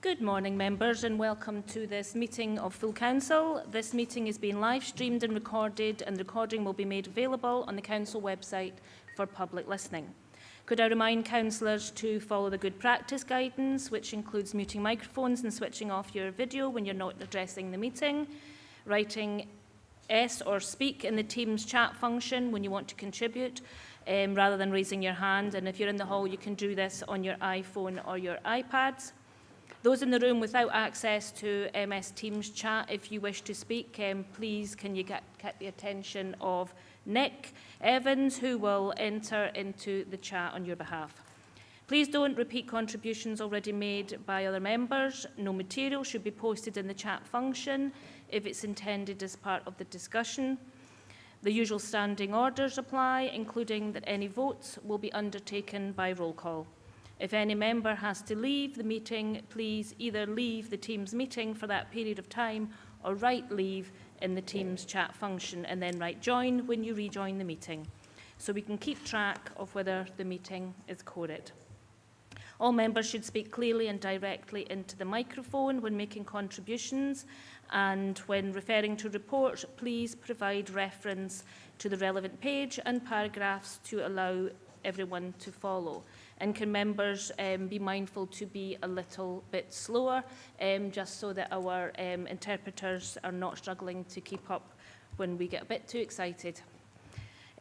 Good morning, members, and welcome to this meeting of Full Council. This meeting is being live streamed and recorded, and the recording will be made available on the Council website for public listening. Could I remind councillors to follow the good practice guidance, which includes muting microphones and switching off your video when you're not addressing the meeting, writing S or speak in the Teams chat function when you want to contribute, rather than raising your hand. And if you're in the hall, you can do this on your iPhone or your iPads. Those in the room without access to MS Teams chat, if you wish to speak, please can you get the attention of Nick Evans, who will enter into the chat on your behalf. Please don't repeat contributions already made by other members. No material should be posted in the chat function if it's intended as part of the discussion. The usual standing orders apply, including that any votes will be undertaken by roll call. If any member has to leave the meeting, please either leave the Teams meeting for that period of time or write leave in the Teams chat function and then write join when you rejoin the meeting, so we can keep track of whether the meeting is quorate. All members should speak clearly and directly into the microphone when making contributions, and when referring to reports, please provide reference to the relevant page and paragraphs to allow everyone to follow. And can members be mindful to be a little bit slower, just so that our interpreters are not struggling to keep up when we get a bit too excited.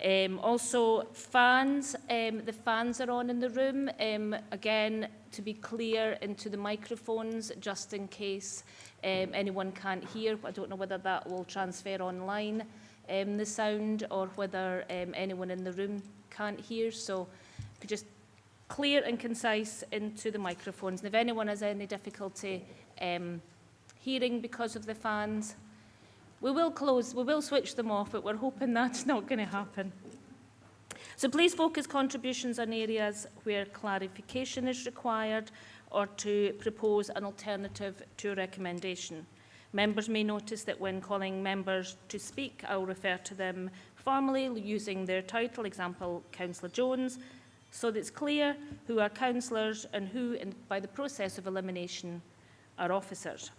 Also, fans, the fans are on in the room. Again, to be clear into the microphones, just in case anyone can't hear. I don't know whether that will transfer online, the sound, or whether anyone in the room can't hear. So if you just clear and concise into the microphones. And if anyone has any difficulty hearing because of the fans, we will switch them off, but we're hoping that's not going to happen. So please focus contributions on areas where clarification is required or to propose an alternative to a recommendation. Members may notice that when calling members to speak, I'll refer to them formally using their title, example, Councillor Jones, so that it's clear who are councillors and who, by the process of elimination, are officers.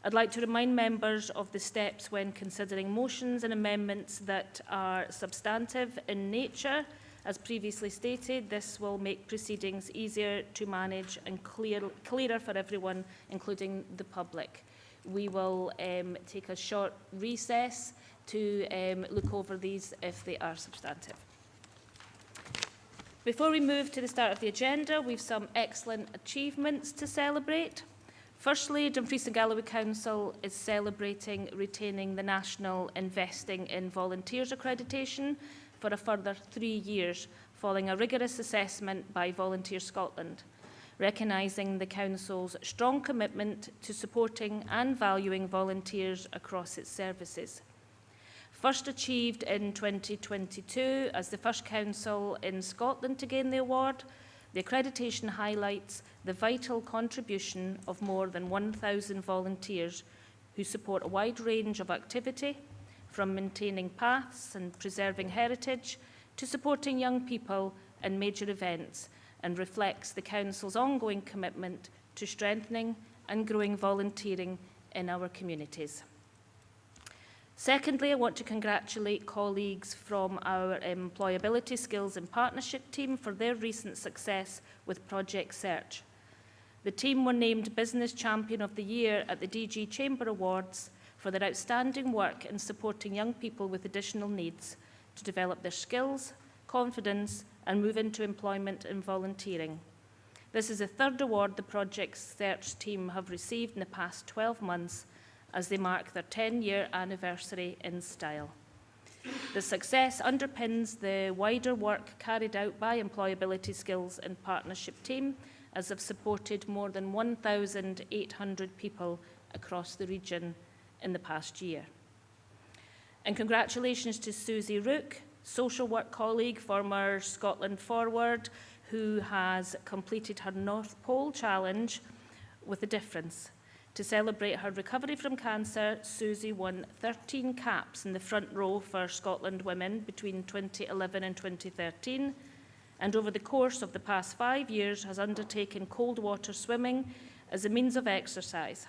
I'd like to remind members of the steps when considering motions and amendments that are substantive in nature. As previously stated, this will make proceedings easier to manage and clearer for everyone, including the public. We will take a short recess to look over these if they are substantive. Before we move to the start of the agenda, we have some excellent achievements to celebrate. Firstly, Dumfries and Galloway Council is celebrating retaining the National Investing in Volunteers accreditation for a further 3 years, following a rigorous assessment by Volunteer Scotland, recognising the Council's strong commitment to supporting and valuing volunteers across its services. First achieved in 2022 as the first council in Scotland to gain the award, the accreditation highlights the vital contribution of more than 1,000 volunteers who support a wide range of activity, from maintaining paths and preserving heritage to supporting young people and major events, and reflects the Council's ongoing commitment to strengthening and growing volunteering in our communities. Secondly, I want to congratulate colleagues from our Employability Skills and Partnership team for their recent success with Project Search. The team were named Business Champion of the Year at the DG Chamber Awards for their outstanding work in supporting young people with additional needs to develop their skills, confidence, and move into employment and volunteering. This is the third award the Project Search team have received in the past 12 months, as they mark their 10-year anniversary in style. The success underpins the wider work carried out by Employability Skills and Partnership team, as they've supported more than 1,800 people across the region in the past year. And congratulations to Susie Rook, social work colleague, former Scotland Forward, who has completed her North Pole Challenge with a difference. To celebrate her recovery from cancer, Susie won 13 caps in the front row for Scotland women between 2011 and 2013, and over the course of the past 5 years has undertaken cold water swimming as a means of exercise.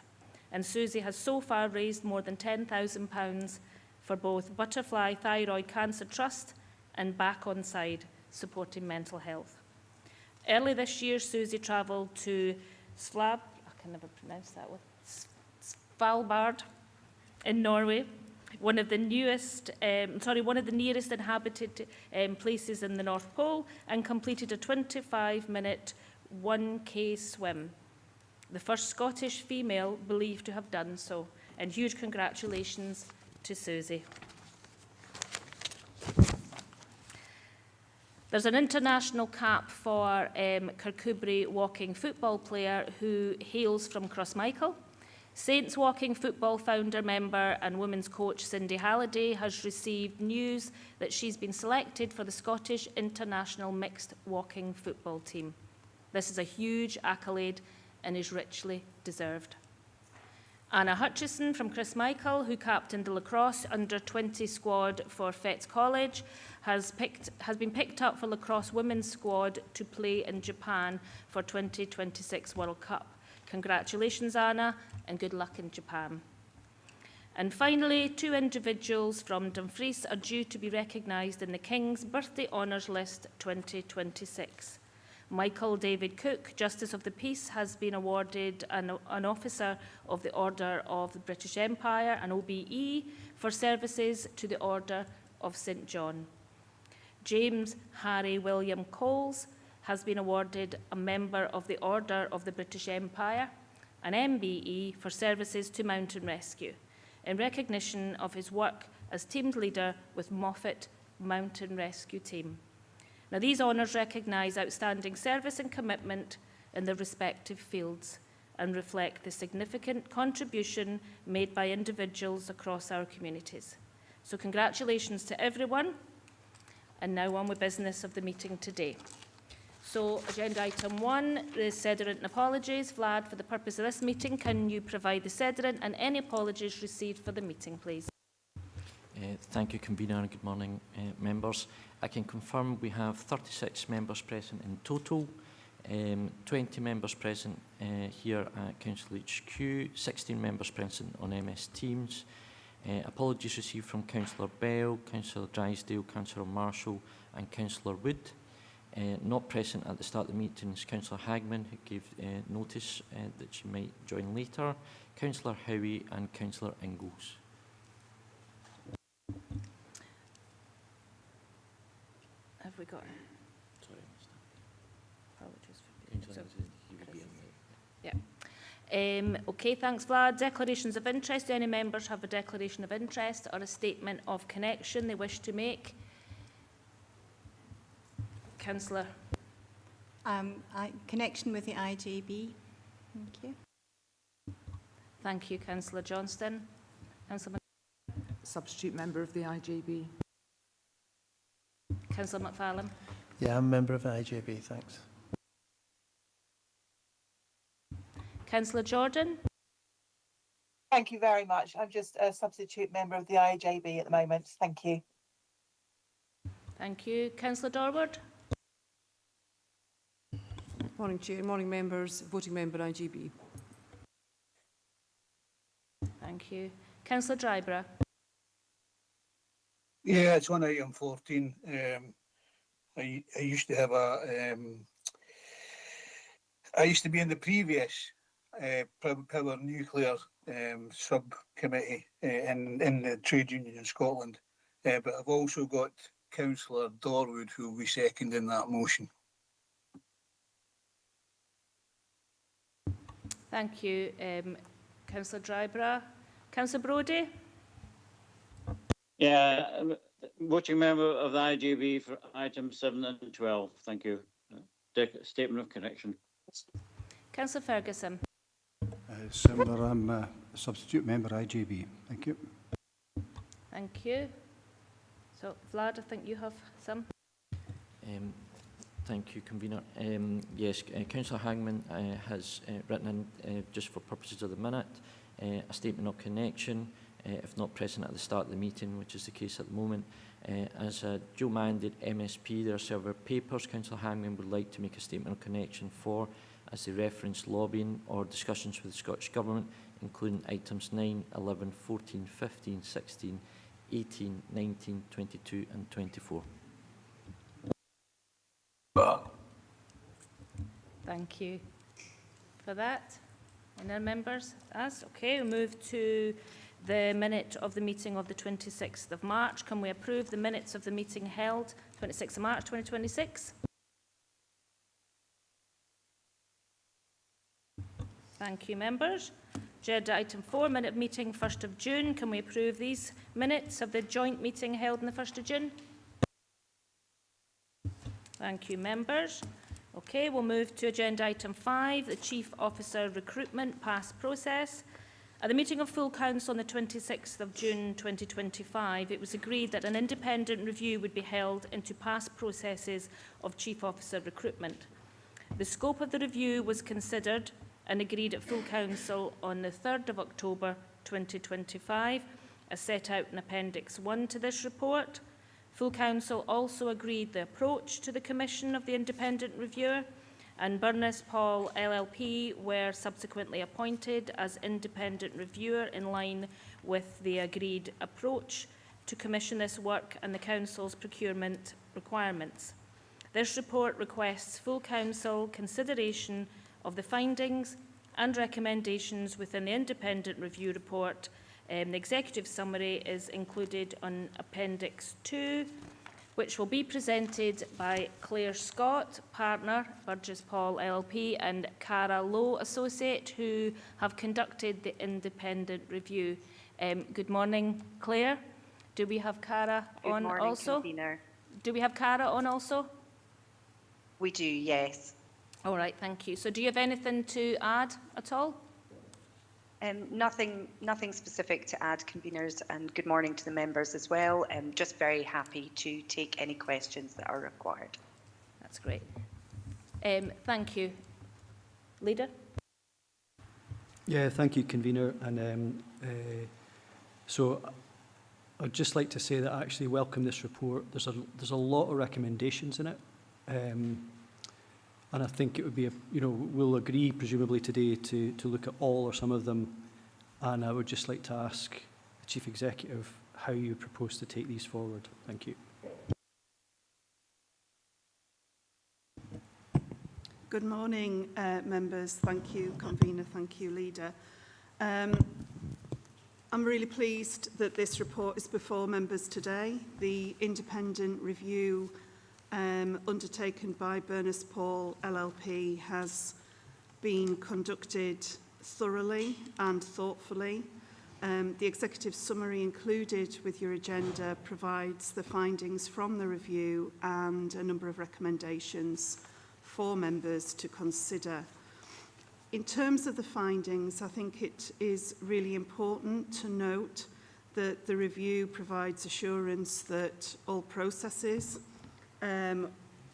And Susie has so far raised more than £10,000 for both Butterfly Thyroid Cancer Trust and Back On Side, supporting mental health. Early this year, Susie travelled to Svalbard in Norway, one of the nearest inhabited places in the North Pole, and completed a 25-minute 1K swim. The first Scottish female believed to have done so. And huge congratulations to Susie. There's an international cap for Kirkcudbright walking football player who hails from Crossmichael. Saints Walking football founder, member and women's coach Cindy Halliday has received news that she's been selected for the Scottish International Mixed Walking football team. This is a huge accolade and is richly deserved. Anna Hutchison from Crossmichael, who captained the lacrosse under-20 squad for Fettes College, has been picked up for lacrosse women's squad to play in Japan for 2026 World Cup. Congratulations, Anna, and good luck in Japan. And finally, 2 individuals from Dumfries are due to be recognised in the King's Birthday Honours List 2026. Michael David Cook, Justice of the Peace, has been awarded an Officer of the Order of the British Empire, an OBE, for services to the Order of St John. James Harry William Coles has been awarded a Member of the Order of the British Empire, an MBE, for services to Mountain Rescue, in recognition of his work as team leader with Moffat Mountain Rescue Team. Now, these honours recognise outstanding service and commitment in their respective fields and reflect the significant contribution made by individuals across our communities. So congratulations to everyone. And now on with business of the meeting today. So, agenda item 1 is sederant and apologies. Vlad, for the purpose of this meeting, can you provide the sederant and any apologies received for the meeting, please? Thank you, Convener, and good morning, members. I can confirm we have 36 members present in total, 20 members present here at Council HQ, 16 members present on MS Teams. Apologies received from Councillor Bell, Councillor Drysdale, Councillor Marshall and Councillor Wood. Not present at the start of the meeting is Councillor Hagman, who gave notice that she might join later, Councillor Howie and Councillor Ingalls. Have we got it? Sorry, Apologies for okay, thanks, Vlad. Declarations of interest. Do any members have a declaration of interest or a statement of connection they wish to make? Councillor. Connection with the IJB. Thank you. Thank you, Councillor Johnston. Councillor Substitute member of the IJB. Councillor McFarlane. Yeah, I'm a member of the IJB, thanks. Councillor Jordan. Thank you very much. I'm just a substitute member of the IJB at the moment. Thank you. Thank you. Councillor Dorward. Morning, Chair. Morning, members. Voting member IJB. Thank you. Councillor Dryborough. Yeah, it's on item 14. I used to have I used to be in the previous power nuclear subcommittee in the trade union in Scotland, but I've also got Councillor Dorwood, who will be seconding that motion. Thank you, Councillor Dryborough. Councillor Brodie. Yeah, voting member of the IJB for items 7 and 12. Thank you. Statement of connection. Councillor Ferguson. Similar, I'm a substitute member IJB. Thank you. Thank you. So, Vlad, I think you have some. Thank you, Convener. Yes, Councillor Hagman has written in, just for purposes of the minute, a statement of connection, if not present at the start of the meeting, which is the case at the moment. As a dual-minded MSP, there are several papers Councillor Hagman would like to make a statement of connection for, as they reference lobbying or discussions with the Scottish Government, including items 9, 11, 14, 15, 16, 18, 19, 22 and 24. Thank you for that. Any other members? As okay, we move to the minute of the meeting of the 26th of March. Can we approve the minutes of the meeting held 26th of March 2026? Thank you, members. Agenda item 4, minute meeting 1st of June. Can we approve these minutes of the joint meeting held on the 1st of June? Thank you, members. Okay, we'll move to agenda item 5, the Chief Officer Recruitment Past Process. At the meeting of Full Council on the 26th of June 2025, it was agreed that an independent review would be held into past processes of Chief Officer recruitment. The scope of the review was considered and agreed at Full Council on the 3rd of October 2025, as set out in Appendix 1 to this report. Full Council also agreed the approach to the commission of the independent reviewer, and Burness Paul LLP were subsequently appointed as independent reviewer in line with the agreed approach to commission this work and the Council's procurement requirements. This report requests Full Council consideration of the findings and recommendations within the independent review report. The executive summary is included on Appendix 2, which will be presented by Claire Scott, partner, Burgess Paul LLP, and Cara Lowe, associate, who have conducted the independent review. Good morning, Claire. Do we have Cara on Good morning, also? Convener. Do we have Cara on also? We do, yes. All right, thank you. So do you have anything to add at all? Nothing specific to add, conveners, and good morning to the members as well. Just very happy to take any questions that are required. That's great. Thank you. Leader? Yeah, thank you, convener. And so I'd just like to say that I actually welcome this report. There's a lot of recommendations in it. And I think it would be, we'll agree presumably today to look at all or some of them. And I would just like to ask the Chief Executive how you propose to take these forward. Thank you. Good morning, members. Thank you, convener. Thank you, leader. I'm really pleased that this report is before members today. The independent review undertaken by Burness Paul LLP has been conducted thoroughly and thoughtfully. The executive summary included with your agenda provides the findings from the review and a number of recommendations for members to consider. In terms of the findings, I think it is really important to note that the review provides assurance that all processes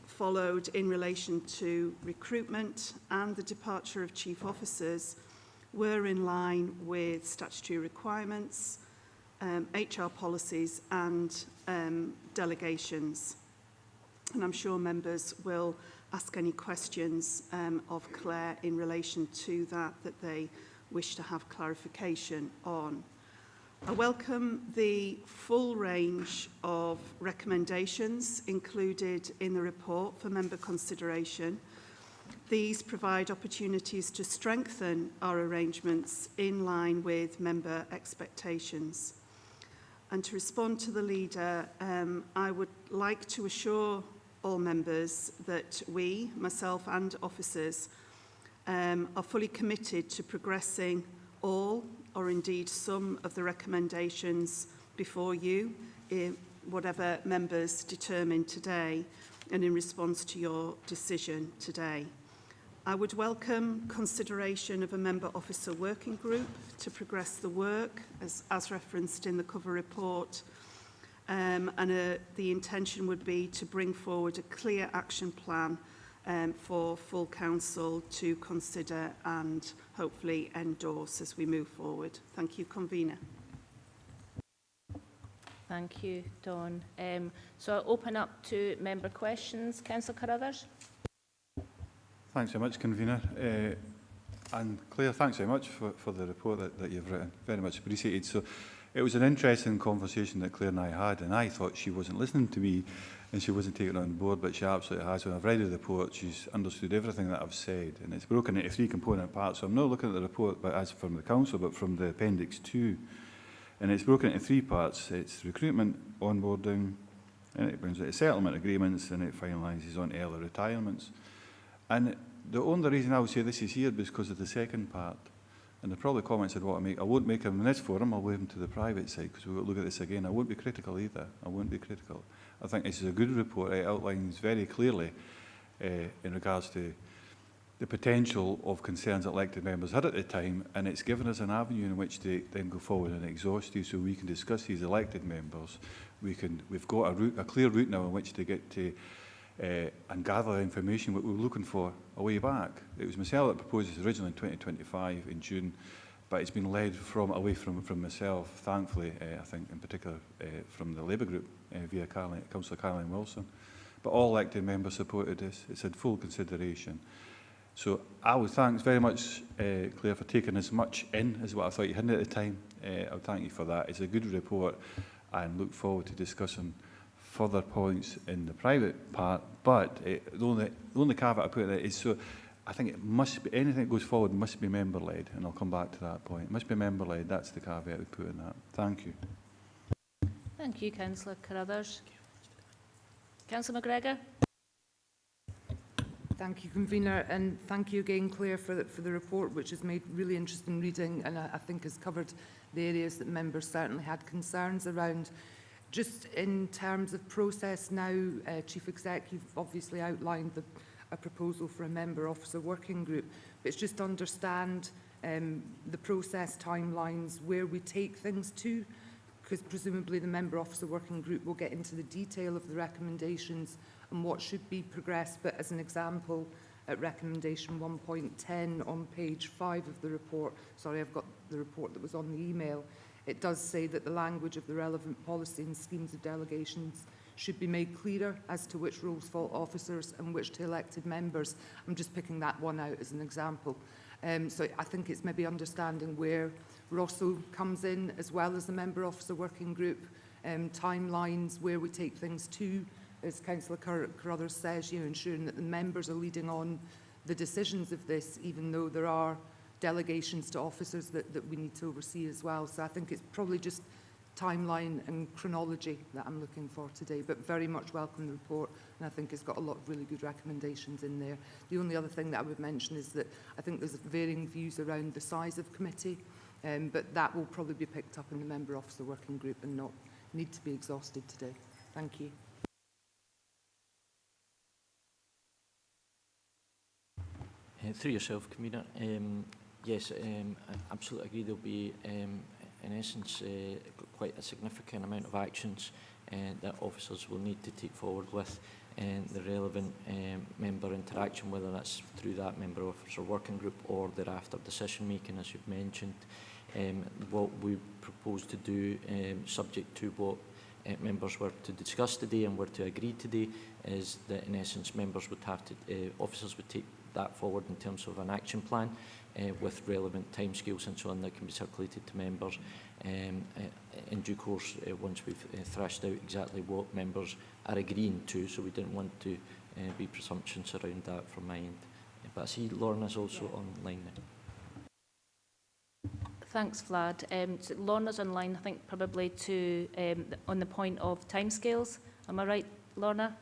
followed in relation to recruitment and the departure of chief officers were in line with statutory requirements, HR policies and delegations. And I'm sure members will ask any questions of Claire in relation to that they wish to have clarification on. I welcome the full range of recommendations included in the report for member consideration. These provide opportunities to strengthen our arrangements in line with member expectations. And to respond to the leader, I would like to assure all members that we, myself and officers, are fully committed to progressing all or indeed some of the recommendations before you, whatever members determine today, and in response to your decision today. I would welcome consideration of a member officer working group to progress the work, as referenced in the cover report, and the intention would be to bring forward a clear action plan for full council to consider and hopefully endorse as we move forward. Thank you, convener. Thank you, Dawn. So I'll open up to member questions. Councillor Carruthers? Thanks very much, Convener. And Claire, thanks very much for the report that you've written. Very much appreciated. So it was an interesting conversation that Claire and I had, and I thought she wasn't listening to me and she wasn't taking it on board, but she absolutely has. When I've read the report, she's understood everything that I've said, and it's broken into 3 component parts. So I'm not looking at the report but as from the Council, but from the Appendix 2. And it's broken into 3 parts. It's recruitment, onboarding, and it brings it to settlement agreements, and it finalises on early retirements. And the only reason I would say this is here is because of the second part. And the probably comments I'd want to make, I won't make them in this forum, I'll leave them to the private side, because we'll look at this again. I won't be critical either. I won't be critical. I think this is a good report. It outlines very clearly in regards to the potential of concerns that elected members had at the time, and it's given us an avenue in which to then go forward and exhaust you, so we can discuss these elected members. We've got a clear route now in which to get to and gather information what we were looking for a way back. It was myself that proposed this originally in 2025 in June, but it's been led away from myself, thankfully, I think in particular from the Labour group via Councillor Caroline Wilson. But all elected members supported this. It's had full consideration. So I would thank very much, Claire, for taking as much in as what I thought you hadn't at the time. I would thank you for that. It's a good report and look forward to discussing further points in the private part, but the only caveat I put in it is, so I think it must be, anything that goes forward must be member-led, and I'll come back to that point. It must be member-led, that's the caveat we put in that. Thank you. Thank you, Councillor Carruthers. Councillor McGregor. Thank you, Convener, and thank you again, Claire, for the report, which has made really interesting reading, and I think has covered the areas that members certainly had concerns around. Just in terms of process now, Chief Exec, you've obviously outlined a proposal for a member officer working group, but it's just to understand the process timelines, where we take things to, because presumably the member officer working group will get into the detail of the recommendations and what should be progressed. But as an example, at recommendation 1.10 on page 5 of the report, sorry, I've got the report that was on the email, it does say that the language of the relevant policy and schemes of delegations should be made clearer as to which roles fall officers and which to elected members. I'm just picking that one out as an example. So I think it's maybe understanding where Rosso comes in, as well as the member officer working group, timelines, where we take things to, as Councillor Carruthers says, ensuring that the members are leading on the decisions of this, even though there are delegations to officers that we need to oversee as well. So I think it's probably just timeline and chronology that I'm looking for today, but very much welcome the report, and I think it's got a lot of really good recommendations in there. The only other thing that I would mention is that I think there's varying views around the size of committee, but that will probably be picked up in the member officer working group and not need to be exhausted today. Thank you. Through yourself, Convener. Yes, I absolutely agree. There'll be, in essence, quite a significant amount of actions that officers will need to take forward with the relevant member interaction, whether that's through that member officer working group or thereafter decision making, as you've mentioned. What we propose to do, subject to what members were to discuss today and were to agree today, is that in essence members would have to, officers would take that forward in terms of an action plan with relevant timescales and so on that can be circulated to members in due course once we've thrashed out exactly what members are agreeing to. So we didn't want to be presumptions around that from my end. But I see Lorna's also online now. Thanks, Vlad. So Lorna's online, I think, probably to on the point of timescales. Am I right, Lorna?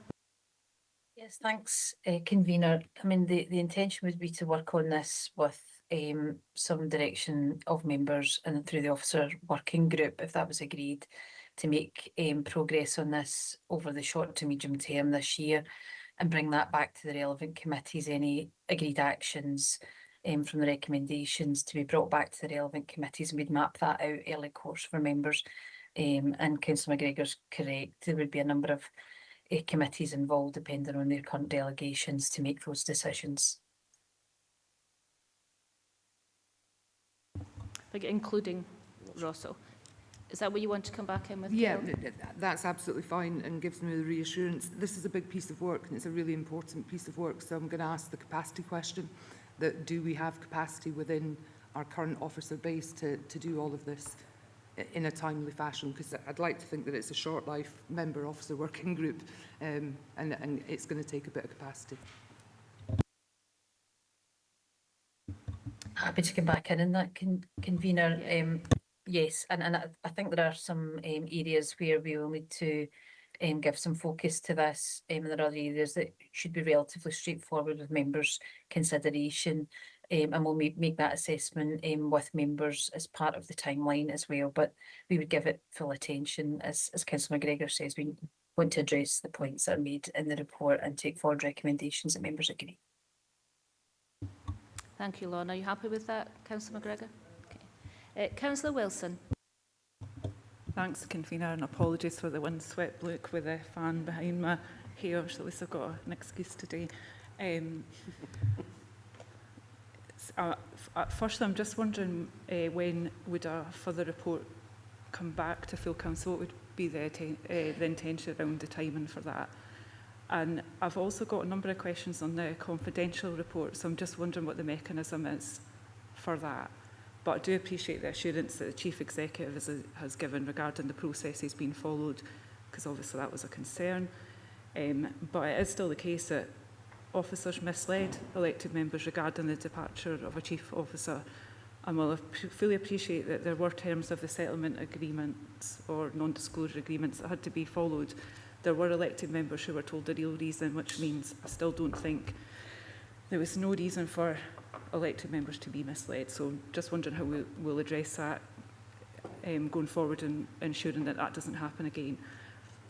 Yes, thanks, Convener. I mean, the intention would be to work on this with some direction of members and through the officer working group, if that was agreed, to make progress on this over the short to medium term this year and bring that back to the relevant committees, any agreed actions from the recommendations to be brought back to the relevant committees, and we'd map that out early course for members. And Councillor McGregor's correct, there would be a number of committees involved depending on their current delegations to make those decisions. Including Rosso. Is that what you want to come back in with? Yeah, Gail? that's absolutely fine and gives me the reassurance. This is a big piece of work and it's a really important piece of work. So I'm going to ask the capacity question, that do we have capacity within our current officer base to do all of this in a timely fashion? Because I'd like to think that it's a short life member officer working group and it's going to take a bit of capacity. Happy to come back in that, convener. Yeah. Yes, and I think there are some areas where we will need to give some focus to this, and there are other areas that should be relatively straightforward with members' consideration, and we'll make that assessment with members as part of the timeline as well. But we would give it full attention, as Councillor McGregor says. We want to address the points that are made in the report and take forward recommendations that members agree. Thank you, Lorna. Are you happy with that, Councillor McGregor? Okay. Councillor Wilson. Thanks, convener, and apologies for the windswept look with the fan behind my hair, so at least I've got an excuse today. Firstly, I'm just wondering when would a further report come back to full council? What would be the intention around the timing for that? And I've also got a number of questions on the confidential report, so I'm just wondering what the mechanism is for that. But I do appreciate the assurance that the Chief Executive has given regarding the processes being followed, because obviously that was a concern. But it is still the case that officers misled elected members regarding the departure of a chief officer. And while I fully appreciate that there were terms of the settlement agreements or non-disclosure agreements that had to be followed, there were elected members who were told the real reason, which means I still don't think there was no reason for elected members to be misled. So just wondering how we'll address that going forward and ensuring that that doesn't happen again.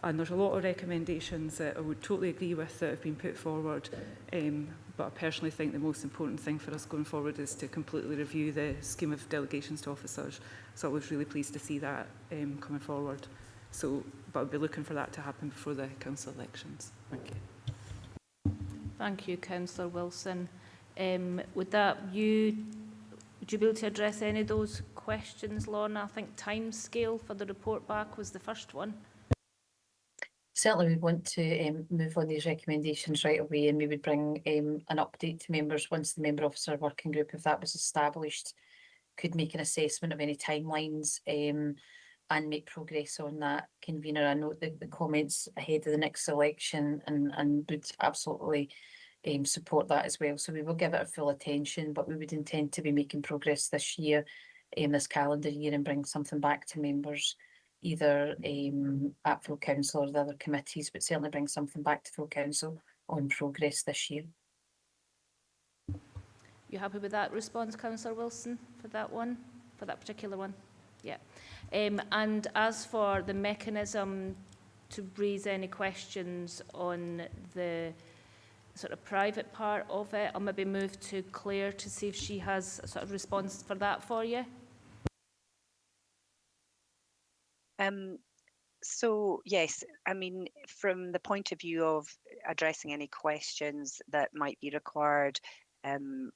And there's a lot of recommendations that I would totally agree with that have been put forward, but I personally think the most important thing for us going forward is to completely review the scheme of delegations to officers. So I was really pleased to see that coming forward. So, but I'll be looking for that to happen before the council elections. Thank you. Thank you, Councillor Wilson. Would you be able to address any of those questions, Lorna? I think time scale for the report back was the first one. Certainly we want to move on these recommendations right away, and we would bring an update to members once the member officer working group, if that was established, could make an assessment of any timelines and make progress on that. Convener, I note the comments ahead of the next election and would absolutely support that as well. So we will give it a full attention, but we would intend to be making progress this year, this calendar year, and bring something back to members, either at full council or the other committees, but certainly bring something back to full council on progress this year. You happy with that response, Councillor Wilson, for that one, for that particular one? Yeah. And as for the mechanism to raise any questions on the sort of private part of it, I'll maybe move to Claire to see if she has a sort of response for that for you. So yes, I mean, from the point of view of addressing any questions that might be required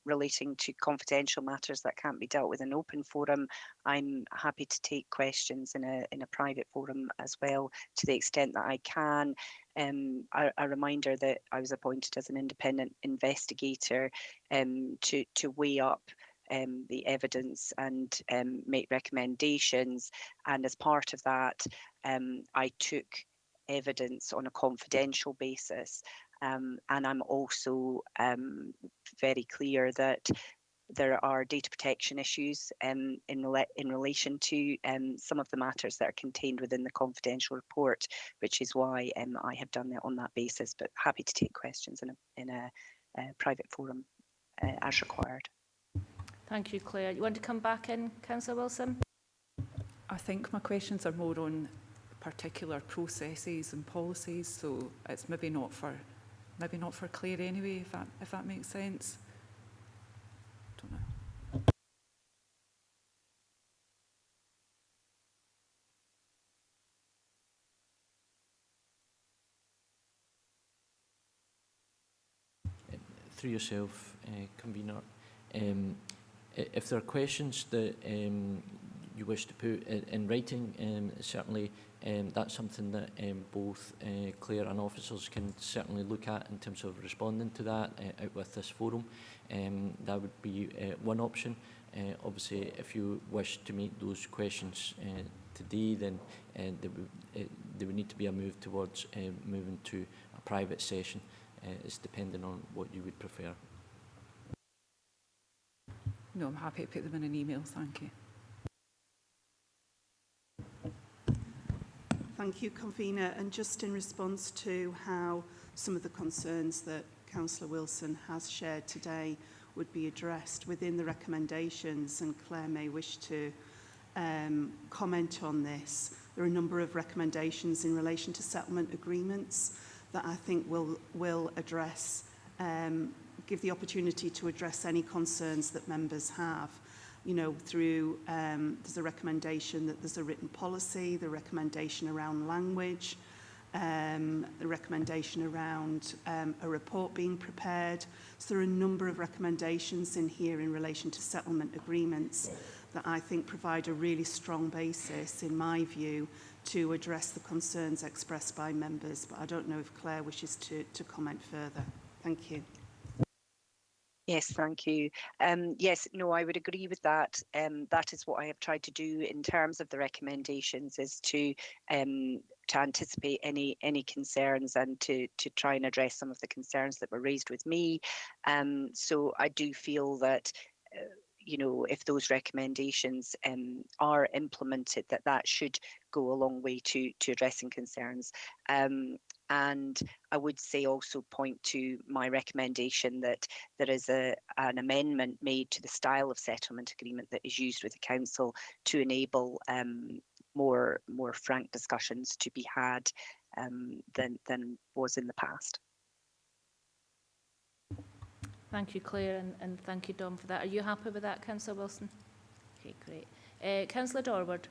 relating to confidential matters that can't be dealt with in open forum, I'm happy to take questions in a private forum as well, to the extent that I can. A reminder that I was appointed as an independent investigator to weigh up the evidence and make recommendations, and as part of that I took evidence on a confidential basis, and I'm also very clear that there are data protection issues in relation to some of the matters that are contained within the confidential report, which is why I have done it on that basis, but happy to take questions in a private forum as required. Thank you, Claire. You want to come back in, Councillor Wilson? I think my questions are more on particular processes and policies, so it's maybe not for Claire anyway, if that makes sense. Don't know. Through yourself, convener, if there are questions that you you wish to put in writing, certainly that's something that both Claire and officers can certainly look at in terms of responding to that out with this forum. That would be one option. Obviously, if you wish to make those questions today, then there would need to be a move towards moving to a private session. It's depending on what you would prefer. No, I'm happy to put them in an email, thank you. Thank you, Convener. And just in response to how some of the concerns that Councillor Wilson has shared today would be addressed within the recommendations, and Claire may wish to comment on this. There are a number of recommendations in relation to settlement agreements that I think will address, give the opportunity to address any concerns that members have. You know, through, there's a recommendation that there's a written policy, the recommendation around language, the recommendation around a report being prepared. So there are a number of recommendations in here in relation to settlement agreements that I think provide a really strong basis, in my view, to address the concerns expressed by members. But I don't know if Claire wishes to comment further. Thank you. Yes, thank you. Yes, no, I would agree with that. That is what I have tried to do in terms of the recommendations, is to anticipate any concerns and to try and address some of the concerns that were raised with me. So I do feel that you know, if those recommendations are implemented, that should go a long way to addressing concerns. And I would say also point to my recommendation that there is an amendment made to the style of settlement agreement that is used with the council to enable more frank discussions to be had than was in the past. Thank you, Claire, and thank you, Dom, for that. Are you happy with that, Councillor Wilson? Okay, great. Councillor Dorward.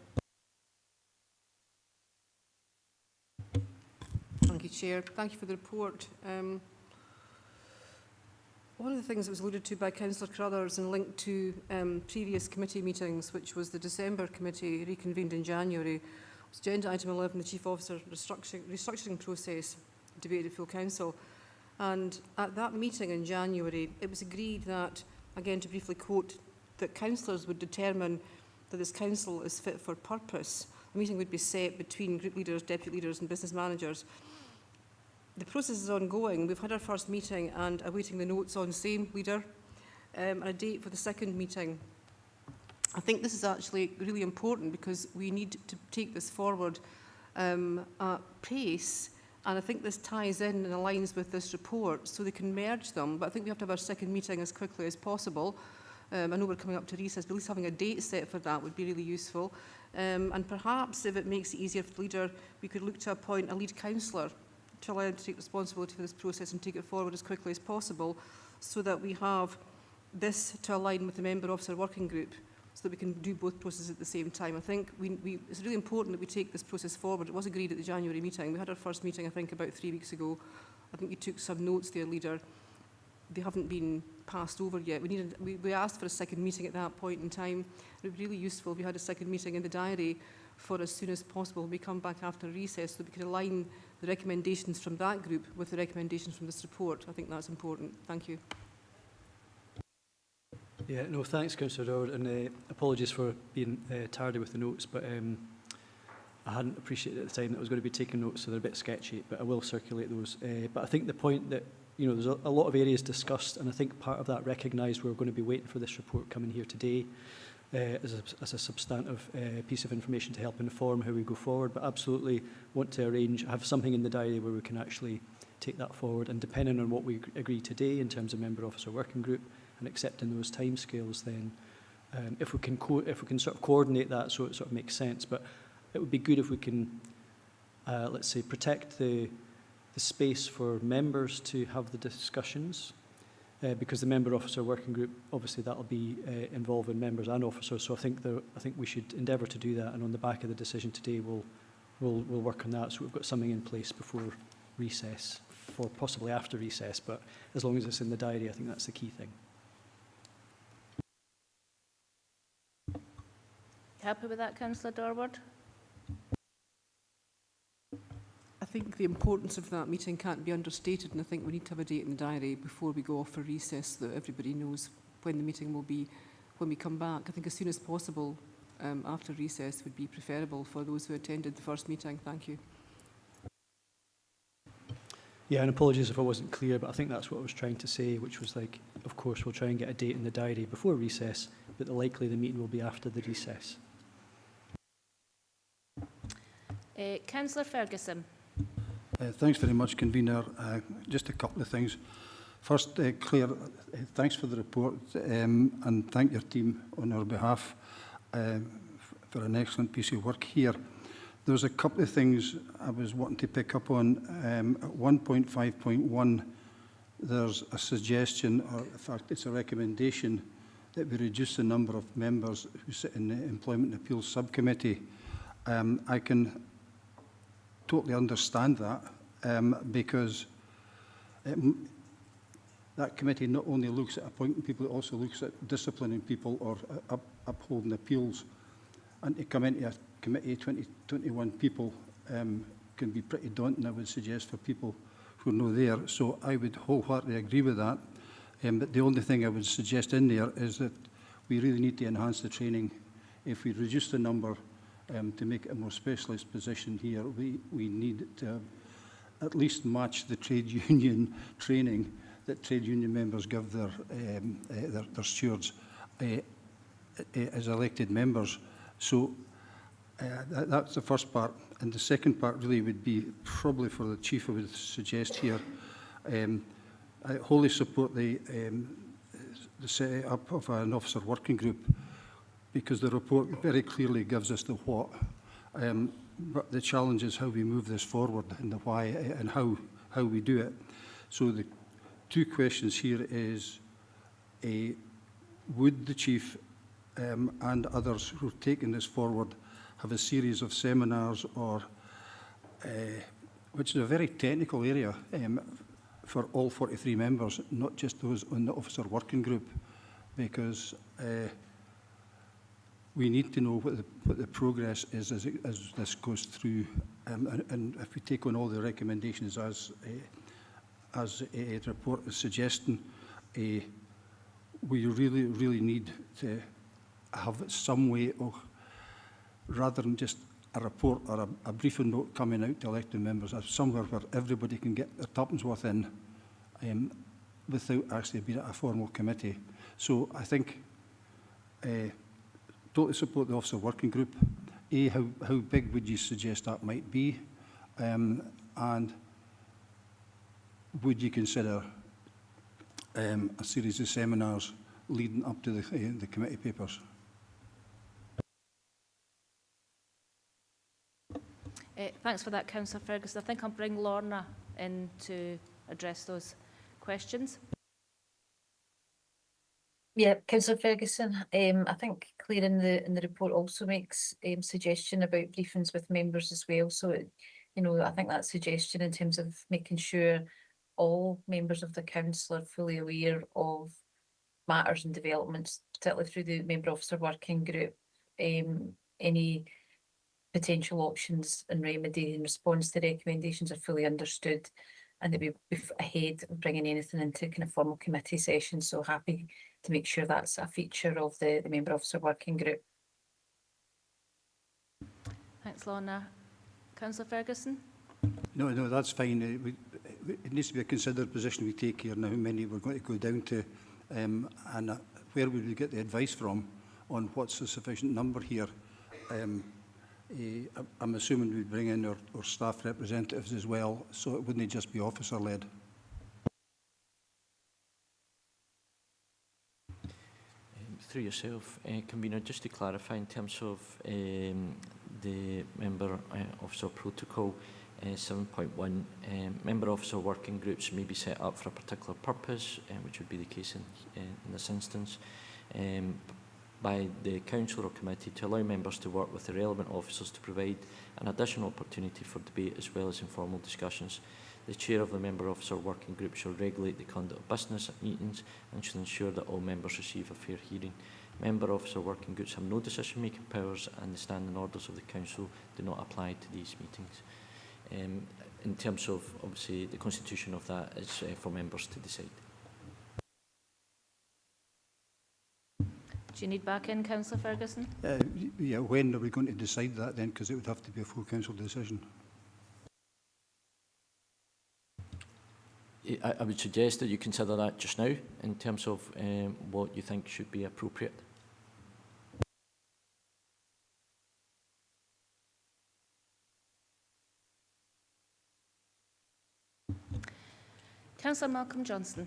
Thank you, Chair. Thank you for the report. One of the things that was alluded to by Councillor Crothers and linked to previous committee meetings, which was the December committee reconvened in January, was agenda item 11, the Chief Officer restructuring process debated at full council. And at that meeting in January, it was agreed that, again to briefly quote, that councillors would determine that this council is fit for purpose. The meeting would be set between group leaders, deputy leaders and business managers. The process is ongoing. We've had our first meeting and awaiting the notes on same leader and a date for the second meeting. I think this is actually really important because we need to take this forward at pace. And I think this ties in and aligns with this report, so they can merge them. But I think we have to have our second meeting as quickly as possible. I know we're coming up to recess, but at least having a date set for that would be really useful. And perhaps, if it makes it easier for the leader, we could look to appoint a lead councillor to allow them to take responsibility for this process and take it forward as quickly as possible, so that we have this to align with the member officer working group, so that we can do both processes at the same time. I think it's really important that we take this process forward. It was agreed at the January meeting. We had our first meeting, I think, about 3 weeks ago. I think you took some notes there, Leader. They haven't been passed over yet. We asked for a second meeting at that point in time. It would be really useful if we had a second meeting in the diary for as soon as possible. We come back after recess so that we can align the recommendations from that group with the recommendations from this report. I think that's important. Thank you. Yeah, no, thanks, Councillor Howard, and apologies for being tardy with the notes, but I hadn't appreciated at the time that I was going to be taking notes, so they're a bit sketchy, but I will circulate those. But I think the point that, you know, there's a lot of areas discussed, and I think part of that recognised we're going to be waiting for this report coming here today as a substantive piece of information to help inform how we go forward, but absolutely want to have something in the diary where we can actually take that forward, and depending on what we agree today in terms of member officer working group, and accepting those timescales, then if we can sort of coordinate that so it sort of makes sense. But it would be good if we can, let's say, protect the space for members to have the discussions, because the member officer working group, obviously that'll be involving members and officers. So I think we should endeavour to do that, and on the back of the decision today, we'll work on that. So we've got something in place before recess, or possibly after recess. But as long as it's in the diary, I think that's the key thing. Happy with that, Councillor Dorward? I think the importance of that meeting can't be understated, and I think we need to have a date in the diary before we go off for recess so that everybody knows when the meeting will be when we come back. I think as soon as possible after recess would be preferable for those who attended the first meeting. Thank you. Yeah, and apologies if I wasn't clear, but I think that's what I was trying to say, which was like, of course, we'll try and get a date in the diary before recess, but likely the meeting will be after the recess. Councillor Ferguson. Thanks very much, Convener. Just a couple of things. First, Claire, thanks for the report and thank your team on our behalf for an excellent piece of work here. There's a couple of things I was wanting to pick up on. At 1.5.1, there's a suggestion, or in fact it's a recommendation, that we reduce the number of members who sit in the Employment and Appeals Subcommittee. I can totally understand that because that committee not only looks at appointing people, it also looks at disciplining people or upholding appeals. And to come into a committee of 21 people can be pretty daunting, I would suggest, for people who are not there. So I would wholeheartedly agree with that. But the only thing I would suggest in there is that we really need to enhance the training. If we reduce the number to make it a more specialist position here, we need to at least match the trade union training that trade union members give their stewards as elected members. So that's the first part. And the second part really would be probably for the Chief, I would suggest here. I wholly support the setting up of an officer working group, because the report very clearly gives us the what. But the challenge is how we move this forward and the why and how we do it. So the two questions here is, would the Chief and others who are taking this forward have a series of seminars or, which is a very technical area for all 43 members, not just those on the officer working group, because we need to know what the progress is as this goes through, and if we take on all the recommendations as a report is suggesting, we really need to have some way of, rather than just a report or a briefing note coming out to elected members, somewhere where everybody can get their tuppence worth in without actually being at a formal committee. So I think totally support the officer working group. How big would you suggest that might be? And would you consider a series of seminars leading up to the committee papers? Thanks for that, Councillor Ferguson. I think I'll bring Lorna in to address those questions. Yeah, Councillor Ferguson, I think Claire in the report also makes suggestion about briefings with members as well. So, I think that suggestion in terms of making sure all members of the council are fully aware of matters and developments, particularly through the member officer working group, any potential options and remedy in response to recommendations are fully understood, and that we'll be ahead of bringing anything into kind of formal committee sessions. So happy to make sure that's a feature of the member officer working group. Thanks, Lorna. Councillor Ferguson? No, that's fine. It needs to be a considered position we take here now, how many we're going to go down to, and where would we get the advice from on what's a sufficient number here. I'm assuming we'd bring in our staff representatives as well, so it wouldn't just be officer-led. Through yourself, Convener, just to clarify in terms of the member officer protocol 7.1, member officer working groups may be set up for a particular purpose, which would be the case in this instance, by the council or committee to allow members to work with the relevant officers to provide an additional opportunity for debate as well as informal discussions. The chair of the member officer working group shall regulate the conduct of business at meetings and shall ensure that all members receive a fair hearing. Member officer working groups have no decision-making powers, and the standing orders of the council do not apply to these meetings. In terms of, obviously, the constitution of that is for members to decide. Do you need back in, Councillor Ferguson? Yeah, when are we going to decide that then? Because it would have to be a full council decision. I would suggest that you consider that just now in terms of what you think should be appropriate. Councillor Malcolm Johnston.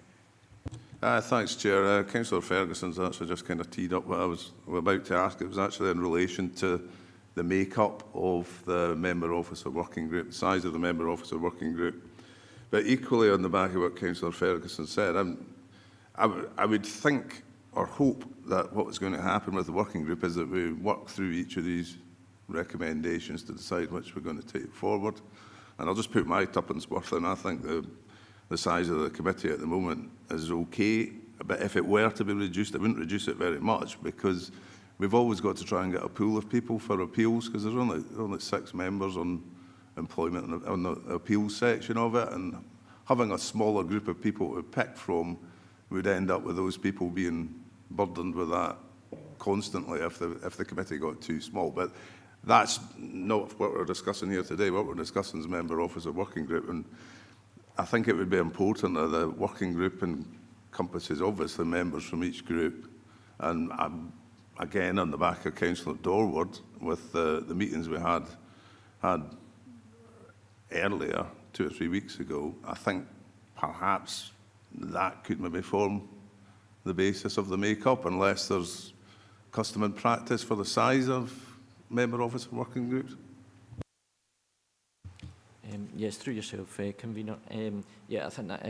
Thanks, Chair. Councillor Ferguson's actually just kind of teed up what I was about to ask. It was actually in relation to the make-up of the member officer working group, the size of the member officer working group. But equally on the back of what Councillor Ferguson said, I would think or hope that what is going to happen with the working group is that we work through each of these recommendations to decide which we're going to take forward. And I'll just put my tuppence worth in. I think the size of the committee at the moment is okay, but if it were to be reduced, I wouldn't reduce it very much, because we've always got to try and get a pool of people for appeals, because there's only 6 members on employment on the appeals section of it, and having a smaller group of people to pick from would end up with those people being burdened with that constantly if the committee got too small. But that's not what we're discussing here today. What we're discussing is member officer working group, and I think it would be important that the working group encompasses obviously members from each group. And again, on the back of Councillor Dorward, with the meetings we had earlier, 2 or 3 weeks ago, I think perhaps that could maybe form the basis of the make-up, unless there's custom and practice for the size of member officer working groups. Yes, through yourself, Convener. Yeah, I think that,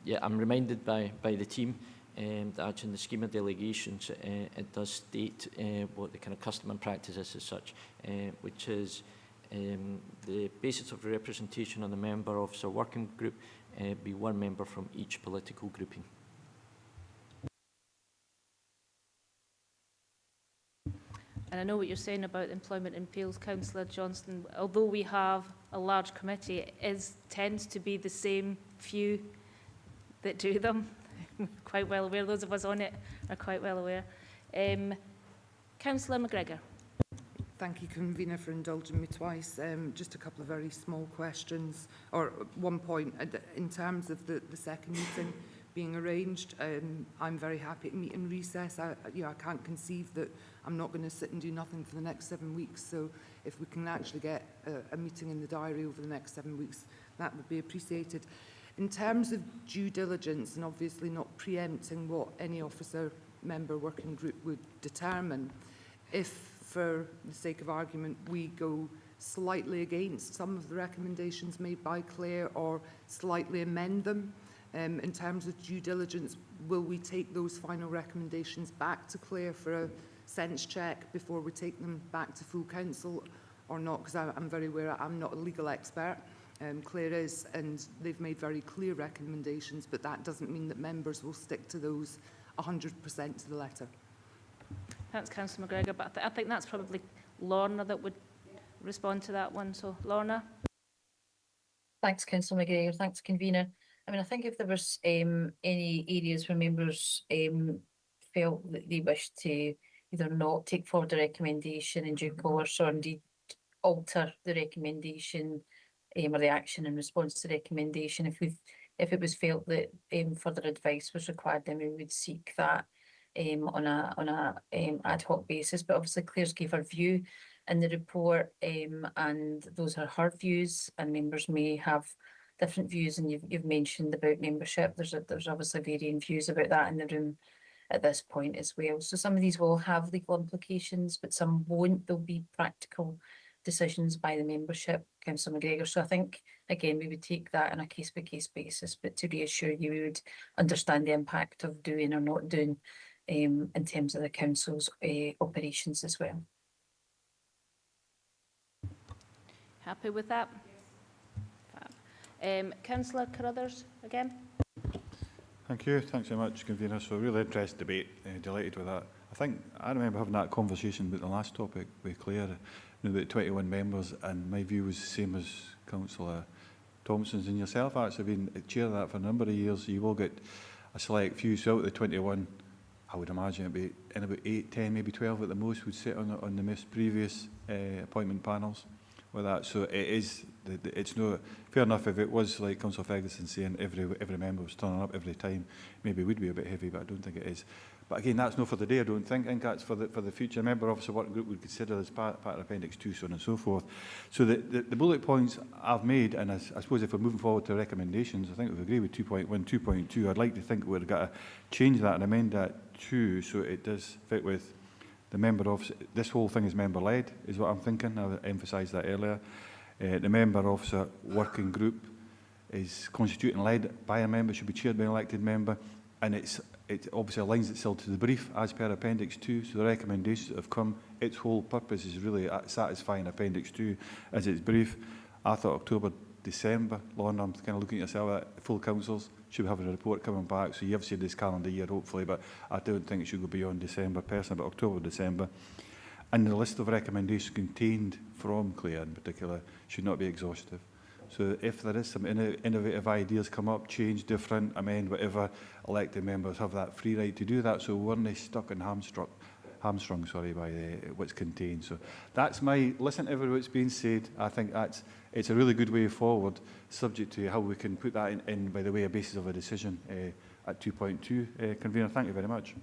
yeah, I'm reminded by the team that actually in the scheme of delegations, it does state what the kind of custom and practice is as such, which is the basis of representation on the member officer working group be 1 member from each political grouping. And I know what you're saying about Employment and Appeals, Councillor Johnston. Although we have a large committee, it tends to be the same few that do them. Quite well aware. Those of us on it are quite well aware. Councillor McGregor. Thank you, Convener, for indulging me twice. Just a couple of very small questions, or one point. In terms of the second meeting being arranged, I'm very happy to meet in recess. I can't conceive that I'm not going to sit and do nothing for the next 7 weeks. So if we can actually get a meeting in the diary over the next 7 weeks, that would be appreciated. In terms of due diligence, and obviously not preempting what any officer member working group would determine, if, for the sake of argument, we go slightly against some of the recommendations made by Claire or slightly amend them, in terms of due diligence, will we take those final recommendations back to Claire for a sense check before we take them back to full council or not? Because I'm very aware I'm not a legal expert. Claire is, and they've made very clear recommendations, but that doesn't mean that members will stick to those 100% to the letter. Thanks, Councillor McGregor, but I think that's probably Lorna that would respond to that one. So, Lorna. Thanks, Councillor McGregor. Thanks, Convener. I mean, I think if there was any areas where members felt that they wished to either not take forward a recommendation in due course or indeed alter the recommendation or the action in response to the recommendation, if it was felt that further advice was required, then we would seek that on a ad hoc basis. But obviously Claire's gave her view in the report, and those are her views, and members may have different views, and you've mentioned about membership. There's obviously varying views about that in the room at this point as well. So some of these will have legal implications, but some won't. There'll be practical decisions by the membership, Councillor McGregor. So I think, again, we would take that on a case-by-case basis, but to reassure you, we would understand the impact of doing or not doing in terms of the council's operations as well. Happy with that? Councillor Carruthers again. Thank you. Thanks very much, Convener. So really interesting debate. Delighted with that I think I remember having that conversation about the last topic with Claire, about 21 members, and my view was the same as Councillor Thompson's and yourself. Actually, been chair of that for a number of years. You will get a select few. So out of the 21, I would imagine it'd be in about 8, 10, maybe 12 at the most would sit on the previous appointment panels with that. So it is. It's no fair enough if it was like Councillor Ferguson saying every member was turning up every time. Maybe it would be a bit heavy, but I don't think it is. But again, that's not for the day, I don't think. I think that's for the future. Member Officer Working Group would consider as part of Appendix 2, so on and so forth. So the bullet points I've made, and I suppose if we're moving forward to recommendations, I think we agree with 2.1, 2.2. I'd like to think we've got to change that and amend that too, so it does fit with the member officer. This whole thing is member-led, is what I'm thinking. I emphasised that earlier. The member officer working group is constituted and led by a member, should be chaired by an elected member, and it obviously aligns itself to the brief as per Appendix 2. So the recommendations that have come, its whole purpose is really satisfying Appendix 2 as its brief. I thought October, December, Lorna, I'm kind of looking at yourself, full councils should have a report coming back. So you have said this calendar year, hopefully, but I don't think it should go beyond December personally, but October, December. And the list of recommendations contained from Claire in particular should not be exhaustive. So if there is some innovative ideas come up, change, different, amend, whatever, elected members have that free right to do that. So we're not stuck and hamstrung, sorry, by what's contained. So that's my, listen to what's being said. I think it's a really good way forward, subject to how we can put that in by the way, a basis of a decision at 2.2. Convener, thank you very much.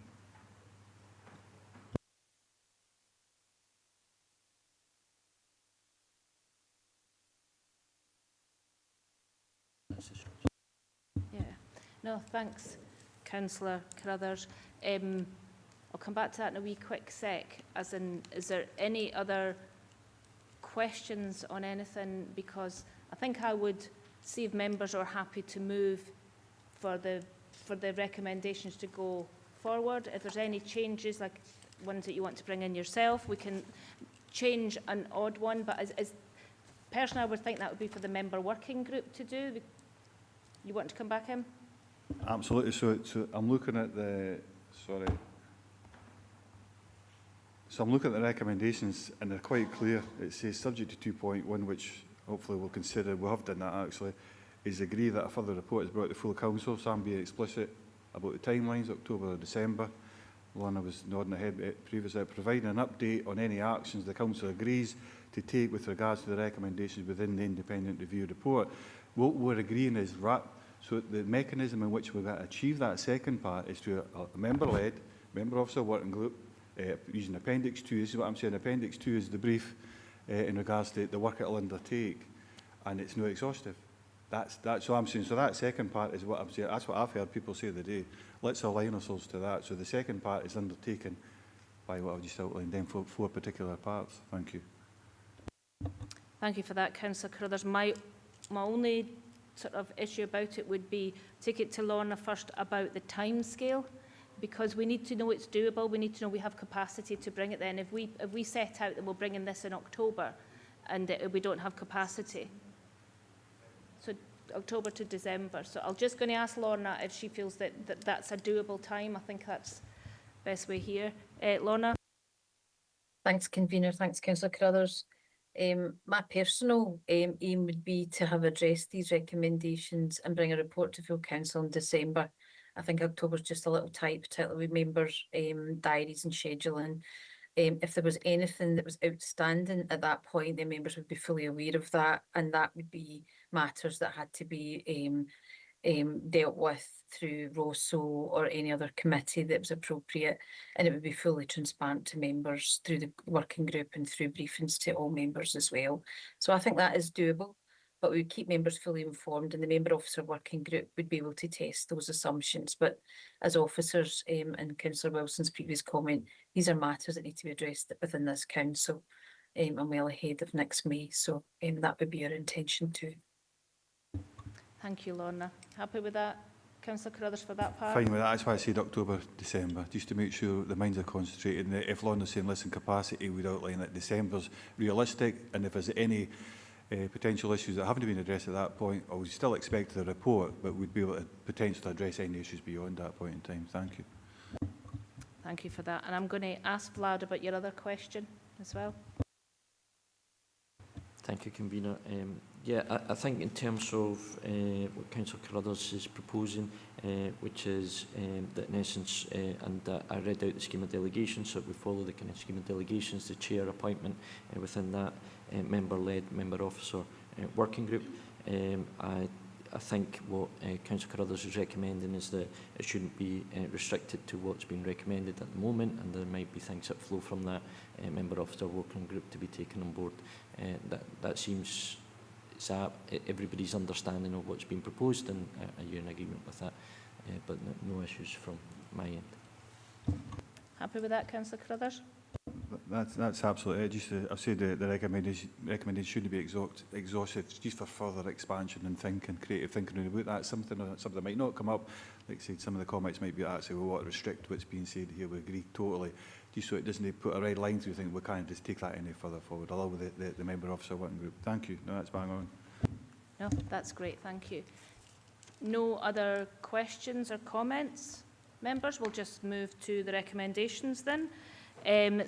Yeah. No, thanks, Councillor Carruthers. I'll come back to that in a wee quick sec. As in, is there any other questions on anything? Because I think I would see if members are happy to move for the recommendations to go forward. If there's any changes, like ones that you want to bring in yourself, we can change an odd one. But as personally, I would think that would be for the member working group to do. You want to come back in? Absolutely. So I'm looking at the, sorry. So I'm looking at the recommendations and they're quite clear. It says subject to 2.1, which hopefully we'll consider, we have done that actually, is agree that a further report is brought to full council. So I'm being explicit about the timelines, October or December. Lorna was nodding her head previously, providing an update on any actions the council agrees to take with regards to the recommendations within the independent review report. What we're agreeing is, so the mechanism in which we're going to achieve that second part is through a member-led, member officer working group, using Appendix 2. This is what I'm saying. Appendix 2 is the brief in regards to the work it will undertake, and it's not exhaustive. That's what I'm saying. So that second part is what I'm saying. That's what I've heard people say today. Let's align ourselves to that. So the second part is undertaken by what I've just outlined then for 4 particular parts. Thank you. Thank you for that, Councillor Carruthers. My only sort of issue about it would be, take it to Lorna first about the time scale, because we need to know it's doable. We need to know we have capacity to bring it then. If we set out that we'll bring in this in October and we don't have capacity. So October to December. So I'm just going to ask Lorna if she feels that that's a doable time. I think that's the best way here. Lorna? Thanks, Convener. Thanks, Councillor Carruthers. My personal aim would be to have addressed these recommendations and bring a report to full council in December. I think October's just a little tight, particularly with members' diaries and scheduling. If there was anything that was outstanding at that point, the members would be fully aware of that, and that would be matters that had to be dealt with through ROSO or any other committee that was appropriate, and it would be fully transparent to members through the working group and through briefings to all members as well. So I think that is doable, but we would keep members fully informed, and the member officer working group would be able to test those assumptions. But as officers, and Councillor Wilson's previous comment, these are matters that need to be addressed within this council and well ahead of next May. So that would be our intention too. Thank you, Lorna. Happy with that, Councillor Carruthers, for that part? Fine with that. That's why I said October, December, just to make sure the minds are concentrated. And if Lorna's saying listen capacity, we'd outline that December's realistic, and if there's any potential issues that haven't been addressed at that point, I would still expect the report, but we'd be able to potentially address any issues beyond that point in time. Thank you. Thank you for that. And I'm going to ask Vlad about your other question as well. Thank you, Convener. Yeah, I think in terms of what Councillor Carruthers is proposing, which is that in essence, and I read out the scheme of delegations, so we follow the kind of scheme of delegations, the chair appointment within that member-led, member-officer working group. I think what Councillor Carruthers is recommending is that it shouldn't be restricted to what's been recommended at the moment, and there might be things that flow from that member-officer working group to be taken on board. That seems everybody's understanding of what's been proposed, and are you in agreement with that? But no issues from my end. Happy with that, Councillor Carruthers? That's absolutely it. Just I've said the recommendation shouldn't be exhaustive, just for further expansion and thinking, creative thinking about that. Something that might not come up. Like I said, some of the comments might be actually, well, what restrict what's being said here. We agree totally. Just so it doesn't put a red line through things, we can't just take that any further forward, along with the member officer working group. Thank you. No, that's bang on. No, that's great. Thank you. No other questions or comments, members? We'll just move to the recommendations then.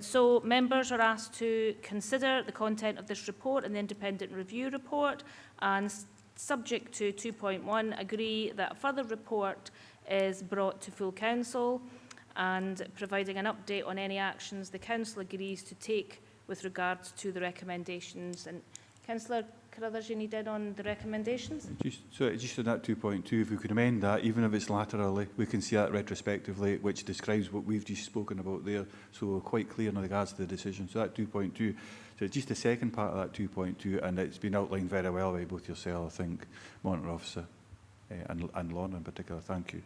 So members are asked to consider the content of this report and the independent review report, and subject to 2.1, agree that a further report is brought to full council, and providing an update on any actions the council agrees to take with regards to the recommendations. And Councillor Carruthers, you needed on the recommendations? Just on that 2.2, if we could amend that, even if it's laterally, we can see that retrospectively, which describes what we've just spoken about there. So we're quite clear in regards to the decision. So that 2.2, so just the second part of that 2.2, and it's been outlined very well by both yourself, I think, Monitor Officer, and Lorna in particular. Thank you.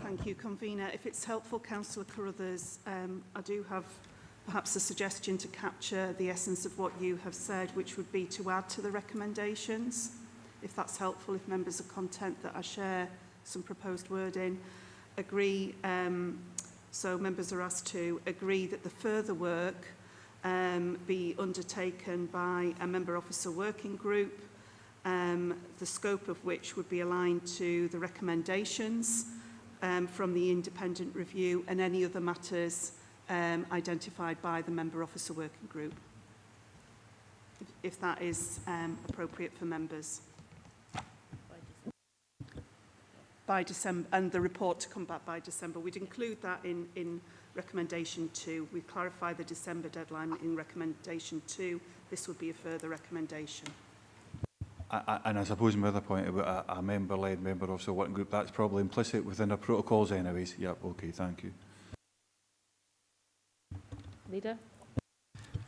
Thank you, Convener. If it's helpful, Councillor Carruthers, I do have perhaps a suggestion to capture the essence of what you have said, which would be to add to the recommendations. If that's helpful, if members are content that I share some proposed wording, agree. So members are asked to agree that the further work be undertaken by a member officer working group, the scope of which would be aligned to the recommendations from the independent review and any other matters identified by the member officer working group, if that is appropriate for members. By December, and the report to come back by December. We'd include that in recommendation 2. We clarify the December deadline in recommendation 2. This would be a further recommendation. And I suppose my other point about a member-led, member officer working group, that's probably implicit within our protocols anyways. Yep, okay, thank you. Leader?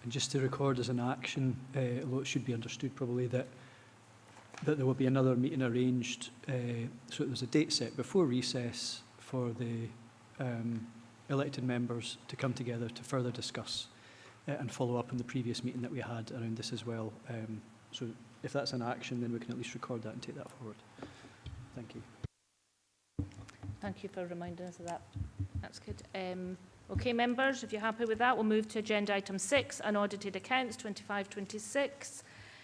And just to record as an action, although it should be understood probably that there will be another meeting arranged, so there's a date set before recess for the elected members to come together to further discuss and follow up on the previous meeting that we had around this as well. So if that's an action, then we can at least record that and take that forward. Thank you. Thank you for reminding us of that. That's good. Okay, members, if you're happy with that, we'll move to agenda item 6, unaudited accounts 25-26.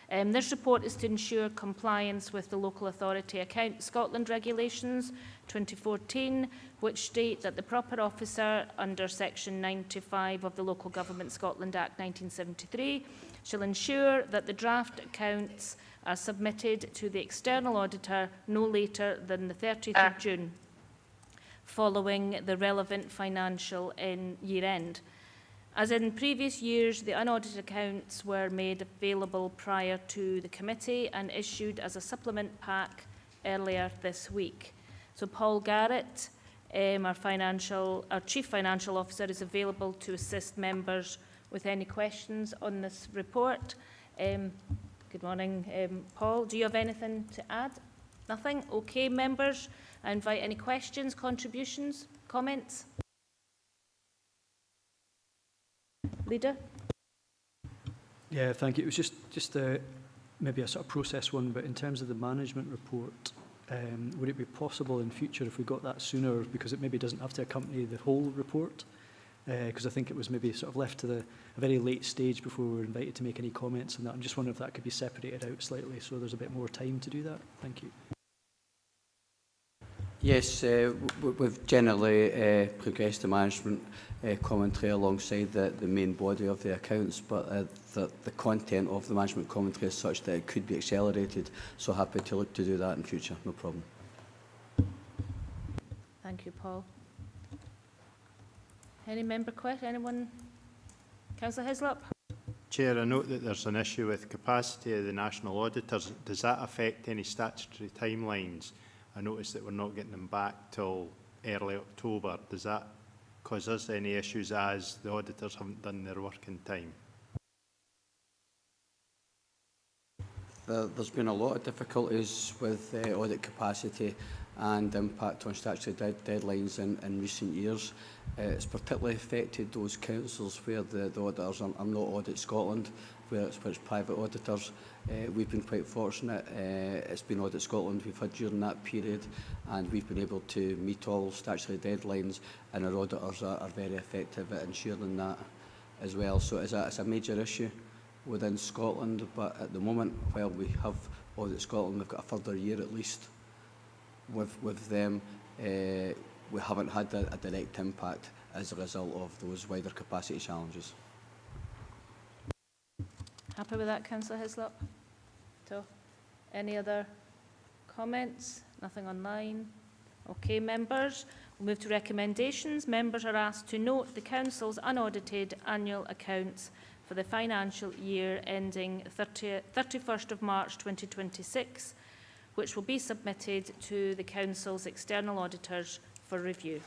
This report is to ensure compliance with the Local Authority Account Scotland Regulations 2014, which state that the proper officer under Section 95 of the Local Government Scotland Act 1973 shall ensure that the draft accounts are submitted to the external auditor no later than the 30th of June, following the relevant financial year end. As in previous years, the unaudited accounts were made available prior to the committee and issued as a supplement pack earlier this week. So Paul Garrett, our Chief Financial Officer, is available to assist members with any questions on this report. Good morning, Paul. Do you have anything to add? Nothing? Okay, members. I invite any questions, contributions, comments. Leader? Yeah, thank you. It was just maybe a sort of process one, but in terms of the management report, would it be possible in future if we got that sooner, because it maybe doesn't have to accompany the whole report, because I think it was maybe sort of left to a very late stage before we were invited to make any comments on that. I'm just wondering if that could be separated out slightly so there's a bit more time to do that. Thank you. Yes, we've generally progressed the management commentary alongside the main body of the accounts, but the content of the management commentary is such that it could be accelerated, so happy to look to do that in future, no problem. Thank you, Paul. Any member question? Anyone? Councillor Hislop? Chair, I note that there's an issue with capacity of the national auditors. Does that affect any statutory timelines? I noticed that we're not getting them back till early October. Does that cause us any issues as the auditors haven't done their work in time? There's been a lot of difficulties with audit capacity and impact on statutory deadlines in recent years. It's particularly affected those councils where the auditors are not Audit Scotland, where it's private auditors. We've been quite fortunate. It's been Audit Scotland we've had during that period, and we've been able to meet all statutory deadlines, and our auditors are very effective at ensuring that as well. So it's a major issue within Scotland, but at the moment, while we have Audit Scotland, we've got a further year at least with them. We haven't had a direct impact as a result of those wider capacity challenges. Happy with that, Councillor Hislop? So, any other comments? Nothing online? Okay, members, we'll move to recommendations. Members are asked to note the Council's unaudited annual accounts for the financial year ending 31st of March 2026, which will be submitted to the Council's external auditors for review.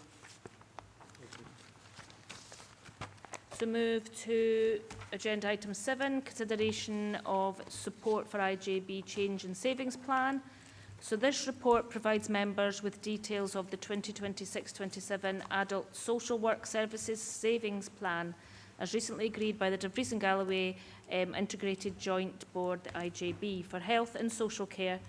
So move to agenda item 7, consideration of support for IJB change in savings plan. So this report provides members with details of the 2026-27 adult social work services savings plan as recently agreed by the Dumfries and Galloway Integrated Joint Board, the IJB, for health and social care,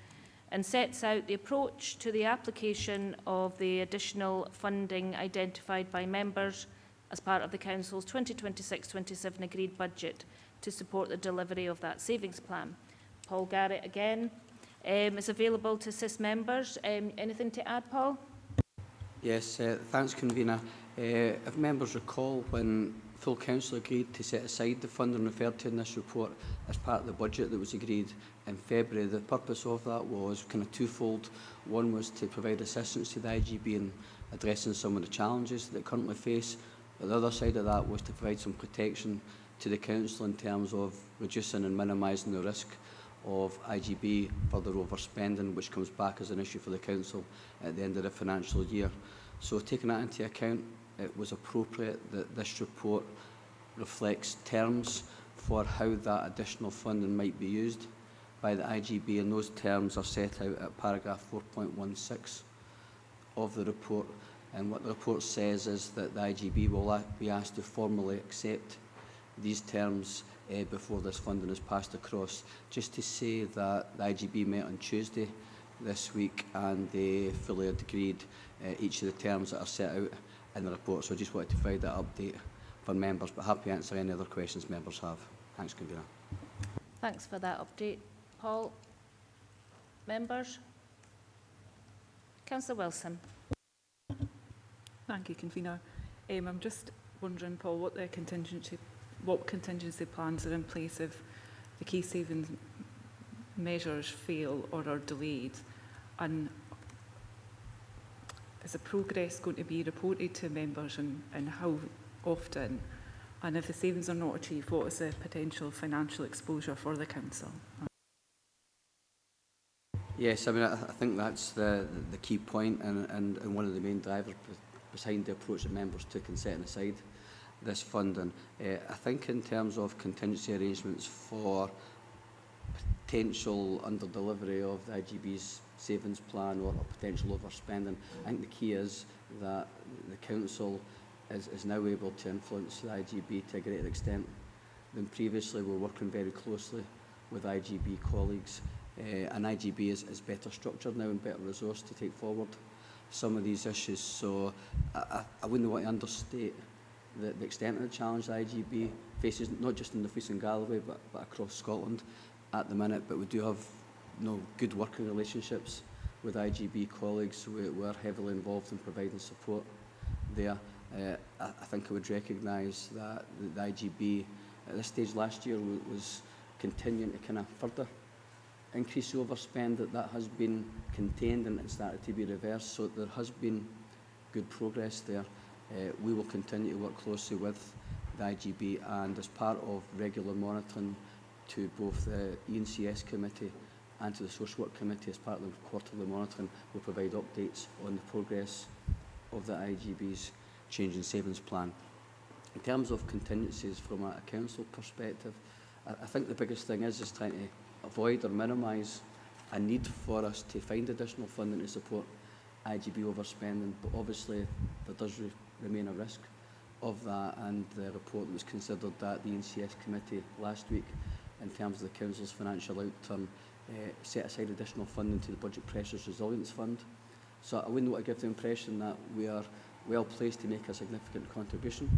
and sets out the approach to the application of the additional funding identified by members as part of the Council's 2026-27 agreed budget to support the delivery of that savings plan. Paul Garrett again is available to assist members. Anything to add, Paul? Yes, thanks, Convener. If members recall, when full Council agreed to set aside the funding referred to in this report as part of the budget that was agreed in February, the purpose of that was kind of twofold. One was to provide assistance to the IGB in addressing some of the challenges that they currently face. But the other side of that was to provide some protection to the Council in terms of reducing and minimising the risk of IGB further overspending, which comes back as an issue for the Council at the end of the financial year. So taking that into account, it was appropriate that this report reflects terms for how that additional funding might be used by the IGB, and those terms are set out at paragraph 4.16 of the report. And what the report says is that the IGB will be asked to formally accept these terms before this funding is passed across. Just to say that the IGB met on Tuesday this week and they fully agreed each of the terms that are set out in the report. So I just wanted to provide that update for members, but happy to answer any other questions members have. Thanks, Convener. Thanks for that update, Paul. Members? Councillor Wilson. Thank you, Convener. I'm just wondering, Paul, what contingency plans are in place if the key savings measures fail or are delayed, and is the progress going to be reported to members and how often? And if the savings are not achieved, what is the potential financial exposure for the Council? Yes, I mean, I think that's the key point and one of the main drivers behind the approach that members took in setting aside this funding. I think in terms of contingency arrangements for potential under-delivery of the IGB's savings plan or potential overspending, I think the key is that the Council is now able to influence the IGB to a greater extent than previously. We're working very closely with IGB colleagues, and IGB is better structured now and better resourced to take forward some of these issues. So I wouldn't want to understate the extent of the challenge the IGB faces, not just in Dumfries and Galloway, but across Scotland at the minute. But we do have good working relationships with IGB colleagues who are heavily involved in providing support there. I think I would recognise that the IGB at this stage last year was continuing to kind of further increase the overspend, that has been contained and started to be reversed, so there has been good progress there. We will continue to work closely with the IGB, and as part of regular monitoring to both the ENCS committee and to the Social Work Committee, as part of the quarterly monitoring, we'll provide updates on the progress of the IGB's change in savings plan. In terms of contingencies from a council perspective, I think the biggest thing is trying to avoid or minimise a need for us to find additional funding to support IGB overspending, but obviously there does remain a risk of that, and the report that was considered at the NCS committee last week in terms of the council's financial outturn set aside additional funding to the Budget Pressures Resilience Fund. So I wouldn't want to give the impression that we are well placed to make a significant contribution,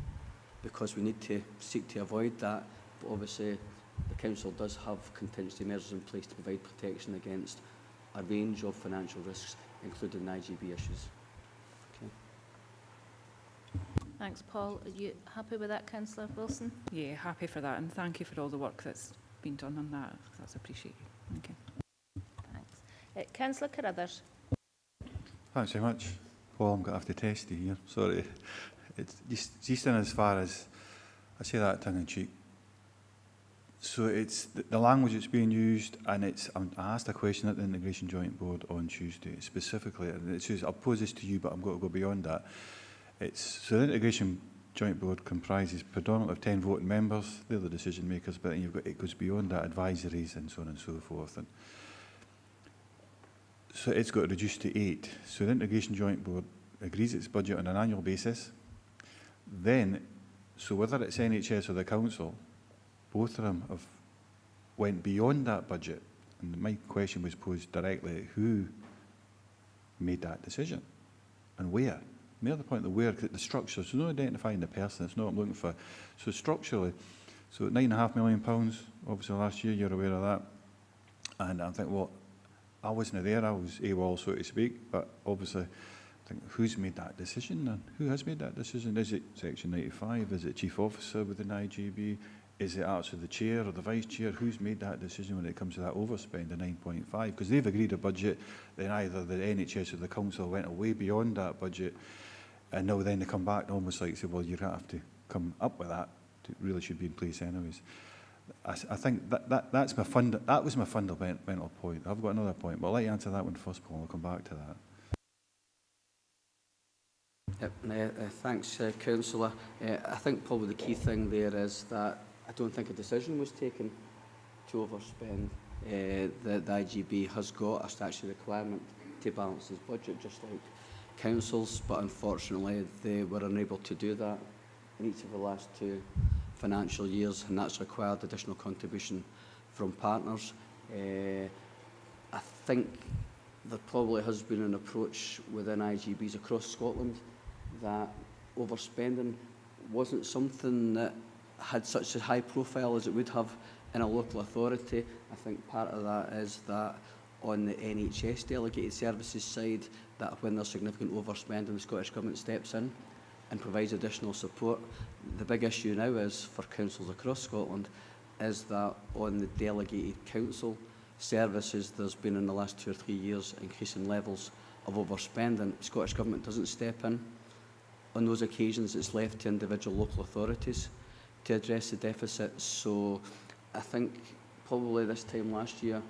because we need to seek to avoid that, but obviously the council does have contingency measures in place to provide protection against a range of financial risks, including IGB issues. Okay. Thanks, Paul. Are you happy with that, Councillor Wilson? Yeah, happy for that, and thank you for all the work that's been done on that. That's appreciated. Thank you. Thanks. Councillor Carruthers. Thanks very much. Paul, I'm going to have to test you here. Sorry. It's just in as far as, I say that tongue-in-cheek. So it's the language that's being used, and I asked a question at the Integration Joint Board on Tuesday specifically, and it says, I'll pose this to you, but I'm going to go beyond that. So the Integration Joint Board comprises predominantly of 10 voting members. They're the decision makers, but then it goes beyond that, advisories and so on and so forth. And so it's got reduced to 8. So the Integration Joint Board agrees its budget on an annual basis. Then, so whether it's NHS or the council, both of them have went beyond that budget. And my question was posed directly, who made that decision and where? Near the point of where, the structure, so not identifying the person, it's not what I'm looking for. So structurally, so £9.5 million, obviously last year, you're aware of that. And I think, well, I wasn't there, I was AWOL, so to speak, but obviously, I think, who's made that decision then? Who has made that decision? Is it Section 95? Is it Chief Officer within IGB? Is it actually the Chair or the Vice Chair? Who's made that decision when it comes to that overspend of 9.5? Because they've agreed a budget, then either the NHS or the Council went way beyond that budget, and now then they come back and almost like say, well, you're going to have to come up with that. It really should be in place anyways. I think that was my fundamental point. I've got another point, but I'll let you answer that one first, Paul. I'll come back to that. Yep, thanks, Councillor. I think probably the key thing there is that I don't think a decision was taken to overspend. The IGB has got a statutory requirement to balance its budget, just like councils, but unfortunately they were unable to do that in each of the last 2 financial years, and that's required additional contribution from partners. I think there probably has been an approach within IGBs across Scotland that overspending wasn't something that had such a high profile as it would have in a local authority. I think part of that is that on the NHS delegated services side, that when there's significant overspending, the Scottish Government steps in and provides additional support. The big issue now is, for councils across Scotland, is that on the delegated council services, there's been in the last 2 or 3 years increasing levels of overspending. The Scottish Government doesn't step in. On those occasions, it's left to individual local authorities to address the deficit. So I think probably this time last year,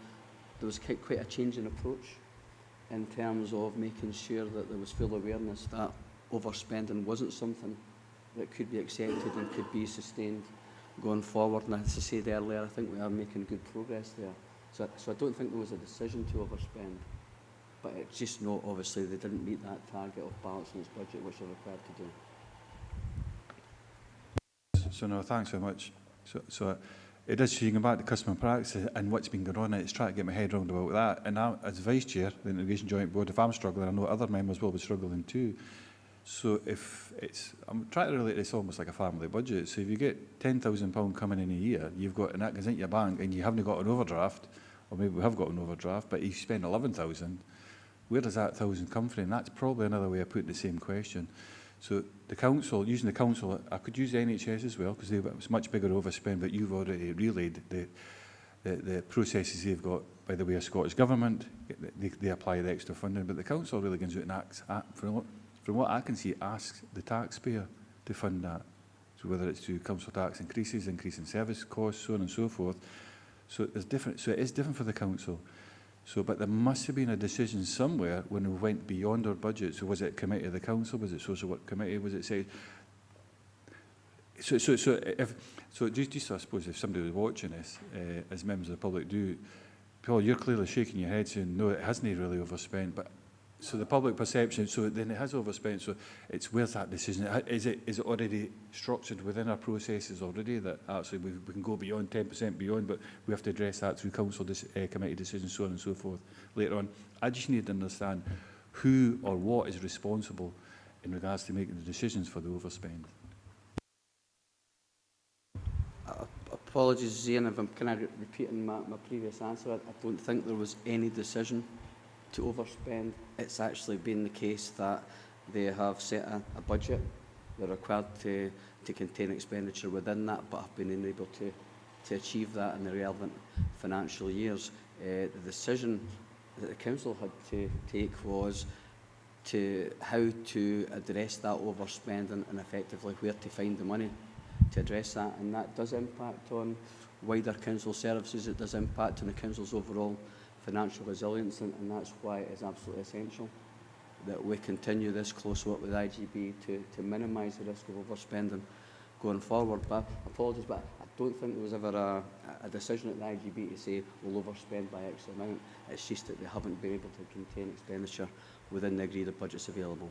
there was quite a change in approach in terms of making sure that there was full awareness that overspending wasn't something that could be accepted and could be sustained going forward. And as I said earlier, I think we are making good progress there. So I don't think there was a decision to overspend, but it's just not, obviously, they didn't meet that target of balancing its budget, which they're required to do. So no, thanks very much. So it is, so you can go back to customer practice and what's been going on, it's trying to get my head round about that. And I, as Vice Chair of the Integration Joint Board, if I'm struggling, I know other members will be struggling too. So if it's, I'm trying to relate this almost like a family budget. So if you get £10,000 coming in a year, you've got, and that goes into your bank, and you haven't got an overdraft, or maybe we have got an overdraft, but you spend 11,000, where does that 1,000 come from? That's probably another way of putting the same question. So the council, using the council, I could use the NHS as well, because it's much bigger overspend, but you've already relayed the processes they've got by the way of Scottish Government. They apply the extra funding, but the council really goes out and acts, from what I can see, asks the taxpayer to fund that. So whether it's through council tax increases, increase in service costs, so on and so forth. So there's different. So it is different for the council. So, but there must have been a decision somewhere when we went beyond our budget. So was it committee of the council? Was it social work committee? Was it say? So just I suppose if somebody was watching this, as members of the public do, Paul, you're clearly shaking your head saying no, it hasn't really overspent. But so the public perception, so then it has overspent. So it's where's that decision? Is it already structured within our processes already that actually we can go beyond 10% beyond, but we have to address that through council committee decisions, so on and so forth later on. I just need to understand who or what is responsible in regards to making the decisions for the overspend. Apologies, Zane, if I'm kind of repeating my previous answer. I don't think there was any decision to overspend. It's actually been the case that they have set a budget. They're required to contain expenditure within that, but have been unable to achieve that in the relevant financial years. The decision that the council had to take was how to address that overspending and effectively where to find the money to address that, and that does impact on wider council services. It does impact on the council's overall financial resilience, and that's why it is absolutely essential that we continue this close work with IGB to minimise the risk of overspending going forward. But apologies, but I don't think there was ever a decision at the IGB to say we'll overspend by X amount. It's just that they haven't been able to contain expenditure within the agreed budgets available.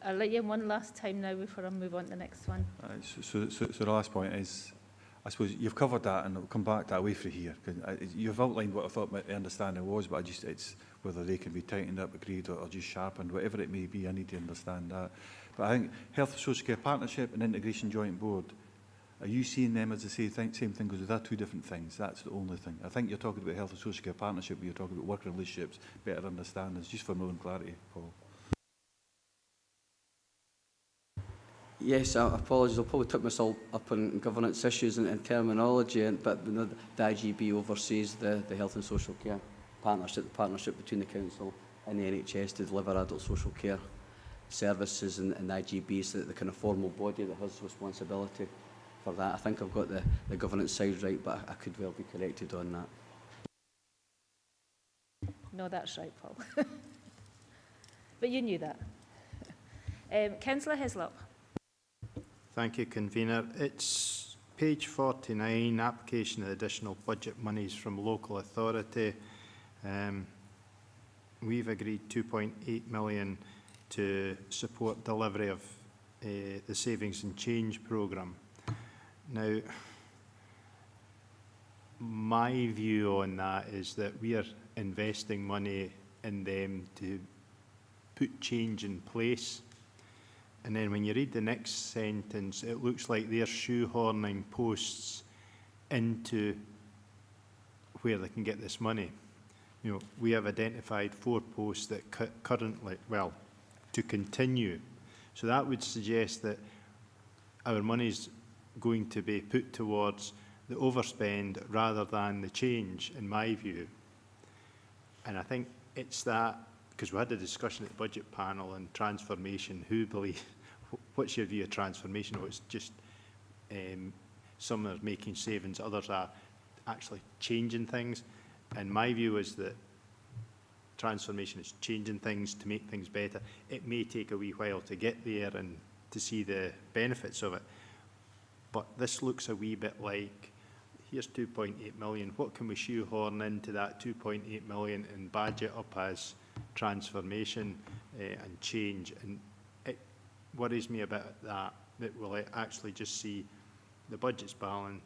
I'll let you in one last time now before I move on to the next one. So the last point is, I suppose you've covered that, and we'll come back that away from here. You've outlined what I thought my understanding was, but it's whether they can be tightened up, agreed, or just sharpened, whatever it may be. I need to understand that. But I think Health and Social Care Partnership and Integration Joint Board, are you seeing them as the same thing? Because they're two different things. That's the only thing. I think you're talking about Health and Social Care Partnership, but you're talking about working relationships, better understanding. It's just for my own clarity, Paul. Yes, apologies. I'll probably took myself up on governance issues and terminology, but the IGB oversees the Health and Social Care Partnership, the partnership between the Council and the NHS to deliver adult social care services, and the IGB is the kind of formal body that has responsibility for that. I think I've got the governance side right, but I could well be corrected on that. No, that's right, Paul. But you knew that. Councillor Hislop. Thank you, Convener. It's page 49, application of additional budget monies from local authority. We've agreed 2.8 million to support delivery of the Savings and Change programme. Now, my view on that is that we are investing money in them to put change in place. And then when you read the next sentence, it looks like they're shoehorning posts into where they can get this money. You know, we have identified 4 posts that currently, well, to continue. So that would suggest that our money's going to be put towards the overspend rather than the change, in my view. And I think it's that, because we had a discussion at the budget panel and transformation, what's your view of transformation? Oh, it's just some are making savings, others are actually changing things. And my view is that transformation is changing things to make things better. It may take a wee while to get there and to see the benefits of it. But this looks a wee bit like, here's 2.8 million. What can we shoehorn into that 2.8 million and budget up as transformation and change? And it worries me about that we'll actually just see the budget's balance,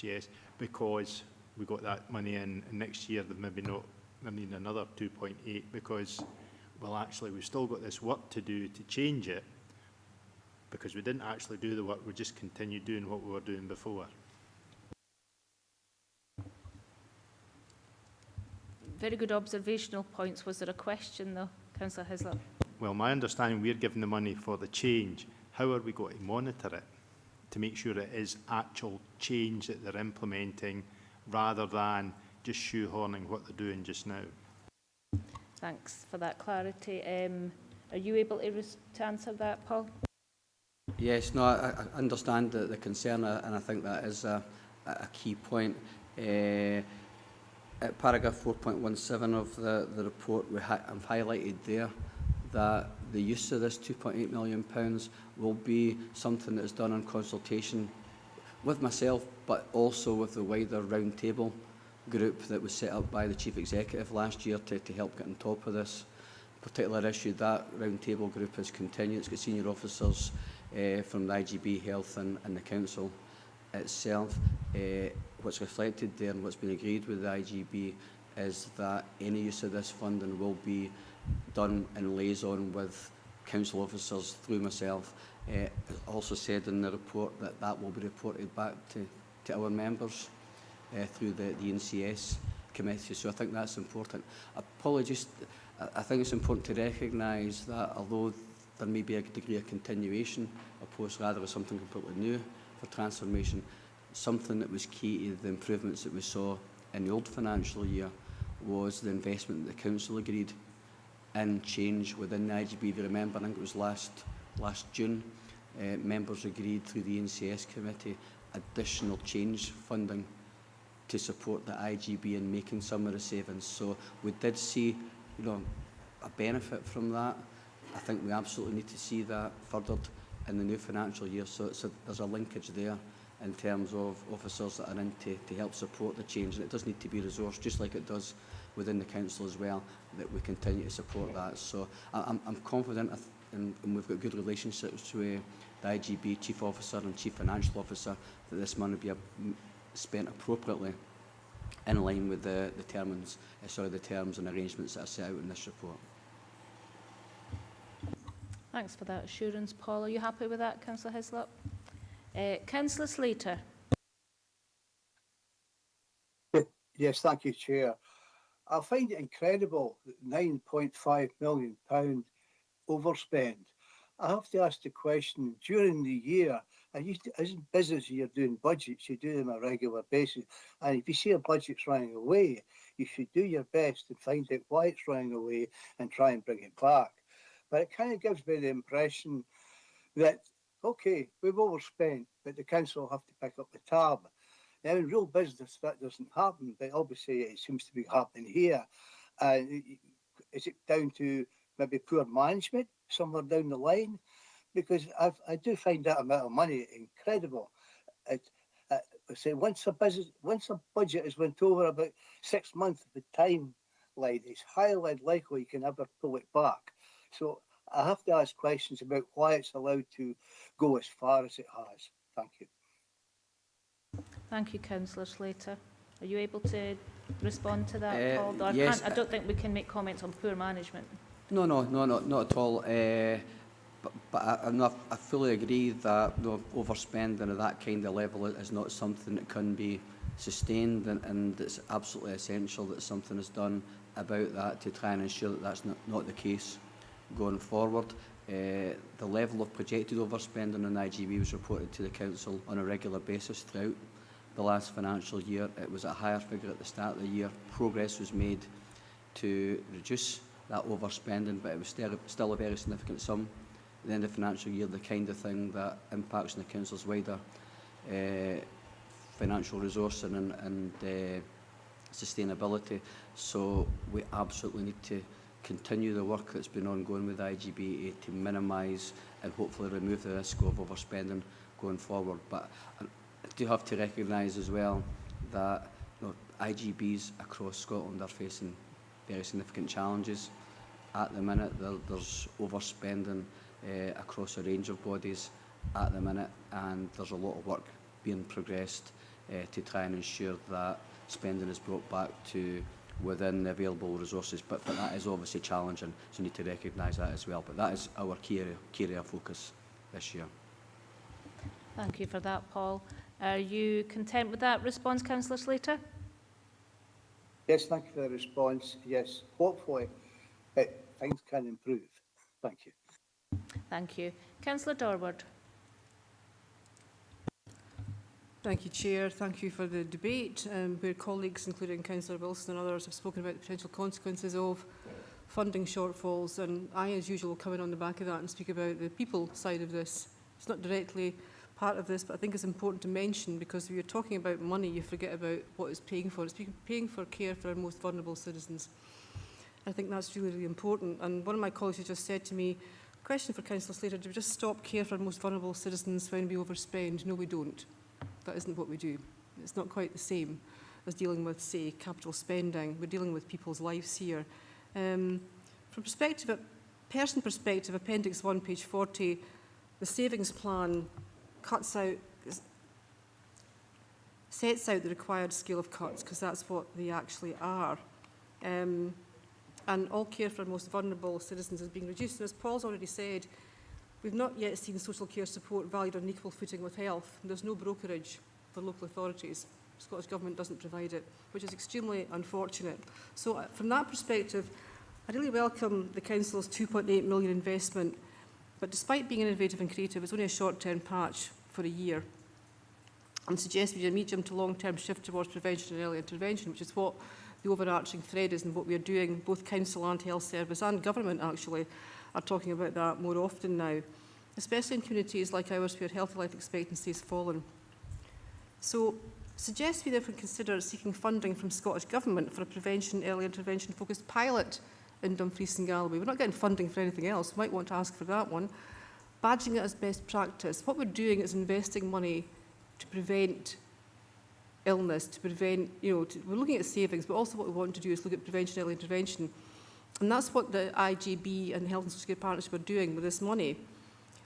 yes, because we got that money in, and next year they maybe not, I mean, another 2.8, because well, actually, we've still got this work to do to change it, because we didn't actually do the work, we just continued doing what we were doing before. Very good observational points. Was there a question though, Councillor Hislop? Well, my understanding, we're giving the money for the change. How are we going to monitor it to make sure it is actual change that they're implementing rather than just shoehorning what they're doing just now? Thanks for that clarity. Are you able to answer that, Paul? Yes, no, I understand the concern, and I think that is a key point. At paragraph 4.17 of the report, I've highlighted there that the use of this £2.8 million will be something that is done in consultation with myself, but also with the wider roundtable group that was set up by the Chief Executive last year to help get on top of this particular issue. That roundtable group has continued. It's got senior officers from the IGB, Health and the Council itself. What's reflected there and what's been agreed with the IGB is that any use of this funding will be done in liaison with council officers through myself. Also said in the report that that will be reported back to our members through the NCS committee. So I think that's important. Apologies, I think it's important to recognise that although there may be a degree of continuation, opposed rather with something completely new for transformation, something that was key to the improvements that we saw in the old financial year was the investment that the council agreed in change within the IGB. If you remember, I think it was last June, members agreed through the NCS committee additional change funding to support the IGB in making some of the savings. So we did see, a benefit from that. I think we absolutely need to see that furthered in the new financial year. So there's a linkage there in terms of officers that are in to help support the change, and it does need to be resourced, just like it does within the council as well, that we continue to support that. So I'm confident, and we've got good relationships with the IGB Chief Officer and Chief Financial Officer, that this money will be spent appropriately in line with the terms and arrangements that are set out in this report. Thanks for that assurance, Paul. Are you happy with that, Councillor Hislop? Councillor Slater. Yes, thank you, Chair. I find it incredible that £9.5 million overspend. I have to ask the question, during the year, isn't business you're doing budgets, you do them on a regular basis, and if you see a budget's running away, you should do your best to find out why it's running away and try and bring it back. But it kind of gives me the impression that, okay, we've overspent, but the council will have to pick up the tab. Now, in real business, that doesn't happen, but obviously it seems to be happening here. Is it down to maybe poor management somewhere down the line? Because I do find that amount of money incredible. I say once a budget has went over about 6 months of the timeline, it's highly likely you can never pull it back. So I have to ask questions about why it's allowed to go as far as it has. Thank you. Thank you, Councillor Slater. Are you able to respond to that, Paul? Though yes. I don't think we can make comments on poor management. No, not at all. But I fully agree that overspending at that kind of level is not something that can be sustained, and it's absolutely essential that something is done about that to try and ensure that that's not the case going forward. The level of projected overspending in IGB was reported to the Council on a regular basis throughout the last financial year. It was a higher figure at the start of the year. Progress was made to reduce that overspending, but it was still a very significant sum at the end of the financial year, the kind of thing that impacts on the Council's wider financial resourcing and sustainability. So we absolutely need to continue the work that's been ongoing with IGB to minimise and hopefully remove the risk of overspending going forward. But I do have to recognise as well that IGBs across Scotland are facing very significant challenges. At the minute, there's overspending across a range of bodies at the minute, and there's a lot of work being progressed to try and ensure that spending is brought back to within the available resources, but that is obviously challenging, so we need to recognise that as well. But that is our key area of focus this year. Thank you for that, Paul. Are you content with that response, Councillor Slater? Yes, thank you for the response. Yes, hopefully things can improve. Thank you. Thank you. Councillor Dorward. Thank you, Chair. Thank you for the debate, where colleagues, including Councillor Wilson and others, have spoken about the potential consequences of funding shortfalls. And I, as usual, will come in on the back of that and speak about the people side of this. It's not directly part of this, but I think it's important to mention, because if you're talking about money, you forget about what it's paying for. It's paying for care for our most vulnerable citizens. I think that's really, really important. And one of my colleagues has just said to me, question for Councillor Slater, do we just stop care for our most vulnerable citizens when we overspend? No, we don't. That isn't what we do. It's not quite the same as dealing with, say, capital spending. We're dealing with people's lives here. From person perspective, Appendix 1, page 40, the savings plan sets out the required scale of cuts, because that's what they actually are. And all care for our most vulnerable citizens is being reduced. And as Paul's already said, we've not yet seen social care support valued on equal footing with health. There's no brokerage for local authorities. The Scottish Government doesn't provide it, which is extremely unfortunate. So from that perspective, I really welcome the Council's £2.8 million investment, but despite being innovative and creative, it's only a short-term patch for a year, and suggest we do a medium to long-term shift towards prevention and early intervention, which is what the overarching thread is and what we are doing. Both Council and Health Service and Government actually are talking about that more often now, especially in communities like ours where healthy life expectancy has fallen. So suggest we therefore consider seeking funding from Scottish Government for a prevention, early intervention focused pilot in Dumfries and Galloway. We're not getting funding for anything else. We might want to ask for that one. Badging it as best practice. What we're doing is investing money to prevent illness, to prevent, we're looking at savings, but also what we want to do is look at prevention, early intervention. And that's what the IGB and the Health and Social Care Partnership are doing with this money.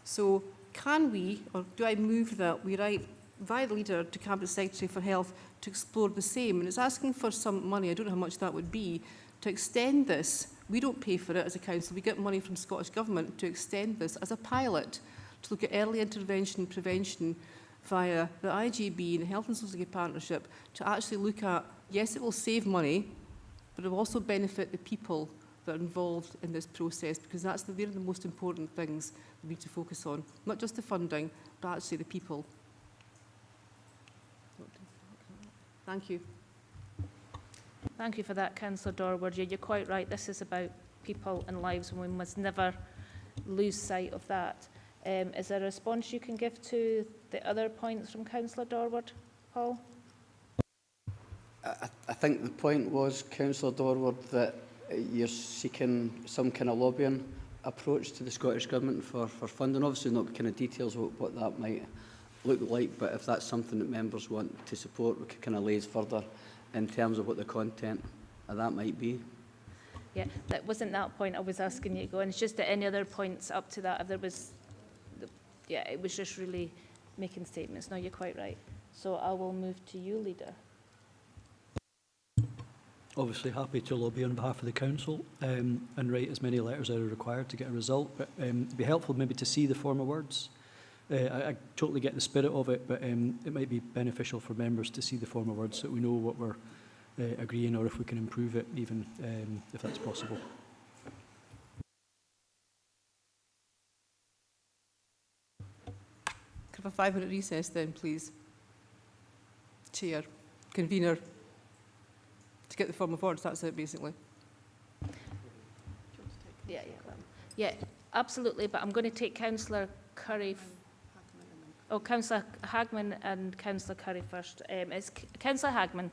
So can we, or do I move that we write via the leader to Cabinet Secretary for Health to explore the same? And it's asking for some money, I don't know how much that would be, to extend this. We don't pay for it as a council, we get money from Scottish Government to extend this as a pilot, to look at early intervention and prevention via the IGB and the Health and Social Care Partnership, to actually look at, yes, it will save money, but it will also benefit the people that are involved in this process, because they're the most important things we need to focus on. Not just the funding, but actually the people. Thank you. Thank you for that, Councillor Dorward. You're quite right. This is about people and lives, and we must never lose sight of that. Is there a response you can give to the other points from Councillor Dorward, Paul? I think the point was, Councillor Dorward, that you're seeking some kind of lobbying approach to the Scottish Government for funding. Obviously not kind of details of what that might look like, but if that's something that members want to support, we could kind of laze further in terms of what the content of that might be. Yeah, that wasn't that point I was asking you to go, and it's just that any other points up to that, if there was, yeah, it was just really making statements. No, you're quite right. So I will move to you, Leader. Obviously happy to lobby on behalf of the council and write as many letters as are required to get a result, but it'd be helpful maybe to see the form of words. I totally get the spirit of it, but it might be beneficial for members to see the form of words so that we know what we're agreeing, or if we can improve it even, if that's possible. Could I have a 5-minute recess then, please? Chair, convener, to get the form of words, that's it basically. Yeah, absolutely, but I'm going to take Councillor Curry. Councillor Hagman and Councillor Curry first. It's Councillor Hagman.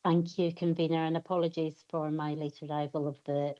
Thank you, convener, and apologies for my late arrival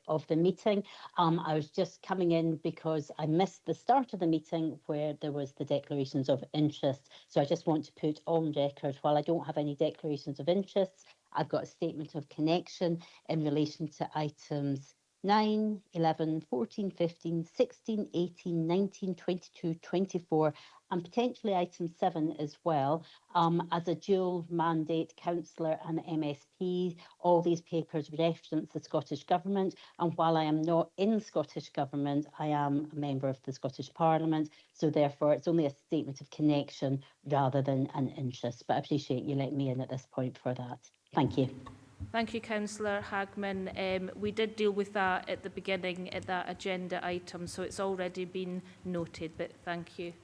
of the meeting. I was just coming in because I missed the start of the meeting where there was the declarations of interest. So I just want to put on record, while I don't have any declarations of interest, I've got a statement of connection in relation to items 9, 11, 14, 15, 16, 18, 19, 22, 24, and potentially item 7 as well, as a dual mandate councillor and MSP. All these papers reference the Scottish Government, and while I am not in Scottish Government, I am a member of the Scottish Parliament, so therefore it's only a statement of connection rather than an interest. But I appreciate you letting me in at this point for that. Thank you. Thank you, Councillor Hagman. We did deal with that at the beginning at that agenda item, so it's already been noted, but thank you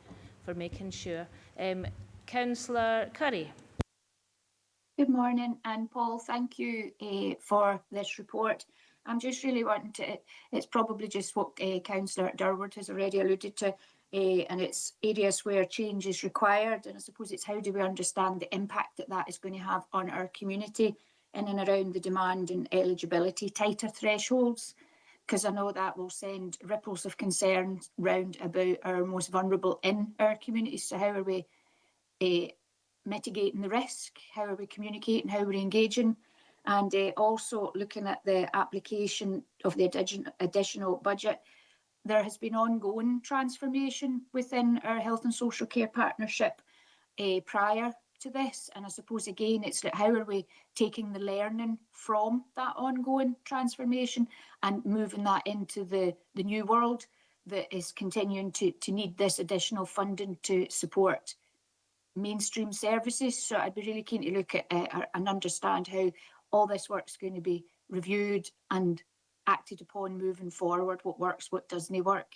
for making sure. Councillor Curry. Good morning, and Paul, thank you for this report. I'm just really wanting to, it's probably just what Councillor Durward has already alluded to, and it's areas where change is required, and I suppose it's how do we understand the impact that that is going to have on our community in and around the demand and eligibility tighter thresholds, because I know that will send ripples of concern round about our most vulnerable in our communities. So how are we mitigating the risk? How are we communicating? How are we engaging? And also looking at the application of the additional budget, there has been ongoing transformation within our health and social care partnership prior to this. And I suppose, again, it's like, how are we taking the learning from that ongoing transformation and moving that into the new world that is continuing to need this additional funding to support mainstream services. So I'd be really keen to look at and understand how all this work's going to be reviewed and acted upon moving forward, what works, what doesn't work.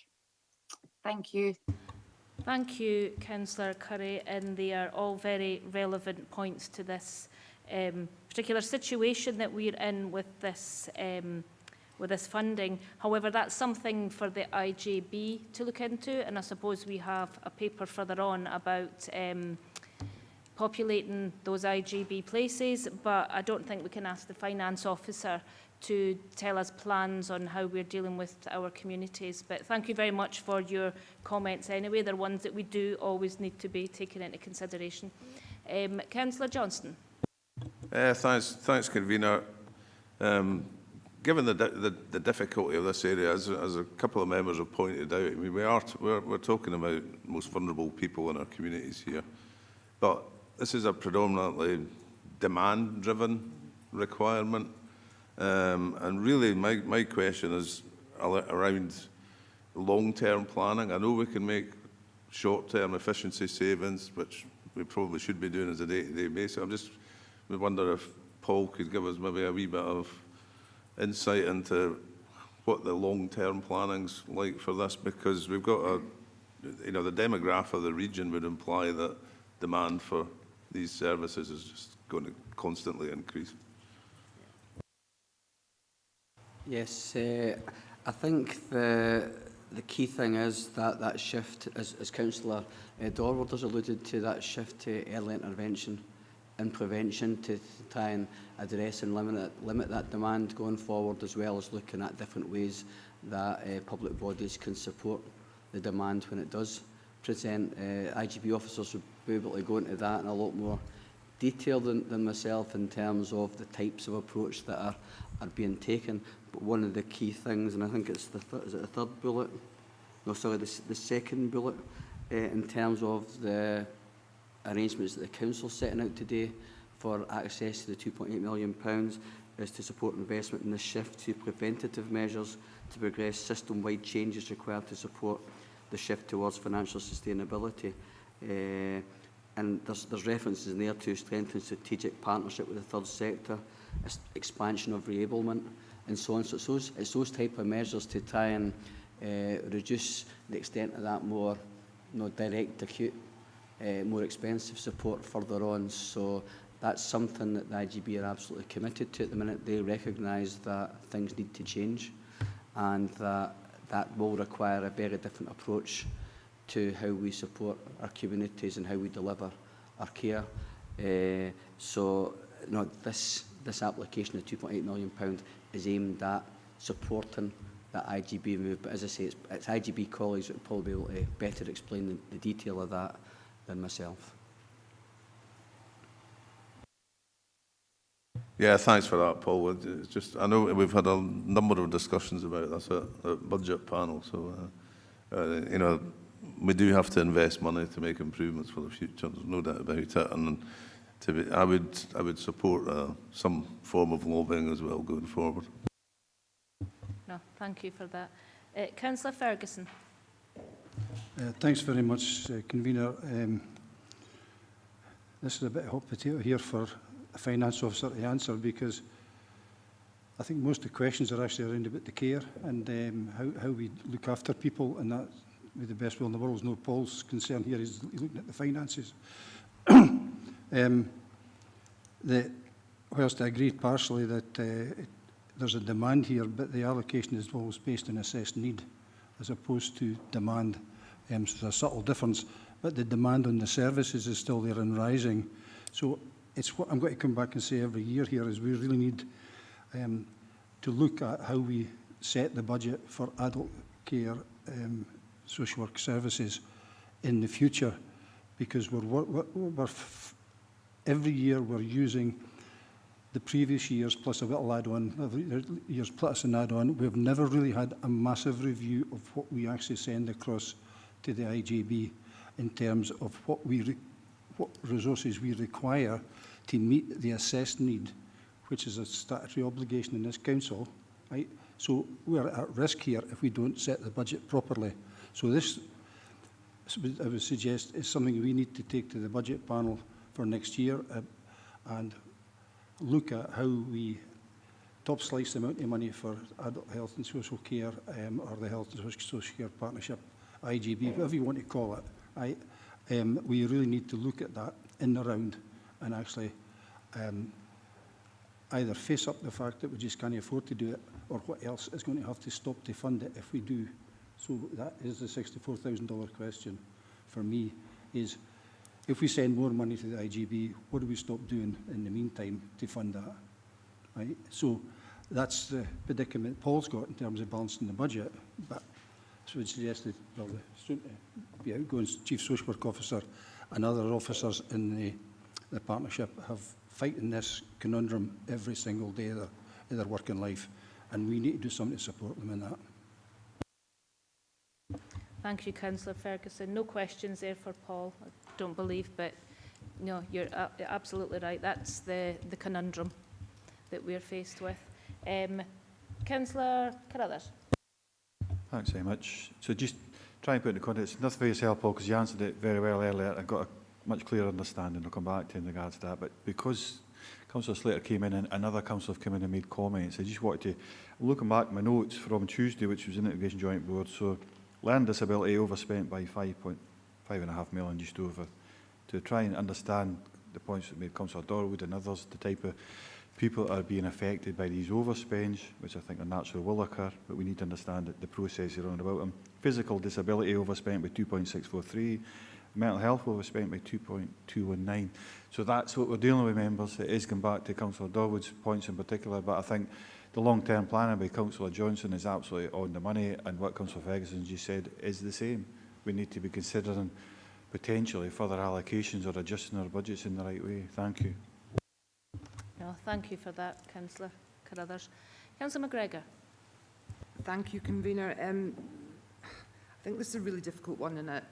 Thank you. Thank you, Councillor Curry, and they are all very relevant points to this particular situation that we're in with this funding. However, that's something for the IJB to look into, and I suppose we have a paper further on about populating those IJB places, but I don't think we can ask the finance officer to tell us plans on how we're dealing with our communities. But thank you very much for your comments anyway. They're ones that we do always need to be taken into consideration. Councillor Johnston. Thanks, Convener. Given the difficulty of this area, as a couple of members have pointed out, I mean, we're talking about most vulnerable people in our communities here, but this is a predominantly demand-driven requirement, and really my question is around long-term planning. I know we can make short-term efficiency savings, which we probably should be doing as a day-to-day basis. We wonder if Paul could give us maybe a wee bit of insight into what the long-term planning's like for this, because we've got the demographic of the region would imply that demand for these services is just going to constantly increase. Yes, I think the key thing is that shift, as Councillor Dorward has alluded to, that shift to early intervention and prevention to try and address and limit that demand going forward, as well as looking at different ways that public bodies can support the demand when it does present. IGB officers will be able to go into that in a lot more detail than myself in terms of the types of approach that are being taken. But one of the key things, and I think it's is it the third bullet? No, sorry, the second bullet, in terms of the arrangements that the Council setting out today for access to the £2.8 million is to support investment in the shift to preventative measures to progress system-wide changes required to support the shift towards financial sustainability. And there's references in there to strengthen strategic partnership with the third sector, expansion of reablement, and so on. So it's those type of measures to try and reduce the extent of that more direct, acute, more expensive support further on. So that's something that the IGB are absolutely committed to at the minute. They recognise that things need to change, and that will require a very different approach to how we support our communities and how we deliver our care. So this application of £2.8 million is aimed at supporting that IGB move. But as I say, it's IGB colleagues that will probably be able to better explain the detail of that than myself. Yeah, thanks for that, Paul. It's just, I know we've had a number of discussions about this at budget panel, so you know, we do have to invest money to make improvements for the future. There's no doubt about it, and I would support some form of lobbying as well going forward. No, thank you for that. Councillor Ferguson. Thanks very much, Convener. This is a bit of hot potato here for a finance officer to answer, because I think most of the questions are actually around about the care and how we look after people, and that, with the best will in the world, is no Paul's concern here. He's looking at the finances. Whilst I agree partially that there's a demand here, but the allocation is always based on assessed need as opposed to demand. So there's a subtle difference, but the demand on the services is still there and rising. So it's what I'm going to come back and say every year here is we really need to look at how we set the budget for adult care, social work services in the future, because every year we're using the previous years plus a little add-on, every years plus an add-on. We've never really had a massive review of what we actually send across to the IJB in terms of what resources we require to meet the assessed need, which is a statutory obligation in this council. Right? So we're at risk here if we don't set the budget properly. So this, I would suggest, is something we need to take to the budget panel for next year and look at how we top slice the amount of money for adult health and social care, or the health and social care partnership, IGB, whatever you want to call it. Right? We really need to look at that in the round and actually either face up the fact that we just can't afford to do it, or what else is going to have to stop to fund it if we do. So that is the $64,000 question for me, is if we send more money to the IGB, what do we stop doing in the meantime to fund that? Right? So that's the predicament Paul's got in terms of balancing the budget. But so it's suggested, well, the outgoing Chief Social Work Officer and other officers in the partnership have fighting this conundrum every single day of their working life, and we need to do something to support them in that. Thank you, Councillor Ferguson. No questions there for Paul, I don't believe, but no, you're absolutely right. That's the conundrum that we're faced with. Councillor Carruthers. Thanks very much. So just try and put it in context. Nothing for yourself, Paul, because you answered it very well earlier. I've got a much clearer understanding. I'll come back to in regards to that. But because Councillor Slater came in and another councillor have come in and made comments, I just wanted to, looking back at my notes from Tuesday, which was an Integration Joint Board, so learning disability overspent by 5.5 million, just over, to try and understand the points that made Councillor Dorwood and others, the type of people that are being affected by these overspends, which I think are naturally will occur, but we need to understand the process around about them. Physical disability overspent by 2.643, mental health overspent by 2.219. So that's what we're dealing with, members. It is going back to Councillor Dorwood's points in particular, but I think the long-term planning by Councillor Johnson is absolutely on the money, and what Councillor Ferguson just said is the same. We need to be considering potentially further allocations or adjusting our budgets in the right way. Thank you. No, thank you for that, Councillor Carruthers. Councillor McGregor. Thank you, Convener. I think this is a really difficult one, and I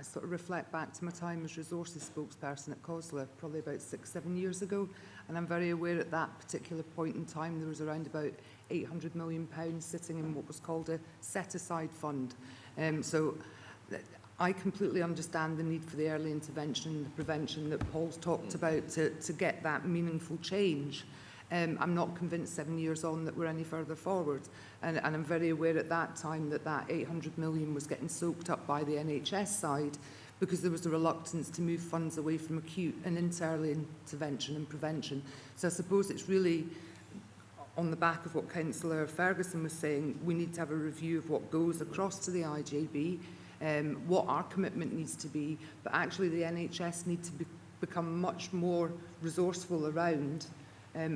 sort of reflect back to my time as resources spokesperson at COSLA, probably about 6-7 years ago, and I'm very aware at that particular point in time there was around about £800 million sitting in what was called a set-aside fund. So I completely understand the need for the early intervention and the prevention that Paul's talked about to get that meaningful change. I'm not convinced 7 years on that we're any further forward. And I'm very aware at that time that that 800 million was getting soaked up by the NHS side because there was a reluctance to move funds away from acute and into early intervention and prevention. So I suppose it's really on the back of what Councillor Ferguson was saying, we need to have a review of what goes across to the IJB, what our commitment needs to be, but actually the NHS need to become much more resourceful around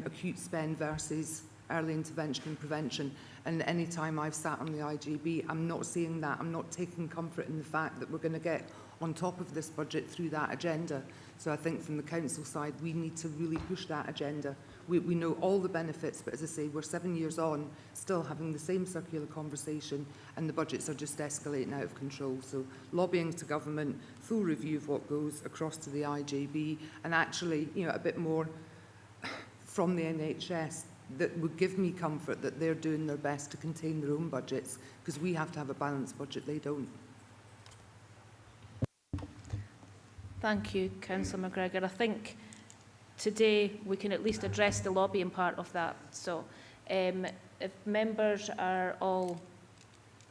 acute spend versus early intervention and prevention. And any time I've sat on the IGB, I'm not seeing that. I'm not taking comfort in the fact that we're going to get on top of this budget through that agenda. So I think from the council side, we need to really push that agenda. We know all the benefits, but as I say, we're 7 years on, still having the same circular conversation, and the budgets are just escalating out of control. So lobbying to government, full review of what goes across to the IJB, and actually, you know, a bit more from the NHS that would give me comfort that they're doing their best to contain their own budgets, because we have to have a balanced budget, they don't. Thank you, Councillor McGregor. I think today we can at least address the lobbying part of that. So if members are all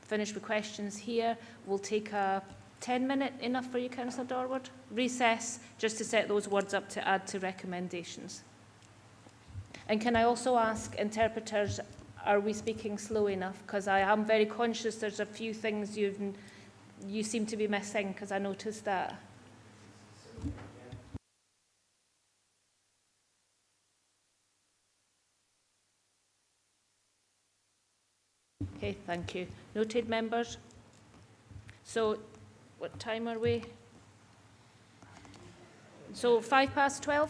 finished with questions here, we'll take a 10-minute, enough for you, Councillor Dorward? Recess, just to set those words up to add to recommendations. And can I also ask interpreters, are we speaking slow enough? Because I am very conscious there's a few things you seem to be missing, because I noticed that. Okay, thank you. Noted, members. So, what time are we? So, 12:05?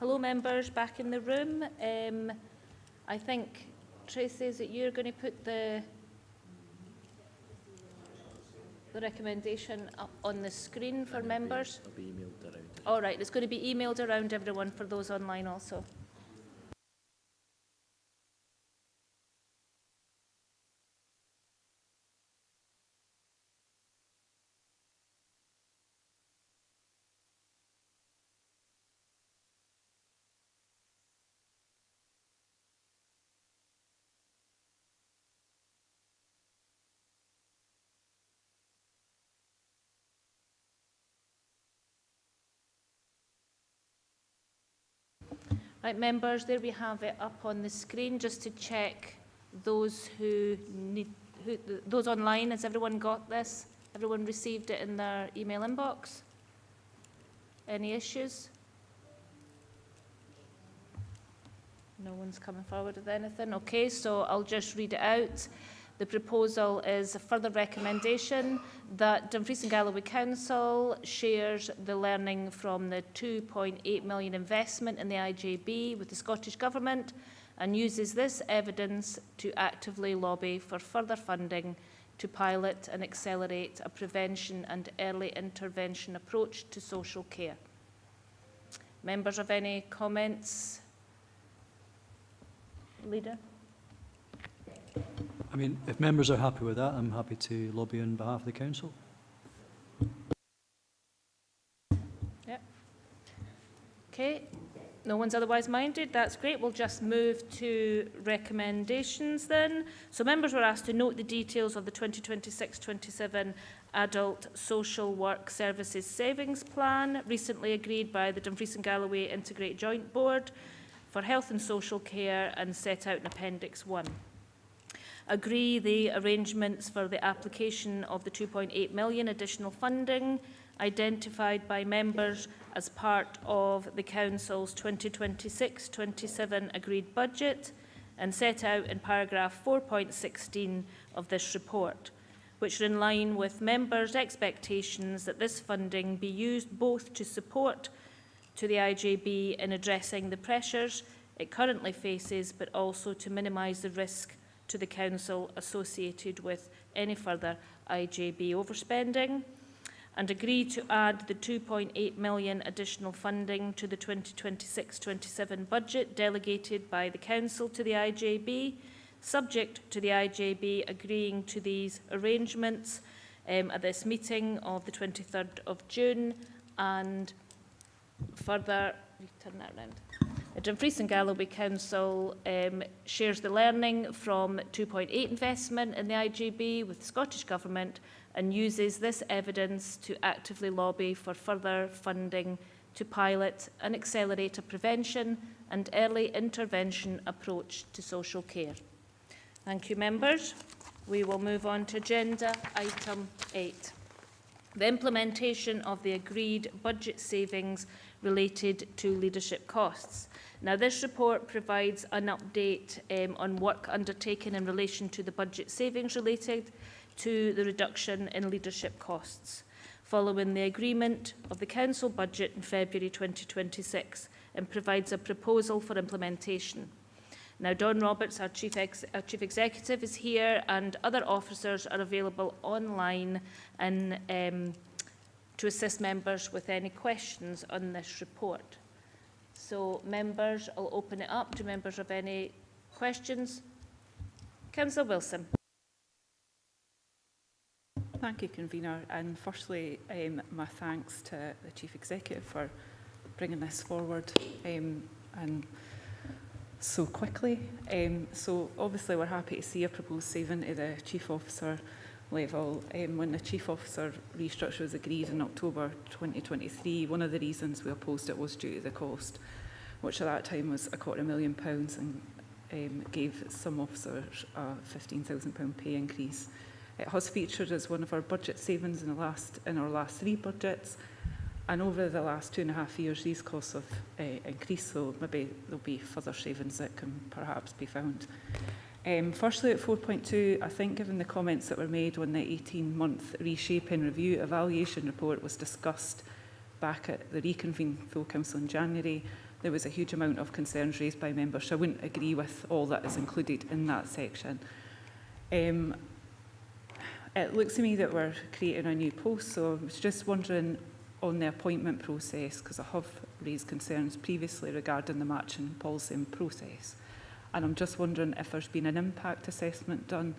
Hello members back in the room. I think, Tracy, is it you're going to put the recommendation up on the screen for members? It'll be emailed around. All right, it's going to be emailed around everyone for those online also. Right, members, there we have it up on the screen just to check those who need, those online. Has everyone got this? Everyone received it in their email inbox? Any issues? No one's coming forward with anything. Okay, so I'll just read it out. The proposal is a further recommendation that Dumfries and Galloway Council shares the learning from the £2.8 million investment in the IJB with the Scottish Government and uses this evidence to actively lobby for further funding to pilot and accelerate a prevention and early intervention approach to social care. Members have any comments? Leader? I mean, if members are happy with that, I'm happy to lobby on behalf of the council. Yeah. Okay. No one's otherwise minded. That's great. We'll just move to recommendations then. So members were asked to note the details of the 2026-27 Adult Social Work Services Savings Plan, recently agreed by the Dumfries and Galloway Integrate Joint Board for Health and Social Care and set out in Appendix 1. Agree the arrangements for the application of the 2.8 million additional funding identified by members as part of the Council's 2026-27 agreed budget and set out in paragraph 4.16 of this report, which are in line with members' expectations that this funding be used both to support to the IJB in addressing the pressures it currently faces, but also to minimise the risk to the Council associated with any further IJB overspending, and agree to add the 2.8 million additional funding to the 2026-27 budget delegated by the Council to the IJB, subject to the IJB agreeing to these arrangements at this meeting of the 23rd of June, and further, turn that around. The Dumfries and Galloway Council shares the learning from 2.8 investment in the IJB with the Scottish Government and uses this evidence to actively lobby for further funding to pilot and accelerate a prevention and early intervention approach to social care. Thank you, members. We will move on to agenda item 8. The implementation of the agreed budget savings related to leadership costs. Now, this report provides an update on work undertaken in relation to the budget savings related to the reduction in leadership costs, following the agreement of the Council budget in February 2026, and provides a proposal for implementation. Now, Don Roberts, our Chief Executive, is here, and other officers are available online and to assist members with any questions on this report. So, members, I'll open it up. Do members have any questions? Councillor Wilson. Thank you, Convener. And firstly, my thanks to the Chief Executive for bringing this forward and so quickly. So obviously we're happy to see a proposed saving at the Chief Officer level. When the Chief Officer restructure was agreed in October 2023, one of the reasons we opposed it was due to the cost, which at that time was £250,000 and gave some officers a £15,000 pay increase. It has featured as one of our budget savings in our last 3 budgets, and over the last 2.5 years these costs have increased, so maybe there'll be further savings that can perhaps be found. Firstly, at 4.2, I think given the comments that were made when the 18-month reshaping review evaluation report was discussed back at the reconvened full council in January, there was a huge amount of concerns raised by members. So I wouldn't agree with all that is included in that section. It looks to me that we're creating a new post, so I was just wondering on the appointment process, because I have raised concerns previously regarding the matching policy and process. And I'm just wondering if there's been an impact assessment done,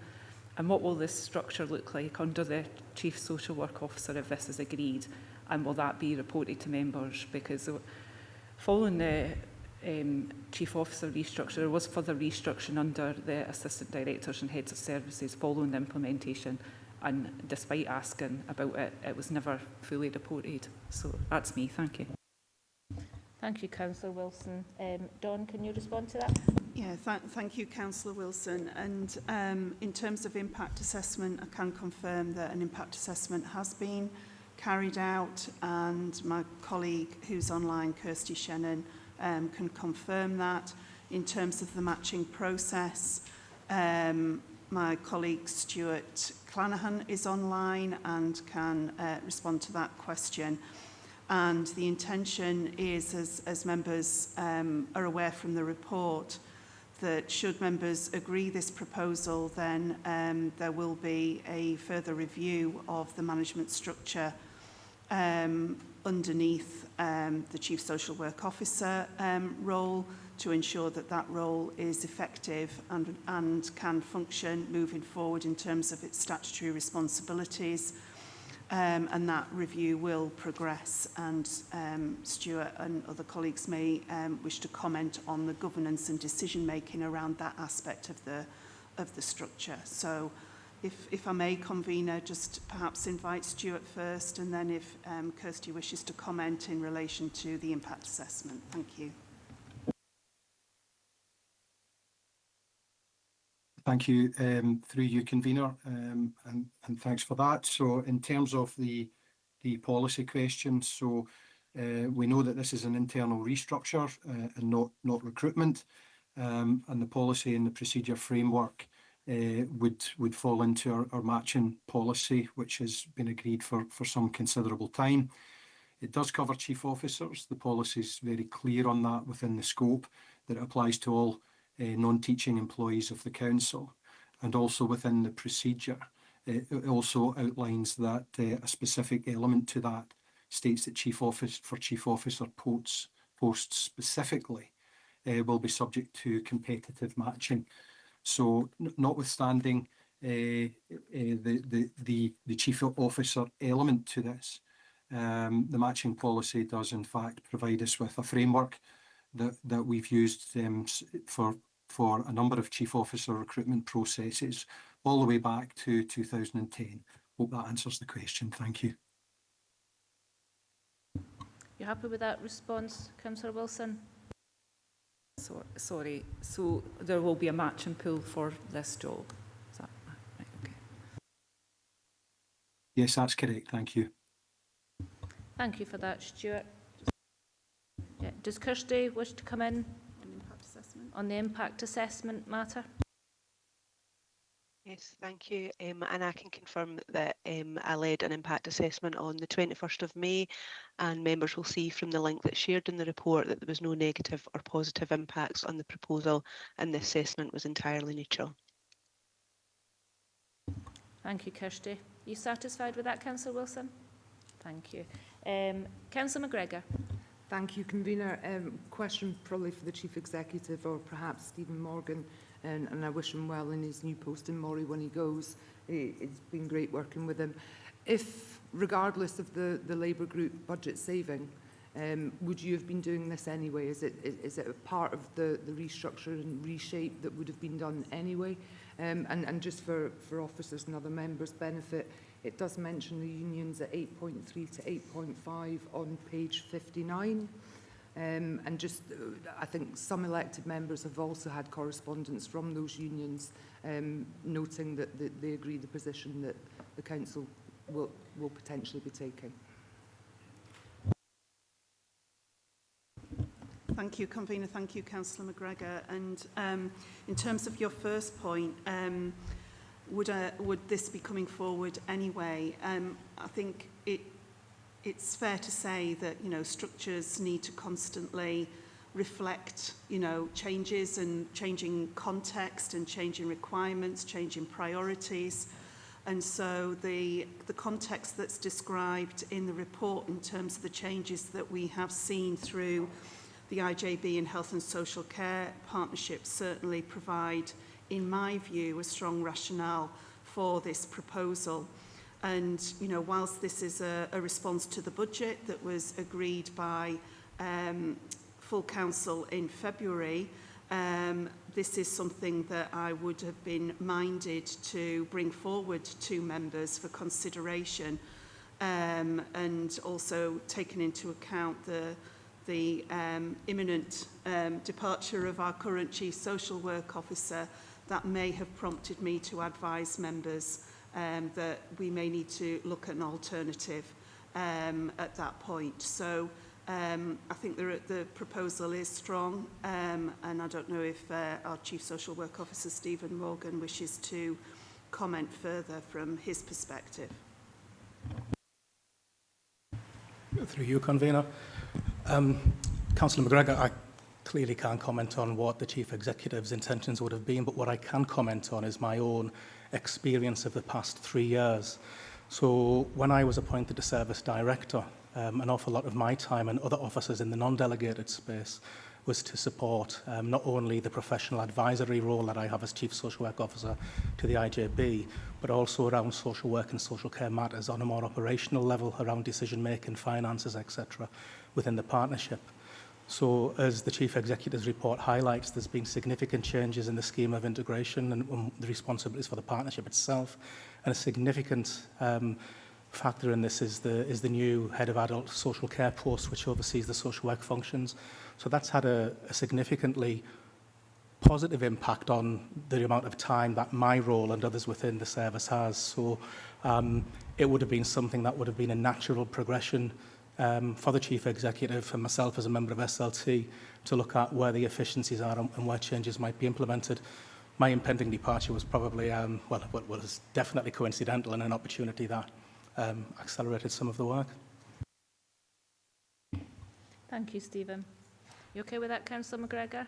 and what will this structure look like under the Chief Social Work Officer if this is agreed, and will that be reported to members? Because following the Chief Officer restructure, there was further restructuring under the Assistant Directors and Heads of Services following the implementation, and despite asking about it, it was never fully reported. So that's me. Thank you. Thank you, Councillor Wilson. Dawn, can you respond to that? Yeah, thank you, Councillor Wilson. And in terms of impact assessment, I can confirm that an impact assessment has been carried out, and my colleague who's online, Kirsty Shannon, can confirm that. In terms of the matching process, my colleague Stuart Clanahan is online and can respond to that question. And the intention is, as members are aware from the report, that should members agree this proposal, then there will be a further review of the management structure underneath the Chief Social Work Officer role, to ensure that that role is effective and can function moving forward in terms of its statutory responsibilities. And that review will progress, and Stuart and other colleagues may wish to comment on the governance and decision making around that aspect of the structure. So if I may, convener, just perhaps invite Stuart first, and then if Kirsty wishes to comment in relation to the impact assessment. Thank you. Thank you, through you, convener, and thanks for that. So in terms of the policy question, so we know that this is an internal restructure and not recruitment, and the policy and the procedure framework would fall into our matching policy, which has been agreed for some considerable time. It does cover chief officers. The policy is very clear on that within the scope, that it applies to all non-teaching employees of the council, and also within the procedure it also outlines that a specific element to that states that chief officer posts specifically will be subject to competitive matching. So notwithstanding the chief officer element to this, the matching policy does in fact provide us with a framework that we've used for a number of chief officer recruitment processes all the way back to 2010. Hope that answers the question. Thank you. You happy with that response, Councillor Wilson? Sorry, so there will be a matching pool for this job? Is that right? Okay. Yes, that's correct. Thank you. Thank you for that, Stuart. Yeah. Does Kirsty wish to come in on the impact assessment matter? Yes, thank you. And I can confirm that I led an impact assessment on the 21st of May, and members will see from the link that's shared in the report that there was no negative or positive impacts on the proposal, and the assessment was entirely neutral. Thank you, Kirsty. Are you satisfied with that, Councillor Wilson? Thank you. Councillor McGregor. Thank you, convener. Question probably for the Chief Executive, or perhaps Stephen Morgan, and I wish him well in his new post in Moray when he goes. It's been great working with him. If, regardless of the Labour group budget saving, would you have been doing this anyway? Is it a part of the restructure and reshape that would have been done anyway? And just for officers and other members' benefit, it does mention the unions at 8.3 to 8.5 on page 59. And just, I think some elected members have also had correspondence from those unions noting that they agree the position that the council will potentially be taking. Thank you, convener. Thank you, Councillor McGregor. And in terms of your first point, would this be coming forward anyway? I think it's fair to say that structures need to constantly reflect, you know, changes and changing context and changing requirements, changing priorities. And so the context that's described in the report in terms of the changes that we have seen through the IJB and Health and Social Care partnerships certainly provide, in my view, a strong rationale for this proposal. And, you know, whilst this is a response to the budget that was agreed by full council in February, this is something that I would have been minded to bring forward to members for consideration, and also taken into account the imminent departure of our current Chief Social Work Officer. That may have prompted me to advise members that we may need to look at an alternative at that point. So I think the proposal is strong, and I don't know if our Chief Social Work Officer, Stephen Morgan, wishes to comment further from his perspective. Through you, Convener. Councillor McGregor, I clearly can't comment on what the Chief Executive's intentions would have been, but what I can comment on is my own experience of the past 3 years. So when I was appointed to Service Director, an awful lot of my time and other officers in the non-delegated space was to support not only the professional advisory role that I have as Chief Social Work Officer to the IJB, but also around social work and social care matters on a more operational level, around decision-making, finances, etc., within the partnership. So, as the Chief Executive's report highlights, there's been significant changes in the scheme of integration and the responsibilities for the partnership itself, and a significant factor in this is the new Head of Adult Social Care post, which oversees the social work functions. So that's had a significantly positive impact on the amount of time that my role and others within the service has. So it would have been something that would have been a natural progression for the Chief Executive and myself as a member of SLT to look at where the efficiencies are and where changes might be implemented. My impending departure was probably, was definitely coincidental and an opportunity that accelerated some of the work. Thank you, Stephen. You okay with that, Councillor McGregor?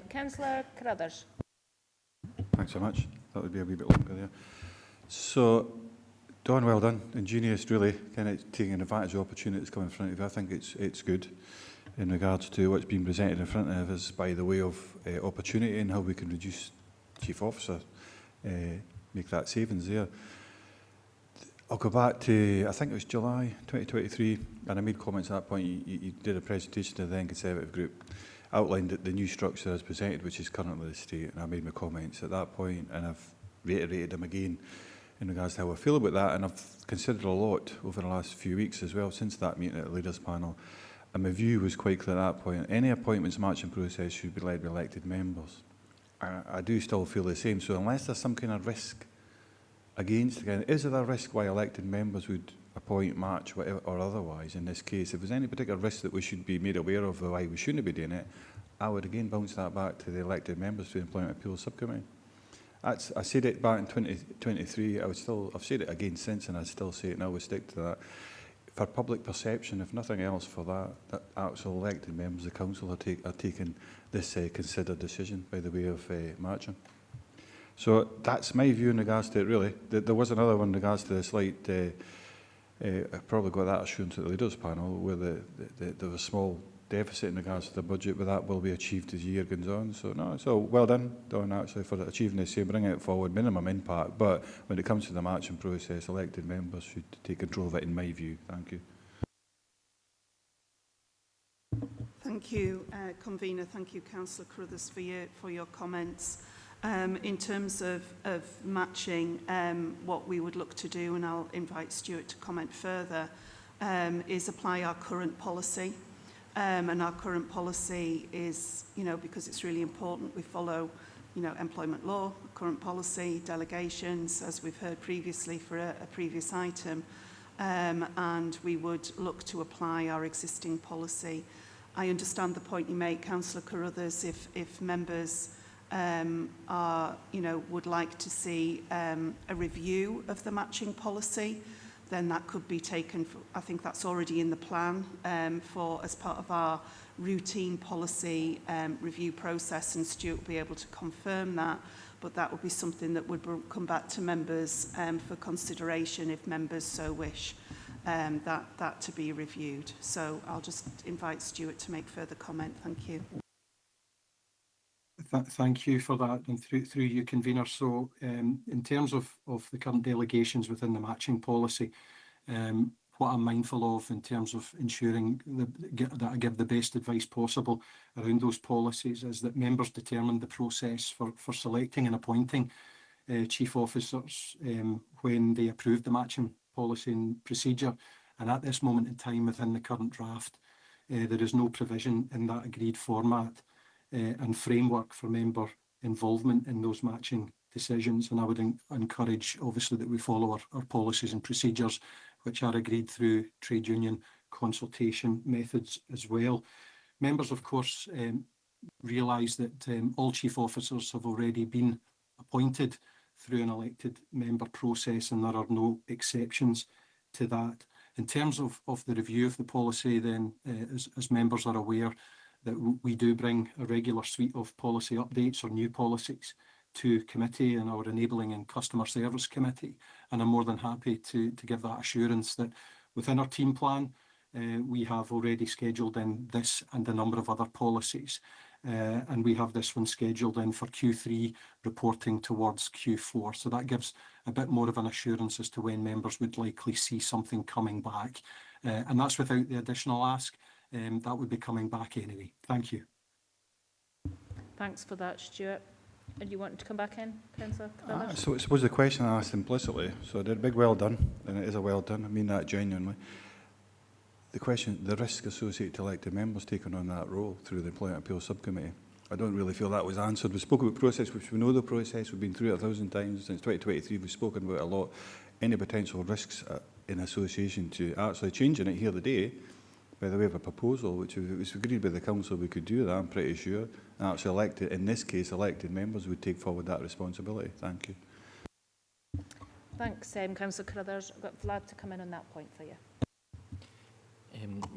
Councillor Carruthers. Thanks so much. That would be a wee bit longer there. So, Don, well done. Ingenious, really, kind of taking advantage of opportunities coming in front of you. I think it's good in regards to what's been presented in front of us by the way of opportunity and how we can reduce Chief Officer, make that savings there. I'll go back to, I think it was July 2023, and I made comments at that point. You did a presentation to the then Conservative group, outlined the new structure as presented, which is currently the state, and I made my comments at that point, and I've reiterated them again in regards to how I feel about that, and I've considered a lot over the last few weeks as well, since that meeting at the Leaders Panel, and my view was quite clear at that point. Any appointments matching process should be led by elected members. I do still feel the same, so unless there's some kind of risk against, again, is there a risk why elected members would appoint, match, whatever, or otherwise in this case? If there's any particular risk that we should be made aware of why we shouldn't be doing it, I would again bounce that back to the elected members to the Employment Appeals Subcommittee. I said it back in 2023, I've said it again since, and I still say it now, we stick to that. For public perception, if nothing else, for that actual elected members of the council are taking this considered decision by the way of matching. So that's my view in regards to it, really. There was another one in regards to the slight, I probably got that assurance at the Leaders Panel, where there was a small deficit in regards to the budget, but that will be achieved as the year goes on. So no, so well done, Don, actually, for achieving this here, bringing it forward, minimum impact. But when it comes to the matching process, elected members should take control of it, in my view. Thank you. Thank you, Convener. Thank you, Councillor Carruthers, for your comments. In terms of matching, what we would look to do, and I'll invite Stuart to comment further, is apply our current policy. And our current policy is, because it's really important, we follow, employment law, current policy, delegations, as we've heard previously for a previous item, and we would look to apply our existing policy. I understand the point you make, Councillor Carruthers, if members would like to see a review of the matching policy, then that could be taken, I think that's already in the plan, as part of our routine policy review process, and Stuart will be able to confirm that. But that would be something that would come back to members for consideration if members so wish that to be reviewed. So I'll just invite Stuart to make further comment. Thank you. Thank you for that, and through you, convener. So in terms of the current delegations within the matching policy, what I'm mindful of in terms of ensuring that I give the best advice possible around those policies is that members determine the process for selecting and appointing chief officers when they approve the matching policy and procedure. And at this moment in time, within the current draft, there is no provision in that agreed format and framework for member involvement in those matching decisions. And I would encourage, obviously, that we follow our policies and procedures, which are agreed through trade union consultation methods as well. Members, of course, realise that all chief officers have already been appointed through an elected member process, and there are no exceptions to that. In terms of the review of the policy, then, as members are aware, that we do bring a regular suite of policy updates or new policies to committee and our Enabling and Customer Service Committee. And I'm more than happy to give that assurance that within our team plan, we have already scheduled in this and a number of other policies. And we have this one scheduled in for Q3, reporting towards Q4. So that gives a bit more of an assurance as to when members would likely see something coming back. And that's without the additional ask. That would be coming back anyway. Thank you. Thanks for that, Stuart. And you want to come back in, Councillor? So I suppose the question I asked implicitly, so I did a big well done, and it is a well done, I mean that genuinely. The question, the risk associated to elected members taking on that role through the Employment Appeals Subcommittee, I don't really feel that was answered. We spoke about process, which we know the process, we've been through it 1,000 times since 2023, we've spoken about it a lot. Any potential risks in association to actually changing it here today, by the way of a proposal, which was agreed by the council, we could do that, I'm pretty sure. And actually elected, in this case, elected members would take forward that responsibility. Thank you. Thanks, Councillor Carruthers. I've got Vlad to come in on that point for you.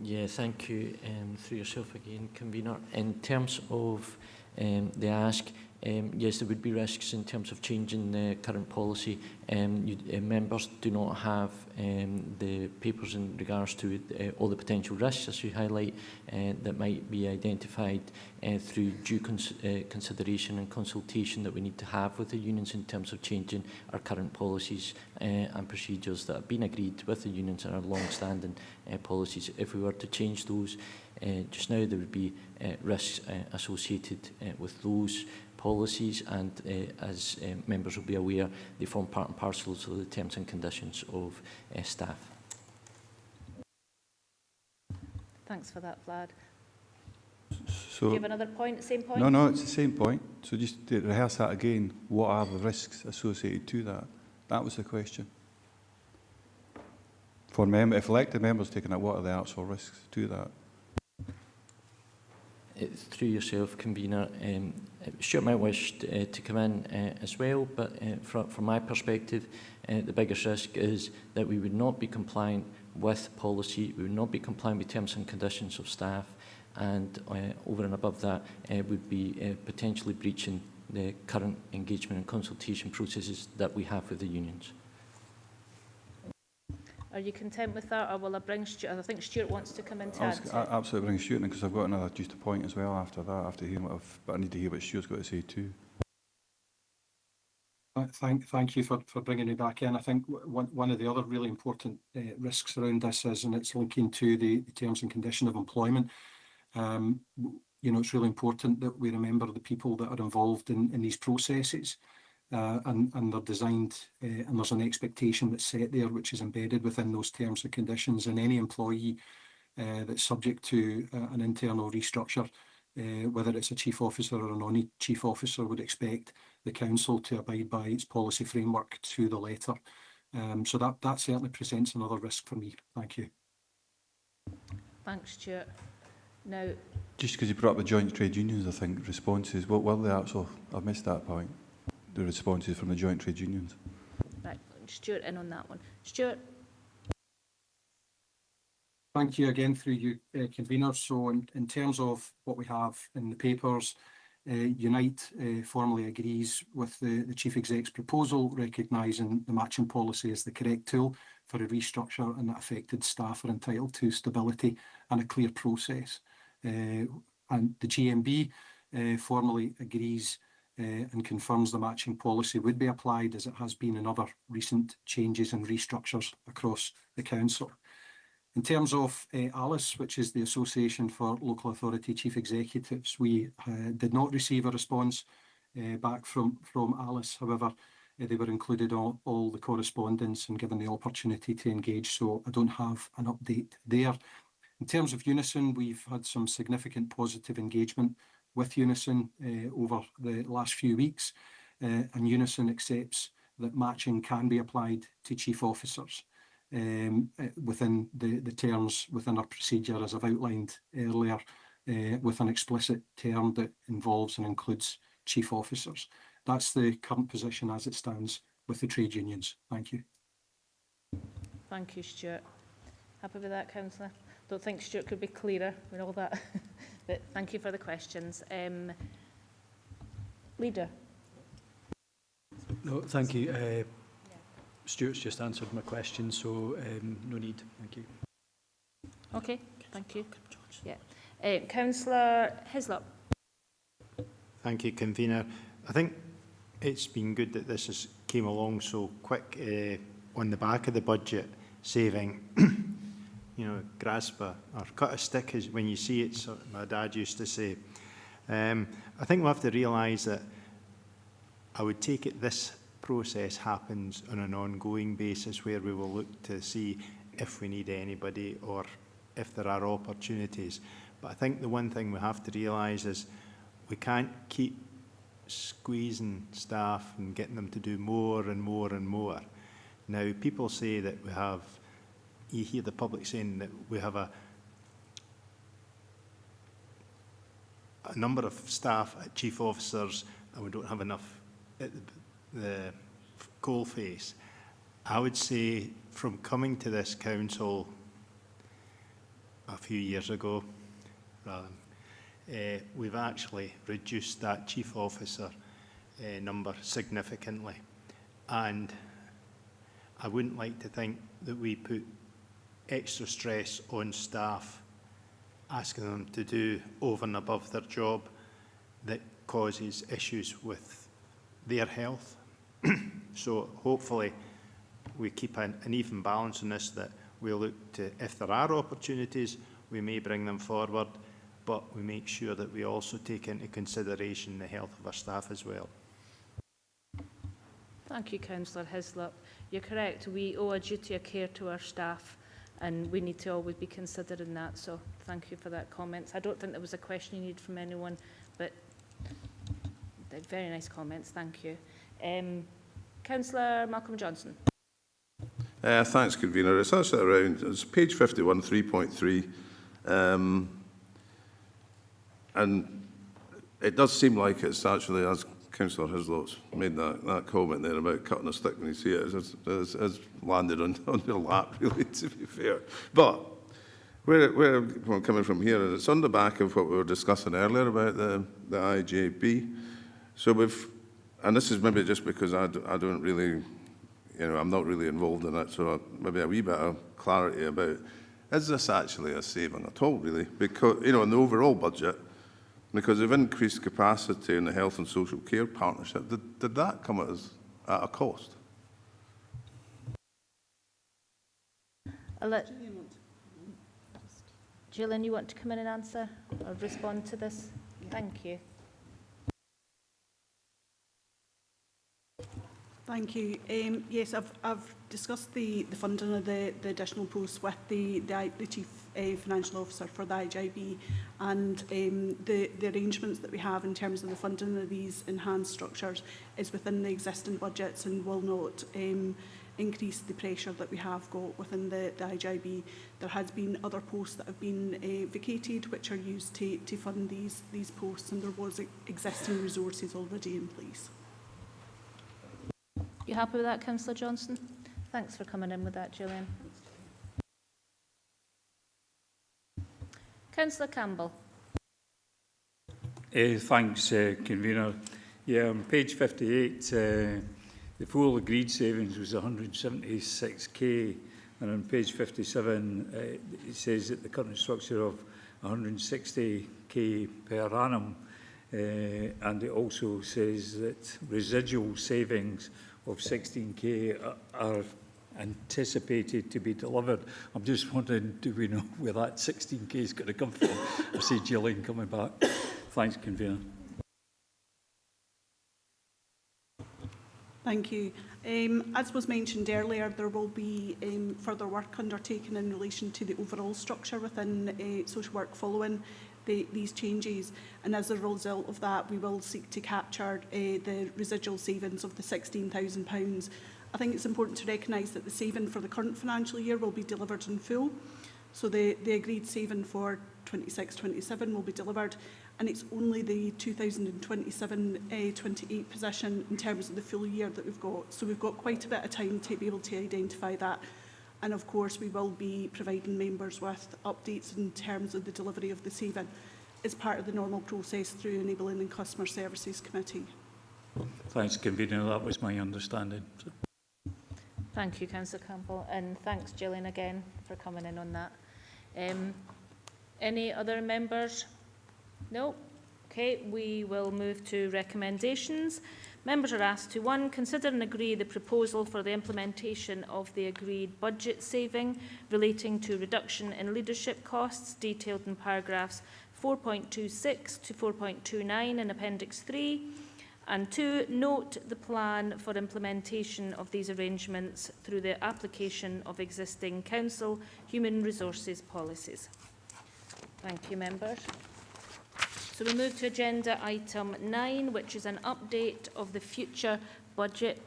Yeah, thank you. Through yourself again, convener. In terms of the ask, yes, there would be risks in terms of changing the current policy. Members do not have the papers in regards to all the potential risks, as you highlight, that might be identified through due consideration and consultation that we need to have with the unions in terms of changing our current policies and procedures that have been agreed with the unions and our long-standing policies. If we were to change those just now, there would be risks associated with those policies, and as members will be aware, they form part and parcel of the terms and conditions of staff. Thanks for that, Vlad. So, do you have another point, same point? No, it's the same point. So just to rehearse that again, what are the risks associated to that? That was the question. For if elected members taking it, what are the actual risks to that? Through yourself, convener, Stuart might wish to come in as well, but from my perspective, the biggest risk is that we would not be compliant with policy, we would not be compliant with terms and conditions of staff, and over and above that, would be potentially breaching the current engagement and consultation processes that we have with the unions. Are you content with that, or will I bring Stuart? I think Stuart wants to come in to add. Absolutely bring Stuart in, because I've got another just a point as well after that, after hearing what but I need to hear what Stuart's got to say too. Thank you for bringing me back in. I think one of the other really important risks around this is, and it's linking to the terms and condition of employment. You know, it's really important that we remember the people that are involved in these processes. And they're designed, and there's an expectation that's set there, which is embedded within those terms and conditions. And any employee that's subject to an internal restructure, whether it's a chief officer or a non-chief officer, would expect the council to abide by its policy framework to the letter. So that certainly presents another risk for me. Thank you. Thanks, Stuart. Now, just because you brought up the joint trade unions, I think responses. What were the actual? I've missed that point. The responses from the joint trade unions. Right, Stuart in on that one. Stuart. Thank you again through you, convener. So in terms of what we have in the papers, Unite formally agrees with the Chief Exec's proposal, recognising the matching policy as the correct tool for a restructure, and that affected staff are entitled to stability and a clear process. And the GMB formally agrees and confirms the matching policy would be applied as it has been in other recent changes and restructures across the council. In terms of ALICE, which is the Association for Local Authority Chief Executives, we did not receive a response back from ALICE. However, they were included on all the correspondence and given the opportunity to engage, so I don't have an update there. In terms of Unison, we've had some significant positive engagement with Unison over the last few weeks, and Unison accepts that matching can be applied to chief officers within the terms within our procedure, as I've outlined earlier, with an explicit term that involves and includes chief officers. That's the current position as it stands with the trade unions. Thank you. Thank you, Stuart. Happy with that, Councillor? Don't think Stuart could be clearer with all that, but thank you for the questions. Leader. No, thank you. Stuart's just answered my question, so no need. Thank you. Okay, thank you. Yeah. Councillor Hislop. Thank you, convener. I think it's been good that this has came along so quick on the back of the budget, saving, you know, grasp or cut a stick as when you see it, so my dad used to say. I think we have to realise that I would take it this process happens on an ongoing basis, where we will look to see if we need anybody or if there are opportunities. But I think the one thing we have to realise is we can't keep squeezing staff and getting them to do more and more and more. Now, people say that we have, you hear the public saying that we have a number of staff at chief officers and we don't have enough at the coalface. I would say from coming to this council a few years ago, we've actually reduced that chief officer number significantly, and I wouldn't like to think that we put extra stress on staff, asking them to do over and above their job that causes issues with their health. So hopefully we keep an even balance on this, that we look to, if there are opportunities, we may bring them forward, but we make sure that we also take into consideration the health of our staff as well. Thank you, Councillor Hislop. You're correct, we owe a duty of care to our staff and we need to always be considering that, so thank you for that comment. I don't think there was a question you need from anyone, but very nice comments, thank you. Councillor Malcolm Johnson. Thanks, convener. It's actually around, it's page 51, 3.3. And it does seem like it's actually, as Councillor Hislop's made that comment there about cutting a stick when you see it, has landed on your lap, really, to be fair. But where I'm coming from here, and it's on the back of what we were discussing earlier about the IJB. So and this is maybe just because I don't really, you know, I'm not really involved in it, so maybe a wee bit of clarity about, is this actually a saving at all, really? Because, you know, in the overall budget, because of increased capacity in the health and social care partnership, did that come at a cost? Gillian, you want to come in and answer or respond to this? Thank you. Thank you. Yes, I've discussed the funding of the additional posts with the Chief Financial Officer for the IJB, and the arrangements that we have in terms of the funding of these enhanced structures is within the existing budgets and will not increase the pressure that we have got within the IJB. There has been other posts that have been vacated, which are used to fund these posts, and there was existing resources already in place. You happy with that, Councillor Johnson? Thanks for coming in with that, Gillian. Councillor Campbell. Thanks, Convener. Yeah, on page 58, the full agreed savings was 176k, and on page 57, it says that the current structure of 160k per annum, and it also says that residual savings of 16k are anticipated to be delivered. I'm just wondering, do we know where that 16k is going to come from? I see Gillian coming back. Thanks, Convener. Thank you. As was mentioned earlier, there will be further work undertaken in relation to the overall structure within social work following these changes, and as a result of that we will seek to capture the residual savings of the £16,000. I think it's important to recognise that the saving for the current financial year will be delivered in full, so the agreed saving for 26-27 will be delivered, and it's only the 2027-28 position in terms of the full year that we've got. So we've got quite a bit of time to be able to identify that. And of course, we will be providing members with updates in terms of the delivery of the saving as part of the normal process through Enabling and Customer Services Committee. Thanks, Convener. That was my understanding. Thank you, Councillor Campbell, and thanks, Gillian, again for coming in on that. Any other members? No? Okay, we will move to recommendations. Members are asked to 1. Consider and agree the proposal for the implementation of the agreed budget saving relating to reduction in leadership costs detailed in paragraphs 4.26 to 4.29 in Appendix 3. And 2. Note the plan for implementation of these arrangements through the application of existing Council human resources policies. Thank you, members. So we move to agenda item 9, which is an update of the future budget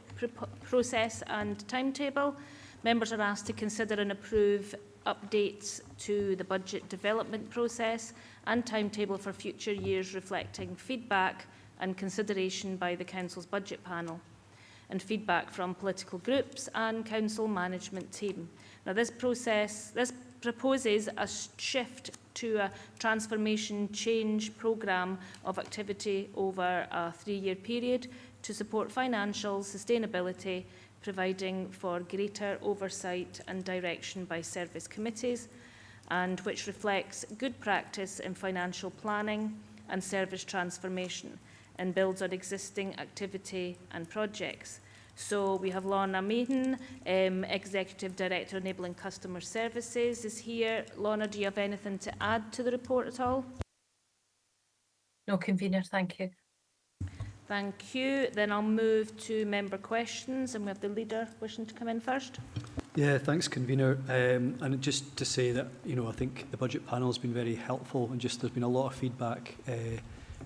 process and timetable. Members are asked to consider and approve updates to the budget development process and timetable for future years, reflecting feedback and consideration by the Council's budget panel and feedback from political groups and Council management team. Now this proposes a shift to a transformation change programme of activity over a 3-year period to support financial sustainability, providing for greater oversight and direction by service committees, and which reflects good practice in financial planning and service transformation and builds on existing activity and projects. So we have Lorna Maiden, Executive Director Enabling Customer Services, is here. Lorna, do you have anything to add to the report at all? No, Convener, thank you. Thank you. Then I'll move to member questions, and we have the leader wishing to come in first. Yeah, thanks, Convener. And just to say that, I think the budget panel has been very helpful, and just there's been a lot of feedback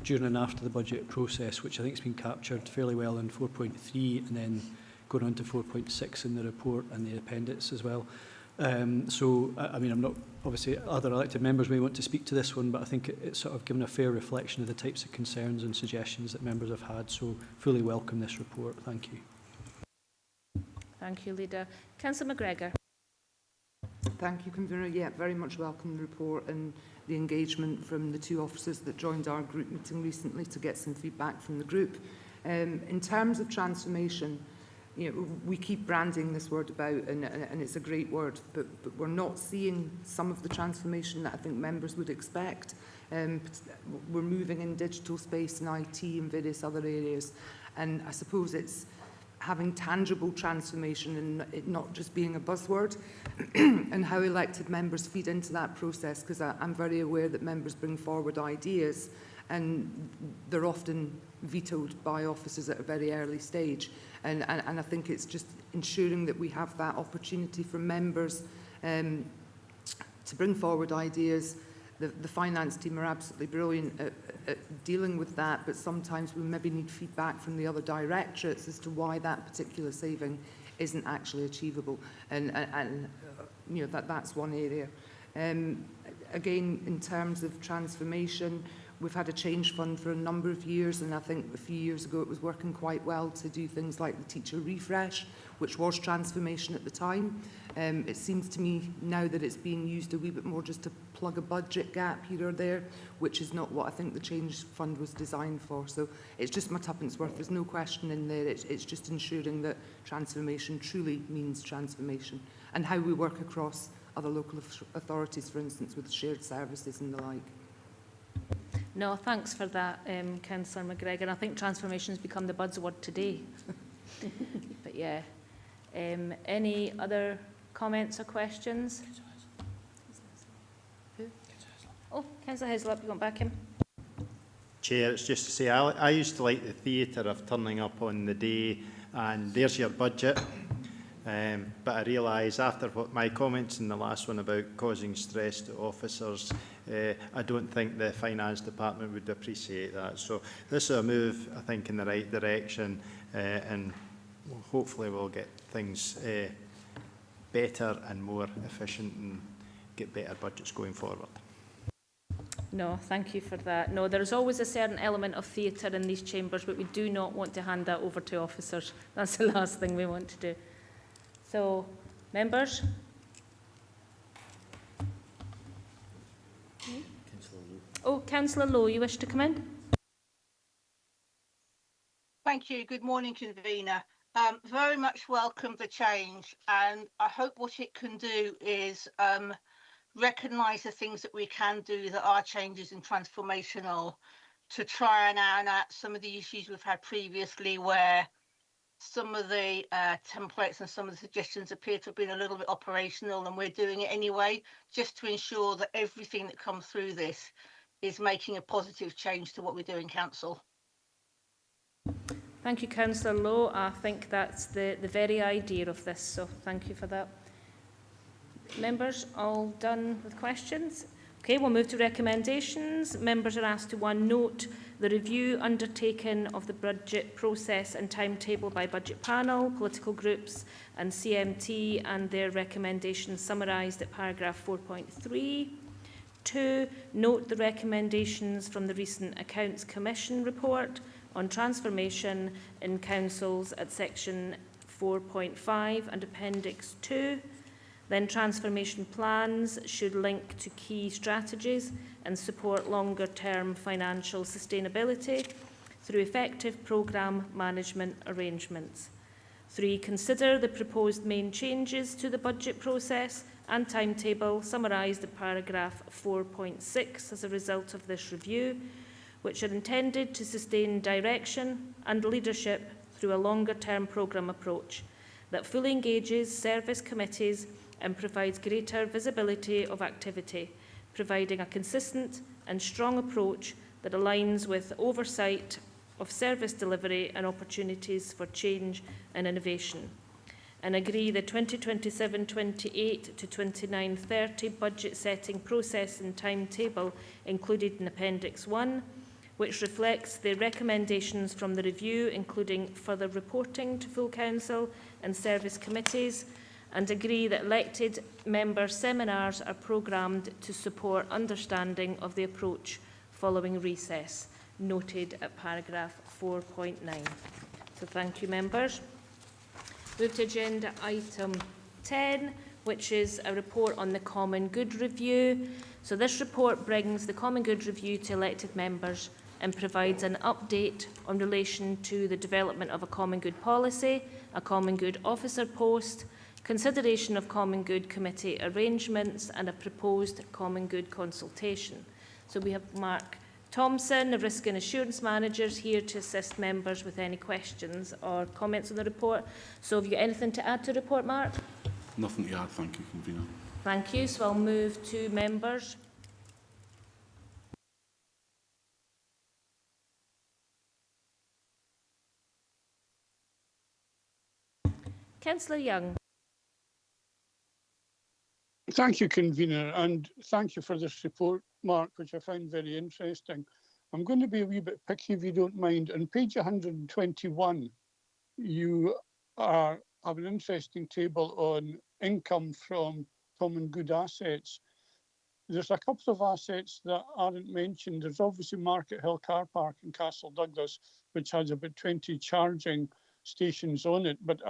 during and after the budget process, which I think has been captured fairly well in 4.3 and then going on to 4.6 in the report and the appendix as well. So, I mean, I'm not, obviously other elected members may want to speak to this one, but I think it's sort of given a fair reflection of the types of concerns and suggestions that members have had. So fully welcome this report. Thank you. Thank you, Leader. Councillor McGregor. Thank you, Convener. Yeah, very much welcome the report and the engagement from the 2 officers that joined our group meeting recently to get some feedback from the group. In terms of transformation, we keep branding this word about, and it's a great word, but we're not seeing some of the transformation that I think members would expect. We're moving in digital space and IT and various other areas, and I suppose it's having tangible transformation and it not just being a buzzword and how elected members feed into that process, because I'm very aware that members bring forward ideas and they're often vetoed by officers at a very early stage, and I think it's just ensuring that we have that opportunity for members to bring forward ideas. The finance team are absolutely brilliant at dealing with that, but sometimes we maybe need feedback from the other directorates as to why that particular saving isn't actually achievable, and that's one area. Again, in terms of transformation, we've had a change fund for a number of years, and I think a few years ago it was working quite well to do things like the teacher refresh, which was transformation at the time. It seems to me now that it's being used a wee bit more just to plug a budget gap here or there, which is not what I think the change fund was designed for. So it's just my tuppence worth. There's no question in there. It's just ensuring that transformation truly means transformation, and how we work across other local authorities, for instance, with shared services and the like. No, thanks for that, Councillor McGregor. I think transformation has become the buzzword today. But yeah, any other comments or questions? Oh, Councillor Hislop, you want back in? Chair, it's just to say, I used to like the theatre of turning up on the day and there's your budget. But I realise after what my comments in the last one about causing stress to officers, I don't think the Finance Department would appreciate that. So this is a move, I think, in the right direction, and hopefully we'll get things better and more efficient and get better budgets going forward. No, thank you for that. No, there's always a certain element of theatre in these chambers, but we do not want to hand that over to officers. That's the last thing we want to do. So, members? Oh, Councillor Lowe, you wish to come in? Thank you. Good morning, convener. Very much welcome the change, and I hope what it can do is recognise the things that we can do that are changes and transformational, to try and iron out some of the issues we've had previously, where some of the templates and some of the suggestions appear to have been a little bit operational, and we're doing it anyway, just to ensure that everything that comes through this is making a positive change to what we do in council. Thank you, Councillor Lowe. I think that's the very idea of this, so thank you for that. Members, all done with questions? Okay, we'll move to recommendations. Members are asked to note the review undertaken of the budget process and timetable by budget panel, political groups and CMT, and their recommendations summarised at paragraph 4.3. 2. Note the recommendations from the recent Accounts Commission report on transformation in councils at section 4.5 and appendix 2. Then transformation plans should link to key strategies and support longer-term financial sustainability through effective programme management arrangements. 3. Consider the proposed main changes to the budget process and timetable summarised in paragraph 4.6 as a result of this review, which are intended to sustain direction and leadership through a longer-term programme approach that fully engages service committees and provides greater visibility of activity, providing a consistent and strong approach that aligns with oversight of service delivery and opportunities for change and innovation. And agree the 2027-28 to 29-30 budget setting process and timetable included in Appendix 1, which reflects the recommendations from the review, including further reporting to full council and service committees, and agree that elected member seminars are programmed to support understanding of the approach following recess, noted at paragraph 4.9. So thank you, members. Move to agenda item 10, which is a report on the Common Good Review. So this report brings the Common Good Review to elected members and provides an update on relation to the development of a Common Good policy, a Common Good officer post, consideration of Common Good committee arrangements and a proposed Common Good consultation. So we have Mark Thompson, the Risk and Assurance Managers, here to assist members with any questions or comments on the report. So have you got anything to add to the report, Mark? Nothing to add, thank you, convener. Thank you. So I'll move to members. Councillor Young. Thank you, convener, and thank you for this report, Mark, which I find very interesting. I'm going to be a wee bit picky, if you don't mind. On page 121, you have an interesting table on income from common good assets. there's a couple of assets that aren't mentioned. There's obviously Market Hill Car Park in Castle Douglas, which has about 20 charging stations on it. But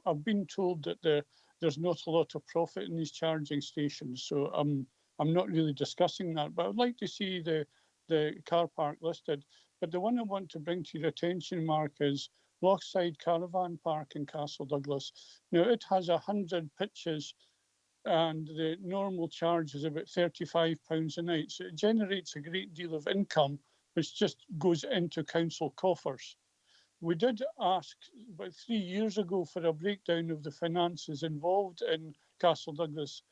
I've been told that there's not a lot of profit in these charging stations. So I'm not really discussing that. But I'd like to see the car park listed. But the one I want to bring to your attention, Mark, is Lochside Caravan Park in Castle Douglas. Now, it has 100 pitches and the normal charge is about £35 a night. So it generates a great deal of income, which just goes into council coffers. We did ask about 3 years ago for a breakdown of the finances involved in Castle Douglas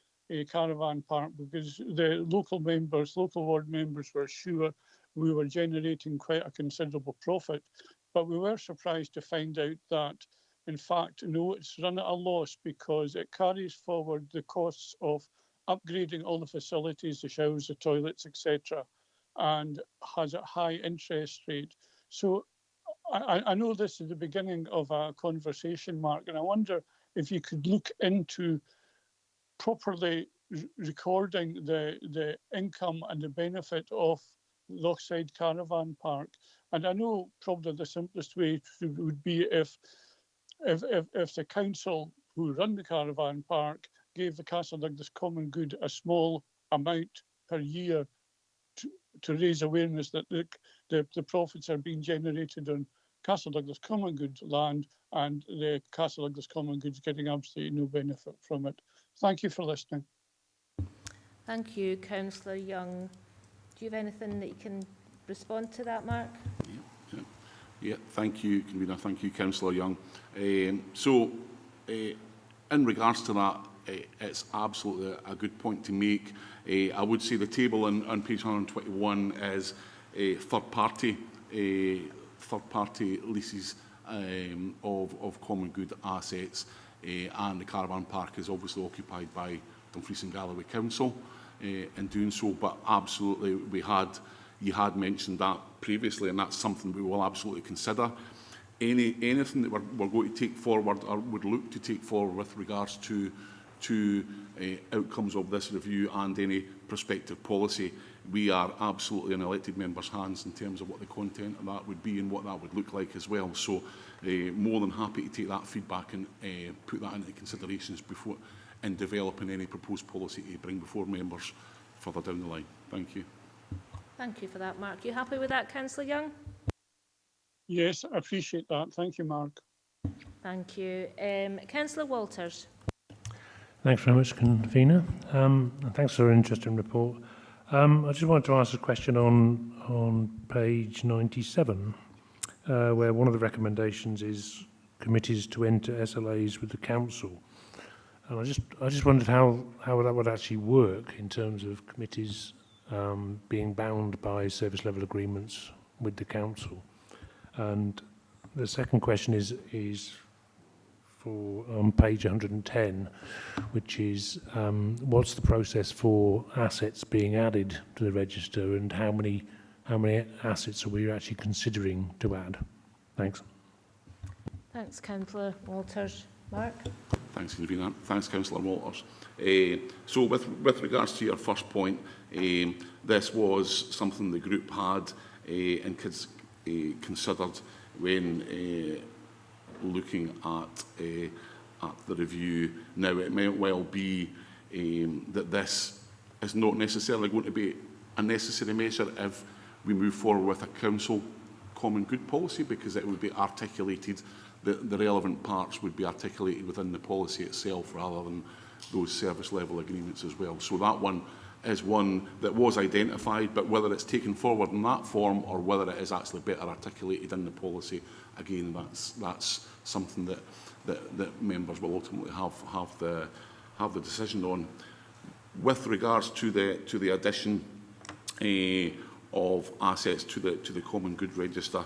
Caravan Park, because the local ward members were sure we were generating quite a considerable profit. But we were surprised to find out that, in fact, no, it's run at a loss because it carries forward the costs of upgrading all the facilities, the showers, the toilets, etc., and has a high interest rate. So I know this is the beginning of a conversation, Mark, and I wonder if you could look into properly recording the income and the benefit of Lochside Caravan Park. And I know probably the simplest way would be if the council who run the caravan park gave the Castle Douglas Common Good a small amount per year to raise awareness that the profits are being generated on Castle Douglas Common Good land, and the Castle Douglas Common Good is getting absolutely no benefit from it. Thank you for listening. Thank you, Councillor Young. Do you have anything that you can respond to that, Mark? Yeah, thank you, Convener. Thank you, Councillor Young. In regards to that, it's absolutely a good point to make. I would say the table on page 121 is third-party leases of common good assets, and the caravan park is obviously occupied by Dumfries and Galloway Council in doing so. But absolutely, you had mentioned that previously, and that's something we will absolutely consider. Anything that we're going to take forward or would look to take forward with regards to outcomes of this review and any prospective policy, we are absolutely in elected members' hands in terms of what the content of that would be and what that would look like as well. So more than happy to take that feedback and put that into considerations before in developing any proposed policy to bring before members further down the line. Thank you. Thank you for that, Mark. You happy with that, Councillor Young? Yes, I appreciate that. Thank you, Mark. Thank you. Councillor Walters. Thanks very much, Convener. And thanks for an interesting report. I just wanted to ask a question on page 97, where one of the recommendations is committees to enter SLAs with the council. And I just wondered how that would actually work in terms of committees being bound by service level agreements with the council. And the second question is for on page 110, which is what's the process for assets being added to the register, and how many assets are we actually considering to add? Thanks. Thanks, Councillor Walters. Mark? Thanks, Convener. Thanks, Councillor Walters. So with regards to your first point, this was something the group had and considered when looking at the review. Now, it may well be that this is not necessarily going to be a necessary measure if we move forward with a council common good policy, because it would be articulated, the relevant parts would be articulated within the policy itself rather than those service level agreements as well. So that one is one that was identified, but whether it's taken forward in that form or whether it is actually better articulated in the policy, again, that's something that members will ultimately have the decision on. With regards to the addition of assets to the common good register,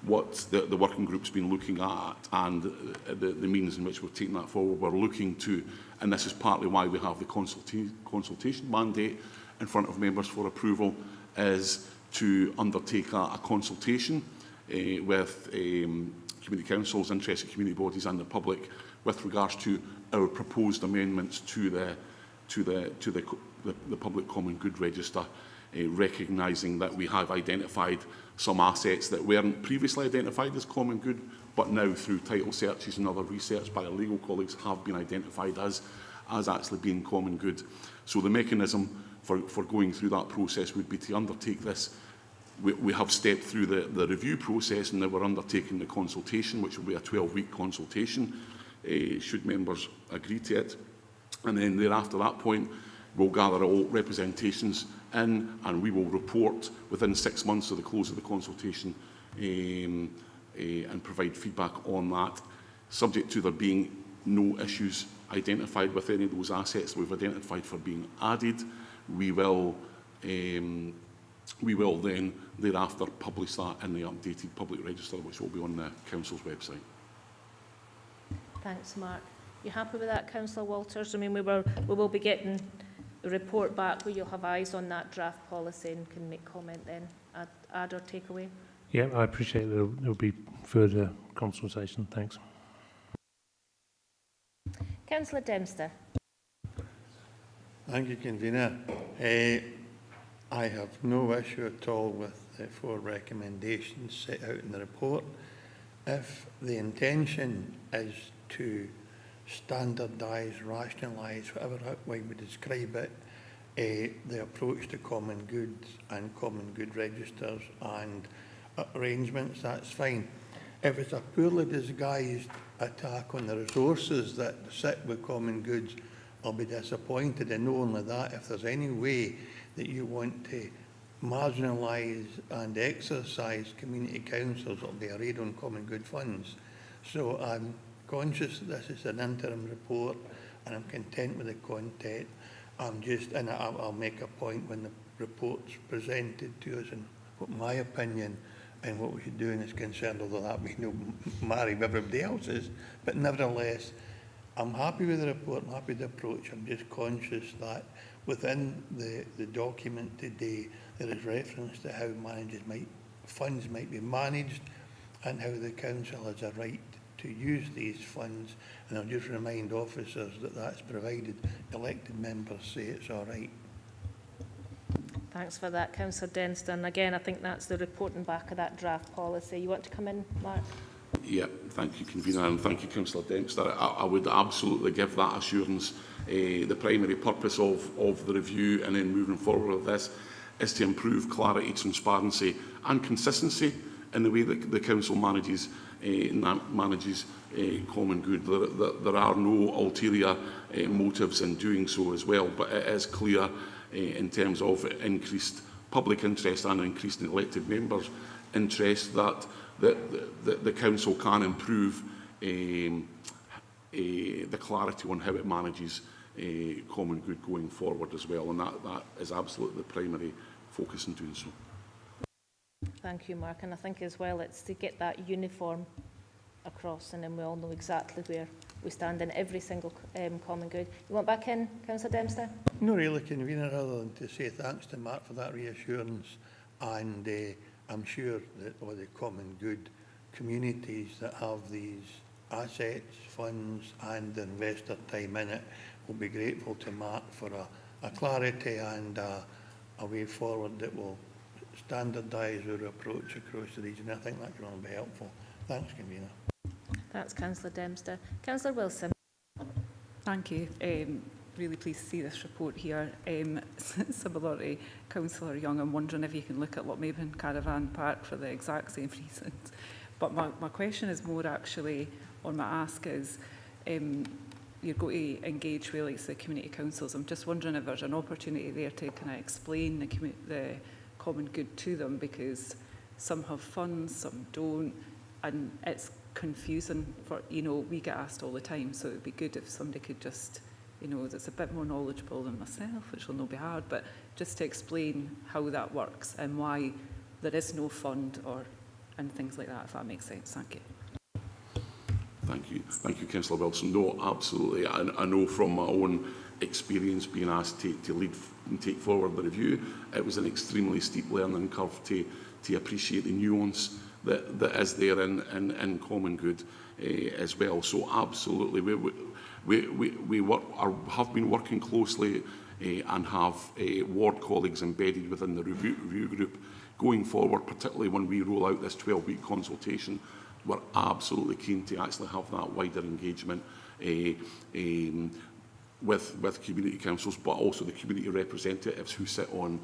what the working group's been looking at and the means in which we're taking that forward, we're looking to, and this is partly why we have the consultation mandate in front of members for approval, is to undertake a consultation with community councils, interested community bodies and the public with regards to our proposed amendments to the the Public Common Good Register, recognising that we have identified some assets that weren't previously identified as common good, but now through title searches and other research by our legal colleagues have been identified as actually being common good. So the mechanism for going through that process would be to undertake this. We have stepped through the review process, and now we're undertaking the consultation, which will be a 12-week consultation, should members agree to it. And then thereafter that point, we'll gather all representations in, and we will report within 6 months of the close of the consultation and provide feedback on that, subject to there being no issues identified with any of those assets we've identified for being added. We will then thereafter publish that in the updated public register, which will be on the Council's website. Thanks, Mark. You happy with that, Councillor Walters? I mean, we will be getting the report back where you'll have eyes on that draft policy and can make comment then, add or take away. Yeah, I appreciate there'll be further consultation. Thanks. Councillor Dempster. Thank you, Convener. I have no issue at all with the 4 recommendations set out in the report. If the intention is to standardise, rationalise, whatever way we describe it, the approach to common goods and common good registers and arrangements, that's fine. If it's a poorly disguised attack on the resources that sit with common goods, I'll be disappointed. And not only that, if there's any way that you want to marginalise and exercise community councils, it'll be a raid on common good funds. So I'm conscious that this is an interim report and I'm content with the content. I'll make a point when the report's presented to us and what my opinion and what we should do is concerned, although that may not marry with everybody else's. But nevertheless, I'm happy with the report, I'm happy with the approach. I'm just conscious that within the document today, there is reference to how funds might be managed and how the council has a right to use these funds. And I'll just remind officers that that's provided elected members say it's all right. Thanks for that, Councillor Denston. Again, I think that's the reporting back of that draft policy. You want to come in, Mark? Yeah, thank you, Convener, and thank you, Councillor Dempster. I would absolutely give that assurance. The primary purpose of the review and then moving forward with this is to improve clarity, transparency and consistency in the way that the Council manages common good. There are no ulterior motives in doing so as well, but it is clear in terms of increased public interest and increased elected members' interest that the Council can improve the clarity on how it manages common good going forward as well, and that is absolutely the primary focus in doing so. Thank you, Mark. And I think as well it's to get that uniform across, and then we all know exactly where we stand in every single common good. You want back in, Councillor Dempster? No, really, Convener, other than to say thanks to Mark for that reassurance, and I'm sure that all the common good communities that have these assets, funds and investor time in it will be grateful to Mark for a clarity and a way forward that will standardise our approach across the region. I think that can all be helpful. Thanks, Convener. That's Councillor Dempster. Councillor Wilson. Thank you. Really pleased to see this report here. Similar to Councillor Young, I'm wondering if you can look at Lochmaben Caravan Park for the exact same reasons. But my question is more actually, or my ask is, you're going to engage really the community councils. I'm just wondering if there's an opportunity there to kind of explain the common good to them, because some have funds, some don't, and it's confusing for, we get asked all the time, so it'd be good if somebody could just, that's a bit more knowledgeable than myself, which will not be hard, but just to explain how that works and why there is no fund and things like that, if that makes sense. Thank you. Thank you, Councillor Wilson. No, absolutely. I know from my own experience being asked to lead and take forward the review, it was an extremely steep learning curve to appreciate the nuance that is there in common good as well. So absolutely, we have been working closely and have ward colleagues embedded within the review group going forward, particularly when we roll out this 12-week consultation. We're absolutely keen to actually have that wider engagement with community councils, but also the community representatives who sit on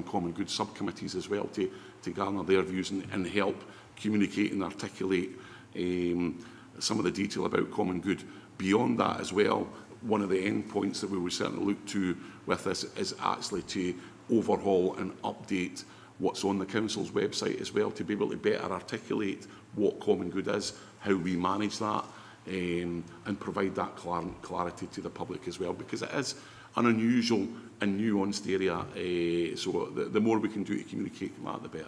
common good subcommittees as well, to garner their views and help communicate and articulate some of the detail about common good. Beyond that as well, one of the end points that we will certainly look to with this is actually to overhaul and update what's on the council's website as well, to be able to better articulate what common good is, how we manage that, and provide that clarity to the public as well, because it is an unusual and nuanced area. So the more we can do to communicate that, the better.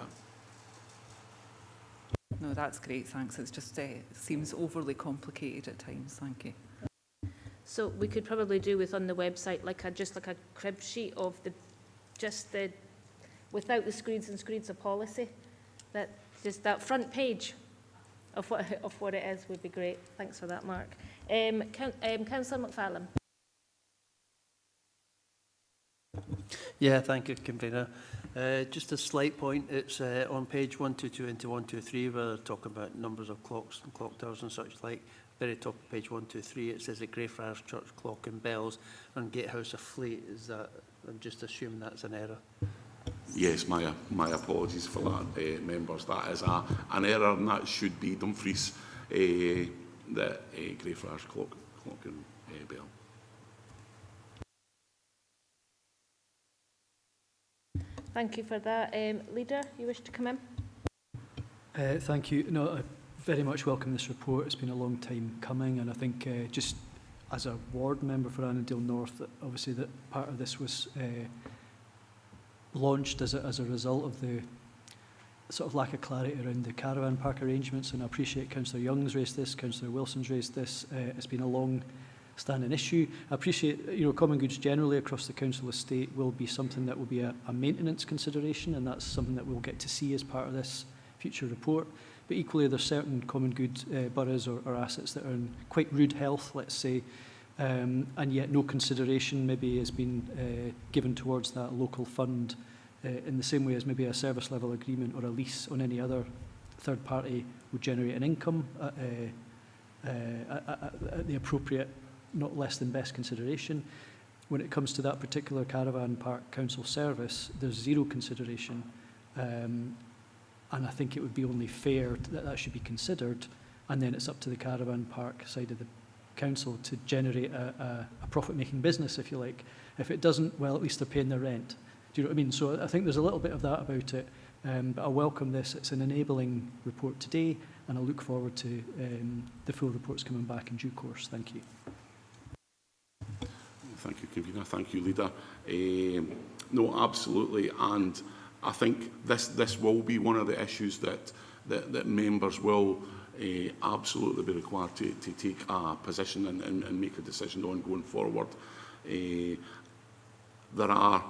No, that's great, thanks. It's just seems overly complicated at times. Thank you. So we could probably do with on the website just like a crib sheet of without the screeds and screeds of policy, just that front page of what it is would be great. Thanks for that, Mark. Councillor McFarlane. Yeah, thank you, Convener. Just a slight point. It's on page 122 into 123, where they're talking about numbers of clocks and clock towers and such like. Very top of page 123, it says the Greyfriars Church clock and bells and Gatehouse of Fleet. Is that? I'm just assuming that's an error. Yes, my apologies for that, members. That is an error, and that should be Dumfries, the Greyfriars clock and bell. Thank you for that. Leader, you wish to come in? Thank you. No, I very much welcome this report. It's been a long time coming, and I think just as a ward member for Annandale North, that obviously that part of this was launched as a result of the sort of lack of clarity around the caravan park arrangements, and I appreciate Councillor Young's raised this, Councillor Wilson's raised this. It's been a long-standing issue. I appreciate, common goods generally across the council estate will be something that will be a maintenance consideration, and that's something that we'll get to see as part of this future report. But equally, there's certain common good boroughs or assets that are in quite rude health, let's say, and yet no consideration maybe has been given towards that local fund in the same way as maybe a service level agreement or a lease on any other third party would generate an income at the appropriate, not less than best consideration. When it comes to that particular caravan park council service, there's zero consideration. And I think it would be only fair that should be considered, and then it's up to the caravan park side of the council to generate a profit-making business, if you like. If it doesn't, well, at least they're paying their rent. Do you know what I mean? So I think there's a little bit of that about it, but I welcome this. It's an enabling report today, and I look forward to the full reports coming back in due course. Thank you. Thank you, Convener. Thank you, Leader. No, absolutely, and I think this will be one of the issues that members will absolutely be required to take a position and make a decision on going forward. There are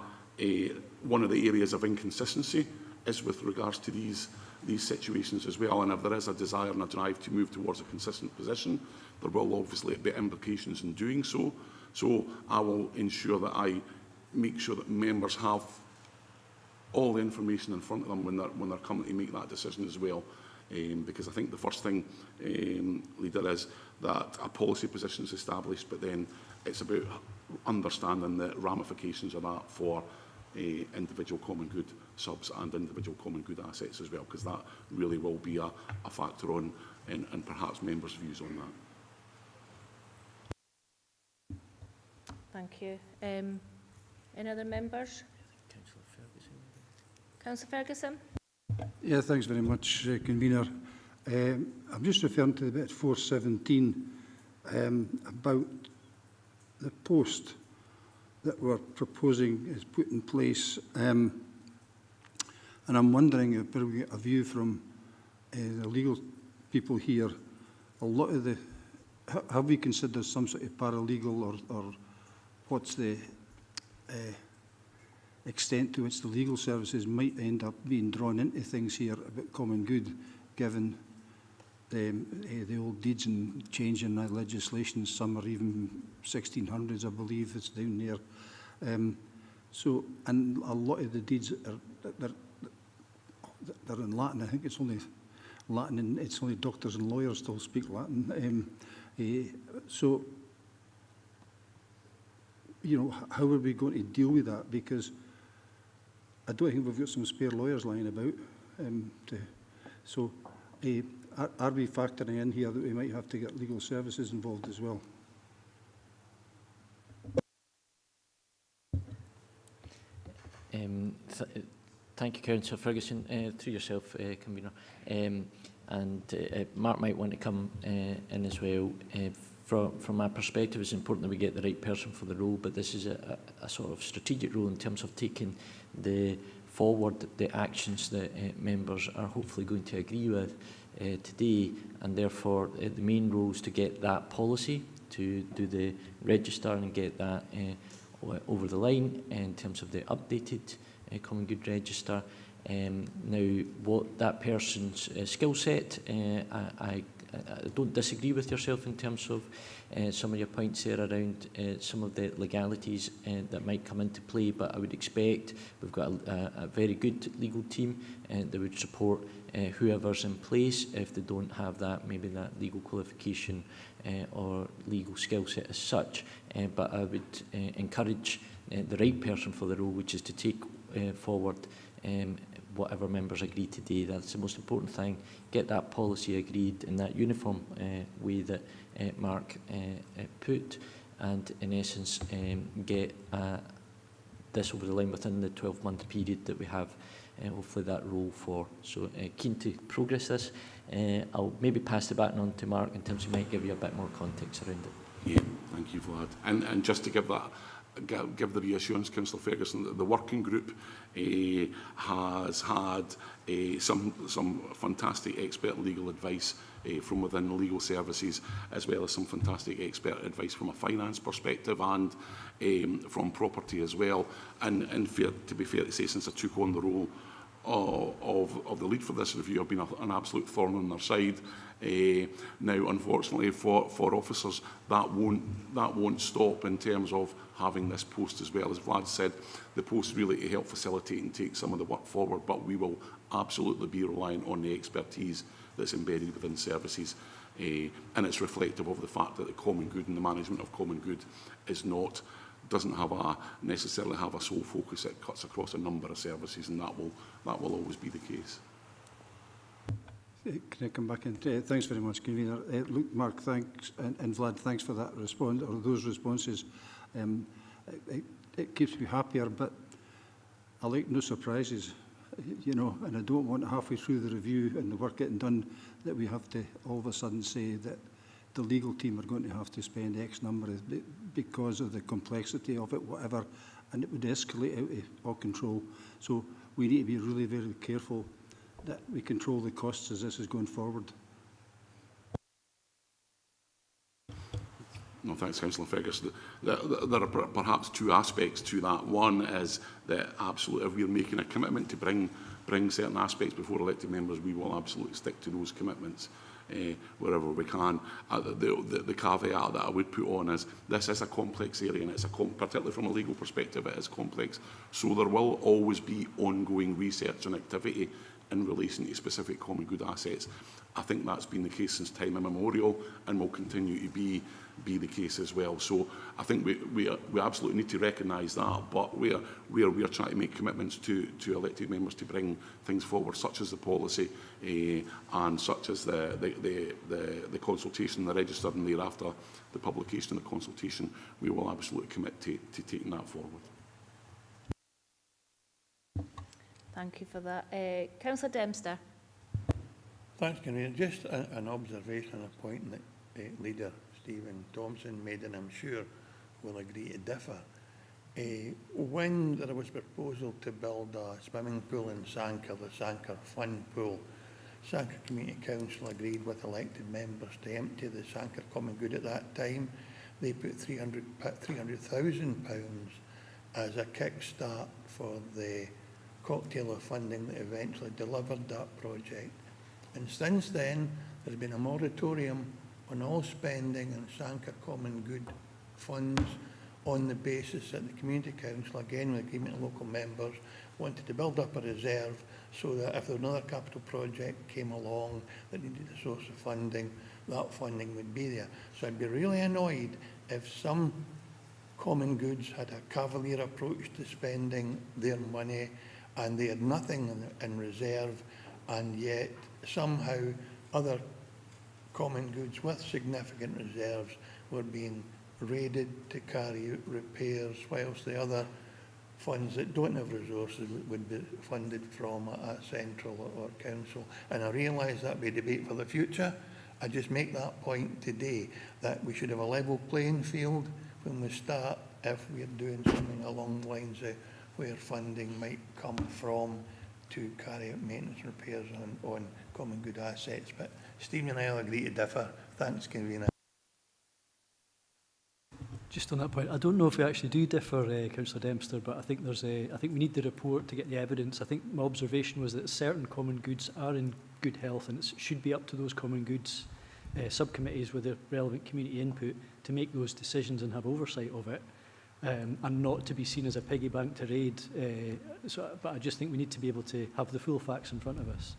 one of the areas of inconsistency is with regards to these situations as well, and if there is a desire and a drive to move towards a consistent position, there will obviously be implications in doing so. So I will ensure that I make sure that members have all the information in front of them when they're coming to make that decision as well. Because I think the first thing, Leader, is that a policy position is established, but then it's about understanding the ramifications of that for individual common good subs and individual common good assets as well, because that really will be a factor on and perhaps members' views on that. Thank you. Any other members? Councillor Ferguson. Yeah, thanks very much, Convener. I'm just referring to the bit 417 about the post that we're proposing is put in place. And I'm wondering if we get a view from the legal people here. A lot of the, have we considered some sort of paralegal or what's the extent to which the legal services might end up being drawn into things here about common good, given the old deeds and changing legislation. Some are even 1600s, I believe, it's down there. So, and a lot of the deeds they're in Latin. I think it's only Latin, and it's only doctors and lawyers still speak Latin. So, you know, how are we going to deal with that? Because I don't think we've got some spare lawyers lying about. So, are we factoring in here that we might have to get legal services involved as well? Thank you, Councillor Ferguson, through yourself, Convener. Mark might want to come in as well. From my perspective, it's important that we get the right person for the role, but this is a sort of strategic role in terms of taking forward the actions that members are hopefully going to agree with today, and therefore the main role is to get that policy, to do the register and get that over the line in terms of the updated Common Good Register. Now, what that person's skill set, I don't disagree with yourself in terms of some of your points there around some of the legalities that might come into play, but I would expect we've got a very good legal team that would support whoever's in place if they don't have that, maybe that legal qualification or legal skill set as such. But I would encourage the right person for the role, which is to take forward whatever members agree today. That's the most important thing. Get that policy agreed in that uniform way that Mark put, and in essence get this over the line within the 12-month period that we have hopefully that role for. So keen to progress this. I'll maybe pass the baton on to Mark in terms of might give you a bit more context around it. Yeah, thank you, Vlad. And just to give the reassurance, Councillor Ferguson, that the working group has had some fantastic expert legal advice from within the legal services, as well as some fantastic expert advice from a finance perspective and from property as well. And to be fair to say, since I took on the role of the lead for this review, I've been an absolute thorn on their side. Now, unfortunately, for officers, that won't stop in terms of having this post as well. As Vlad said, the post really to help facilitate and take some of the work forward, but we will absolutely be relying on the expertise that's embedded within services. And it's reflective of the fact that the common good and the management of common good doesn't necessarily have a sole focus. It cuts across a number of services, and that will always be the case. Can I come back in? Thanks very much, Convener. Look, Mark, thanks, and Vlad, thanks for that response or those responses. It keeps me happier, but I like no surprises, you know, and I don't want halfway through the review and the work getting done that we have to all of a sudden say that the legal team are going to have to spend X number because of the complexity of it, whatever, and it would escalate out of all control. So we need to be really very careful that we control the costs as this is going forward. No, thanks, Councillor Ferguson. There are perhaps two aspects to that. One is that absolutely, if we're making a commitment to bring certain aspects before elected members, we will absolutely stick to those commitments wherever we can. The caveat that I would put on is this is a complex area, and it's particularly from a legal perspective, it is complex. So there will always be ongoing research and activity in relation to specific common good assets. I think that's been the case since time immemorial and will continue to be the case as well. So I think we absolutely need to recognise that, but we are trying to make commitments to elected members to bring things forward, such as the policy and such as the consultation, the register, and thereafter the publication of the consultation. We will absolutely commit to taking that forward. Thank you for that. Councillor Dempster. Thanks, Convener. Just an observation and a point that Leader Stephen Thompson made, and I'm sure will agree to differ. When there was a proposal to build a swimming pool in Sanker, the Sanker Fun Pool, Sanker Community Council agreed with elected members to empty the Sanker Common Good at that time. They put £300,000 as a kickstart for the cocktail of funding that eventually delivered that project. And since then, there's been a moratorium on all spending on Sanker Common Good funds on the basis that the Community Council, again with agreement of local members, wanted to build up a reserve so that if another capital project came along that needed a source of funding, that funding would be there. So I'd be really annoyed if some common goods had a cavalier approach to spending their money and they had nothing in reserve, and yet somehow other common goods with significant reserves were being raided to carry out repairs, whilst the other funds that don't have resources would be funded from a central or council. And I realise that will be a debate for the future. I just make that point today, that we should have a level playing field when we start, if we're doing something along the lines of where funding might come from to carry out maintenance repairs on common good assets. But Stephen and I will agree to differ. Thanks, Convener. Just on that point, I don't know if we actually do differ, Councillor Dempster, but I think I think we need the report to get the evidence. I think my observation was that certain common goods are in good health, and it should be up to those common goods subcommittees with the relevant community input to make those decisions and have oversight of it, and not to be seen as a piggy bank to raid. But I just think we need to be able to have the full facts in front of us.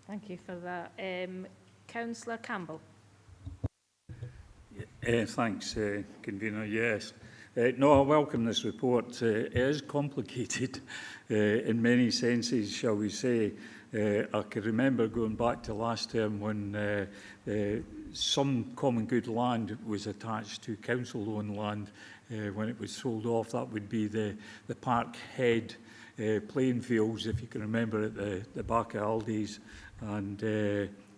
Thank you for that. Councillor Campbell. Thanks, Convener. Yes. No, I welcome this report. It is complicated in many senses, shall we say. I can remember going back to last term when some common good land was attached to council-owned land. When it was sold off, that would be the Park Head playing fields, if you can remember, at the back of Aldi's and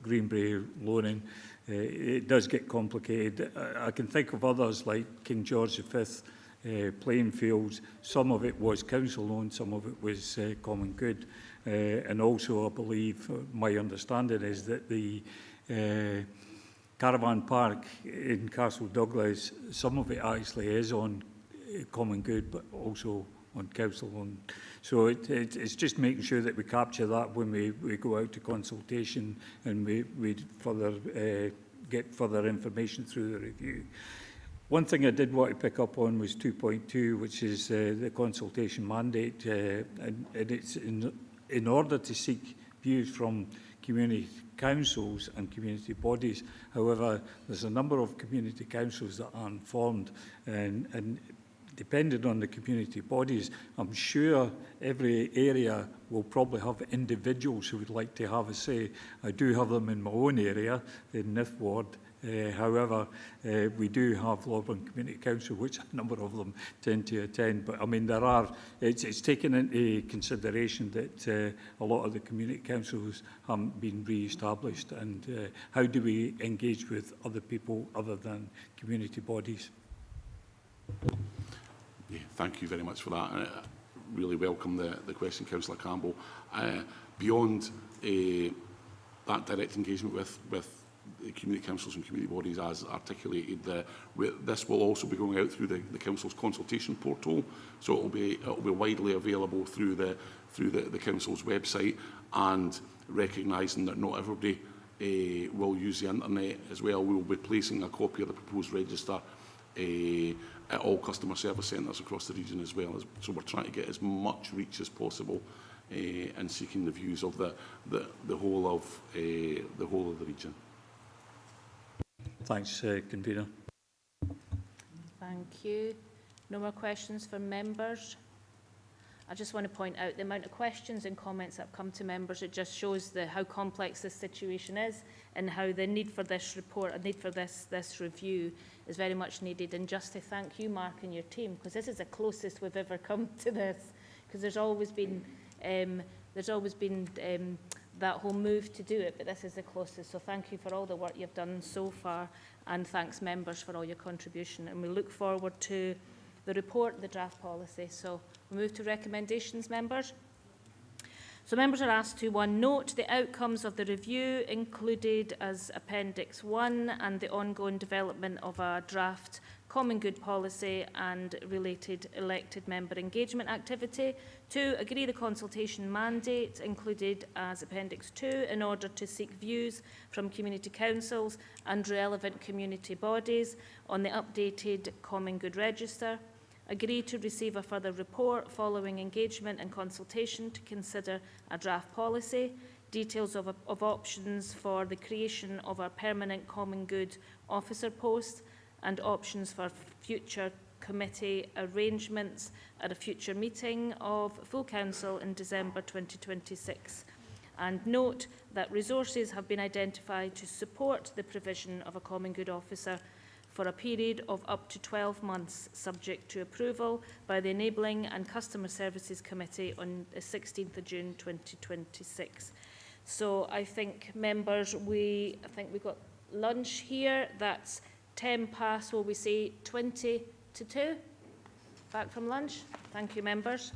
Greenbrae Loaning. It does get complicated. I can think of others like King George V playing fields. Some of it was council-owned, some of it was common good. And also, I believe, my understanding is that the caravan park in Castle Douglas, some of it actually is on common good, but also on council-owned. So it's just making sure that we capture that when we go out to consultation and we further get further information through the review. One thing I did want to pick up on was 2.2, which is the consultation mandate, and it's in order to seek views from community councils and community bodies. However, there's a number of community councils that aren't formed, and depending on the community bodies, I'm sure every area will probably have individuals who would like to have a say. I do have them in my own area, in Nith Ward. However, we do have Lorburn Community Council, which a number of them tend to attend. But I mean, it's taken into consideration that a lot of the community councils haven't been re-established. And how do we engage with other people other than community bodies? Yeah, thank you very much for that. I really welcome the question, Councillor Campbell. Beyond that direct engagement with the community councils and community bodies as articulated, this will also be going out through the council's consultation portal, so it will be widely available through the council's website, and recognising that not everybody will use the internet as well. We will be placing a copy of the proposed register at all customer service centres across the region as well. So we're trying to get as much reach as possible and seeking the views of the whole of the region. Thanks, Convener. Thank you. No more questions from members. I just want to point out the amount of questions and comments that have come to members. It just shows how complex this situation is and how the need for this report, a need for this review is very much needed. And just to thank you, Mark, and your team, because this is the closest we've ever come to this, because there's always been that whole move to do it, but this is the closest. So thank you for all the work you've done so far, and thanks members for all your contribution. And we look forward to the report, the draft policy. So we move to recommendations, members. So members are asked to, 1, note the outcomes of the review included as Appendix 1 and the ongoing development of a draft common good policy and related elected member engagement activity. 2, agree the consultation mandate included as Appendix 2 in order to seek views from community councils and relevant community bodies on the updated Common Good Register. Agree to receive a further report following engagement and consultation to consider a draft policy. Details of options for the creation of a permanent common good officer post and options for future committee arrangements at a future meeting of full council in December 2026. And note that resources have been identified to support the provision of a common good officer for a period of up to 12 months, subject to approval by the Enabling and Customer Services Committee on the 16th of June 2026. So I think, members, we've got lunch here. That's 10 past, will we say 20 to 2? Back from lunch. Thank you, members.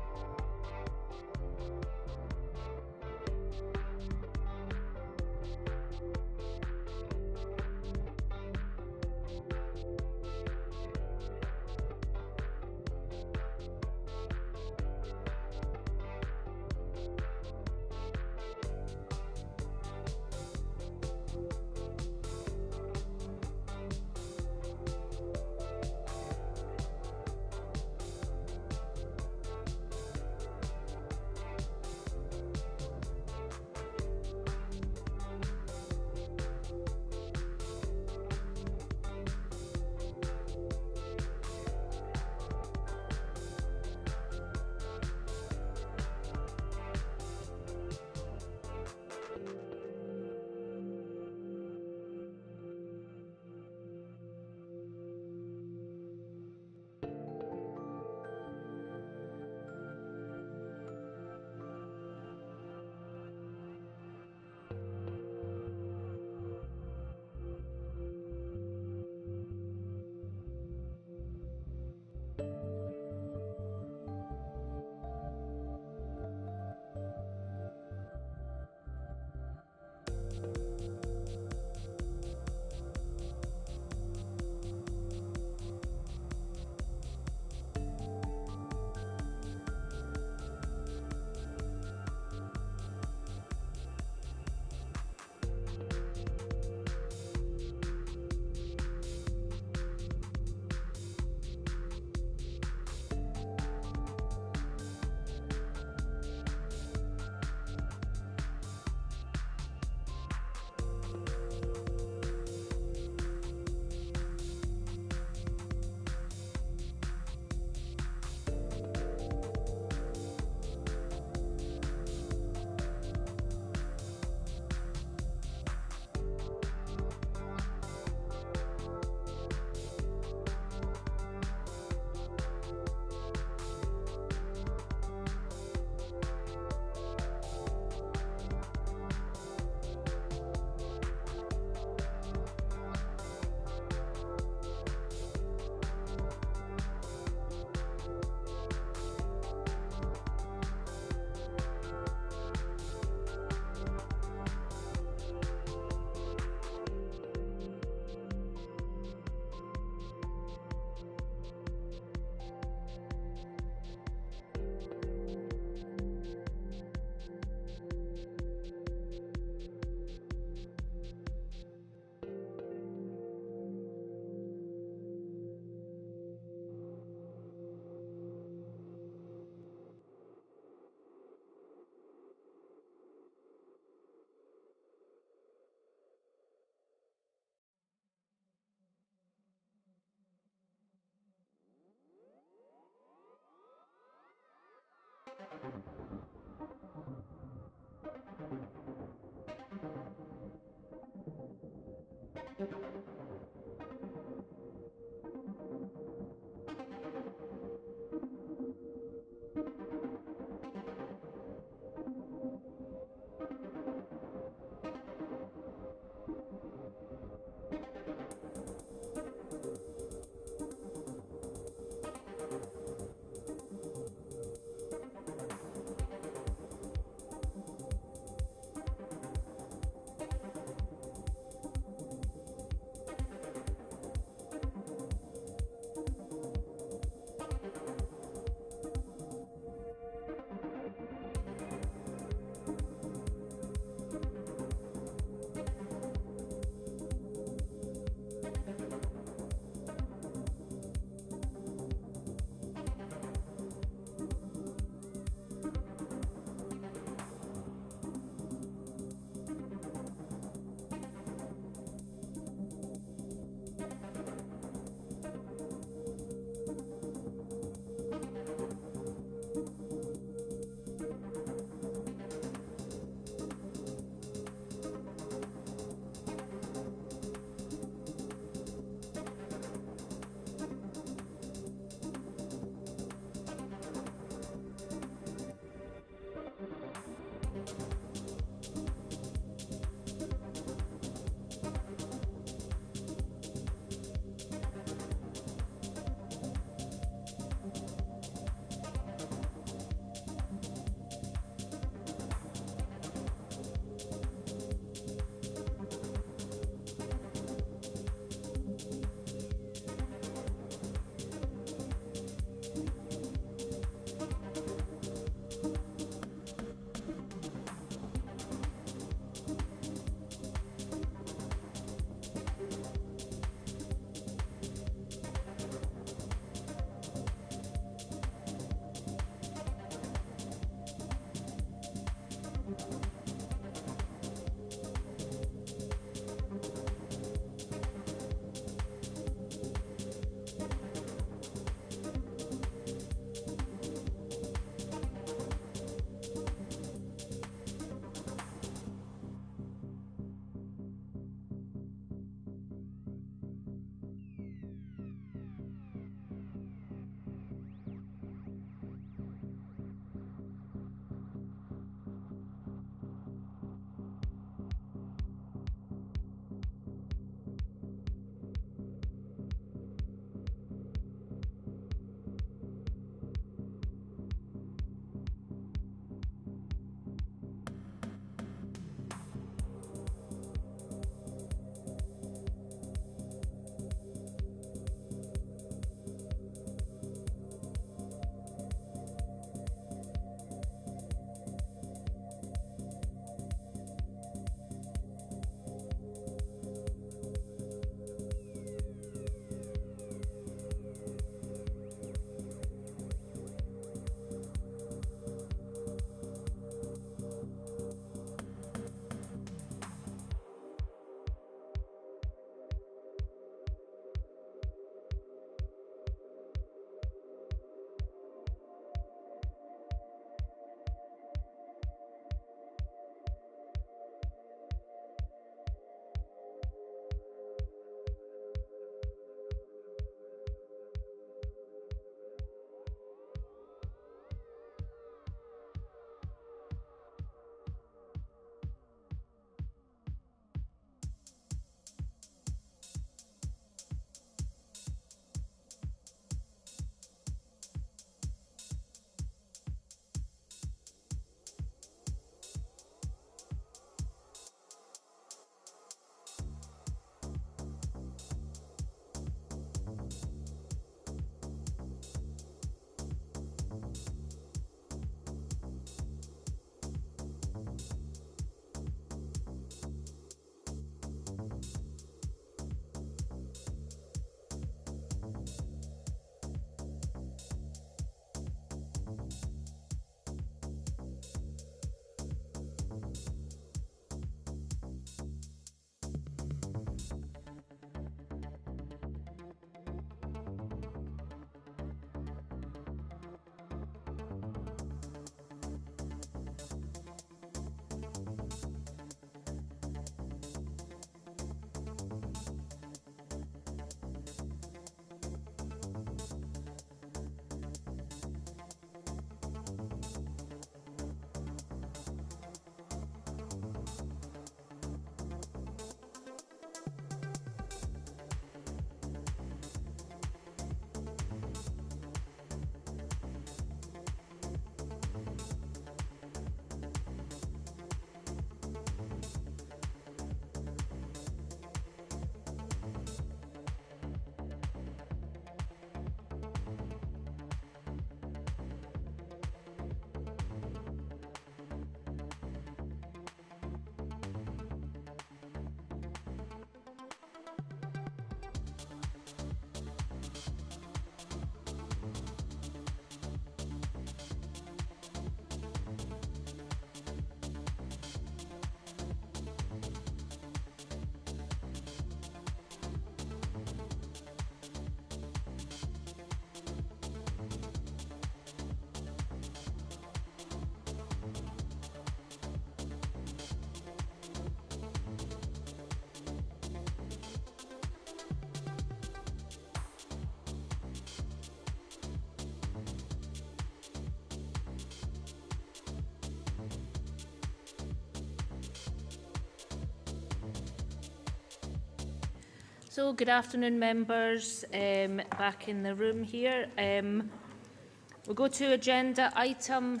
So, good afternoon, members, back in the room here. We'll go to agenda item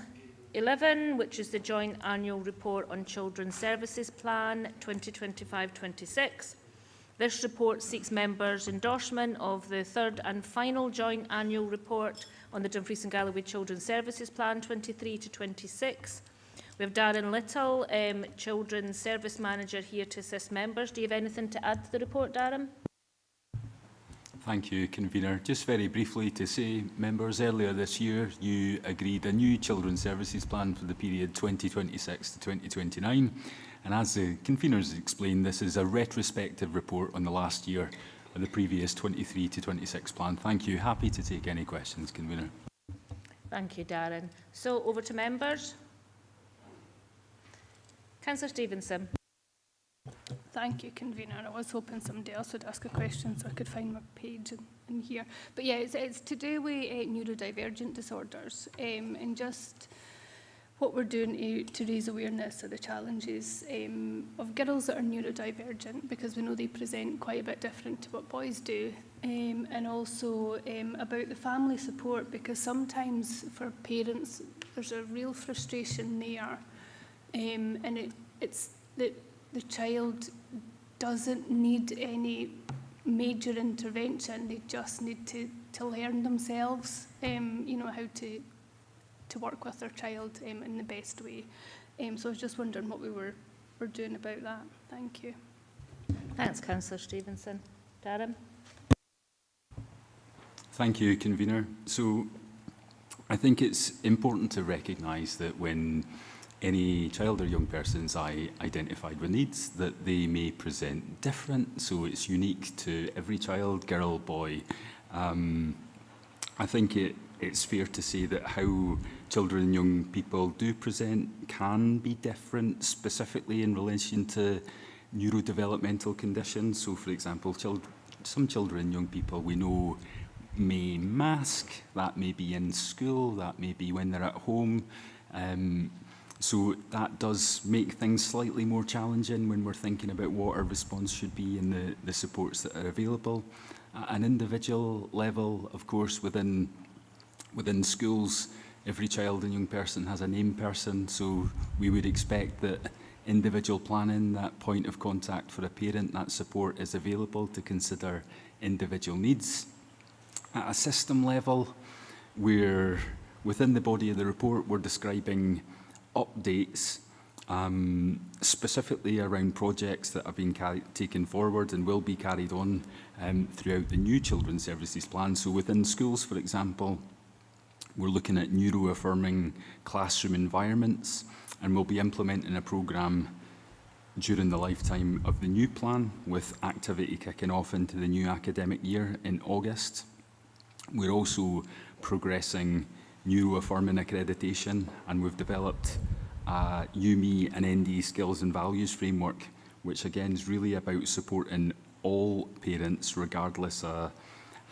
11, which is the joint annual report on Children's Services Plan 2025-26. This report seeks members' endorsement of the third and final joint annual report on the Dumfries and Galloway Children's Services Plan 23-26. We have Darren Little, Children's Service Manager, here to assist members. Do you have anything to add to the report, Darren? Thank you, Convener. Just very briefly to say, members, earlier this year you agreed a new Children's Services Plan for the period 2026 to 2029. And as the Conveners explained, this is a retrospective report on the last year of the previous 23 to 26 plan. Thank you. Happy to take any questions, Convener. Thank you, Darren. So, over to members. Councillor Stevenson. Thank you, Convener. I was hoping somebody else would ask a question so I could find my page in here. But yeah, it's to do with neurodivergent disorders and just what we're doing to raise awareness of the challenges of girls that are neurodivergent, because we know they present quite a bit different to what boys do, and also about the family support, because sometimes for parents there's a real frustration there, and it's that the child doesn't need any major intervention. They just need to learn themselves, you know, how to work with their child in the best way. So I was just wondering what we're doing about that. Thank you. Thanks, Councillor Stevenson. Darren? Thank you, Convener. So I think it's important to recognise that when any child or young person's identified with needs, that they may present different, so it's unique to every child, girl, boy. I think it's fair to say that how children and young people do present can be different, specifically in relation to neurodevelopmental conditions. So, for example, some children and young people we know may mask, that may be in school, that may be when they're at home. So that does make things slightly more challenging when we're thinking about what our response should be and the supports that are available. At an individual level, of course, within schools, every child and young person has a named person, so we would expect that individual planning, that point of contact for a parent, that support is available to consider individual needs. At a system level, within the body of the report, we're describing updates specifically around projects that have been taken forward and will be carried on throughout the new Children's Services Plan. So within schools, for example, we're looking at neuro-affirming classroom environments, and we'll be implementing a programme during the lifetime of the new plan, with activity kicking off into the new academic year in August. We're also progressing neuro-affirming accreditation, and we've developed a UME and ND skills and values framework, which again is really about supporting all parents regardless of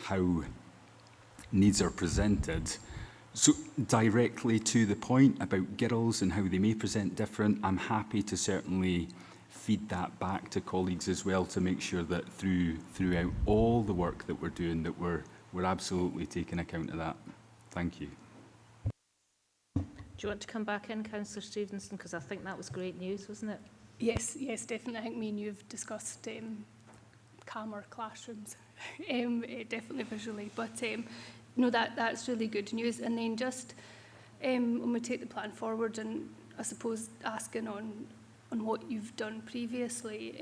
how needs are presented. So directly to the point about girls and how they may present different, I'm happy to certainly feed that back to colleagues as well to make sure that throughout all the work that we're doing, that we're absolutely taking account of that. Thank you. Do you want to come back in, Councillor Stevenson? Because I think that was great news, wasn't it? Yes, definitely. I think me and you have discussed calmer classrooms, definitely visually. But no, that's really good news. And then just when we take the plan forward, and I suppose asking on what you've done previously,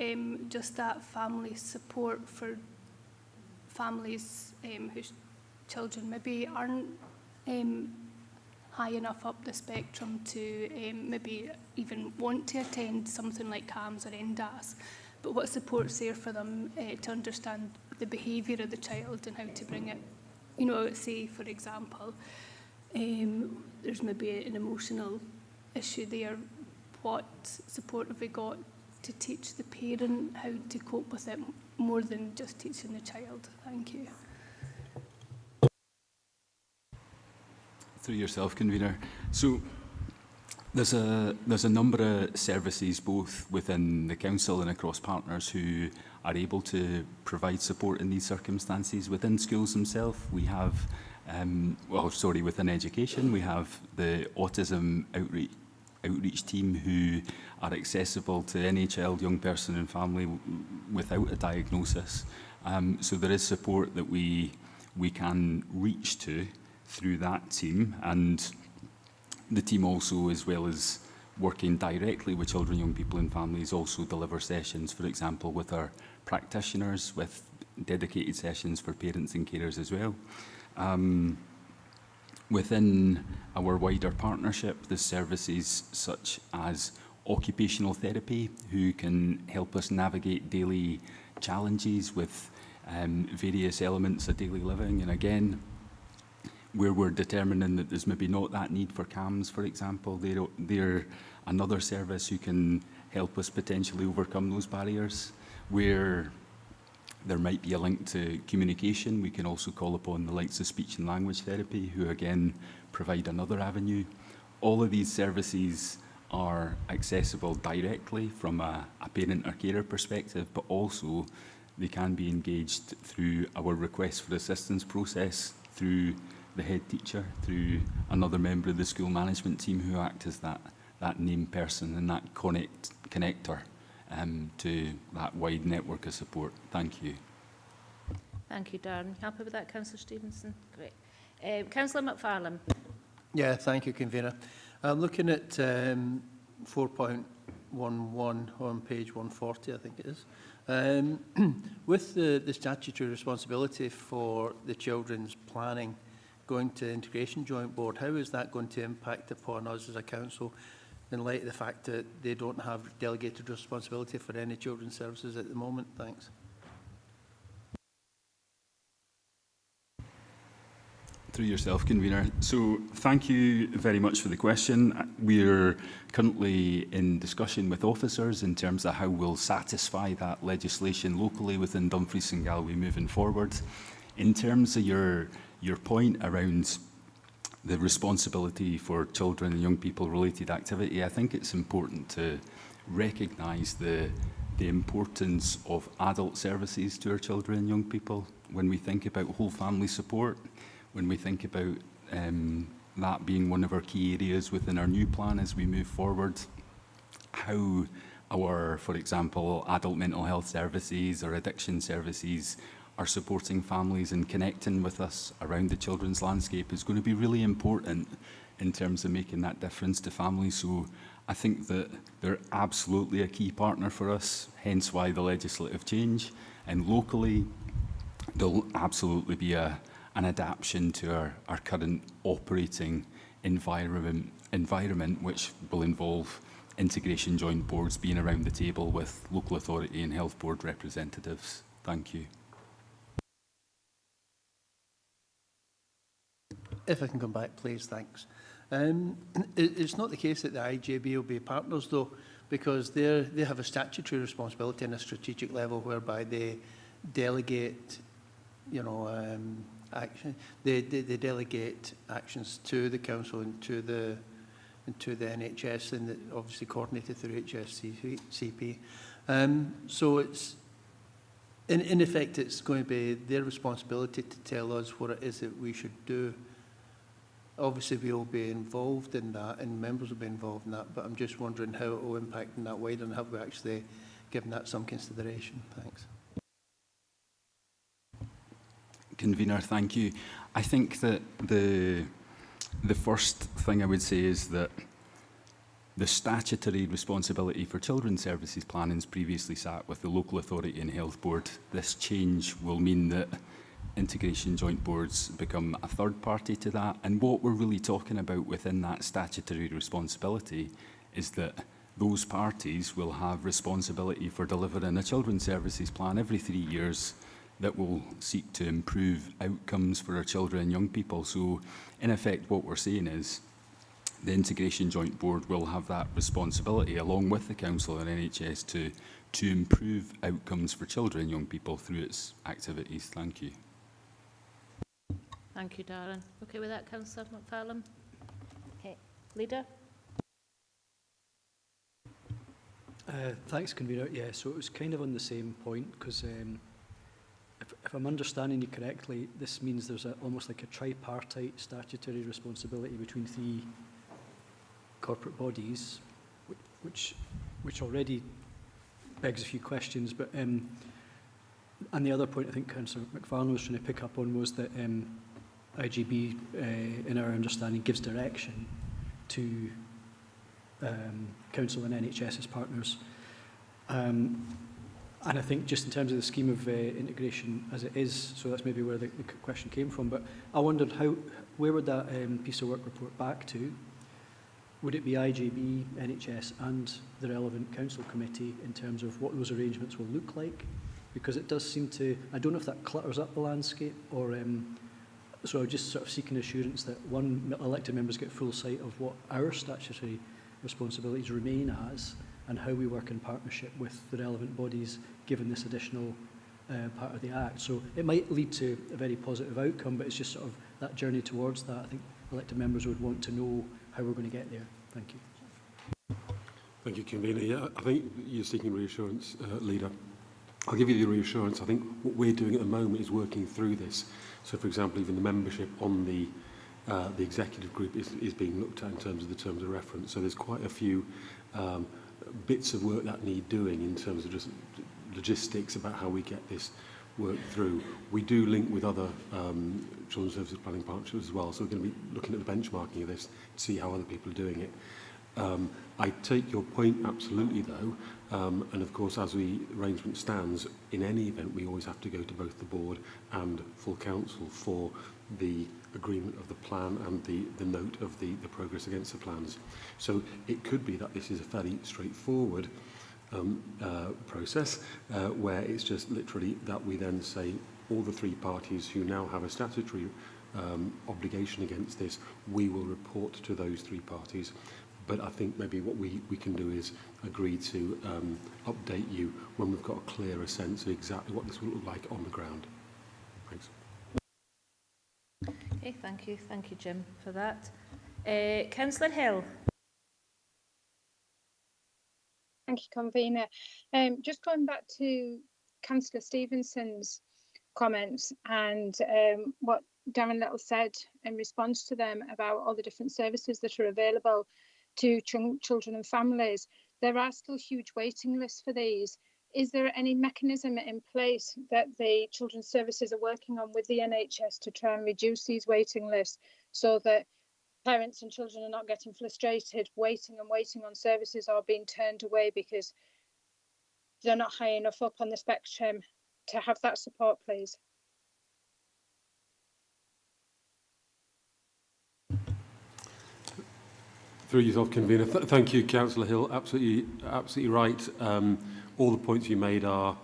just that family support for families whose children maybe aren't high enough up the spectrum to maybe even want to attend something like CAMS or NDAS, but what support's there for them to understand the behaviour of the child and how to bring it, you know, say for example, there's maybe an emotional issue there. What support have we got to teach the parent how to cope with it more than just teaching the child? Thank you. Through yourself, Convener. So There's a number of services both within the council and across partners who are able to provide support in these circumstances. Within schools themselves, we have, within education, we have the autism outreach team who are accessible to any child, young person and family without a diagnosis. So there is support that we can reach to through that team, and the team also, as well as working directly with children, young people and families, also deliver sessions, for example, with our practitioners, with dedicated sessions for parents and carers as well. Within our wider partnership, there's services such as occupational therapy, who can help us navigate daily challenges with various elements of daily living. And again, where we're determining that there's maybe not that need for CAMS, for example, they're another service who can help us potentially overcome those barriers. Where there might be a link to communication, we can also call upon the likes of speech and language therapy, who again provide another avenue. All of these services are accessible directly from a parent or carer perspective, but also they can be engaged through our request for assistance process, through the head teacher, through another member of the school management team who act as that named person and that connector to that wide network of support. Thank you. Thank you, Darren. Happy with that, Councillor Stevenson? Great. Councillor McFarlane. Yeah, thank you, Convener. I'm looking at 4.11 on page 140, I think it is. With the statutory responsibility for the children's planning going to Integration Joint Board, how is that going to impact upon us as a council in light of the fact that they don't have delegated responsibility for any children's services at the moment? Thanks. Through yourself, Convener. So thank you very much for the question. We're currently in discussion with officers in terms of how we'll satisfy that legislation locally within Dumfries and Galloway moving forward. In terms of your point around the responsibility for children and young people related activity, I think it's important to recognise the importance of adult services to our children and young people. When we think about whole family support, when we think about that being one of our key areas within our new plan as we move forward, how our, for example, adult mental health services or addiction services are supporting families and connecting with us around the children's landscape is going to be really important in terms of making that difference to families. So I think that they're absolutely a key partner for us, hence why the legislative change. And locally, there'll absolutely be an adaptation to our current operating environment, which will involve integration joint boards being around the table with local authority and health board representatives. Thank you. If I can come back, please, thanks. It's not the case that the IJB will be partners, though, because they have a statutory responsibility on a strategic level whereby they delegate, action. They delegate actions to the council and to the NHS, and obviously coordinated through HSCP. So it's in effect, it's going to be their responsibility to tell us what it is that we should do. Obviously, we will be involved in that, and members will be involved in that, but I'm just wondering how it will impact in that wider, and have we actually given that some consideration? Thanks. Convener, thank you. I think that the first thing I would say is that the statutory responsibility for children's services planning's previously sat with the local authority and health board. This change will mean that integration joint boards become a third party to that, and what we're really talking about within that statutory responsibility is that those parties will have responsibility for delivering a children's services plan every 3 years that will seek to improve outcomes for our children and young people. So in effect, what we're saying is the integration joint board will have that responsibility along with the council and NHS to improve outcomes for children and young people through its activities. Thank you. Thank you, Darren. Okay with that, Councillor McFarlane? Okay. Leader? Thanks, Convener. Yeah, so it was kind of on the same point, because if I'm understanding you correctly, this means there's almost like a tripartite statutory responsibility between three corporate bodies, which already begs a few questions. But and the other point I think Councillor McFarlane was trying to pick up on was that IGB, in our understanding, gives direction to Council and NHS as partners. And I think just in terms of the scheme of integration as it is, so that's maybe where the question came from, but I wondered where would that piece of work report back to? Would it be IGB, NHS and the relevant council committee in terms of what those arrangements will look like? Because it does seem to, I don't know if that clutters up the landscape or, so I'm just sort of seeking assurance that one, elected members get full sight of what our statutory responsibilities remain as and how we work in partnership with the relevant bodies given this additional part of the Act. So it might lead to a very positive outcome, but it's just sort of that journey towards that. I think elected members would want to know how we're going to get there. Thank you. Thank you, Convener. Yeah, I think you're seeking reassurance, Leader. I'll give you the reassurance. I think what we're doing at the moment is working through this. So, for example, even the membership on the executive group is being looked at in terms of the terms of reference. So there's quite a few bits of work that need doing in terms of just logistics about how we get this work through. We do link with other children's services planning partnerships as well, so we're going to be looking at the benchmarking of this to see how other people are doing it. I take your point absolutely though, and of course as the arrangement stands, in any event we always have to go to both the board and full council for the agreement of the plan and the note of the progress against the plans. So it could be that this is a fairly straightforward process where it's just literally that we then say all the three parties who now have a statutory obligation against this, we will report to those three parties. But I think maybe what we can do is agree to update you when we've got a clearer sense of exactly what this will look like on the ground. Thanks. Okay, thank you. Thank you, Jim, for that. Councillor Hill. Thank you, Convener. Just going back to Councillor Stevenson's comments and what Darren Little said in response to them about all the different services that are available to children and families, there are still huge waiting lists for these. Is there any mechanism in place that the children's services are working on with the NHS to try and reduce these waiting lists so that parents and children are not getting frustrated, waiting and waiting on services or being turned away because they're not high enough up on the spectrum to have that support, please? Through yourself, Convener. Thank you, Councillor Hill. Absolutely right. All the points you made are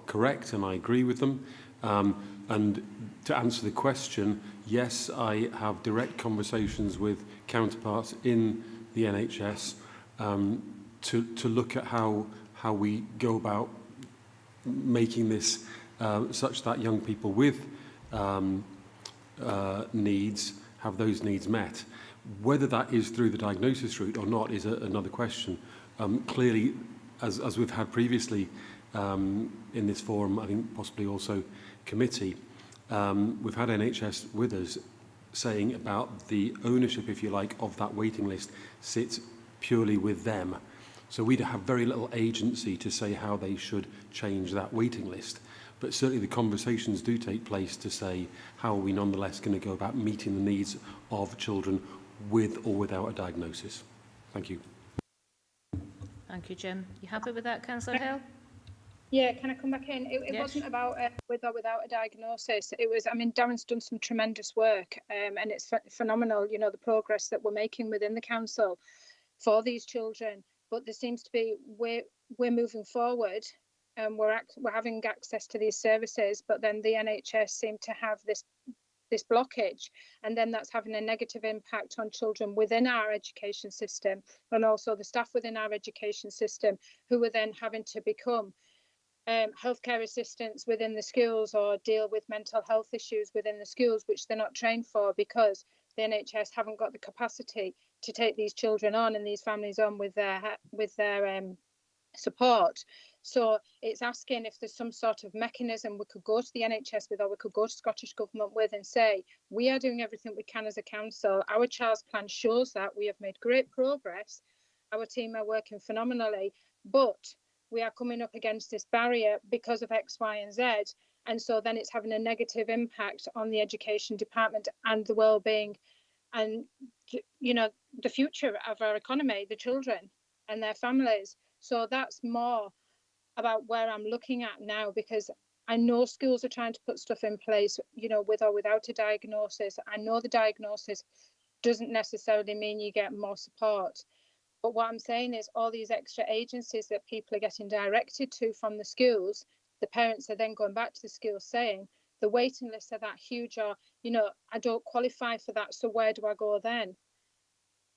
correct, and I agree with them. And to answer the question, yes, I have direct conversations with counterparts in the NHS to look at how we go about making this such that young people with needs have those needs met. Whether that is through the diagnosis route or not is another question. Clearly, as we've had previously in this forum, I think possibly also committee, we've had NHS with us saying about the ownership, if you like, of that waiting list sits purely with them. So we'd have very little agency to say how they should change that waiting list. But certainly the conversations do take place to say how are we nonetheless going to go about meeting the needs of children with or without a diagnosis. Thank you. Thank you, Jim. You happy with that, Councillor Hill? Yeah, can I come back in? It Yes. wasn't about with or without a diagnosis. It was, I mean, Darren's done some tremendous work and it's phenomenal, you know, the progress that we're making within the council for these children. But there seems to be, we're moving forward and we're having access to these services, but then the NHS seem to have this blockage, and then that's having a negative impact on children within our education system and also the staff within our education system who are then having to become healthcare assistants within the schools or deal with mental health issues within the schools, which they're not trained for because the NHS haven't got the capacity to take these children on and these families on with their support. So it's asking if there's some sort of mechanism we could go to the NHS with, or we could go to Scottish Government with and say, we are doing everything we can as a council. Our Child's Plan shows that we have made great progress. Our team are working phenomenally, but we are coming up against this barrier because of X, Y, and Z. And so then it's having a negative impact on the education department and the well-being and, you know, the future of our economy, the children and their families. So that's more about where I'm looking at now, because I know schools are trying to put stuff in place, you know, with or without a diagnosis. I know the diagnosis doesn't necessarily mean you get more support. But what I'm saying is all these extra agencies that people are getting directed to from the schools, the parents are then going back to the schools saying, the waiting lists are that huge, or, you know, I don't qualify for that, so where do I go then?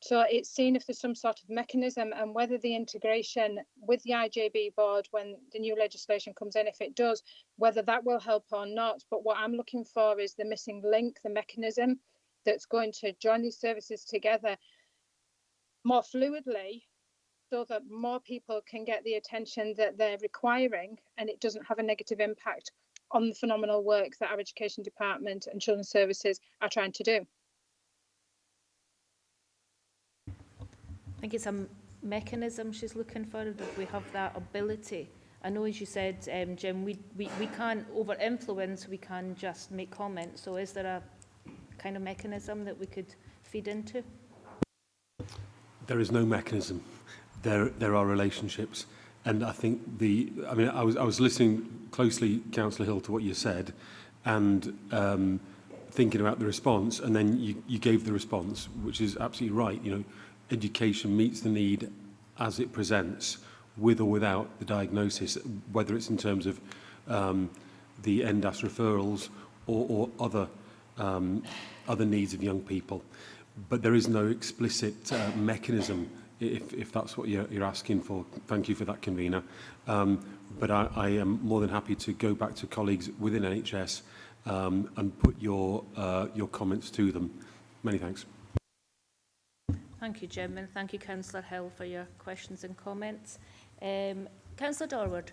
So it's seeing if there's some sort of mechanism, and whether the integration with the IJB board, when the new legislation comes in, if it does, whether that will help or not. But what I'm looking for is the missing link, the mechanism that's going to join these services together more fluidly, so that more people can get the attention that they're requiring, and it doesn't have a negative impact on the phenomenal work that our education department and children's services are trying to do. I think it's a mechanism she's looking for, that we have that ability. I know, as you said, Jim, we can't over-influence, we can just make comments. So is there a kind of mechanism that we could feed into? There is no mechanism. There are relationships. And I think I was listening closely, Councillor Hill, to what you said, and thinking about the response, and then you gave the response, which is absolutely right. You know, education meets the need as it presents, with or without the diagnosis, whether it's in terms of the NDAS referrals or other needs of young people. But there is no explicit mechanism, if that's what you're asking for. Thank you for that, convener. But I am more than happy to go back to colleagues within NHS and put your comments to them. Many thanks. Thank you, Jim, and thank you, Councillor Hill, for your questions and comments. Councillor Dorward.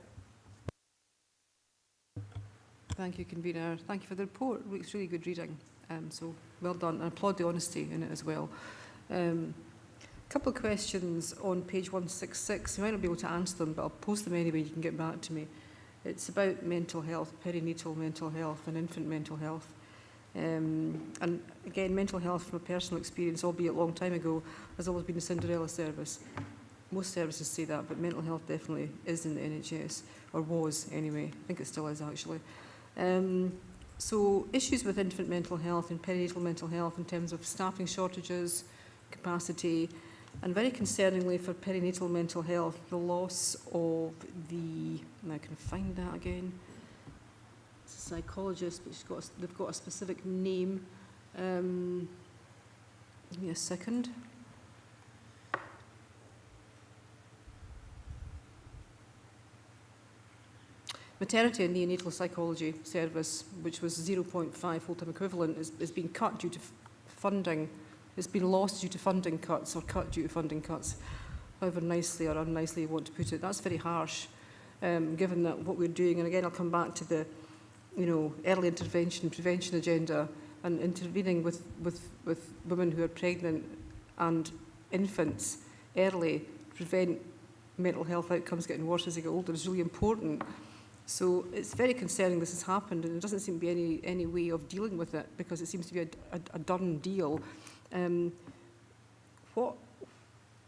Thank you, convener. Thank you for the report. It's really good reading. So well done. And I applaud the honesty in it as well. A couple of questions on page 166. You might not be able to answer them, but I'll post them anyway. You can get back to me. It's about mental health, perinatal mental health and infant mental health. And again, mental health from a personal experience, albeit a long time ago, has always been a Cinderella service. Most services say that, but mental health definitely is in the NHS, or was anyway. I think it still is, actually. So issues with infant mental health and perinatal mental health in terms of staffing shortages, capacity, and very concerningly for perinatal mental health, the loss of the, now I can find that again, it's a psychologist, but they've got a specific name. Give me a second. Maternity and neonatal psychology service, which was 0.5 full-time equivalent, is being cut due to funding. It's been lost due to funding cuts, or cut due to funding cuts, however nicely or unnicely you want to put it. That's very harsh, given that what we're doing, and again I'll come back to the early intervention, prevention agenda, and intervening with women who are pregnant and infants early, prevent mental health outcomes getting worse as they get older, is really important. So it's very concerning this has happened, and there doesn't seem to be any way of dealing with it, because it seems to be a done deal.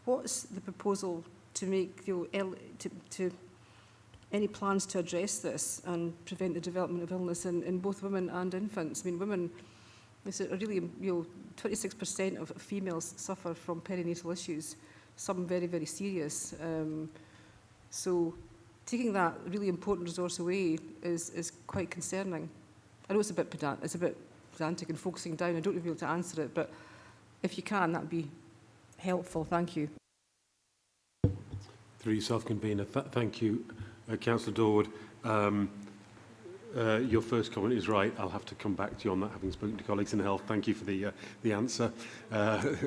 What's the proposal to make to any plans to address this and prevent the development of illness in both women and infants? I mean, women, it's a really 26% of females suffer from perinatal issues, some very, very serious. So taking that really important resource away is quite concerning. I know it's a bit pedantic and focusing down. I don't know if you'll be able to answer it, but if you can, that would be helpful. Thank you. Through yourself, convener. Thank you, Councillor Dorward. your first comment is right. I'll have to come back to you on that, having spoken to colleagues in health. Thank you for the answer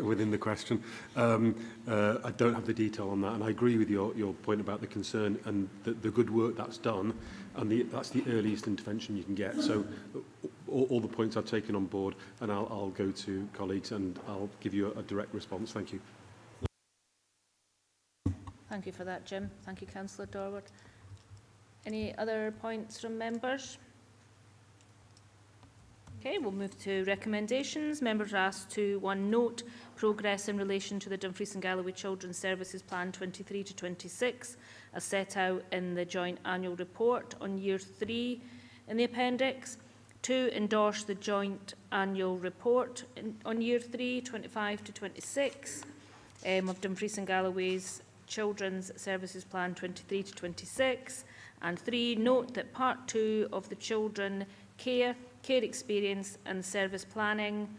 within the question. I don't have the detail on that, and I agree with your point about the concern and the good work that's done, and that's the earliest intervention you can get. So all the points I've taken on board, and I'll go to colleagues and I'll give you a direct response. Thank you. Thank you for that, Jim. Thank you, Councillor Dorward. Any other points from members? Okay, we'll move to recommendations. Members are asked to 1. Note progress in relation to the Dumfries and Galloway Children's Services Plan 23 to 26 as set out in the joint annual report on year 3 in the appendix. 2. Endorse the joint annual report on year 3, 25 to 26 of Dumfries and Galloway's Children's Services Plan 23 to 26. And 3. Note that Part 2 of the Children Care Experience and Service Planning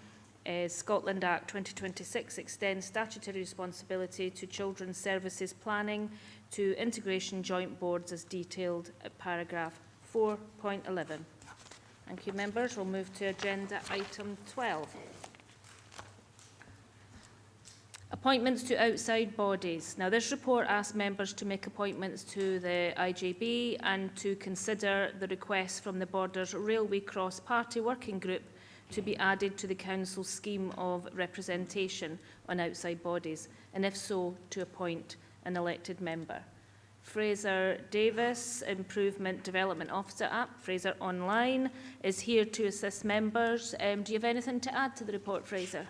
Scotland Act 2026 extends statutory responsibility to Children's Services Planning to Integration Joint Boards as detailed at paragraph 4.11. Thank you, members. We'll move to agenda item 12. Appointments to outside bodies. Now, this report asks members to make appointments to the IJB and to consider the request from the Borders Railway Cross Party Working Group to be added to the Council's scheme of representation on outside bodies, and if so, to appoint an elected member. Fraser Davis, Improvement Development Officer at Fraser Online, is here to assist members. Do you have anything to add to the report, Fraser?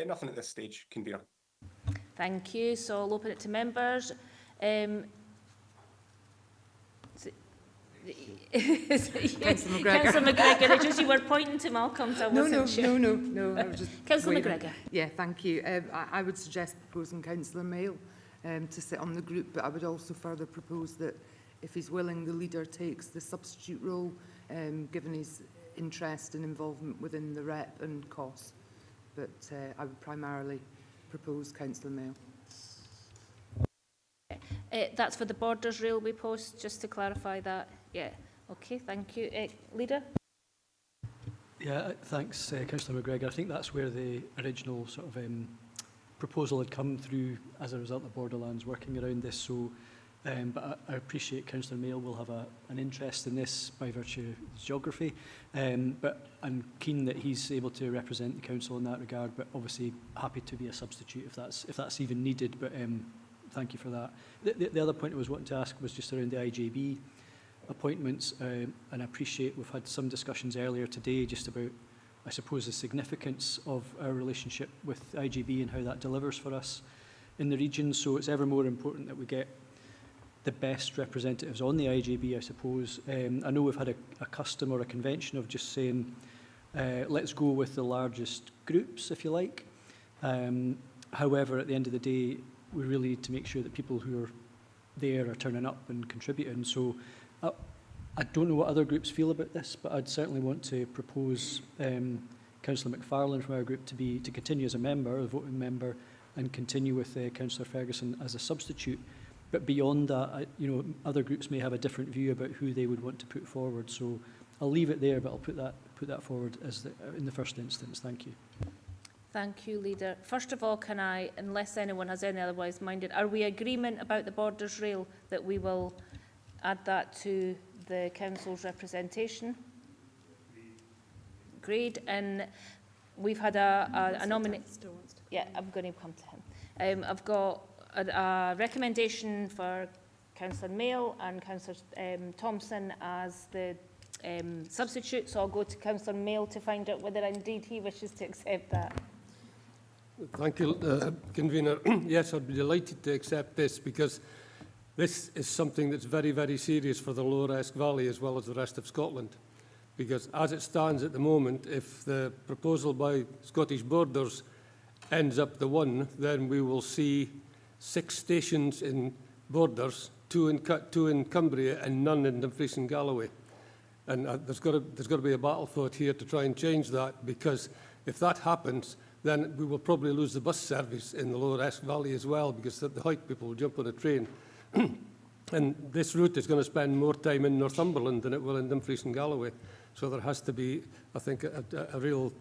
Nothing at this stage, Convener. Thank you. So I'll open it to members. Councillor McGregor, it's just you were pointing to Malcolm, so I wasn't sure. No. I was just Councillor waving. McGregor. Yeah, thank you. I would suggest proposing Councillor Mail to sit on the group, but I would also further propose that if he's willing, the leader takes the substitute role, given his interest and involvement within the rep and costs. But I would primarily propose Councillor Mail. That's for the Borders Railway Post, just to clarify that. Yeah, okay, thank you. Leader? Yeah, thanks, Councillor McGregor. I think that's where the original sort of proposal had come through as a result of Borderlands working around this. So, but I appreciate Councillor Mail will have an interest in this by virtue of his geography. But I'm keen that he's able to represent the council in that regard. But obviously happy to be a substitute if that's even needed. But thank you for that. The other point I was wanting to ask was just around the IJB appointments, and I appreciate we've had some discussions earlier today just about, I suppose, the significance of our relationship with IJB and how that delivers for us in the region. So it's ever more important that we get the best representatives on the IJB, I suppose. I know we've had a custom or a convention of just saying, let's go with the largest groups, if you like. However, at the end of the day, we really need to make sure that people who are there are turning up and contributing. So I don't know what other groups feel about this, but I'd certainly want to propose Councillor McFarlane from our group to continue as a member, a voting member, and continue with Councillor Ferguson as a substitute. But beyond that, other groups may have a different view about who they would want to put forward. So I'll leave it there, but I'll put that forward in the first instance. Thank you. Thank you, Leader. First of all, can I, unless anyone has any otherwise minded, are we agreement about the Borders Rail that we will add that to the Council's representation? Agreed. And we've had a nomination. Yeah, I'm going to come to him. I've got a recommendation for Councillor Mail and Councillor Thompson as the substitute, so I'll go to Councillor Mail to find out whether indeed he wishes to accept that. Thank you, Convener. Yes, I'd be delighted to accept this because this is something that's very, very serious for the Lower Esk Valley as well as the rest of Scotland. Because as it stands at the moment, if the proposal by Scottish Borders ends up the one, then we will see 6 stations in Borders, 2 in Cumbria and none in Dumfries and Galloway. And there's got to be a battle fought here to try and change that, because if that happens, then we will probably lose the bus service in the Lower Esk Valley as well, because the Hoyt people will jump on a train And this route is going to spend more time in Northumberland than it will in Dumfries and Galloway. So there has to be, I think, a real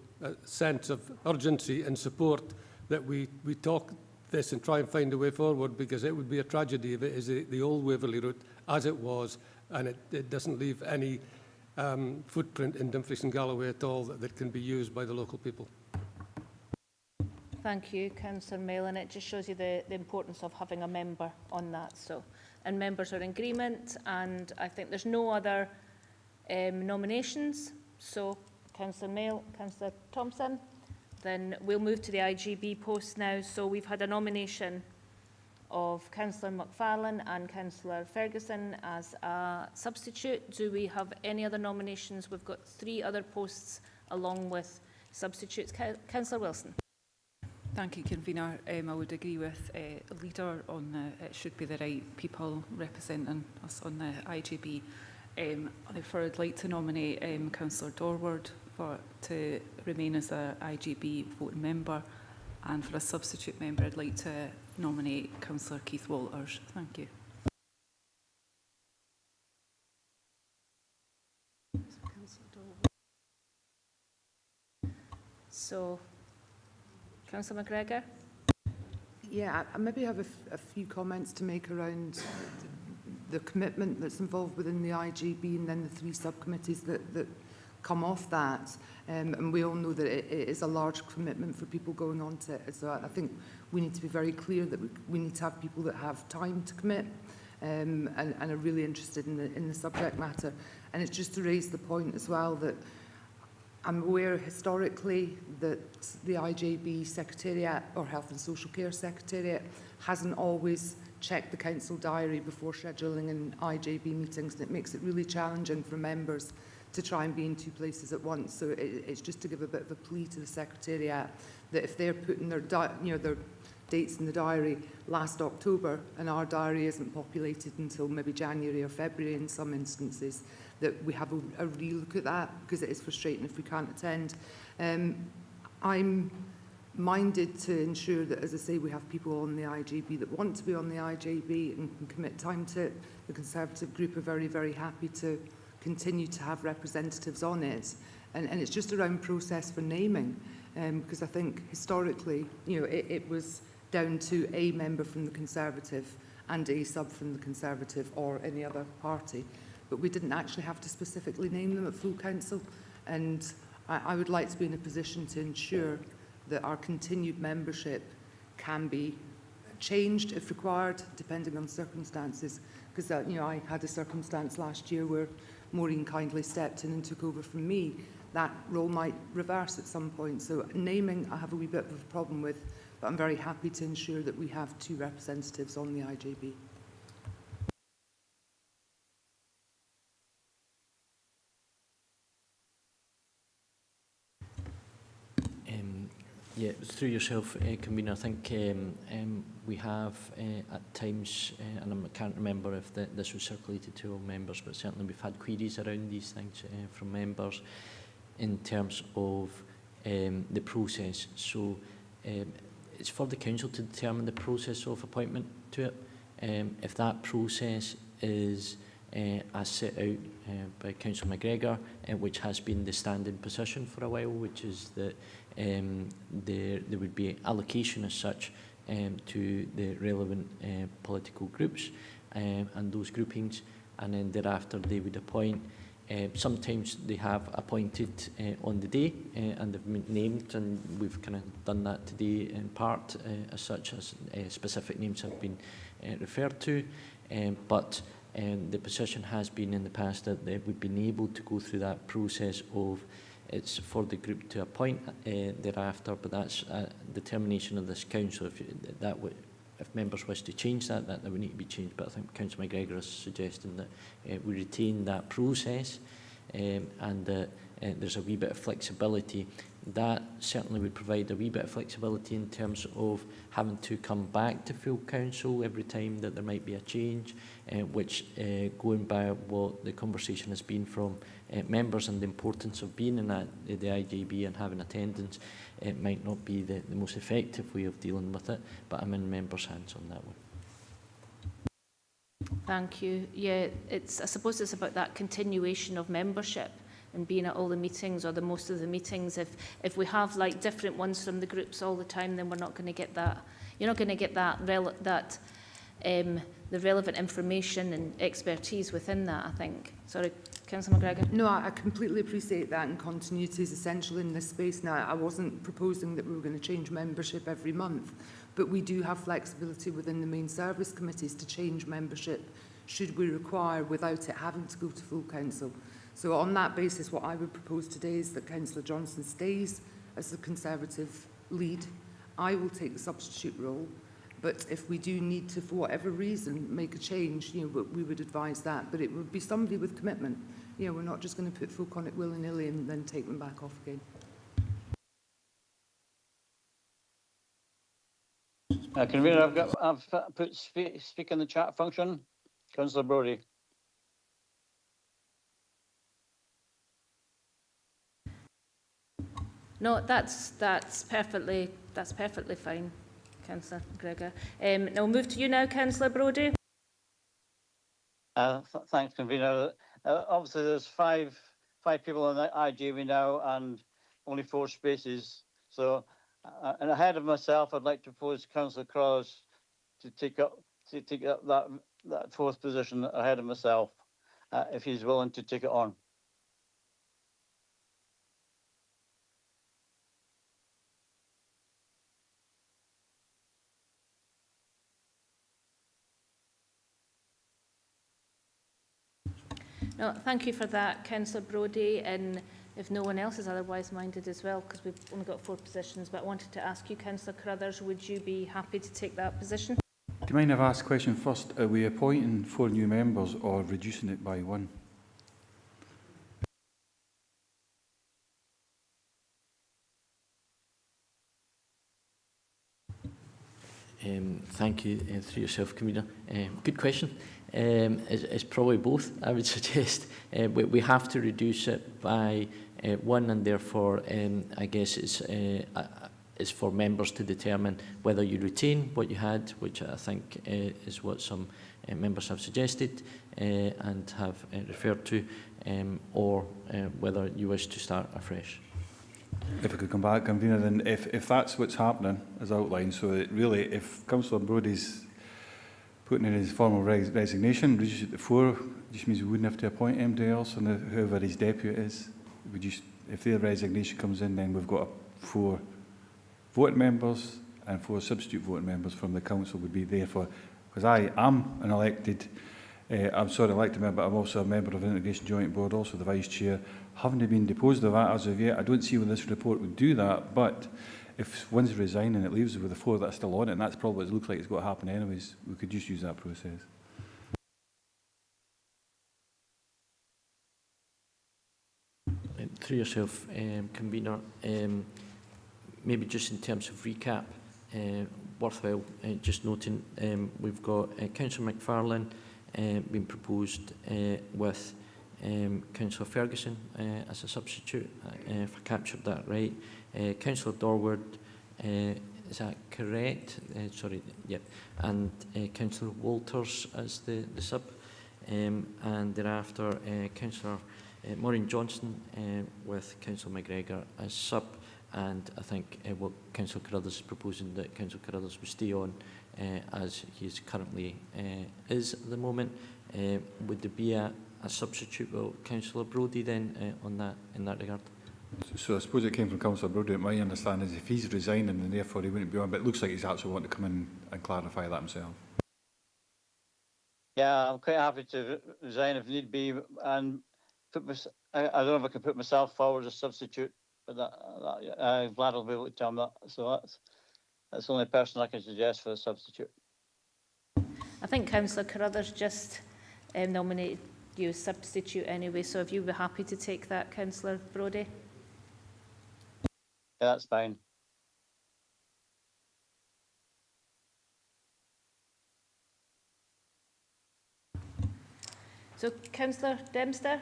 sense of urgency and support that we talk this and try and find a way forward, because it would be a tragedy if it is the old Waverley route as it was, and it doesn't leave any footprint in Dumfries and Galloway at all that can be used by the local people. Thank you, Councillor Mail, and it just shows you the importance of having a member on that. So, and members are in agreement, and I think there's no other nominations. So, Councillor Mail, Councillor Thompson. Then we'll move to the IGB post now. So we've had a nomination of Councillor McFarlane and Councillor Ferguson as a substitute. Do we have any other nominations? We've got 3 other posts along with substitutes. Councillor Wilson. Thank you, Convener. I would agree with Leader on it should be the right people representing us on the IGB. Therefore, I'd like to nominate Councillor Dorward to remain as a IGB voting member, and for a substitute member, I'd like to nominate Councillor Keith Walters. Thank you. So, Councillor McGregor. Yeah, I maybe have a few comments to make around the commitment that's involved within the IGB and then the 3 subcommittees that come off that. And we all know that it is a large commitment for people going on to it. So I think we need to be very clear that we need to have people that have time to commit and are really interested in the subject matter. And it's just to raise the point as well that I'm aware historically that the IJB Secretariat or Health and Social Care Secretariat hasn't always checked the council diary before scheduling in IJB meetings, and it makes it really challenging for members to try and be in 2 places at once. So it's just to give a bit of a plea to the Secretariat that if they're putting their dates in the diary last October and our diary isn't populated until maybe January or February in some instances, that we have a relook at that, because it is frustrating if we can't attend. I'm minded to ensure that, as I say, we have people on the IJB that want to be on the IJB and can commit time to it. The Conservative group are very, very happy to continue to have representatives on it. And it's just around process for naming, because I think historically, it was down to a member from the Conservative and a sub from the Conservative or any other party. But we didn't actually have to specifically name them at full council. And I would like to be in a position to ensure that our continued membership can be changed if required, depending on circumstances. Because I had a circumstance last year where Maureen kindly stepped in and took over from me. That role might reverse at some point. So naming, I have a wee bit of a problem with, but I'm very happy to ensure that we have 2 representatives on the IJB. Yeah, through yourself, Convener, I think we have at times, and I can't remember if this was circulated to all members, but certainly we've had queries around these things from members in terms of the process. So it's for the council to determine the process of appointment to it. If that process is as set out by Councillor McGregor, which has been the standing position for a while, which is that there would be allocation as such to the relevant political groups and those groupings, and then thereafter they would appoint. Sometimes they have appointed on the day and they've been named, and we've kind of done that today in part as such as specific names have been referred to, but the position has been in the past that we've been able to go through that process of it's for the group to appoint thereafter, but that's a determination of this council. If members wish to change that would need to be changed. But I think Councillor McGregor is suggesting that we retain that process and that there's a wee bit of flexibility. That certainly would provide a wee bit of flexibility in terms of having to come back to full council every time that there might be a change, which going by what the conversation has been from members and the importance of being in the IJB and having attendance, it might not be the most effective way of dealing with it, but I'm in members' hands on that one. Thank you. Yeah, I suppose it's about that continuation of membership and being at all the meetings or the most of the meetings. If we have like different ones from the groups all the time, then we're not going to get that. You're not going to get that the relevant information and expertise within that, I think. Sorry, Councillor McGregor. No, I completely appreciate that, and continuity is essential in this space. Now, I wasn't proposing that we were going to change membership every month, but we do have flexibility within the main service committees to change membership should we require without it having to go to full council. So on that basis, what I would propose today is that Councillor Johnson stays as the Conservative lead. I will take the substitute role, but if we do need to, for whatever reason, make a change, we would advise that. But it would be somebody with commitment. We're not just going to put folk on it willy-nilly and then take them back off again. Convener, I've put speak in the chat function. Councillor Brodie. No, that's perfectly fine, Councillor McGregor. Now we'll move to you now, Councillor Brodie. Thanks, Convener. Obviously, there's five people in the IGV now and only 4 spaces. So, and ahead of myself, I'd like to propose Councillor Cross to take up that 4th position ahead of myself, if he's willing to take it on. No, thank you for that, Councillor Brodie, and if no one else is otherwise minded as well, because we've only got 4 positions, but I wanted to ask you, Councillor Carruthers, would you be happy to take that position? Do you mind if I ask a question first? Are we appointing 4 new members or reducing it by 1? Thank you, through yourself, Convener. Good question. It's probably both, I would suggest. We have to reduce it by 1, and therefore I guess it's for members to determine whether you retain what you had, which I think is what some members have suggested and have referred to, or whether you wish to start afresh. If I could come back, Convener, then if that's what's happening, as outlined, so that really if Councillor Brodie's putting in his formal resignation, reduce it to 4, just means we wouldn't have to appoint anybody else, and whoever his deputy is. We just, if their resignation comes in, then we've got 4 voting members and 4 substitute voting members from the council would be there for, because I am an elected, elected member, but I'm also a member of the Integration Joint Board, also the Vice Chair. Haven't been deposed of that as of yet. I don't see when this report would do that, but if one's resigning, it leaves us with the 4 that are still on it, and that's probably what it looks like it's got to happen anyways. We could just use that process. Through yourself, Convener, maybe just in terms of recap, worthwhile just noting we've got Councillor McFarlane being proposed with Councillor Ferguson as a substitute, if I captured that right. Councillor Dorward, is that correct? Sorry, yep. And Councillor Walters as the sub. And thereafter, Councillor Maureen Johnson with Councillor McGregor as sub. And I think what Councillor Carruthers is proposing, that Councillor Carruthers would stay on as he is currently is at the moment. Would there be a substitute for Councillor Brodie then on that, in that regard? So I suppose it came from Councillor Brodie. My understanding is if he's resigning, then therefore he wouldn't be on, but it looks like he's actually wanting to come in and clarify that himself. Yeah, I'm quite happy to resign if need be, and I don't know if I can put myself forward as a substitute, but Vlad will be able to tell me that. So that's the only person I can suggest for the substitute. I think Councillor Carruthers just nominated you as substitute anyway, so if you were happy to take that, Councillor Brodie. Yeah, that's fine. So, Councillor Dempster?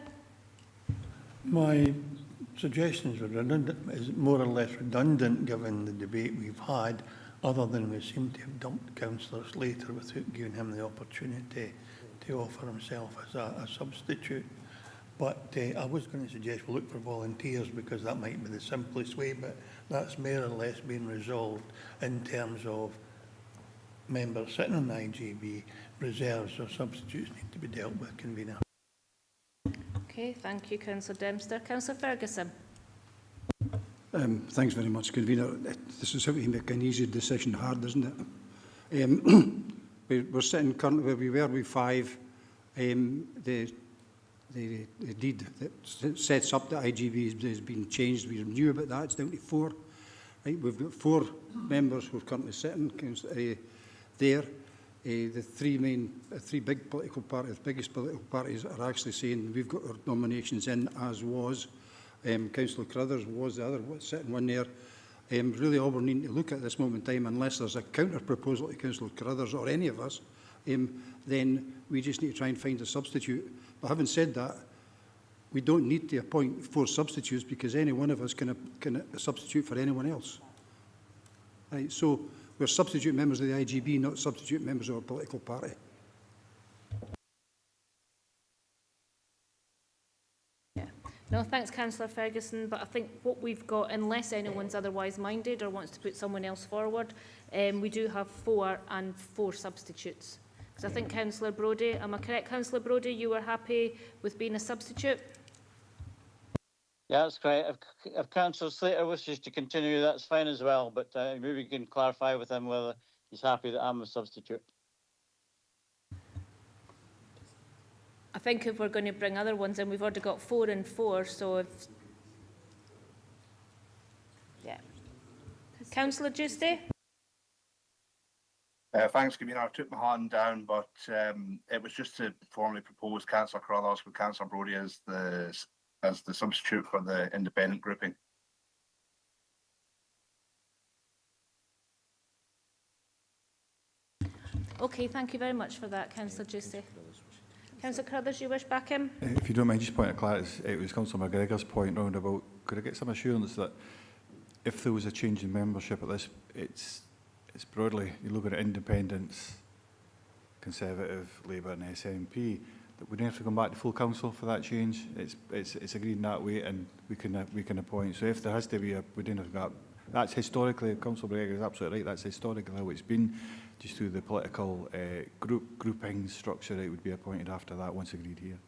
My suggestions are redundant, is more or less redundant given the debate we've had, other than we seem to have dumped Councillor Slater without giving him the opportunity to offer himself as a substitute. But I was going to suggest we look for volunteers because that might be the simplest way, but that's more or less been resolved in terms of members sitting on the IGB. Reserves or substitutes need to be dealt with, Convener. Okay, thank you, Councillor Dempster. Councillor Ferguson. Thanks very much, Convener. This is how we make an easy decision hard, isn't it? We're sitting currently where we were with 5. The deed that sets up the IGB has been changed. We knew about that. It's down to 4. Right? We've got 4 members who are currently sitting there. The 3 big political parties, biggest political parties, are actually saying we've got our nominations in as was. Councillor Crothers was the other sitting one there. Really all we're needing to look at this moment in time, unless there's a counter proposal to Councillor Crothers or any of us, then we just need to try and find a substitute. But having said that, we don't need to appoint 4 substitutes because any one of us can substitute for anyone else. Right, so we're substitute members of the IGB, not substitute members of a political party. No, thanks, Councillor Ferguson, but I think what we've got, unless anyone's otherwise minded or wants to put someone else forward, we do have 4 and 4 substitutes. Because I think Councillor Brodie, am I correct, Councillor Brodie, you were happy with being a substitute? Yeah, that's great. If Councillor Slater wishes to continue, that's fine as well, but maybe you can clarify with him whether he's happy that I'm a substitute. I think if we're going to bring other ones in, we've already got 4 and 4, so if... Yeah. Councillor Giusti? Thanks, Convener. I took my hand down, but it was just to formally propose Councillor Crothers with Councillor Brodie as the substitute for the independent grouping. Okay, thank you very much for that, Councillor Giusti. Councillor Crothers, you wish back in? If you don't mind, just point of clarity, it was Councillor McGregor's point round about, could I get some assurance that if there was a change in membership at this, it's broadly, you're looking at independents, Conservative, Labour and SNP, that we don't have to come back to full council for that change. It's agreed in that way, and we can appoint. So if there has to be we don't have to go up. That's historically, Councillor McGregor is absolutely right, that's historically how it's been. Just through the political grouping structure, it would be appointed after that, once agreed here.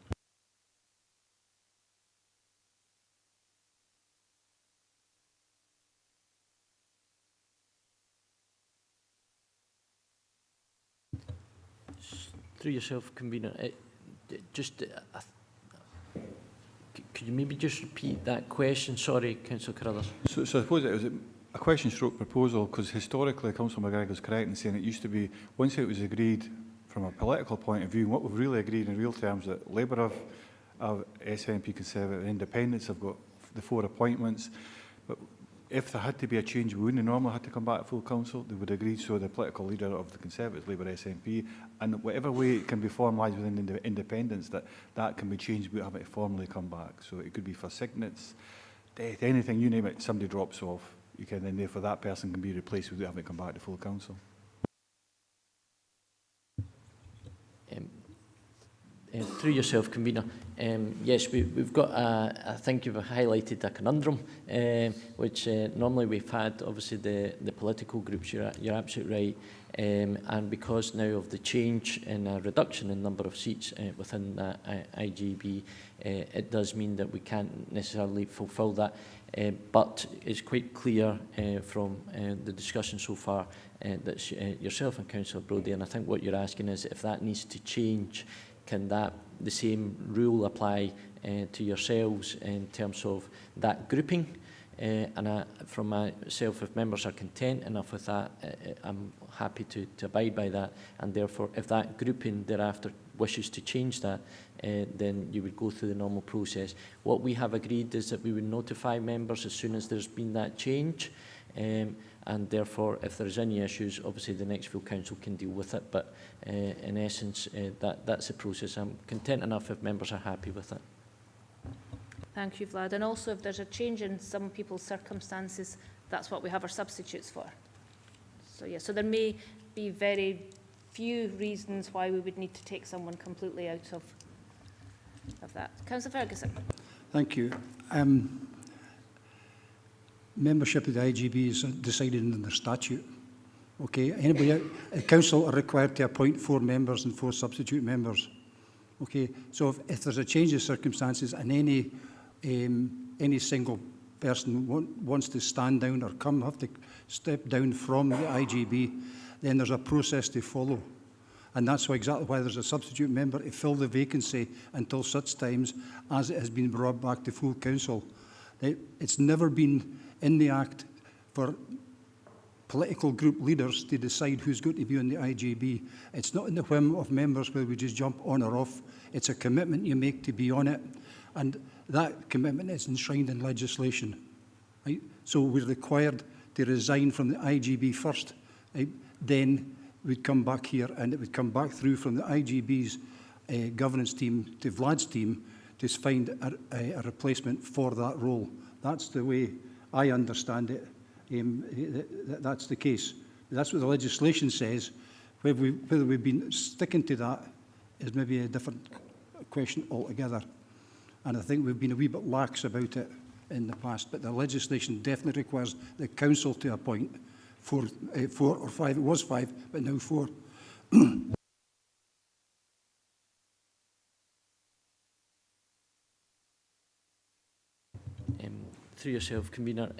Through yourself, Convener, could you maybe just repeat that question? Sorry, Councillor Carruthers. So I suppose it was a question stroke proposal, because historically Councillor McGregor is correct in saying it used to be, once it was agreed from a political point of view, and what we've really agreed in real terms, that Labour have SNP, Conservative and Independents have got the 4 appointments, but if there had to be a change, we wouldn't normally have to come back to full council. They would agree, so the political leader of the Conservatives, Labour, SNP, and whatever way it can be formalised within the independents, that can be changed without having to formally come back. So it could be for sickness, death, anything, you name it, somebody drops off, you can then therefore that person can be replaced without having to come back to full council. Through yourself, Convener, yes, we've got, I think you've highlighted a conundrum, which normally we've had, obviously, the political groups, you're absolutely right, and because now of the change in a reduction in number of seats within the IGB, it does mean that we can't necessarily fulfil that, but it's quite clear from the discussion so far that yourself and Councillor Brodie, and I think what you're asking is if that needs to change, can the same rule apply to yourselves in terms of that grouping? And from myself, if members are content enough with that, I'm happy to abide by that. And therefore, if that grouping thereafter wishes to change that, then you would go through the normal process. What we have agreed is that we would notify members as soon as there's been that change. And therefore, if there's any issues, obviously the next full council can deal with it. But in essence, that's the process. I'm content enough if members are happy with it. Thank you, Vlad. And also, if there's a change in some people's circumstances, that's what we have our substitutes for. So, yeah, so there may be very few reasons why we would need to take someone completely out of that. Councillor Ferguson. Thank you. Membership of the IGB is decided in the statute. Okay, anybody, the council are required to appoint 4 members and 4 substitute members. Okay, so if there's a change of circumstances and any single person wants to stand down or have to step down from the IGB, then there's a process to follow. And that's exactly why there's a substitute member to fill the vacancy until such times as it has been brought back to full council. It's never been in the Act for political group leaders to decide who's going to be on the IGB. It's not in the whim of members where we just jump on or off. It's a commitment you make to be on it. And that commitment is enshrined in legislation. Right? So we're required to resign from the IGB first. Right? Then we'd come back here and it would come back through from the IGB's governance team to Vlad's team to find a replacement for that role. That's the way I understand it. That's the case. That's what the legislation says. Whether we've been sticking to that is maybe a different question altogether. And I think we've been a wee bit lax about it in the past, but the legislation definitely requires the council to appoint 4 or 5. It was 5, but now 4. Through yourself, Convener,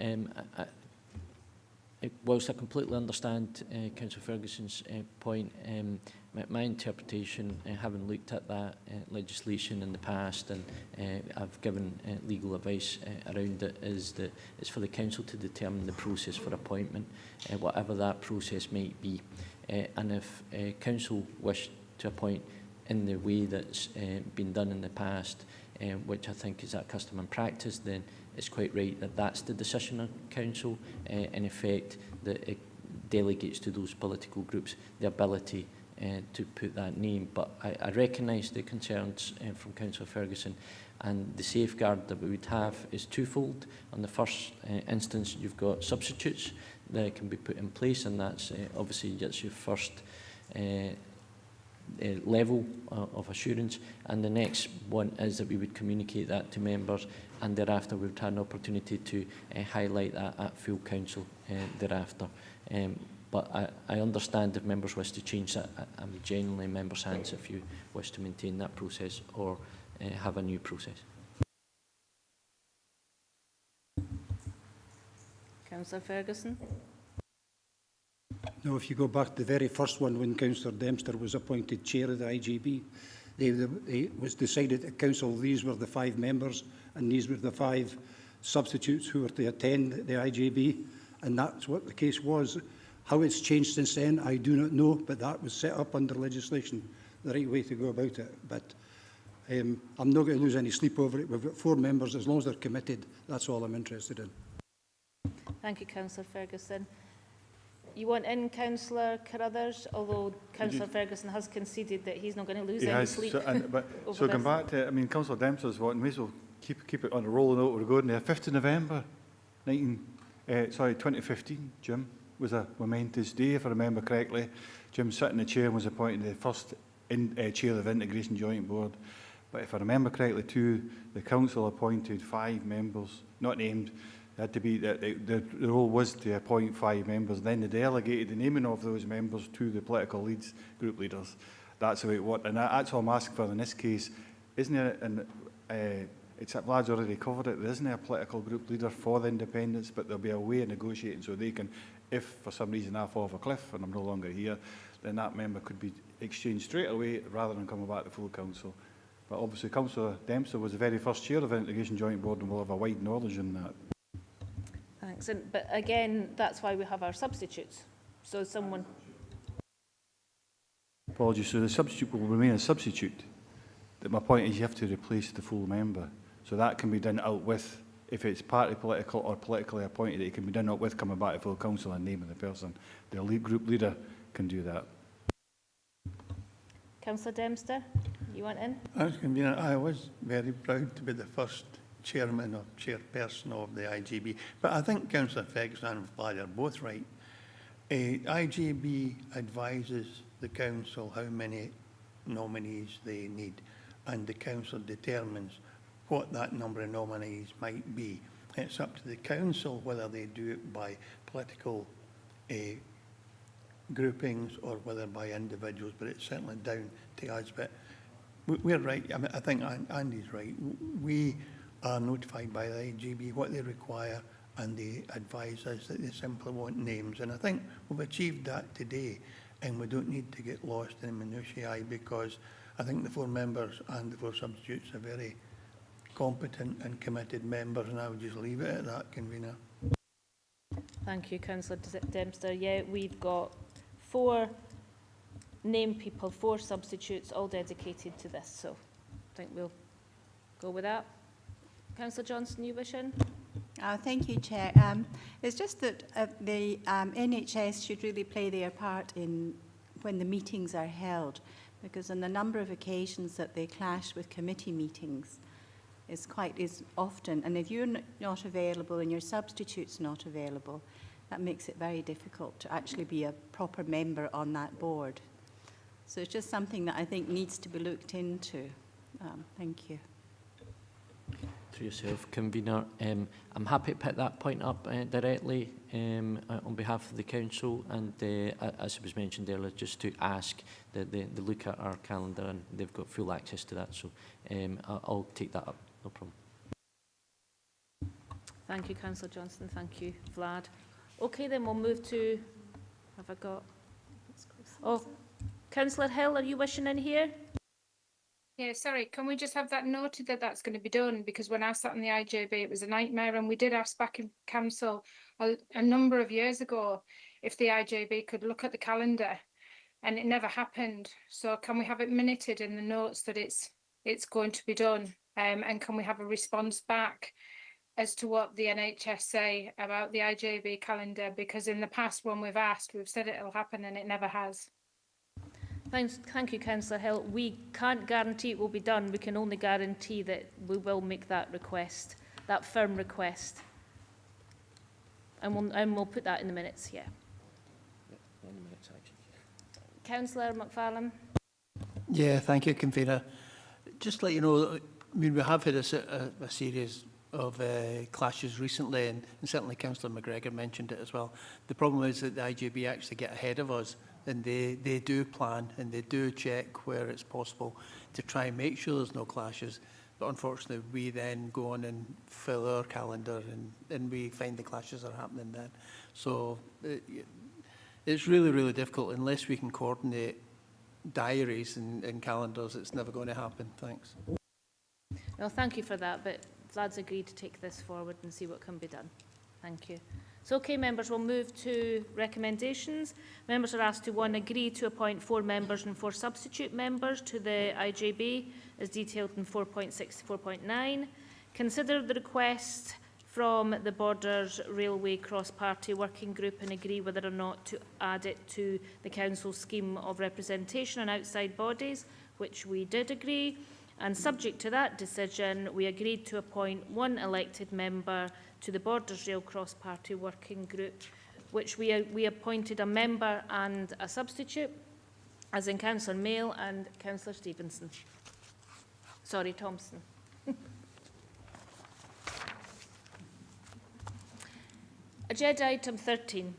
whilst I completely understand Councillor Ferguson's point, my interpretation, having looked at that legislation in the past, and I've given legal advice around it, is that it's for the council to determine the process for appointment, whatever that process might be. And if council wish to appoint in the way that's been done in the past, which I think is that custom and practice, then it's quite right that that's the decision of council. In effect, that it delegates to those political groups the ability to put that name. But I recognise the concerns from Councillor Ferguson, and the safeguard that we would have is twofold. On the first instance, you've got substitutes that can be put in place, and that's obviously that's your first level of assurance. And the next one is that we would communicate that to members, and thereafter we would have an opportunity to highlight that at full council thereafter. But I understand if members wish to change that. I'm genuinely in members' hands if you wish to maintain that process or have a new process. Councillor Ferguson. Now, if you go back to the very first one, when Councillor Dempster was appointed chair of the IGB, it was decided at council these were the 5 members and these were the 5 substitutes who were to attend the IGB, and that's what the case was. How it's changed since then, I do not know, but that was set up under legislation, the right way to go about it. But I'm not going to lose any sleep over it. We've got 4 members. As long as they're committed, that's all I'm interested in. Thank you, Councillor Ferguson. You want in Councillor Carruthers, although Councillor Ferguson has conceded that he's not going to lose any sleep. So going back to, I mean, Councillor Dempster's what, may as well keep it on a rolling note. We're going there. 5th of November, 2015, Jim, was a momentous day, if I remember correctly. Jim sat in the chair and was appointed the first chair of the Integration Joint Board. But if I remember correctly too, the council appointed 5 members, not named. Had to be the role was to appoint 5 members. Then they delegated the naming of those members to the political leads, group leaders. That's the way it worked, and that's all I'm asking for in this case, isn't it? And it's Vlad's already covered it. There isn't a political group leader for the independents, but there'll be a way of negotiating so they can, if for some reason I fall off a cliff and I'm no longer here, then that member could be exchanged straight away rather than coming back to full council. But obviously, Councillor Dempster was the very first chair of the Integration Joint Board, and will have a wide knowledge in that. Thanks. But again, that's why we have our substitutes. So someone... Apologies. So the substitute will remain a substitute. My point is you have to replace the full member. So that can be done out with, if it's party political or politically appointed, it can be done out with coming back to full council and naming the person. The group leader can do that. Councillor Dempster, you want in? As convener, I was very proud to be the first chairman or chairperson of the IGB. But I think Councillor Ferguson and Vlad are both right. IGB advises the council how many nominees they need, and the council determines what that number of nominees might be. It's up to the council whether they do it by political groupings or whether by individuals, but it's certainly down to us. But we're right. I mean, I think Andy's right. We are notified by the IGB what they require, and they advise us that they simply want names. And I think we've achieved that today, and we don't need to get lost in minutiae, because I think the 4 members and the 4 substitutes are very competent and committed members, and I would just leave it at that, Convener. Thank you, Councillor Dempster. Yeah, we've got 4 named people, 4 substitutes, all dedicated to this. So I think we'll go with that. Councillor Johnson, you wish in? Thank you, Chair. It's just that the NHS should really play their part in when the meetings are held, because on the number of occasions that they clash with committee meetings is often, and if you're not available and your substitute's not available, that makes it very difficult to actually be a proper member on that board. So it's just something that I think needs to be looked into. Thank you. To yourself, Convener. I'm happy to pick that point up directly on behalf of the council, and as it was mentioned earlier, just to ask that they look at our calendar, and they've got full access to that. So I'll take that up, no problem. Thank you, Councillor Johnston. Thank you, Vlad. Okay, then we'll move to, have I got, oh, Councillor Hill, are you wishing in here? Yeah, sorry, can we just have that noted that that's going to be done? Because when I sat in the IJB, it was a nightmare, and we did ask back in council a number of years ago if the IJB could look at the calendar, and it never happened. So can we have it minuted in the notes that it's going to be done? And can we have a response back as to what the NHS say about the IJB calendar? Because in the past, when we've asked, we've said it'll happen and it never has. Thank you, Councillor Hill. We can't guarantee it will be done. We can only guarantee that we will make that request, that firm request. And we'll put that in the minutes, yeah. In the minutes, actually. Councillor McFarlane. Yeah, thank you, Convener. Just to let you know, I mean, we have had a series of clashes recently, and certainly Councillor McGregor mentioned it as well. The problem is that the IGB actually get ahead of us, and they do plan and they do check where it's possible to try and make sure there's no clashes. But unfortunately, we then go on and fill our calendar, and we find the clashes are happening then. So it's really, really difficult. Unless we can coordinate diaries and calendars, it's never going to happen. Thanks. No, thank you for that, but Vlad's agreed to take this forward and see what can be done. Thank you. So, okay, members, we'll move to recommendations. Members are asked to 1, agree to appoint 4 members and 4 substitute members to the IJB, as detailed in 4.64.9. Consider the request from the Borders Railway Cross-Party Working Group and agree whether or not to add it to the Council scheme of representation on outside bodies, which we did agree. And subject to that decision, we agreed to appoint 1 elected member to the Borders Rail Cross-Party Working Group, which we appointed a member and a substitute, as in Councillor Mail and Councillor Stevenson. Sorry, Thompson. Agenda item 13.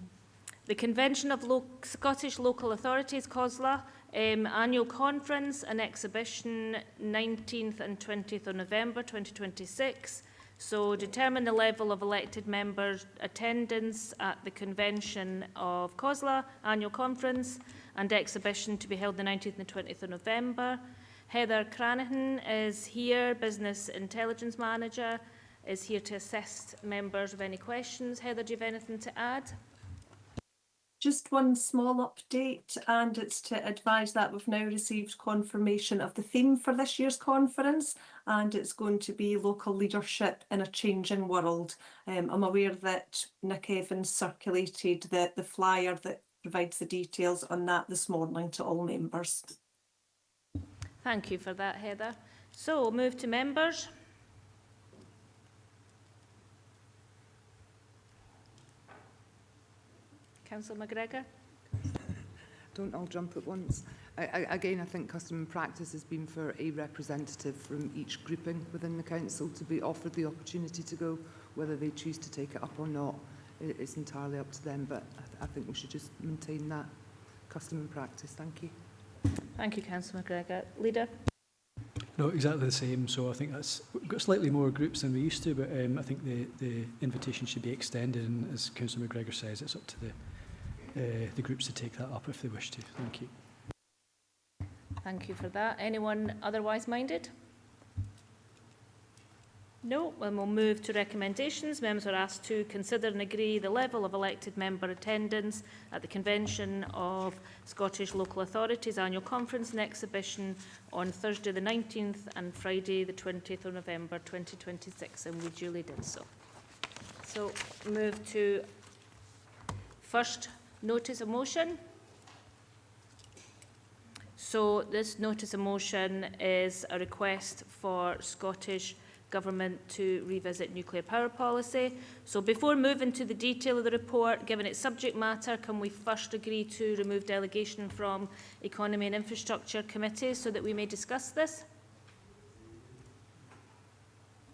The Convention of Scottish Local Authorities, COSLA, annual conference and exhibition 19th and 20th of November 2026. So determine the level of elected members' attendance at the Convention of COSLA annual conference and exhibition to be held the 19th and 20th of November. Heather Cranahan is here, Business Intelligence Manager, is here to assist members with any questions. Heather, do you have anything to add? Just one small update, and it's to advise that we've now received confirmation of the theme for this year's conference, and it's going to be local leadership in a changing world. I'm aware that Nick Evans circulated the flyer that provides the details on that this morning to all members. Thank you for that, Heather. So we'll move to members. Councillor McGregor. don't all jump at once. Again, I think custom and practice has been for a representative from each grouping within the council to be offered the opportunity to go. Whether they choose to take it up or not, it's entirely up to them, but I think we should just maintain that custom and practice. Thank you. Thank you, Councillor McGregor. Leader? No, exactly the same. So I think we've got slightly more groups than we used to, but I think the invitation should be extended, and as Councillor McGregor says, it's up to the groups to take that up if they wish to. Thank you. Thank you for that. Anyone otherwise minded? No, then we'll move to recommendations. Members are asked to consider and agree the level of elected member attendance at the Convention of Scottish Local Authorities Annual Conference and Exhibition on Thursday the 19th and Friday the 20th of November 2026, and we duly did so. So move to first notice of motion. So this notice of motion is a request for Scottish Government to revisit nuclear power policy. So before moving to the detail of the report, given its subject matter, can we first agree to remove delegation from Economy and Infrastructure Committee so that we may discuss this?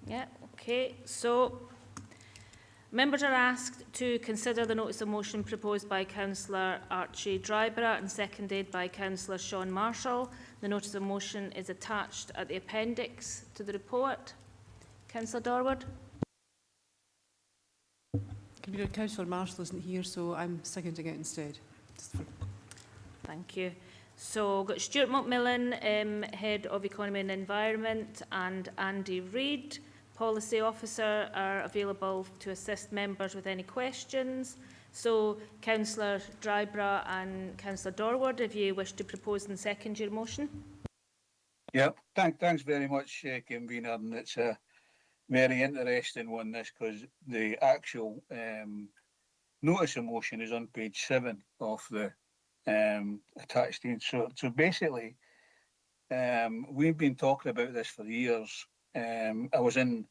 Yeah, okay. So members are asked to consider the notice of motion proposed by Councillor Archie Dryborough and seconded by Councillor Sean Marshall. The notice of motion is attached at the appendix to the report. Councillor Dorward. Councillor Marshall isn't here, so I'm seconding it instead. Thank you. So got Stuart McMillan, Head of Economy and Environment, and Andy Reid, Policy Officer, are available to assist members with any questions. So Councillor Dryborough and Councillor Dorward, if you wish to propose and second your motion. Yeah, thanks very much, Convener, and it's a very interesting one, this, because the actual notice of motion is on page 7 of the attached in. So basically, we've been talking about this for years. I was in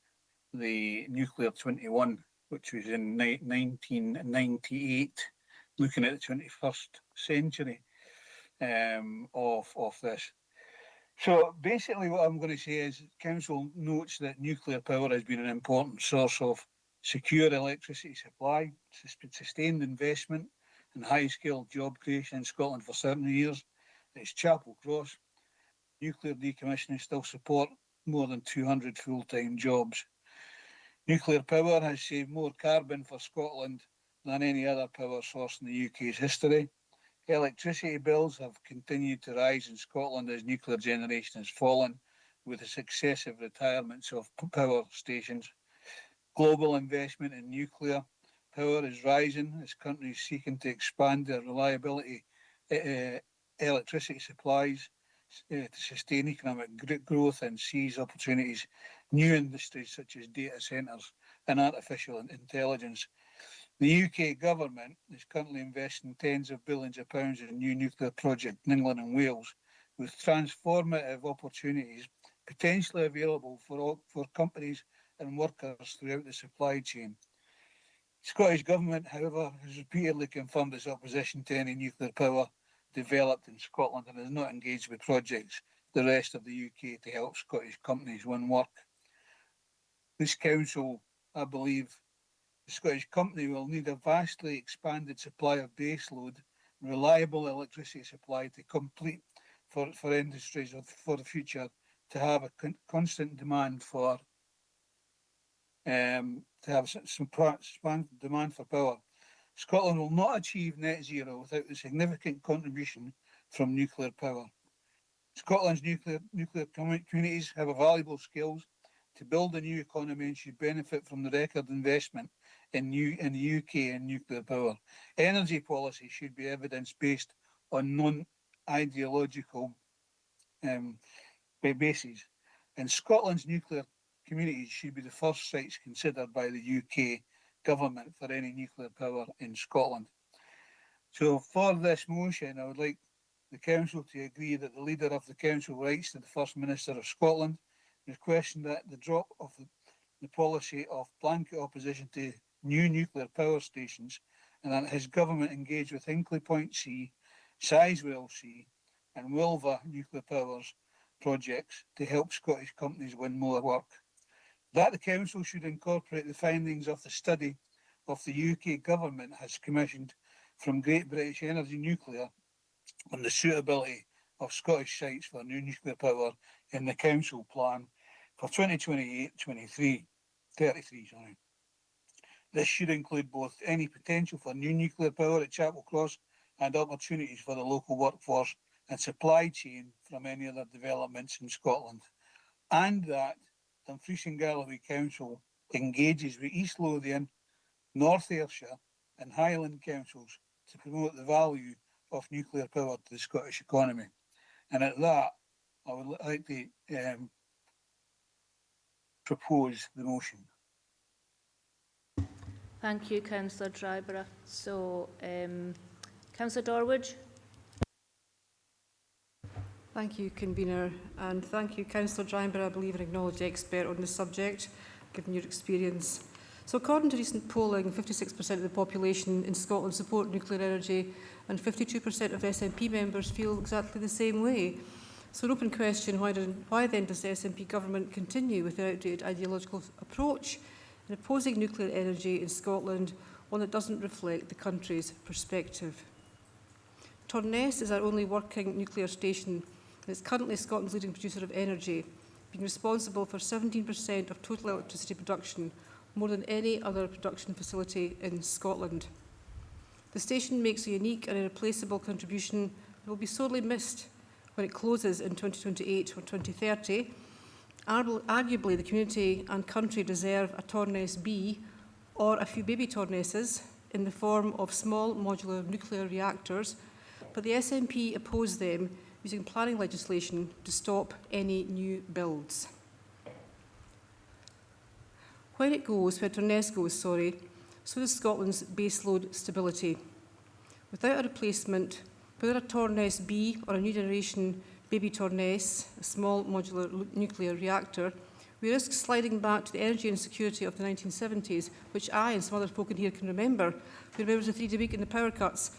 the Nuclear 21, which was in 1998, looking at the 21st century of this. So basically what I'm going to say is Council notes that nuclear power has been an important source of secure electricity supply, sustained investment and high-scale job creation in Scotland for 70 years. It's Chapel Cross. Nuclear decommissioning still support more than 200 full-time jobs. Nuclear power has saved more carbon for Scotland than any other power source in the UK's history. Electricity bills have continued to rise in Scotland as nuclear generation has fallen with the successive retirements of power stations. Global investment in nuclear power is rising as countries seeking to expand their reliability electricity supplies to sustain economic growth and seize opportunities. New industries such as data centres and artificial intelligence. The UK government is currently investing tens of billions of pounds in a new nuclear project in England and Wales, with transformative opportunities potentially available for companies and workers throughout the supply chain. The Scottish Government, however, has repeatedly confirmed its opposition to any nuclear power developed in Scotland and has not engaged with projects the rest of the UK to help Scottish companies win work. This council, I believe, the Scottish company will need a vastly expanded supply of baseload, reliable electricity supply to complete for industries for the future to have a constant demand for demand for power. Scotland will not achieve net zero without the significant contribution from nuclear power. Scotland's nuclear communities have a valuable skills to build a new economy and should benefit from the record investment in the UK in nuclear power. Energy policy should be evidence-based on non-ideological bases. And Scotland's nuclear communities should be the first sites considered by the UK government for any nuclear power in Scotland. So for this motion, I would like the Council to agree that the Leader of the Council writes to the First Minister of Scotland requesting that the drop of the policy of blanket opposition to new nuclear power stations and that his government engage with Hinkley Point C Sizewell C and Wilva Nuclear Powers projects to help Scottish companies win more work. That the Council should incorporate the findings of the study of the UK Government has commissioned from Great British Energy Nuclear on the suitability of Scottish sites for new nuclear power in the Council plan for 2028-33. This should include both any potential for new nuclear power at Chapel Cross and opportunities for the local workforce and supply chain from any other developments in Scotland, and that Dumfries and Galloway Council engages with East Lothian, North Ayrshire and Highland councils to promote the value of nuclear power to the Scottish economy. And at that, I would like to propose the motion. Thank you, Councillor Dryborough. So, Councillor Dorwich. Thank you, Convener, and thank you, Councillor Dryborough, I believe an acknowledged expert on the subject, given your experience. So according to recent polling, 56% of the population in Scotland support nuclear energy and 52% of SNP members feel exactly the same way. So an open question, why then does the SNP government continue with their outdated ideological approach in opposing nuclear energy in Scotland, one that doesn't reflect the country's perspective? Torness is our only working nuclear station and it's currently Scotland's leading producer of energy, being responsible for 17% of total electricity production, more than any other production facility in Scotland. The station makes a unique and irreplaceable contribution that will be sorely missed when it closes in 2028 or 2030. Arguably, the community and country deserve a Torness B or a few baby Tornesses in the form of small modular nuclear reactors, but the SNP oppose them using planning legislation to stop any new builds. When Torness goes, so does Scotland's baseload stability. Without a replacement, whether a Torness B or a new generation baby Torness, a small modular nuclear reactor, we risk sliding back to the energy insecurity of the 1970s, which I and some other folk in here can remember. We remember the 3-day week and the power cuts.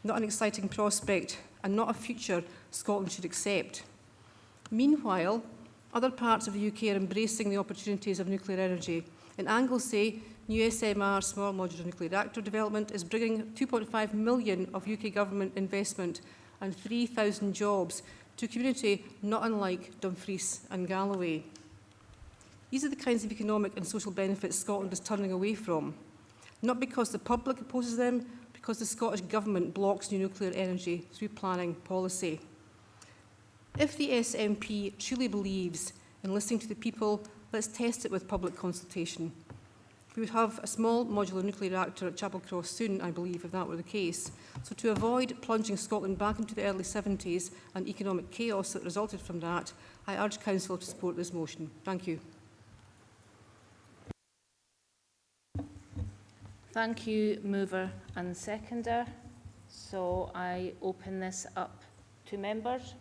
Not an exciting prospect and not a future Scotland should accept. Meanwhile, other parts of the UK are embracing the opportunities of nuclear energy. In Anglesey, new SMR, small modular nuclear reactor development, is bringing 2.5 million of UK government investment and 3,000 jobs to a community not unlike Dumfries and Galloway. These are the kinds of economic and social benefits Scotland is turning away from, not because the public opposes them, because the Scottish Government blocks new nuclear energy through planning policy. If the SNP truly believes in listening to the people, let's test it with public consultation. We would have a small modular nuclear reactor at Chapel Cross soon, I believe, if that were the case. So to avoid plunging Scotland back into the early 70s and economic chaos that resulted from that, I urge Council to support this motion. Thank you. Thank you, mover and seconder. So I open this up to members.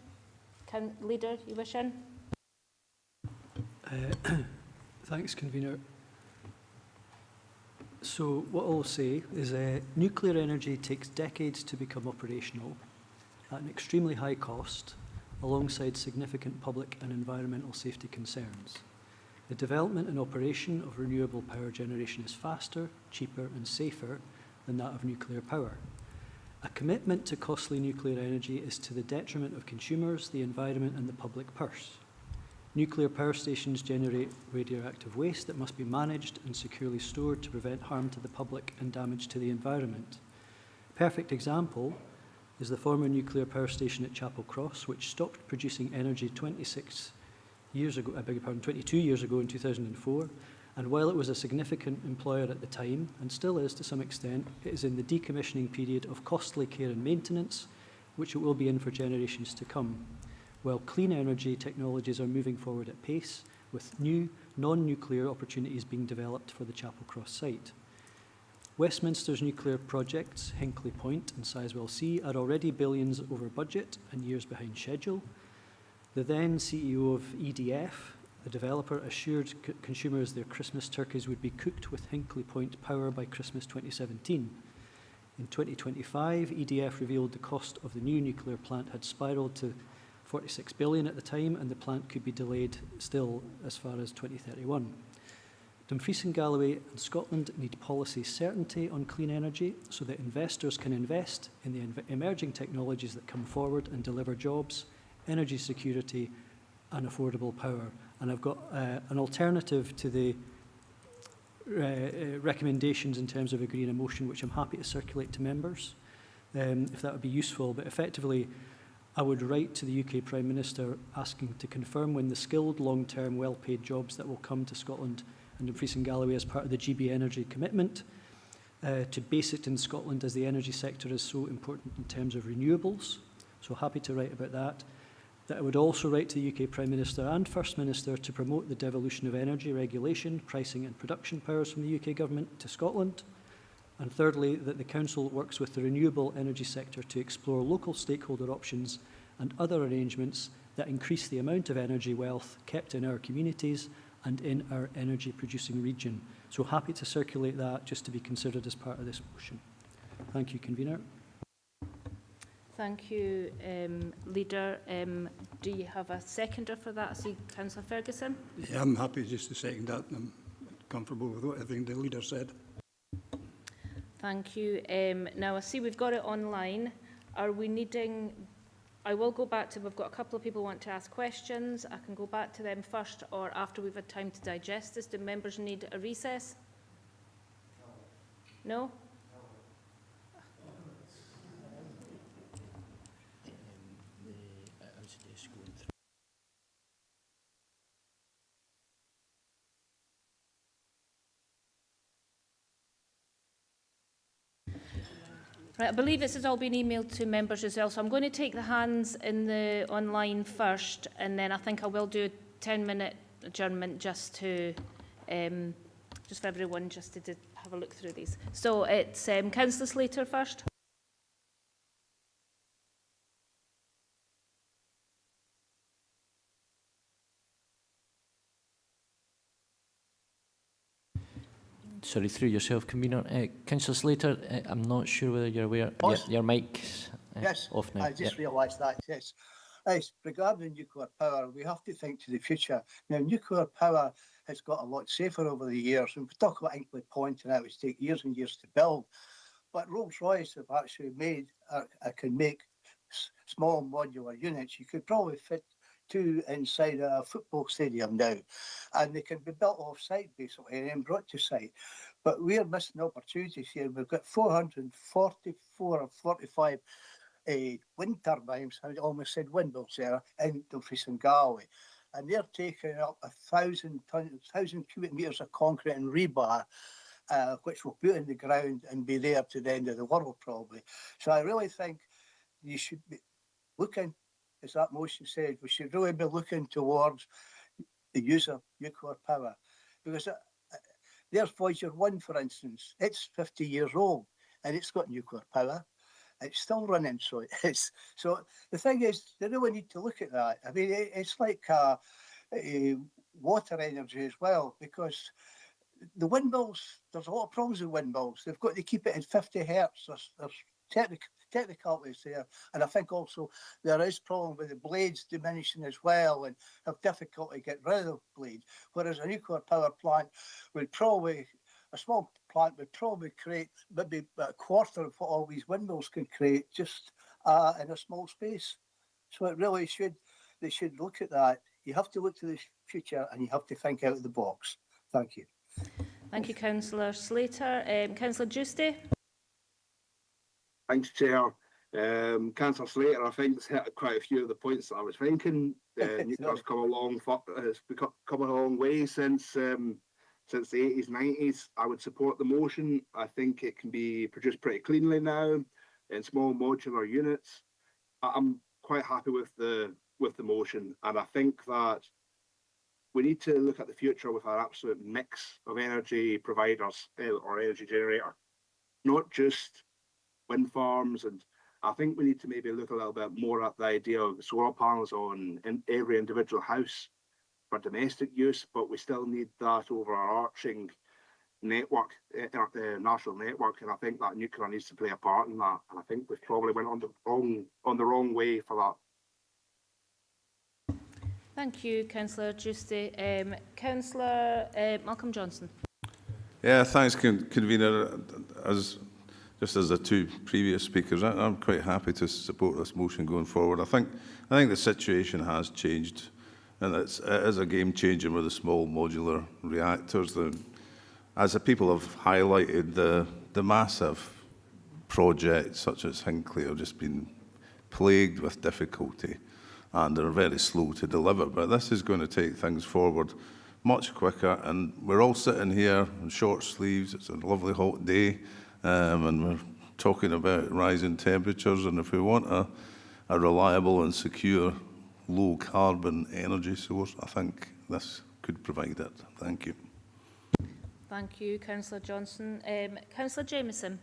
Leader, you wish in? Thanks, Convener. So what I'll say is nuclear energy takes decades to become operational at an extremely high cost, alongside significant public and environmental safety concerns. The development and operation of renewable power generation is faster, cheaper and safer than that of nuclear power. A commitment to costly nuclear energy is to the detriment of consumers, the environment and the public purse. Nuclear power stations generate radioactive waste that must be managed and securely stored to prevent harm to the public and damage to the environment. A perfect example is the former nuclear power station at Chapel Cross, which stopped producing energy 22 years ago in 2004, and while it was a significant employer at the time, and still is to some extent, it is in the decommissioning period of costly care and maintenance, which it will be in for generations to come, while clean energy technologies are moving forward at pace, with new non-nuclear opportunities being developed for the Chapel Cross site. Westminster's nuclear projects, Hinkley Point and Sizewell C, are already billions over budget and years behind schedule. The then CEO of EDF, the developer, assured consumers their Christmas turkeys would be cooked with Hinkley Point power by Christmas 2017. In 2025, EDF revealed the cost of the new nuclear plant had spiralled to 46 billion at the time, and the plant could be delayed still as far as 2031. Dumfries and Galloway and Scotland need policy certainty on clean energy so that investors can invest in the emerging technologies that come forward and deliver jobs, energy security and affordable power. And I've got an alternative to the recommendations in terms of agreeing a motion, which I'm happy to circulate to members, if that would be useful. But effectively, I would write to the UK Prime Minister asking to confirm when the skilled, long-term, well-paid jobs that will come to Scotland and Dumfries and Galloway as part of the GB Energy commitment, to base it in Scotland as the energy sector is so important in terms of renewables. So happy to write about that. That I would also write to the UK Prime Minister and First Minister to promote the devolution of energy regulation, pricing and production powers from the UK Government to Scotland. And thirdly, that the Council works with the renewable energy sector to explore local stakeholder options and other arrangements that increase the amount of energy wealth kept in our communities and in our energy producing region. So happy to circulate that just to be considered as part of this motion. Thank you, Convener. Thank you, Leader. Do you have a seconder for that? I see Councillor Ferguson. Yeah, I'm happy just to second that. I'm comfortable with what I think the Leader said. Thank you. Now, I see we've got it online. Are we needing... I will go back to... We've got a couple of people who want to ask questions. I can go back to them first or after we've had time to digest this. Do members need a recess? No? Right, I believe this has all been emailed to members as well, so I'm going to take the hands in the online first, and then I think I will do a 10-minute adjournment just to, just for everyone just to have a look through these. So it's Councillor Slater first. Sorry, through yourself, Convener. Councillor Slater, I'm not sure whether you're aware. Your mic's off now. I just realised that, yes. Yes, regarding nuclear power, we have to think to the future. Now, nuclear power has got a lot safer over the years. And we talk about Hinkley Point, and that would take years and years to build. But Rolls-Royce have actually made, can make small modular units. You could probably fit 2 inside a football stadium now, and they can be built off-site basically and then brought to site. But we're missing opportunities here. We've got 444 or 45 wind turbines, I almost said windmills there, in Dumfries and Galloway, and they're taking up 1,000 cubic metres of concrete and rebar, which will put in the ground and be there to the end of the world probably. So I really think you should be looking, as that motion said, we should really be looking towards the use of nuclear power. Because there's Voyager 1, for instance. It's 50 years old and it's got nuclear power. It's still running, so it's... So the thing is, they really need to look at that. I mean, it's like water energy as well, because the windmills, there's a lot of problems with windmills. They've got to keep it at 50 hertz. There's technicalities there, and I think also there is problem with the blades diminishing as well, and have difficulty getting rid of the blade. Whereas a nuclear power plant would probably, a small plant would probably create maybe a quarter of what all these windmills can create just in a small space. So it really should, they should look at that. You have to look to the future and you have to think out of the box. Thank you. Thank you, Councillor Slater. Councillor Giusti. Thanks, Chair. Councillor Slater, I think, has hit quite a few of the points that I was thinking. Nuclear's come a long way since the 80s, 90s. I would support the motion. I think it can be produced pretty cleanly now in small modular units. I'm quite happy with the motion, and I think that we need to look at the future with our absolute mix of energy providers or energy generator, not just wind farms. And I think we need to maybe look a little bit more at the idea of solar panels on every individual house for domestic use, but we still need that overarching network, national network, and I think that nuclear needs to play a part in that. And I think we've probably went on the wrong way for that. Thank you, Councillor Giusti. Councillor Malcolm Johnson. Yeah, thanks, Convener. Just as the two previous speakers, I'm quite happy to support this motion going forward. I think the situation has changed, and it is a game changer with the small modular reactors. As the people have highlighted, the massive projects such as Hinkley have just been plagued with difficulty, and they're very slow to deliver. But this is going to take things forward much quicker, and we're all sitting here in short sleeves. It's a lovely hot day, and we're talking about rising temperatures, and if we want a reliable and secure low carbon energy source, I think this could provide it. Thank you. Thank you, Councillor Johnson. Councillor Jameson.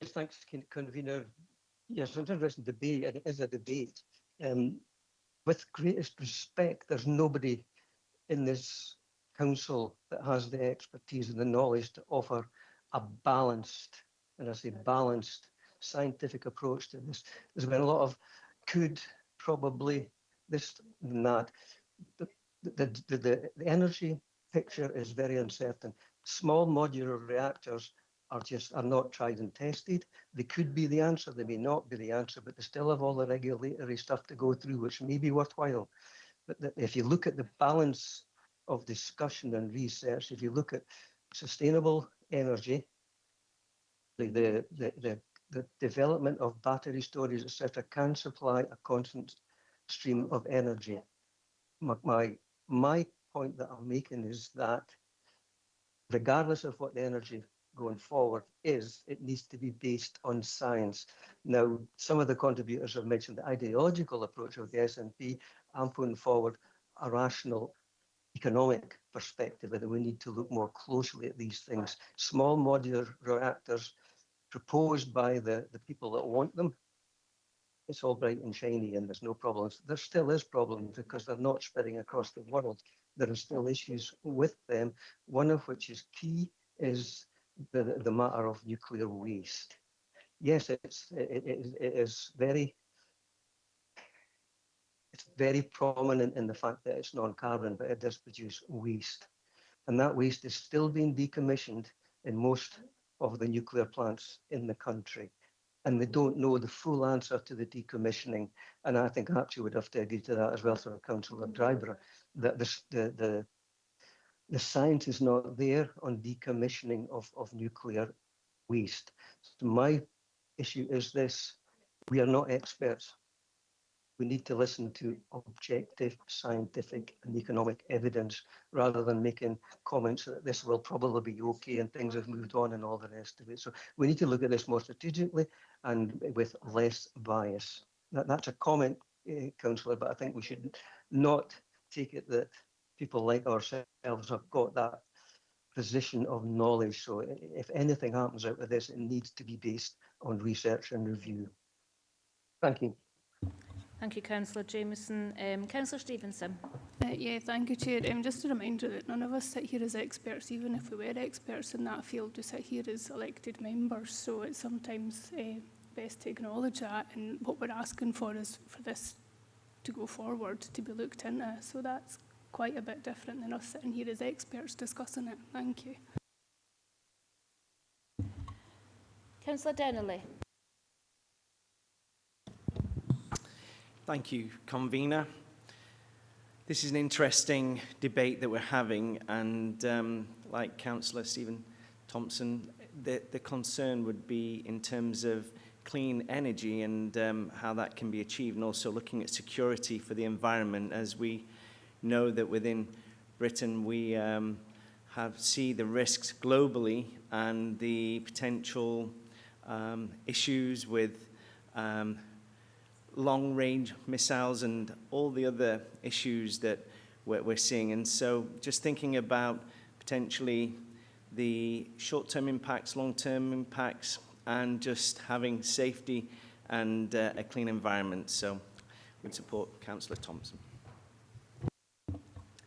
Yes, thanks, Convener. Yes, it's an interesting debate, and it is a debate. With greatest respect, there's nobody in this council that has the expertise and the knowledge to offer a balanced, and I say balanced, scientific approach to this. There's been a lot of could, probably, this and that. The energy picture is very uncertain. Small modular reactors are not tried and tested. They could be the answer, they may not be the answer, but they still have all the regulatory stuff to go through, which may be worthwhile. But if you look at the balance of discussion and research, if you look at sustainable energy, the development of battery storage, etc., can supply a constant stream of energy. My point that I'm making is that regardless of what the energy going forward is, it needs to be based on science. Now, some of the contributors have mentioned the ideological approach of the SNP. I'm putting forward a rational economic perspective that we need to look more closely at these things. Small modular reactors proposed by the people that want them, it's all bright and shiny and there's no problems. There still is problems because they're not spreading across the world. There are still issues with them, one of which is key is the matter of nuclear waste. Yes, it is very prominent in the fact that it's non-carbon, but it does produce waste. And that waste is still being decommissioned in most of the nuclear plants in the country. And they don't know the full answer to the decommissioning. And I think actually would have to agree to that as well, Sir Councillor Dryburgh, that the science is not there on decommissioning of nuclear waste. So my issue is this: we are not experts. We need to listen to objective, scientific and economic evidence rather than making comments that this will probably be okay and things have moved on and all the rest of it. So we need to look at this more strategically and with less bias. That's a comment, Councillor, but I think we should not take it that people like ourselves have got that position of knowledge. So if anything happens out of this, it needs to be based on research and review. Thank you. Thank you, Councillor Jameson. Councillor Stevenson. Yeah, thank you, Chair. Just a reminder that none of us sit here as experts. Even if we were experts in that field, we sit here as elected members. So it's sometimes best to acknowledge that. And what we're asking for is for this to go forward, to be looked into. So that's quite a bit different than us sitting here as experts discussing it. Thank you. Councillor Dennerley. Thank you, Convener. This is an interesting debate that we're having, and like Councillor Stephen Thompson, the concern would be in terms of clean energy and how that can be achieved, and also looking at security for the environment, as we know that within Britain we see the risks globally and the potential issues with long-range missiles and all the other issues that we're seeing. And so just thinking about potentially the short-term impacts, long-term impacts, and just having safety and a clean environment. So we'd support Councillor Thompson.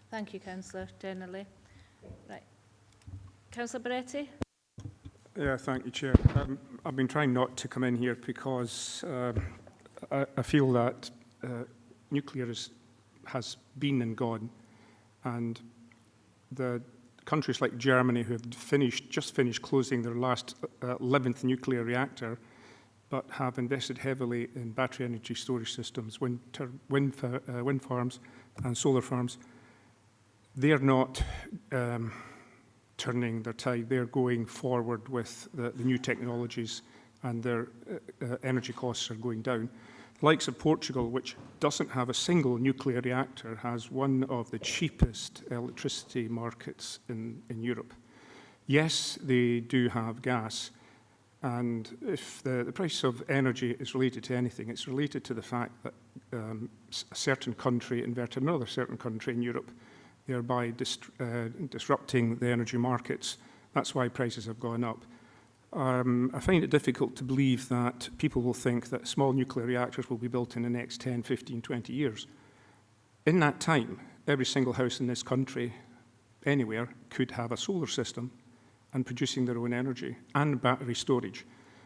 Thank you, Councillor Dennerley. Right. Councillor Beretti? Yeah, thank you, Chair. I've been trying not to come in here because I feel that nuclear has been and gone, and the countries like Germany, who have just finished closing their last 11th nuclear reactor, but have invested heavily in battery energy storage systems, wind farms and solar farms, they're not turning their tide. They're going forward with the new technologies, and their energy costs are going down. The likes of Portugal, which doesn't have a single nuclear reactor, has one of the cheapest electricity markets in Europe. Yes, they do have gas, and if the price of energy is related to anything, it's related to the fact that a certain country inverted another certain country in Europe, thereby disrupting the energy markets. That's why prices have gone up. I find it difficult to believe that people will think that small nuclear reactors will be built in the next 10, 15, 20 years. In that time, every single house in this country, anywhere, could have a solar system and producing their own energy, and battery storage.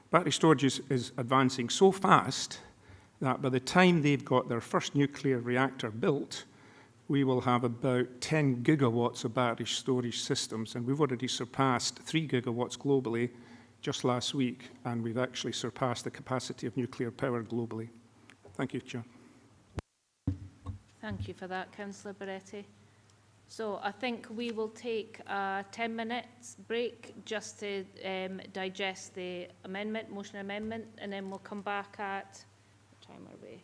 Battery storage is advancing so fast that by the time they've got their first nuclear reactor built, we will have about 10 gigawatts of battery storage systems, and we've already surpassed 3 gigawatts globally just last week, and we've actually surpassed the capacity of nuclear power globally. Thank you, Chair. Thank you for that, Councillor Beretti. So I think we will take a 10-minute break just to digest the motion amendment, and then we'll come back at, what time are we?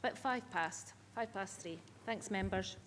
5:03. Thanks, members.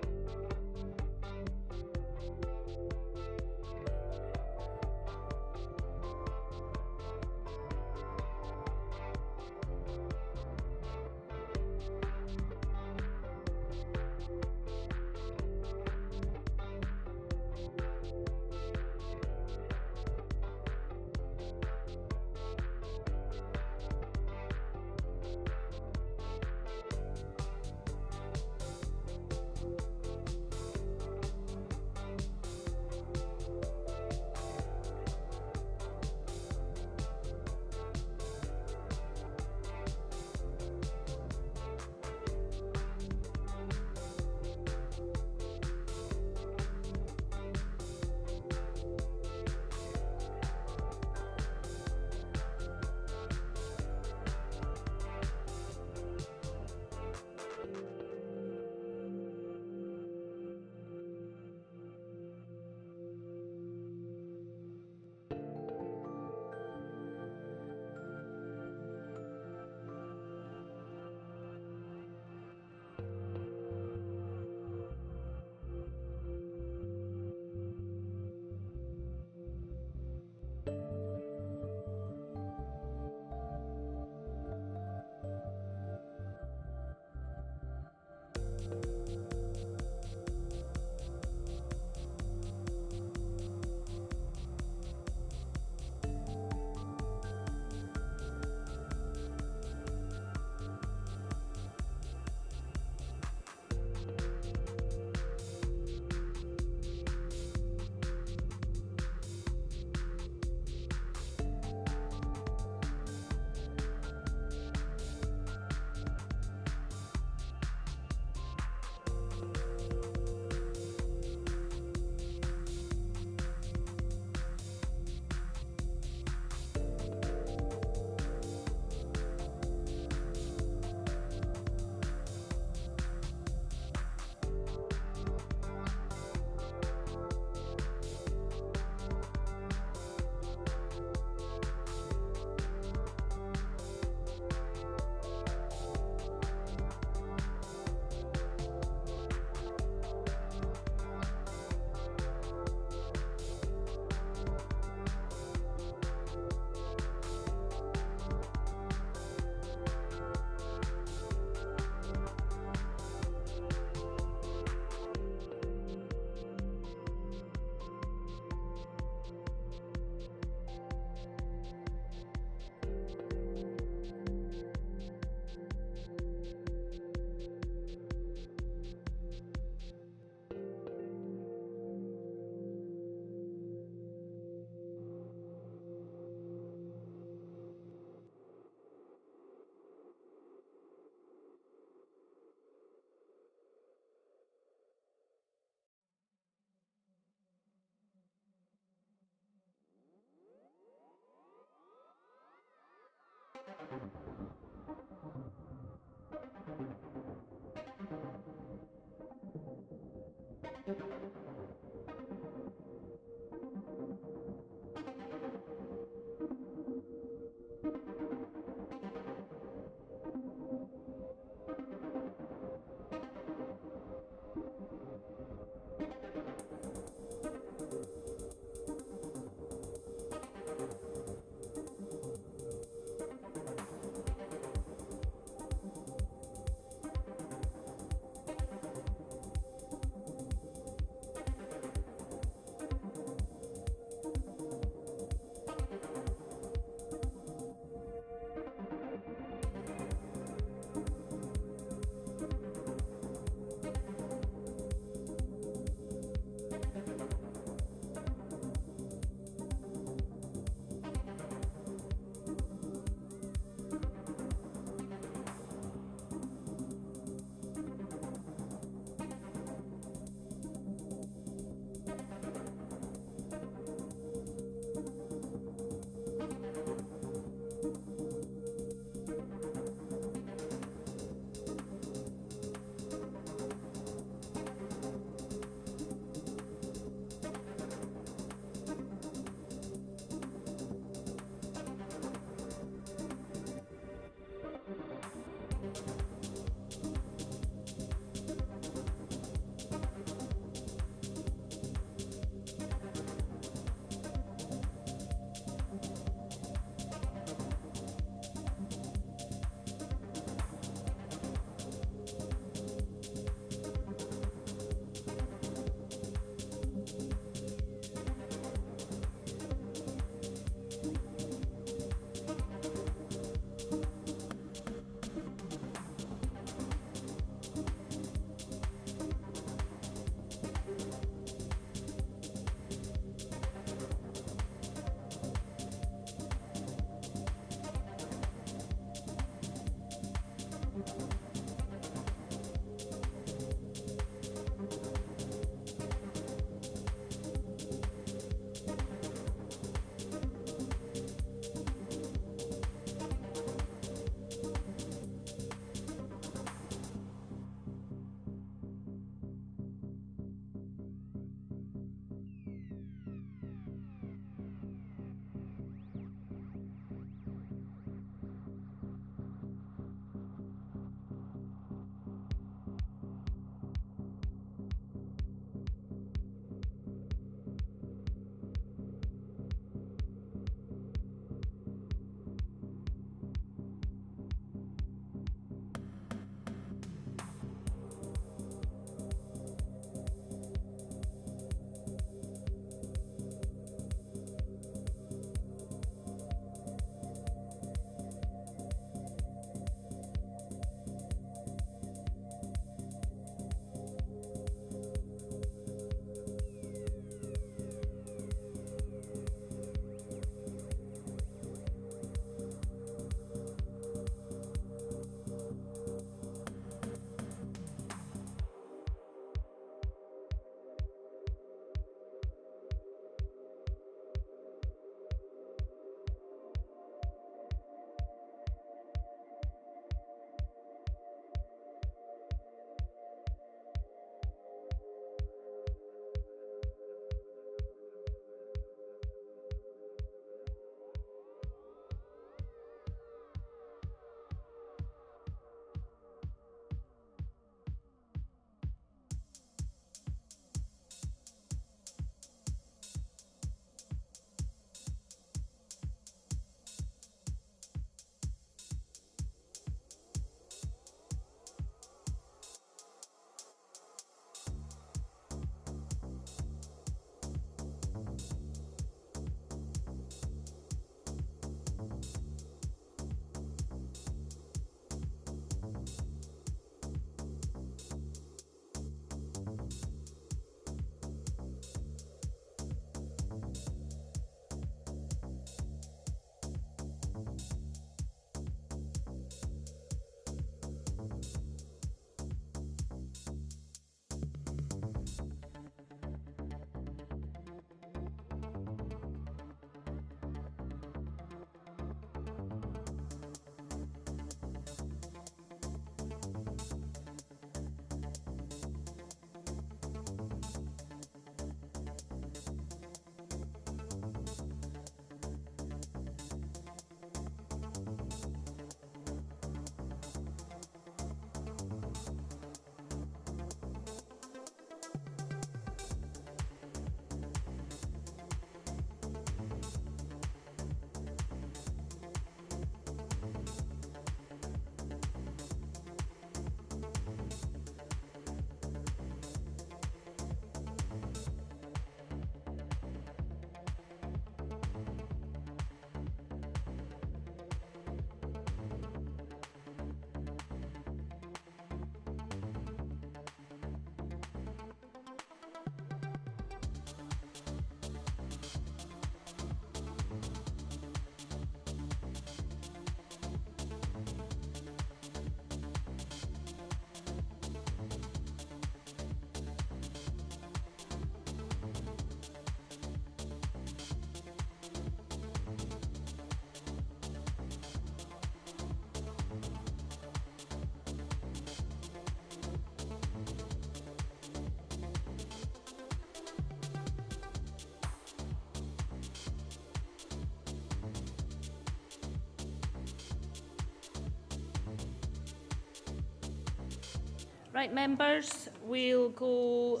Right, members, we'll go.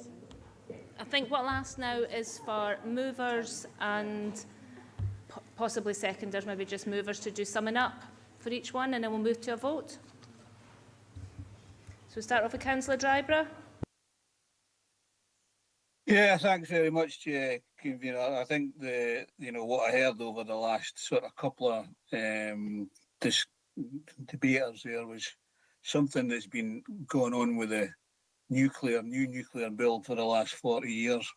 I think what I'll ask now is for movers and possibly seconders, maybe just movers, to do summing up for each one, and then we'll move to a vote. So we'll start off with Councillor Drybrough. Yeah, thanks very much, Convener. I think what I heard over the last sort of couple of debaters there was something that's been going on with the new nuclear build for the last 40 years.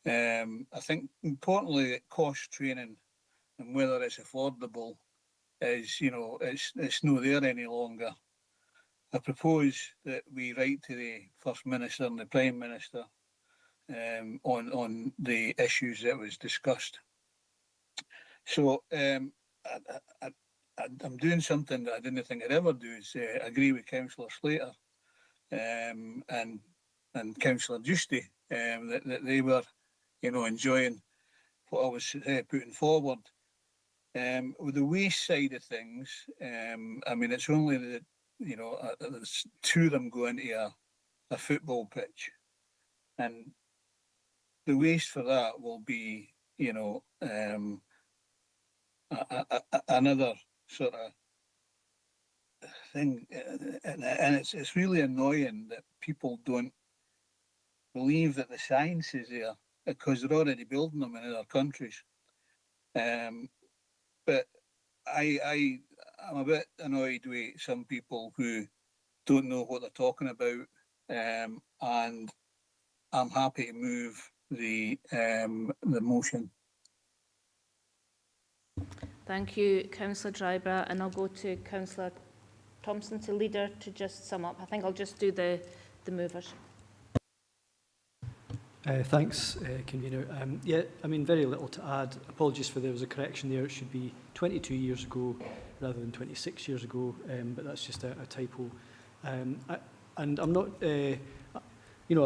I think importantly that cost training and whether it's affordable is, it's not there any longer. I propose that we write to the First Minister and the Prime Minister on the issues that was discussed. So I'm doing something that I didn't think I'd ever do, is agree with Councillor Slater and Councillor Giusti that they were, enjoying what I was putting forward. With the waste side of things, I mean, it's only that, there's two of them go into a football pitch, and the waste for that will be, another sort of thing, and it's really annoying that people don't believe that the science is there, because they're already building them in other countries. But I'm a bit annoyed with some people who don't know what they're talking about, and I'm happy to move the motion. Thank you, Councillor Drybrough, and I'll go to Councillor Thompson, to leader, to just sum up. I think I'll just do the movers. Thanks, Convener. Yeah, I mean, very little to add. Apologies for there was a correction there. It should be 22 years ago rather than 26 years ago, but that's just a typo. And I'm not, I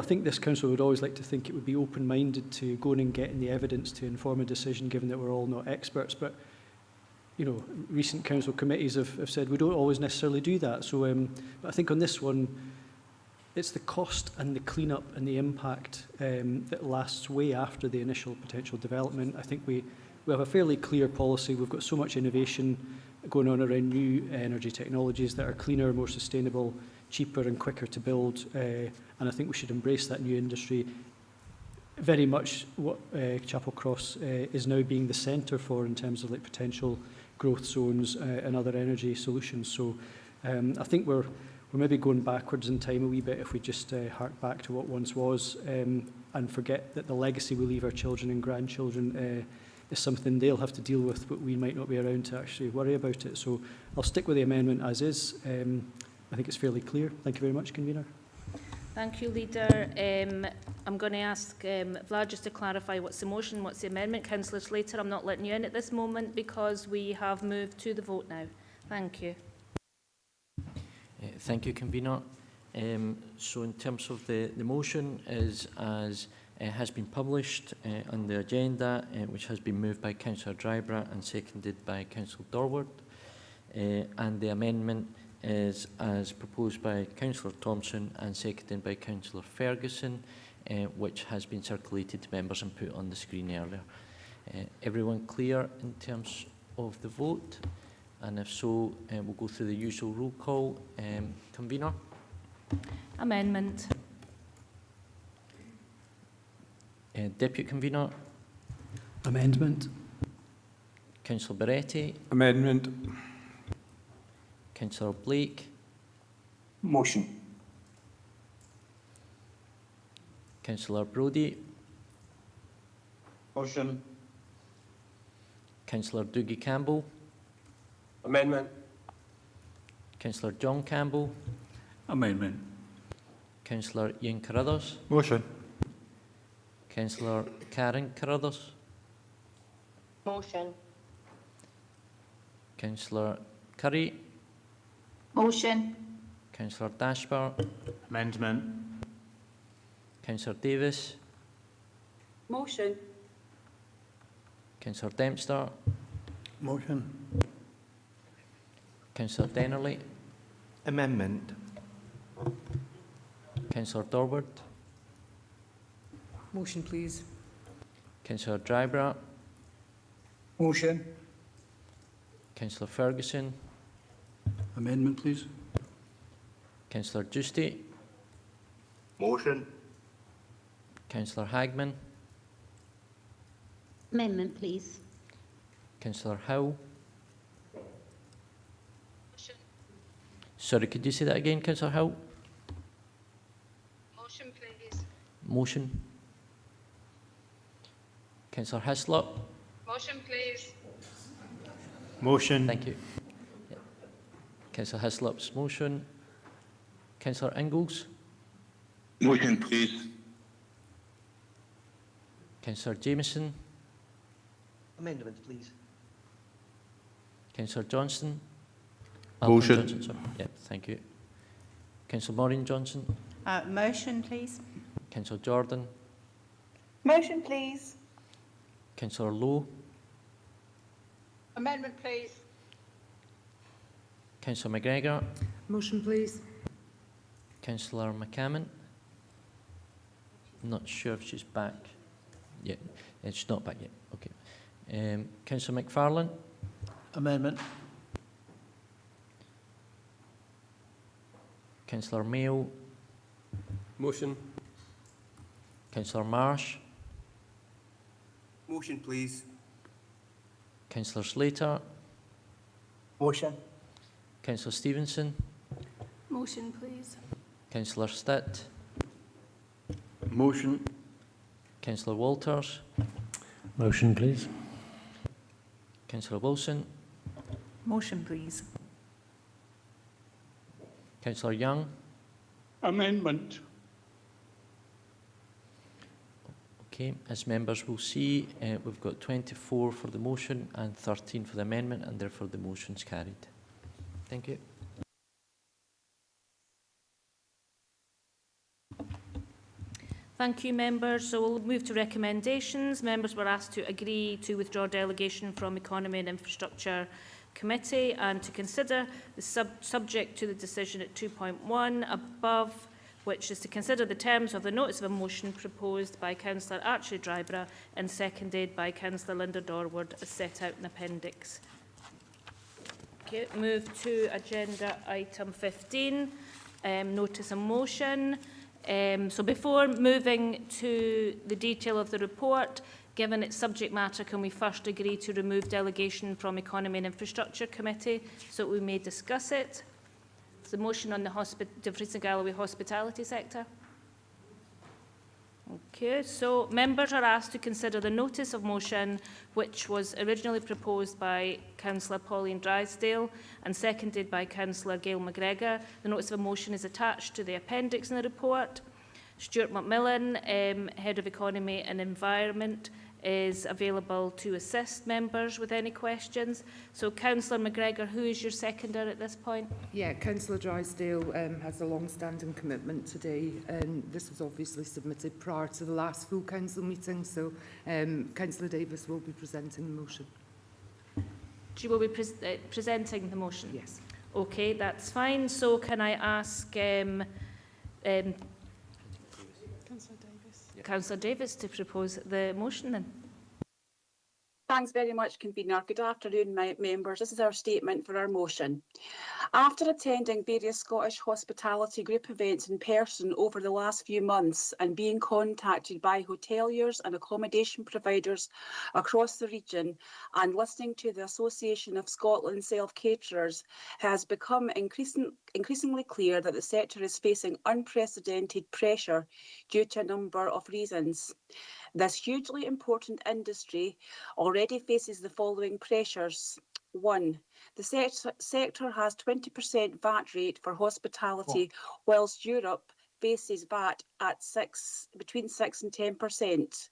think this council would always like to think it would be open-minded to going and getting the evidence to inform a decision, given that we're all not experts. But, recent council committees have said we don't always necessarily do that. So but I think on this one, it's the cost and the clean-up and the impact that lasts way after the initial potential development. I think we have a fairly clear policy. We've got so much innovation going on around new energy technologies that are cleaner, more sustainable, cheaper and quicker to build. And I think we should embrace that new industry. Very much what Chapel Cross is now being the centre for in terms of potential growth zones and other energy solutions. So I think we're maybe going backwards in time a wee bit if we just hark back to what once was and forget that the legacy we leave our children and grandchildren is something they'll have to deal with, but we might not be around to actually worry about it. So I'll stick with the amendment as is. I think it's fairly clear. Thank you very much, Convener. Thank you, Leader. I'm going to ask Vlad just to clarify what's the motion, what's the amendment. Councillor Slater, I'm not letting you in at this moment because we have moved to the vote now. Thank you. Thank you, Convener. So in terms of the motion, is as has been published on the agenda, which has been moved by Councillor Drybrough and seconded by Councillor Dorward. And the amendment is as proposed by Councillor Thompson and seconded by Councillor Ferguson, which has been circulated to members and put on the screen earlier. Everyone clear in terms of the vote? And if so, we'll go through the usual roll call. Convener? Amendment. Deputy Convener? Amendment. Councillor Beretti? Amendment. Councillor Blake? Motion. Councillor Brodie? Motion. Councillor Doogie Campbell? Amendment. Councillor John Campbell? Amendment. Councillor Ian Carruthers? Motion. Councillor Karen Carruthers? Motion. Councillor Curry? Motion. Councillor Dashbar? Amendment. Councillor Davis? Motion. Councillor Dempster? Motion. Councillor Dennerley? Amendment. Councillor Dorward. Motion, please. Councillor Drybra. Motion. Councillor Ferguson. Amendment, please. Councillor Giusti. Motion. Councillor Hagman. Amendment, please. Councillor Howe. Sorry, could you say that again, Councillor Howe? Motion, please. Motion. Councillor Hislop. Motion, please. Motion. Thank you. Yep. Councillor Hislop's motion. Councillor Ingalls. Motion, please. Councillor Jameson. Amendment, please. Councillor Johnson. Motion. Johnson, sorry. Yep, thank you. Councillor Maureen Johnson. Motion, please. Councillor Jordan. Motion, please. Councillor Lowe. Amendment, please. Councillor McGregor. Motion, please. Councillor McCammon. Not sure if she's back. Yeah, she's not back yet. Okay. Councillor McFarlane. Amendment. Councillor Mayo. Motion. Councillor Marsh. Motion, please. Councillor Slater. Motion. Councillor Stevenson. Motion, please. Councillor Stitt. Motion. Councillor Walters. Motion, please. Councillor Wilson. Motion, please. Councillor Young. Amendment. Okay, as members will see, we've got 24 for the motion and 13 for the amendment, and therefore the motion's carried. Thank you. Thank you, members. So we'll move to recommendations. Members were asked to agree to withdraw delegation from Economy and Infrastructure Committee and to consider the subject to the decision at 2.1 above, which is to consider the terms of the notice of a motion proposed by Councillor Archie Drybra and seconded by Councillor Linda Dorward as set out in Appendix. Okay, move to agenda item 15, notice of motion. So before moving to the detail of the report, given its subject matter, can we first agree to remove delegation from Economy and Infrastructure Committee so that we may discuss it? It's the motion on the Dumfries and Galloway hospitality sector. Okay, so members are asked to consider the notice of motion which was originally proposed by Councillor Pauline Drysdale and seconded by Councillor Gail McGregor. The notice of motion is attached to the appendix in the report. Stuart McMillan, Head of Economy and Environment, is available to assist members with any questions. So Councillor McGregor, who is your seconder at this point? Yeah, Councillor Drysdale has a long-standing commitment today, and this was obviously submitted prior to the last full council meeting, so Councillor Davis will be presenting the motion. She will be presenting the motion? Yes. Okay, that's fine. So can I ask Councillor Davis to propose the motion then? Thanks very much, Convener. Good afternoon, members. This is our statement for our motion. After attending various Scottish hospitality group events in person over the last few months and being contacted by hoteliers and accommodation providers across the region and listening to the Association of Scotland Self-Caterers, has become increasingly clear that the sector is facing unprecedented pressure due to a number of reasons. This hugely important industry already faces the following pressures. 1. The sector has 20% VAT rate for hospitality, whilst Europe faces VAT at between 6 and 10%.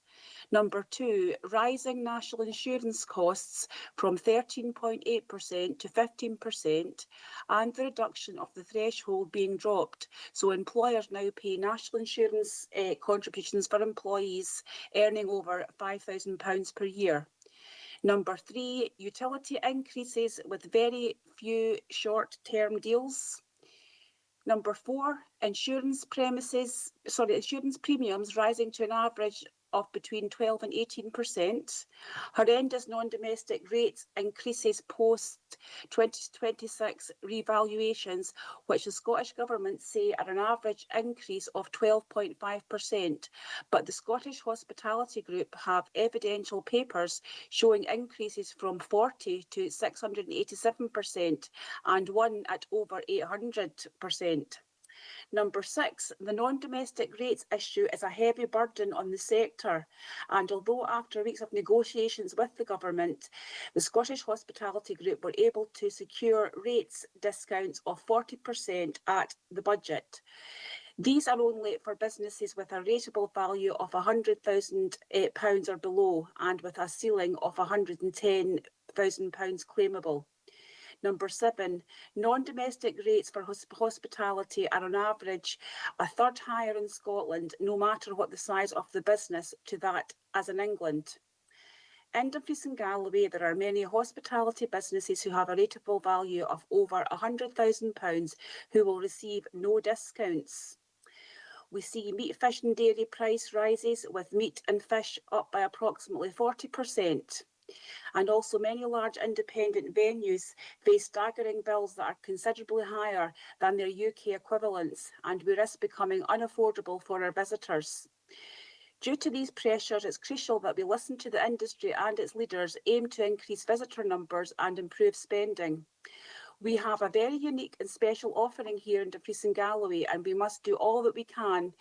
Number 2, rising national insurance costs from 13.8% to 15%, and the reduction of the threshold being dropped. So employers now pay national insurance contributions for employees earning over £5,000 per year. Number 3, utility increases with very few short-term deals. Number 4, insurance premiums rising to an average of between 12 and 18%. Horrendous non-domestic rates increases post 2026 revaluations, which the Scottish Government say are an average increase of 12.5%. But the Scottish Hospitality Group have evidential papers showing increases from 40 to 687% and one at over 800%. Number 6, the non-domestic rates issue is a heavy burden on the sector, and although after weeks of negotiations with the Government, the Scottish Hospitality Group were able to secure rates discounts of 40% at the budget. These are only for businesses with a rateable value of £100,000 or below, and with a ceiling of £110,000 claimable. Number 7, non-domestic rates for hospitality are on average a third higher in Scotland, no matter what the size of the business, to that as in England. In Dumfries and Galloway, there are many hospitality businesses who have a rateable value of over £100,000 who will receive no discounts. We see meat, fish and dairy price rises, with meat and fish up by approximately 40%. And also many large independent venues face staggering bills that are considerably higher than their UK equivalents, and we risk becoming unaffordable for our visitors. Due to these pressures, it's crucial that we listen to the industry and its leaders, aim to increase visitor numbers and improve spending. We have a very unique and special offering here in Dumfries and Galloway, and we must do all that we can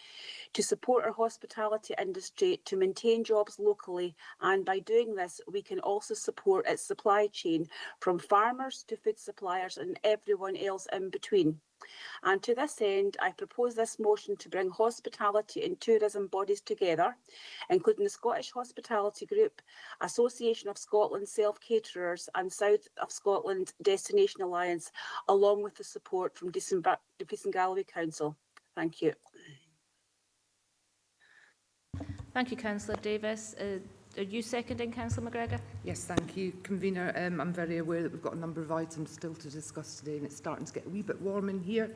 to support our hospitality industry to maintain jobs locally, and by doing this we can also support its supply chain, from farmers to food suppliers and everyone else in between. And to this end, I propose this motion to bring hospitality and tourism bodies together, including the Scottish Hospitality Group, Association of Scotland Self-Caterers and South of Scotland Destination Alliance, along with the support from Dumfries and Galloway Council. Thank you. Thank you, Councillor Davis. Are you seconding, Councillor McGregor? Yes, thank you, Convener. I'm very aware that we've got a number of items still to discuss today, and it's starting to get a wee bit warm in here.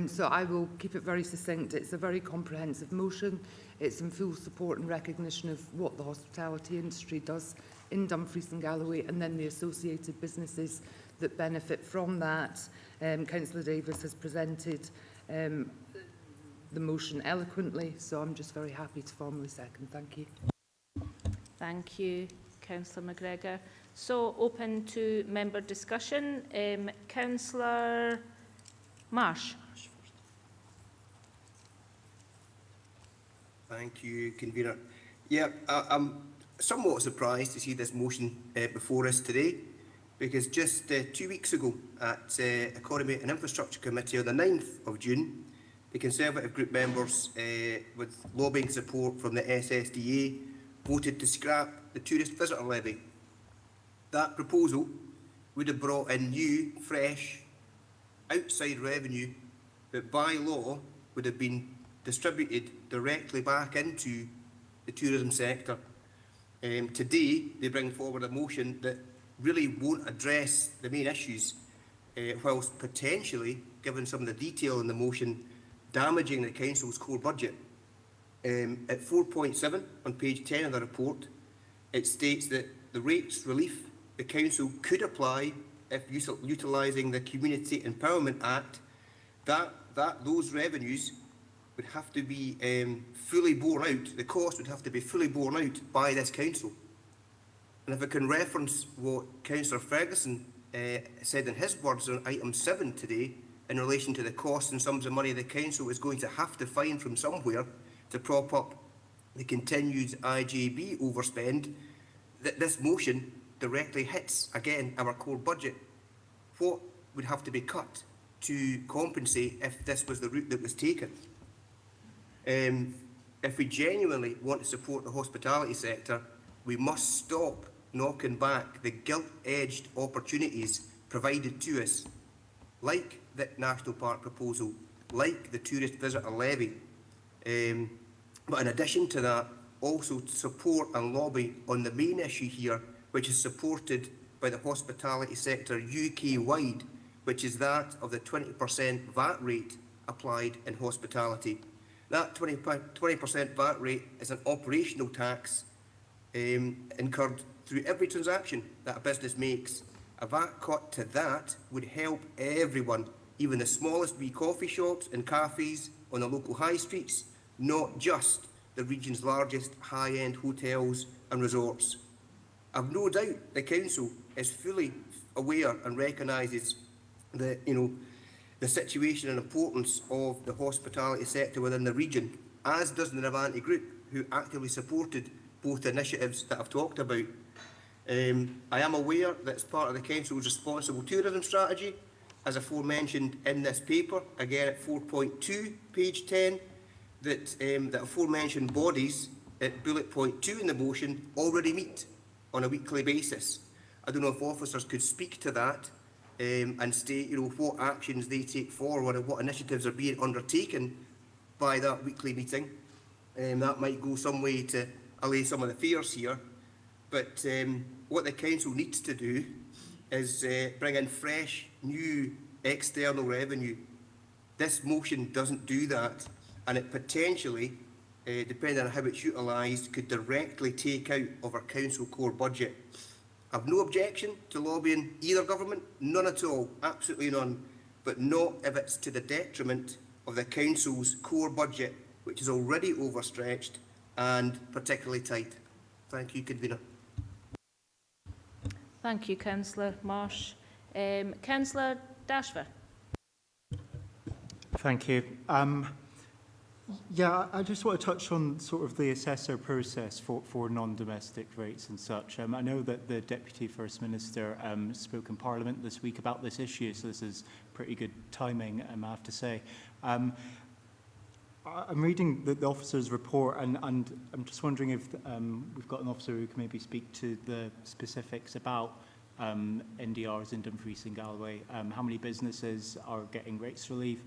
So I will keep it very succinct. It's a very comprehensive motion. It's in full support and recognition of what the hospitality industry does in Dumfries and Galloway, and then the associated businesses that benefit from that. Councillor Davis has presented the motion eloquently, so I'm just very happy to formally second. Thank you. Thank you, Councillor McGregor. So, open to member discussion. Councillor Marsh. Thank you, Convener. Yeah, I'm somewhat surprised to see this motion before us today, because just 2 weeks ago at Economy and Infrastructure Committee on the 9th of June, the Conservative group members, with lobbying support from the SSDA, voted to scrap the tourist visitor levy. That proposal would have brought in new, fresh, outside revenue that by law would have been distributed directly back into the tourism sector. Today, they bring forward a motion that really won't address the main issues, whilst potentially, given some of the detail in the motion, damaging the Council's core budget. At 4.7 on page 10 of the report, it states that the rates relief the Council could apply if utilising the Community Empowerment Act, those revenues would have to be fully borne out, the cost would have to be fully borne out by this Council. And if I can reference what Councillor Ferguson said in his words on item 7 today, in relation to the costs and sums of money the Council is going to have to find from somewhere to prop up the continued IJB overspend, that this motion directly hits, again, our core budget. What would have to be cut to compensate if this was the route that was taken? If we genuinely want to support the hospitality sector, we must stop knocking back the gilt-edged opportunities provided to us, like the National Park proposal, like the tourist visitor levy. But in addition to that, also to support and lobby on the main issue here, which is supported by the hospitality sector UK-wide, which is that of the 20% VAT rate applied in hospitality. That 20% VAT rate is an operational tax incurred through every transaction that a business makes. A VAT cut to that would help everyone, even the smallest wee coffee shops and cafes on the local high streets, not just the region's largest high-end hotels and resorts. I've no doubt the Council is fully aware and recognises the situation and importance of the hospitality sector within the region, as does the Navanti Group, who actively supported both initiatives that I've talked about. I am aware that as part of the Council's responsible tourism strategy, as aforementioned in this paper, again at 4.2, page 10, that aforementioned bodies at bullet point 2 in the motion already meet on a weekly basis. I don't know if officers could speak to that and state, what actions they take forward and what initiatives are being undertaken by that weekly meeting. That might go some way to allay some of the fears here. But what the Council needs to do is bring in fresh, new external revenue. This motion doesn't do that, and it potentially, depending on how it's utilised, could directly take out of our Council core budget. I've no objection to lobbying either government, none at all, absolutely none, but not if it's to the detriment of the Council's core budget, which is already overstretched and particularly tight. Thank you, Convener. Thank you, Councillor Marsh. Councillor Dashver. Thank you. Yeah, I just want to touch on sort of the assessor process for non-domestic rates and such. I know that the Deputy First Minister spoke in Parliament this week about this issue, so this is pretty good timing, I have to say. I'm reading the officer's report, and I'm just wondering if we've got an officer who can maybe speak to the specifics about NDRs in Dumfries and Galloway. How many businesses are getting rates relief?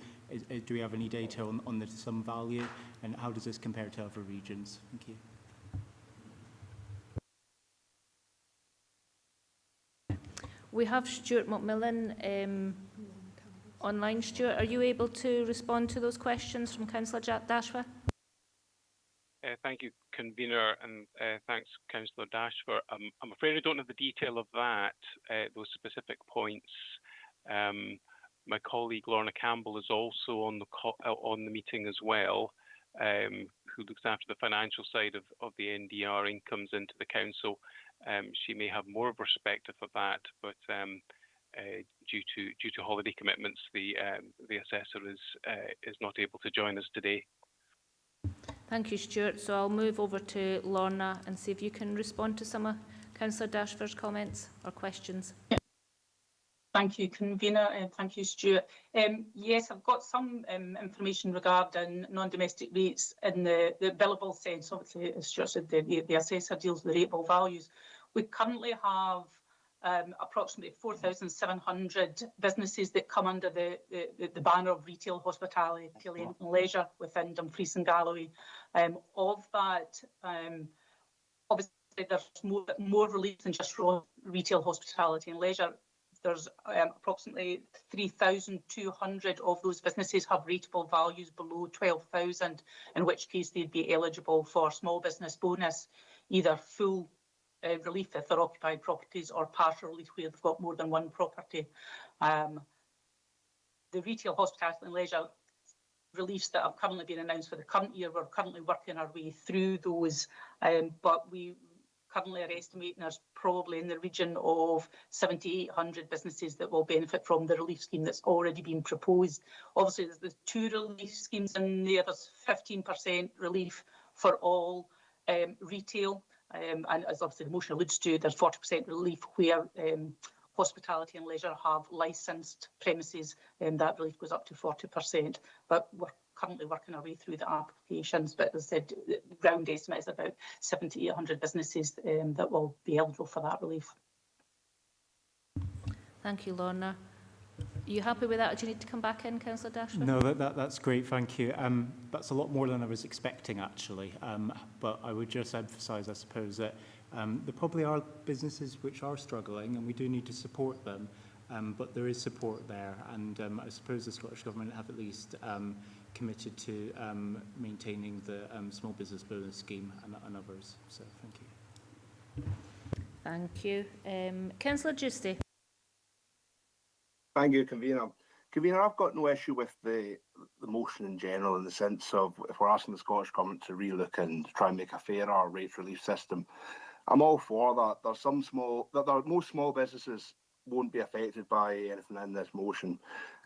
Do we have any data on the sum value, and how does this compare to other regions? Thank you. We have Stuart McMillan online. Stuart, are you able to respond to those questions from Councillor Dashver? Thank you, Convener, and thanks, Councillor Dashver. I'm afraid I don't have the detail of that, those specific points. My colleague Lorna Campbell is also on the meeting as well, who looks after the financial side of the NDR incomes into the Council. She may have more of a perspective of that, but due to holiday commitments, the assessor is not able to join us today. Thank you, Stuart. So I'll move over to Lorna and see if you can respond to some of Councillor Dashver's comments or questions. Thank you, Convener, and thank you, Stuart. Yes, I've got some information regarding non-domestic rates in the billable sense. Obviously, as Stuart said, the assessor deals with the rateable values. We currently have approximately 4,700 businesses that come under the banner of retail, hospitality, and leisure within Dumfries and Galloway. Of that, obviously, there's more relief than just retail, hospitality and leisure. There's approximately 3,200 of those businesses have rateable values below 12,000, in which case they'd be eligible for small business bonus, either full relief if they're occupied properties or partial relief where they've got more than one property. The retail, hospitality and leisure reliefs that have currently been announced for the current year, we're currently working our way through those, but we currently are estimating there's probably in the region of 7,800 businesses that will benefit from the relief scheme that's already been proposed. Obviously, there's the two relief schemes in there. There's 15% relief for all retail, and as obviously the motion alludes to, there's 40% relief where hospitality and leisure have licensed premises, and that relief goes up to 40%. But we're currently working our way through the applications, but as I said, the round estimate is about 7,800 businesses that will be eligible for that relief. Thank you, Lorna. Are you happy with that, or do you need to come back in, Councillor Dashver? No, that's great, thank you. That's a lot more than I was expecting, actually. But I would just emphasise, I suppose, that there probably are businesses which are struggling, and we do need to support them. but there is support there, and I suppose the Scottish Government have at least committed to maintaining the small business bonus scheme and others. So thank you. Thank you. Councillor Giusti. Thank you, Convener. Convener, I've got no issue with the motion in general, in the sense of if we're asking the Scottish Government to relook and try and make a fairer rates relief system, I'm all for that. There's some most small businesses won't be affected by anything in this motion.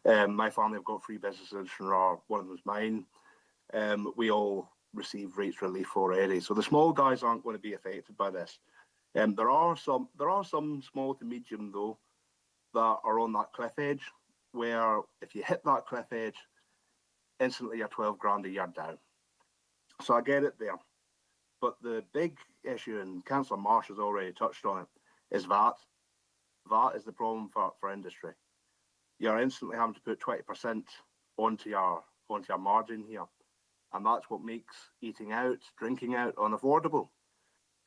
My family have got 3 businesses in Stranraer, one of them is mine. We all receive rates relief already, so the small guys aren't going to be affected by this. There are some small to medium though that are on that cliff edge, where if you hit that cliff edge, instantly you're 12 grand a year down. So I get it there. But the big issue, and Councillor Marsh has already touched on it, is VAT. VAT is the problem for industry. You're instantly having to put 20% onto your margin here. And that's what makes eating out, drinking out unaffordable.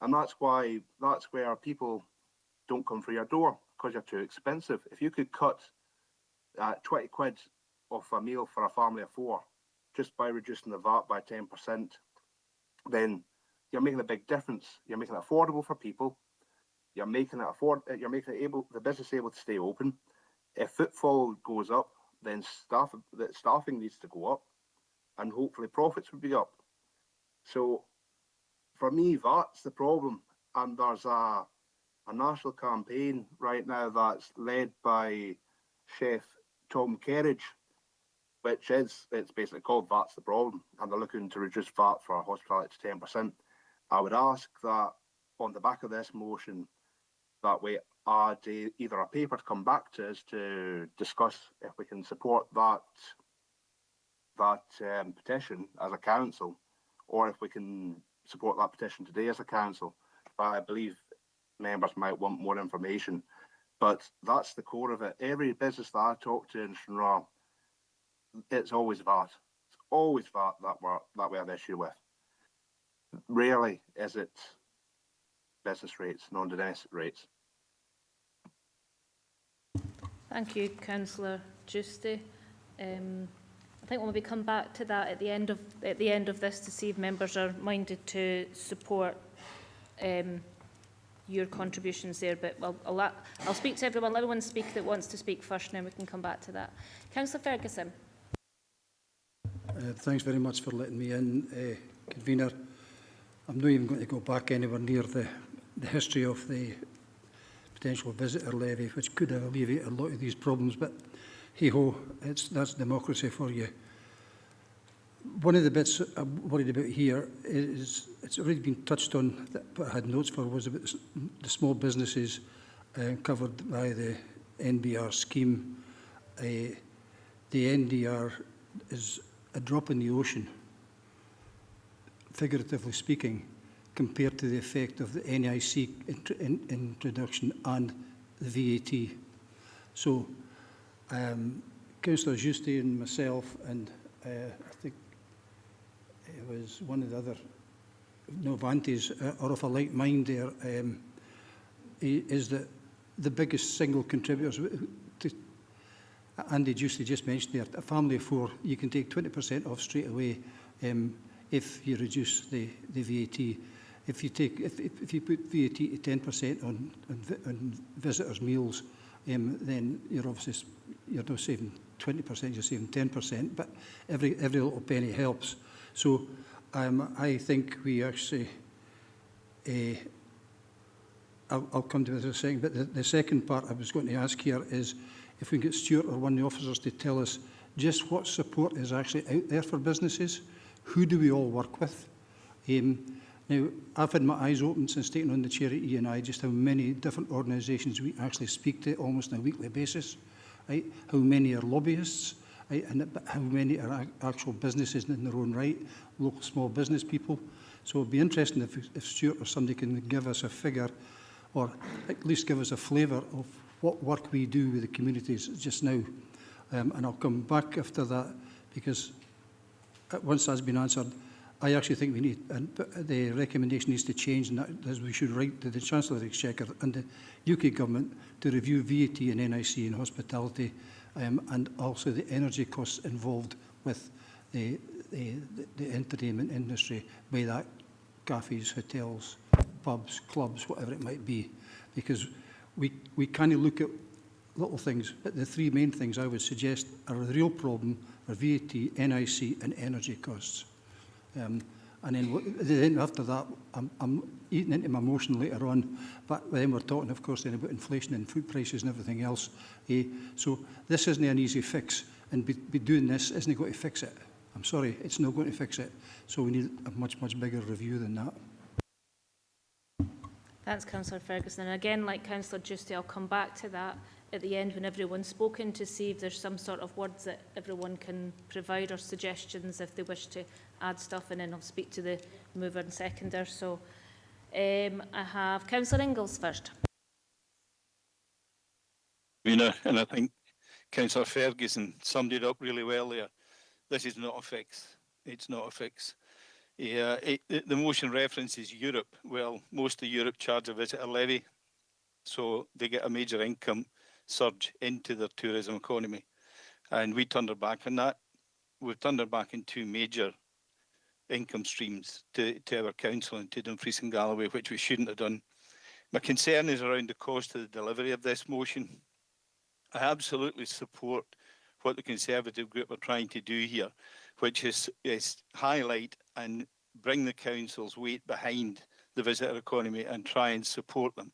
And that's where people don't come through your door, because you're too expensive. If you could cut 20 quid off a meal for a family of 4 just by reducing the VAT by 10%, then you're making a big difference. You're making it affordable for people. You're making the business able to stay open. If footfall goes up, then staffing needs to go up, and hopefully profits would be up. So for me, that's the problem. And there's a national campaign right now that's led by Chef Tom Kerridge, it's basically called "That's the Problem," and they're looking to reduce VAT for hospitality to 10%. I would ask that on the back of this motion, that we add either a paper to come back to us to discuss if we can support that petition as a council, or if we can support that petition today as a council. But I believe members might want more information. But that's the core of it. Every business that I talk to in Stranraer, it's always VAT. It's always VAT that we have issue with. Rarely is it business rates, non-domestic rates. Thank you, Councillor Giusti. I think we'll maybe come back to that at the end of this to see if members are minded to support your contributions there. But I'll speak to everyone. Let everyone speak that wants to speak first, and then we can come back to that. Councillor Ferguson. Thanks very much for letting me in, Convener. I'm not even going to go back anywhere near the history of the potential visitor levy, which could have alleviated a lot of these problems, but hey-ho, that's democracy for you. One of the bits I'm worried about here is, it's already been touched on, but I had notes for, was about the small businesses covered by the NBR scheme. The NDR is a drop in the ocean, figuratively speaking, compared to the effect of the NIC introduction and the VAT. So, Councillor Giusti and myself, and I think it was one of the other Novantes are of a like mind there, is that the biggest single contributors to, Andy Giusti just mentioned there, a family of 4, you can take 20% off straight away if you reduce the VAT. If you put VAT to 10% on visitors' meals, then you're obviously not saving 20%, you're saving 10%. But every little penny helps. So I think we actually, I'll come to this in a second. But the second part I was going to ask here is if we can get Stuart or one of the officers to tell us just what support is actually out there for businesses. Who do we all work with? Now, I've had my eyes open since taking on the chair at E&I, just how many different organisations we actually speak to almost on a weekly basis, right? How many are lobbyists, right? And how many are actual businesses in their own right, local small business people. So it'd be interesting if Stuart or somebody can give us a figure, or at least give us a flavour of what work we do with the communities just now. And I'll come back after that, because once that's been answered, I actually think we need, and the recommendation needs to change, and that is we should write to the Chancellor of the Exchequer and the UK Government to review VAT and NIC in hospitality, and also the energy costs involved with the entertainment industry, be that cafes, hotels, pubs, clubs, whatever it might be, because we kind of look at little things, but the three main things I would suggest are the real problem are VAT, NIC and energy costs. And then after that, I'm eating into my motion later on, but then we're talking, of course, then about inflation and food prices and everything else. So this isn't an easy fix, and be doing this isn't going to fix it. I'm sorry, it's not going to fix it. So we need a much, much bigger review than that. Thanks, Councillor Ferguson. And again, like Councillor Giusti, I'll come back to that at the end when everyone's spoken to see if there's some sort of words that everyone can provide or suggestions if they wish to add stuff, and then I'll speak to the mover and seconder. So I have Councillor Ingalls first. And I think Councillor Ferguson summed it up really well there. This is not a fix. It's not a fix. Yeah, the motion references Europe. Well, most of Europe charge a visitor levy, so they get a major income surge into their tourism economy. And we turned our back on that. We've turned our back on two major income streams to our council and to Dumfries and Galloway, which we shouldn't have done. My concern is around the cost of the delivery of this motion. I absolutely support what the Conservative group are trying to do here, which is highlight and bring the council's weight behind the visitor economy and try and support them.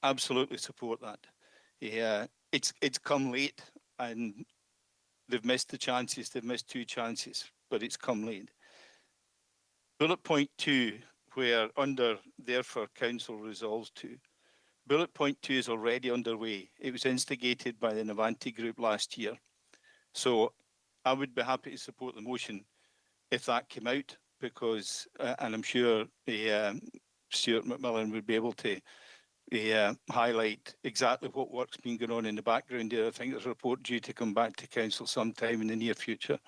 Absolutely support that. Yeah, it's come late and they've missed the chances. They've missed two chances, but it's come late. Bullet point 2, where under therefore council resolves to. Bullet point 2 is already underway. It was instigated by the Navanti group last year. So I would be happy to support the motion if that came out, because, and I'm sure Stuart McMillan would be able to highlight exactly what work's been going on in the background there. I think there's a report due to come back to council sometime in the near future.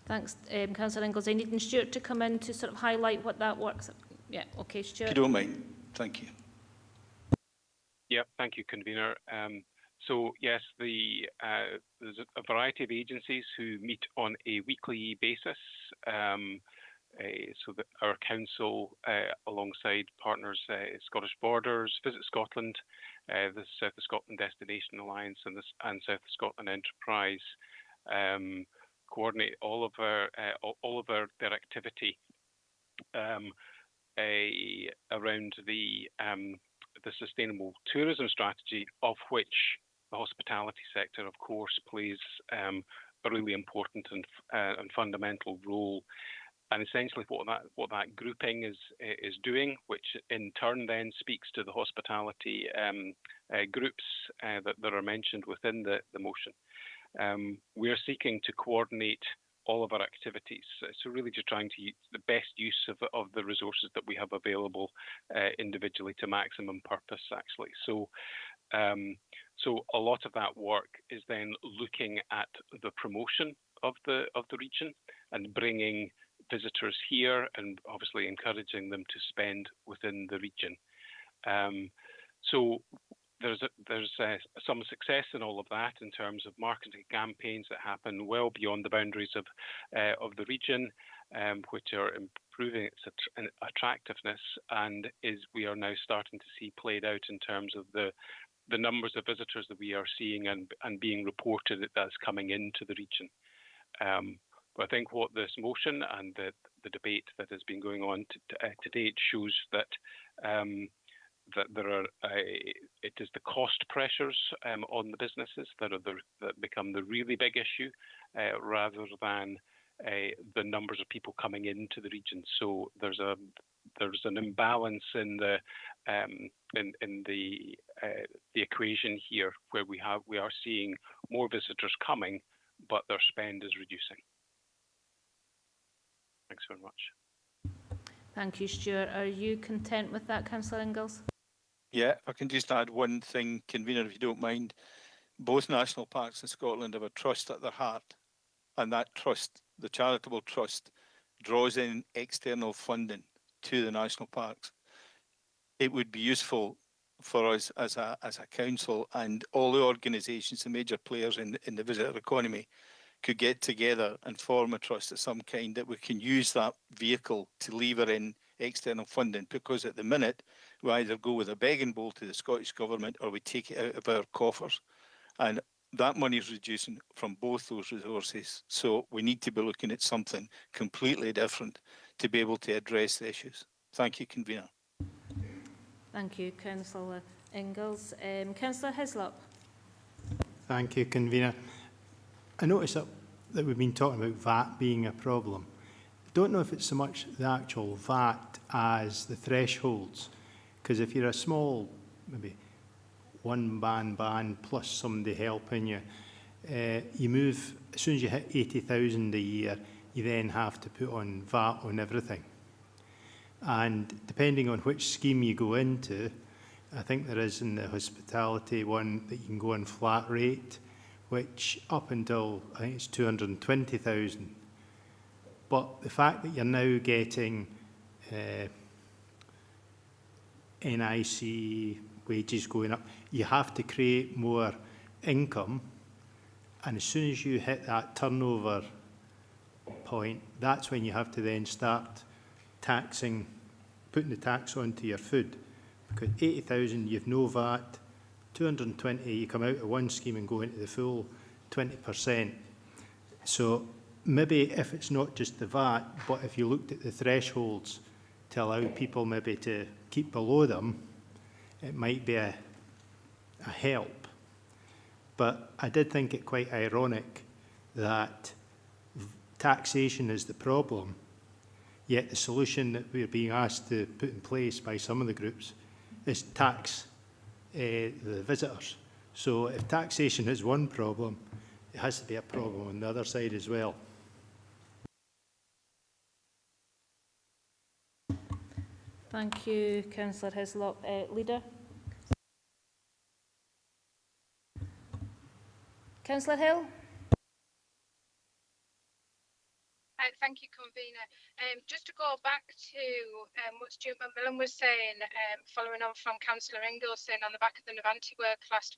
Thanks, Councillor Ingalls. I need Stuart to come in to sort of highlight what that works. Yeah, okay, Stuart. If you don't mind, thank you. Yep, thank you, Convener. So yes, there's a variety of agencies who meet on a weekly basis. So that our council, alongside partners, Scottish Borders, Visit Scotland, the South of Scotland Destination Alliance, and South of Scotland Enterprise, coordinate all of their activity around the sustainable tourism strategy, of which the hospitality sector, of course, plays a really important and fundamental role. And essentially, what that grouping is doing, which in turn then speaks to the hospitality groups that are mentioned within the motion. We are seeking to coordinate all of our activities. So really just trying to use the best use of the resources that we have available individually to maximum purpose, actually. So a lot of that work is then looking at the promotion of the region and bringing visitors here and obviously encouraging them to spend within the region. So there's some success in all of that in terms of marketing campaigns that happen well beyond the boundaries of the region, which are improving its attractiveness, and we are now starting to see played out in terms of the numbers of visitors that we are seeing and being reported that's coming into the region. But I think what this motion and the debate that has been going on to date shows that that it is the cost pressures on the businesses that become the really big issue, rather than the numbers of people coming into the region. So there's an imbalance in the equation here, where we are seeing more visitors coming, but their spend is reducing. Thanks very much. Thank you, Stuart. Are you content with that, Councillor Ingalls? Yeah, if I can just add one thing, Convener, if you don't mind. Both national parks in Scotland have a trust at their heart, and that trust, the charitable trust, draws in external funding to the national parks, it would be useful for us as a council, and all the organisations, the major players in the visitor economy, could get together and form a trust of some kind that we can use that vehicle to lever in external funding, because at the minute we either go with a begging bowl to the Scottish Government or we take it out of our coffers, and that money is reducing from both those resources. So we need to be looking at something completely different to be able to address the issues. Thank you, Convener. Thank you, Councillor Ingalls. Councillor Hislop. Thank you, Convener. I notice that we've been talking about VAT being a problem. I don't know if it's so much the actual VAT as the thresholds, because if you're a small, maybe one ban plus somebody helping you, you move, as soon as you hit 80,000 a year, you then have to put on VAT on everything. And depending on which scheme you go into, I think there is in the hospitality one that you can go on flat rate, which up until, I think it's 220,000. But the fact that you're now getting NIC wages going up, you have to create more income. And as soon as you hit that turnover point, that's when you have to then start taxing, putting the tax onto your food. Because 80,000, you've no VAT, 220, you come out of one scheme and go into the full 20%. So maybe if it's not just the VAT, but if you looked at the thresholds to allow people maybe to keep below them, it might be a help. But I did think it quite ironic that taxation is the problem, yet the solution that we're being asked to put in place by some of the groups is tax the visitors. So if taxation is one problem, it has to be a problem on the other side as well. Thank you, Councillor Hislop. Leader? Councillor Hill? Thank you, Convener. Just to go back to what Stuart McMillan was saying, following on from Councillor Ingalls saying on the back of the Navanti work last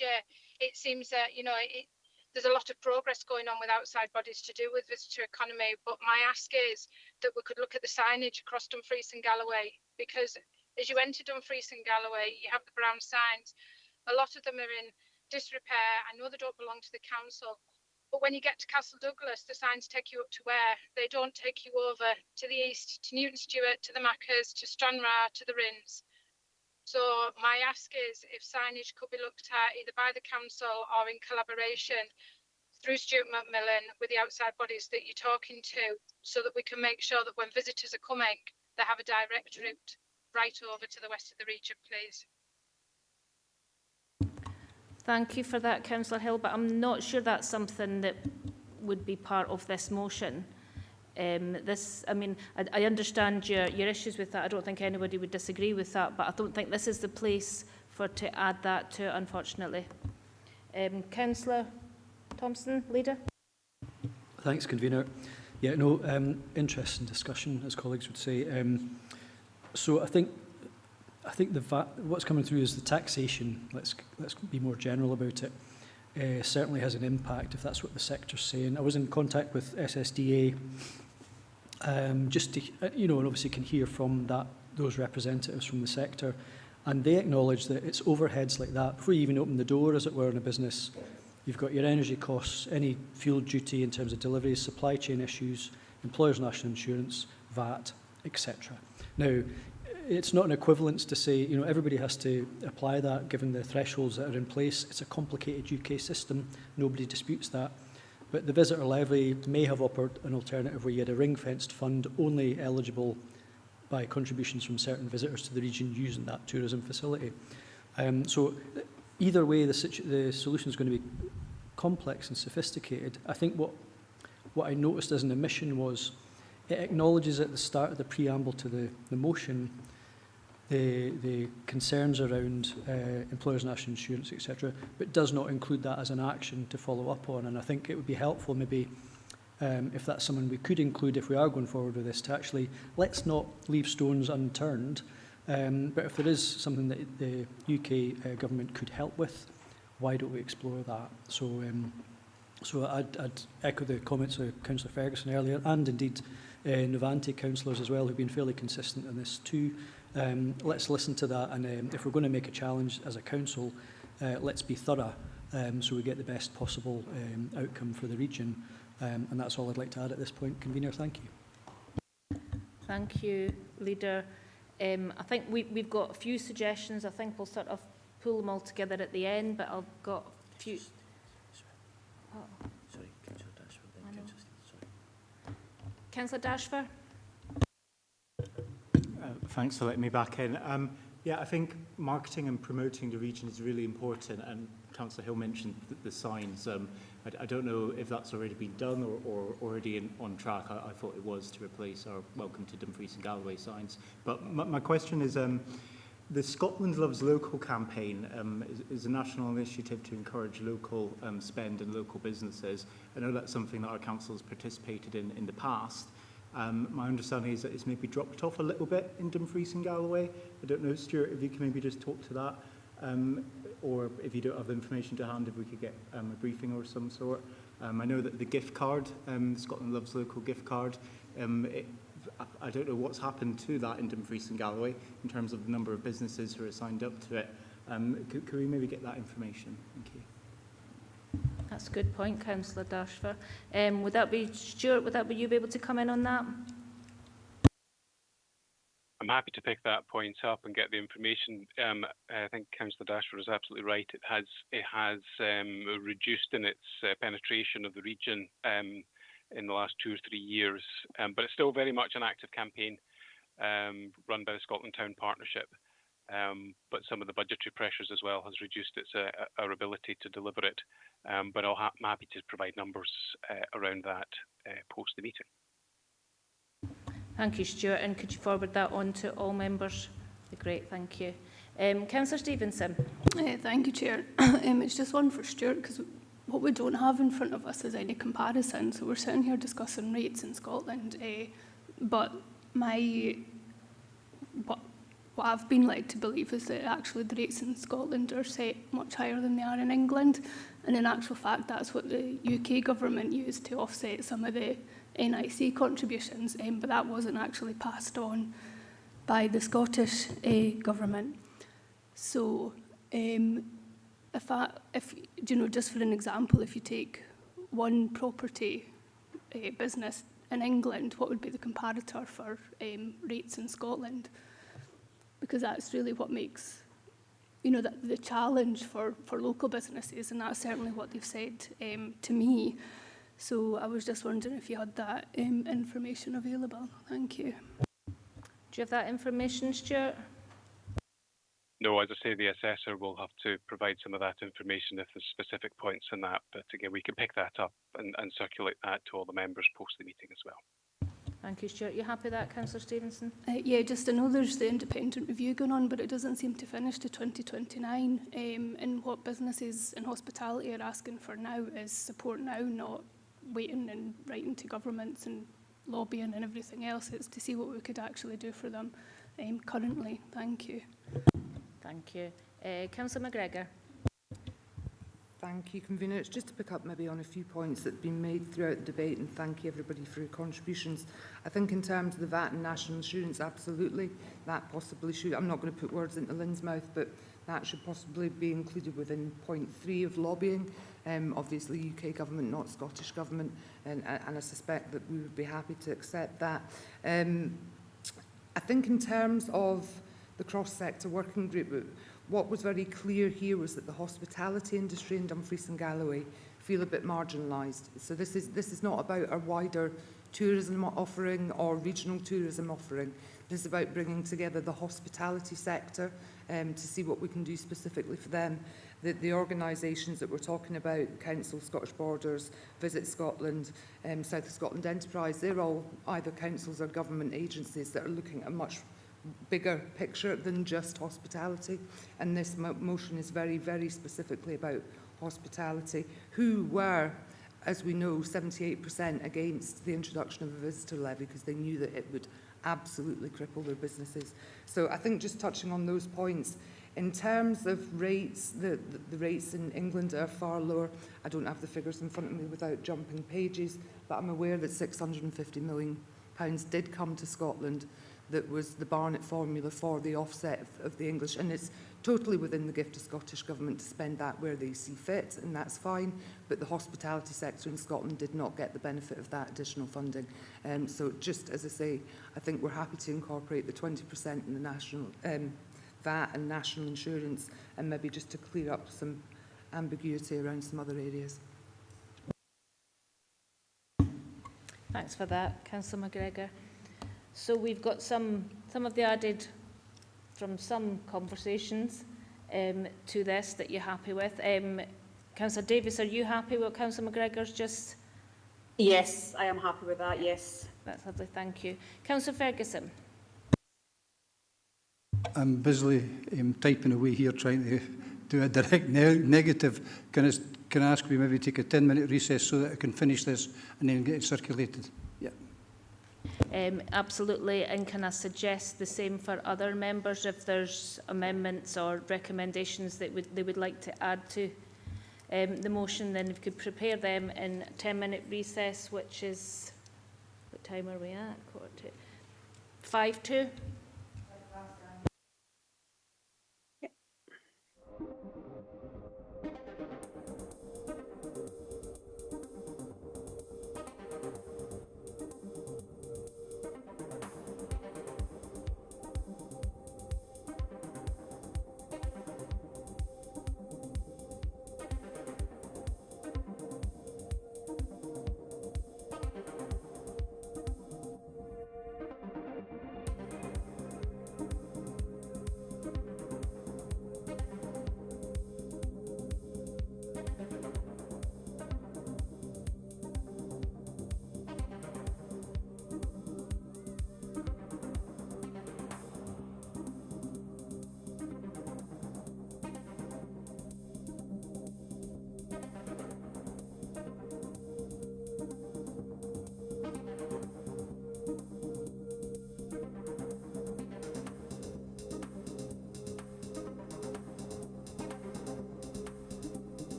year, it seems that, there's a lot of progress going on with outside bodies to do with visitor economy, but my ask is that we could look at the signage across Dumfries and Galloway, because as you enter Dumfries and Galloway, you have the brown signs. A lot of them are in disrepair. I know they don't belong to the council, but when you get to Castle Douglas, the signs take you up to where? They don't take you over to the east, to Newton Stewart, to the Maccas, to Stranraer, to the Rins. So my ask is if signage could be looked at either by the council or in collaboration through Stuart McMillan with the outside bodies that you're talking to, so that we can make sure that when visitors are coming, they have a direct route right over to the west of the region, please. Thank you for that, Councillor Hill, but I'm not sure that's something that would be part of this motion. I understand your issues with that. I don't think anybody would disagree with that, but I don't think this is the place to add that to it, unfortunately. Councillor Thompson, Leader. Thanks, Convener. Yeah, no, interesting discussion, as colleagues would say. So I think the VAT, what's coming through is the taxation. Let's be more general about it. Certainly has an impact if that's what the sector's saying. I was in contact with SSDA, just to, and obviously can hear from those representatives from the sector, and they acknowledge that it's overheads like that. Before you even open the door, as it were, in a business, you've got your energy costs, any fuel duty in terms of deliveries, supply chain issues, employers' national insurance, VAT, etc. Now, it's not an equivalence to say, everybody has to apply that given the thresholds that are in place. It's a complicated UK system. Nobody disputes that. But the visitor levy may have offered an alternative where you had a ring-fenced fund only eligible by contributions from certain visitors to the region using that tourism facility. So either way, the solution is going to be complex and sophisticated. I think what I noticed as an omission was it acknowledges at the start of the preamble to the motion the concerns around employers' national insurance, etc., but does not include that as an action to follow up on. And I think it would be helpful maybe if that's someone we could include if we are going forward with this, to actually, let's not leave stones unturned, but if there is something that the UK government could help with, why don't we explore that? So I'd echo the comments of Councillor Ferguson earlier, and indeed Novanti councillors as well, who've been fairly consistent on this too. Let's listen to that, and if we're going to make a challenge as a council, let's be thorough so we get the best possible outcome for the region. And that's all I'd like to add at this point. Convener, thank you. Thank you, Leader. I think we've got a few suggestions. I think we'll sort of pull them all together at the end, but I've got a few. Oh. Sorry, Councillor Dashford. Then Councillor Dashford. Thanks for letting me back in. Yeah, I think marketing and promoting the region is really important, and Councillor Hill mentioned the signs. I don't know if that's already been done or already on track. I thought it was to replace our Welcome to Dumfries and Galloway signs. But my question is, the Scotland Loves Local campaign is a national initiative to encourage local spend and local businesses. I know that's something that our council has participated in the past. My understanding is that it's maybe dropped off a little bit in Dumfries and Galloway. I don't know, Stuart, if you can maybe just talk to that, or if you don't have the information to hand, if we could get a briefing or some sort. I know that the gift card, Scotland Loves Local gift card, I don't know what's happened to that in Dumfries and Galloway in terms of the number of businesses who are signed up to it. Could we maybe get that information? Thank you. That's a good point, Councillor Dashford. Would that be, Stuart, would you be able to come in on that? I'm happy to pick that point up and get the information. I think Councillor Dashford is absolutely right. It has reduced in its penetration of the region in the last 2 or 3 years, but it's still very much an active campaign run by the Scotland Town Partnership. But some of the budgetary pressures as well has reduced our ability to deliver it. But I'm happy to provide numbers around that post the meeting. Thank you, Stuart. And could you forward that on to all members? Great, thank you. Councillor Stevenson. Thank you, Chair. It's just one for Stuart, because what we don't have in front of us is any comparison. So we're sitting here discussing rates in Scotland, but what I've been led to believe is that actually the rates in Scotland are set much higher than they are in England, and in actual fact that's what the UK government used to offset some of the NIC contributions, but that wasn't actually passed on by the Scottish government. So if you know, just for an example, if you take one property business in England, what would be the comparator for rates in Scotland? Because that's really what makes, you know, the challenge for local businesses, and that's certainly what they've said to me. So I was just wondering if you had that information available. Thank you. Do you have that information, Stuart? No, as I say, the assessor will have to provide some of that information if there's specific points in that. But again, we can pick that up and circulate that to all the members post the meeting as well. Thank you, Stuart. You happy with that, Councillor Stevenson? Yeah, just I know there's the independent review going on, but it doesn't seem to finish to 2029. And what businesses in hospitality are asking for now is support now, not waiting and writing to governments and lobbying and everything else. It's to see what we could actually do for them currently. Thank you. Thank you. Councillor McGregor. Thank you, Convener. It's just to pick up maybe on a few points that have been made throughout the debate, and thank you everybody for your contributions. I think in terms of the VAT and national insurance, absolutely, that possibly should, I'm not going to put words into Lynn's mouth, but that should possibly be included within point 3 of lobbying. Obviously UK government, not Scottish government, and I suspect that we would be happy to accept that. I think in terms of the cross-sector working group, what was very clear here was that the hospitality industry in Dumfries and Galloway feel a bit marginalised. So this is not about a wider tourism offering or regional tourism offering. This is about bringing together the hospitality sector to see what we can do specifically for them. The organisations that we're talking about, Council, Scottish Borders, Visit Scotland, South of Scotland Enterprise, they're all either councils or government agencies that are looking at a much bigger picture than just hospitality. And this motion is very, very specifically about hospitality, who were, as we know, 78% against the introduction of a visitor levy because they knew that it would absolutely cripple their businesses. So I think just touching on those points, in terms of rates, the rates in England are far lower. I don't have the figures in front of me without jumping pages, but I'm aware that £650 million did come to Scotland. That was the Barnett formula for the offset of the English, and it's totally within the gift of Scottish Government to spend that where they see fit, and that's fine, but the hospitality sector in Scotland did not get the benefit of that additional funding. So just as I say, I think we're happy to incorporate the 20% in the national VAT and national insurance, and maybe just to clear up some ambiguity around some other areas. Thanks for that, Councillor McGregor. So we've got some of the added from some conversations to this that you're happy with. Councillor Davis, are you happy with Councillor McGregor's just? Yes, I am happy with that, yes. That's lovely, thank you. Councillor Ferguson. I'm busily typing away here trying to do a direct negative. Can I ask we maybe take a 10-minute recess so that I can finish this and then get it circulated? Yeah. Absolutely, and can I suggest the same for other members if there's amendments or recommendations that they would like to add to the motion, then we could prepare them in a 10-minute recess, which is, what time are we at? 5 to?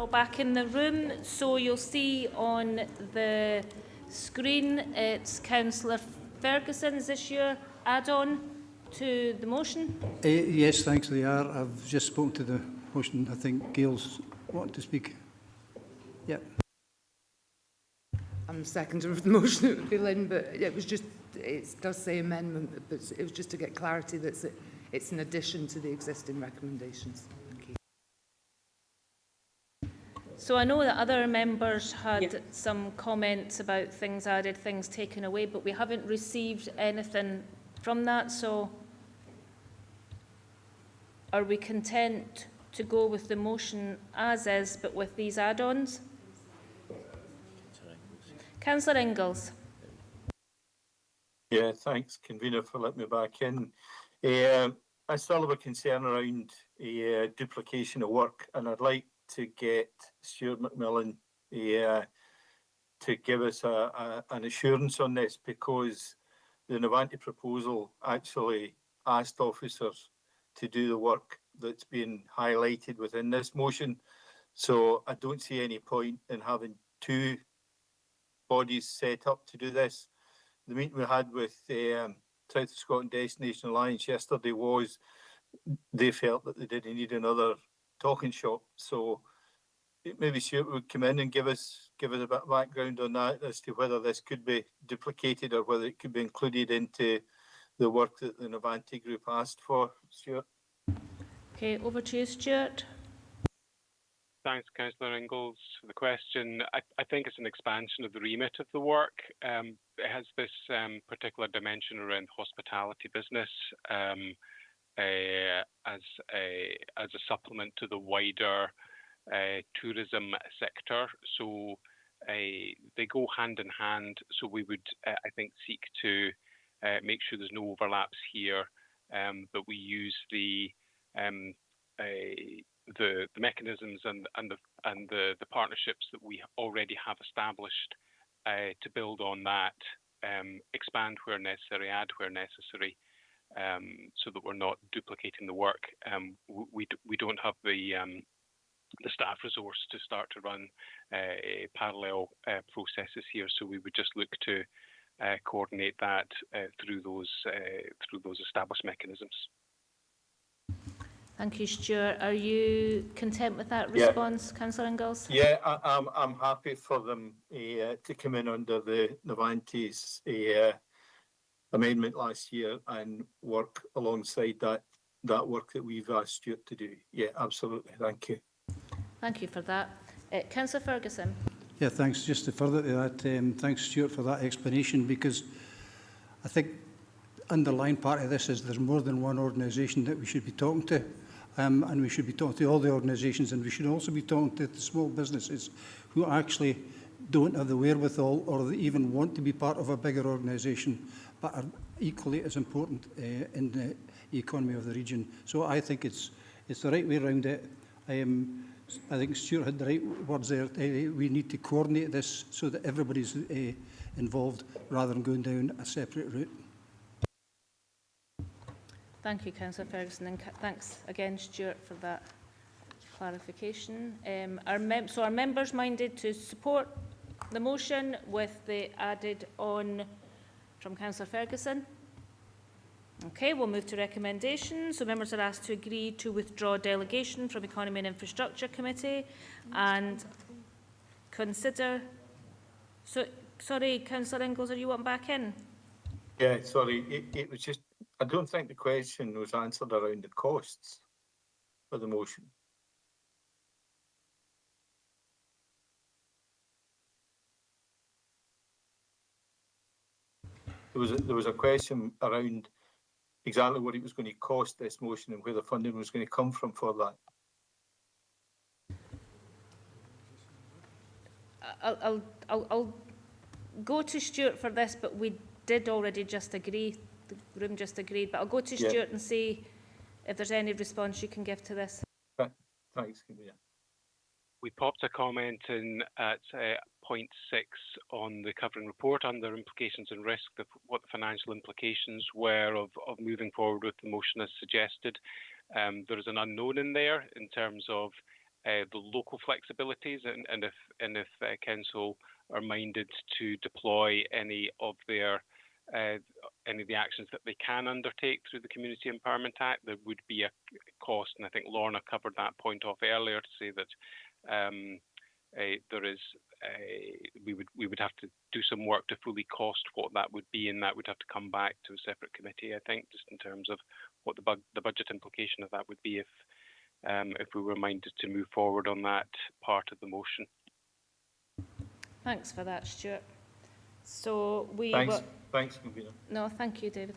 All back in the room. So you'll see on the screen, it's Councillor Ferguson. Is this your add-on to the motion? Yes, thanks, they are. I've just spoken to the motion. I think Gail's wanting to speak. Yep. I'm seconder of the motion, it would be Lynn, but it was just, it does say amendment, but it was just to get clarity that it's an addition to the existing recommendations. Thank you. So I know that other members had some comments about things added, things taken away, but we haven't received anything from that. So are we content to go with the motion as is, but with these add-ons? Councillor Ingalls. Yeah, thanks, Convener, for letting me back in. I still have a concern around duplication of work, and I'd like to get Stuart McMillan to give us an assurance on this, because the Novanti proposal actually asked officers to do the work that's been highlighted within this motion. So I don't see any point in having two bodies set up to do this. The meeting we had with South of Scotland Destination Alliance yesterday was they felt that they didn't need another talking shop. So maybe Stuart would come in and give us a bit of background on that as to whether this could be duplicated or whether it could be included into the work that the Novanti group asked for. Stuart. Okay, over to you, Stuart. Thanks, Councillor Ingalls, for the question. I think it's an expansion of the remit of the work. It has this particular dimension around hospitality business as a supplement to the wider tourism sector. So they go hand in hand. So we would, I think, seek to make sure there's no overlaps here, but we use the mechanisms and the partnerships that we already have established to build on that, expand where necessary, add where necessary, so that we're not duplicating the work. We don't have the staff resource to start to run parallel processes here, so we would just look to coordinate that through those established mechanisms. Thank you, Stuart. Are you content with that response, Councillor Ingalls? Yeah, I'm happy for them to come in under the Novanti's amendment last year and work alongside that work that we've asked Stuart to do. Yeah, absolutely. Thank you. Thank you for that. Councillor Ferguson. Yeah, thanks. Just to further to that, thanks, Stuart, for that explanation, because I think the underlying part of this is there's more than one organisation that we should be talking to. And we should be talking to all the organisations, and we should also be talking to the small businesses who actually don't have the wherewithal or even want to be part of a bigger organisation, but are equally as important in the economy of the region. So I think it's the right way around it. I think Stuart had the right words there. We need to coordinate this so that everybody's involved rather than going down a separate route. Thank you, Councillor Ferguson, and thanks again, Stuart, for that clarification. So are members minded to support the motion with the added on from Councillor Ferguson? Okay, we'll move to recommendations. So members are asked to agree to withdraw delegation from Economy and Infrastructure Committee and consider... So, sorry, Councillor Ingalls, are you wanting back in? Yeah, sorry, it was just, I don't think the question was answered around the costs for the motion. There was a question around exactly what it was going to cost this motion and where the funding was going to come from for that. I'll go to Stuart for this, but we did already just agree. The room just agreed, but I'll go to Stuart and see if there's any response you can give to this. Thanks. We popped a comment in at point 6 on the covering report under implications and risk, what the financial implications were of moving forward with the motion as suggested. There is an unknown in there in terms of the local flexibilities, and if council are minded to deploy any of the actions that they can undertake through the Community Empowerment Act, there would be a cost, and I think Lorna covered that point off earlier to say that we would have to do some work to fully cost what that would be, and that would have to come back to a separate committee, I think, just in terms of what the budget implication of that would be if we were minded to move forward on that part of the motion. Thanks for that, Stuart. So Thanks, Convener. No, thank you, David.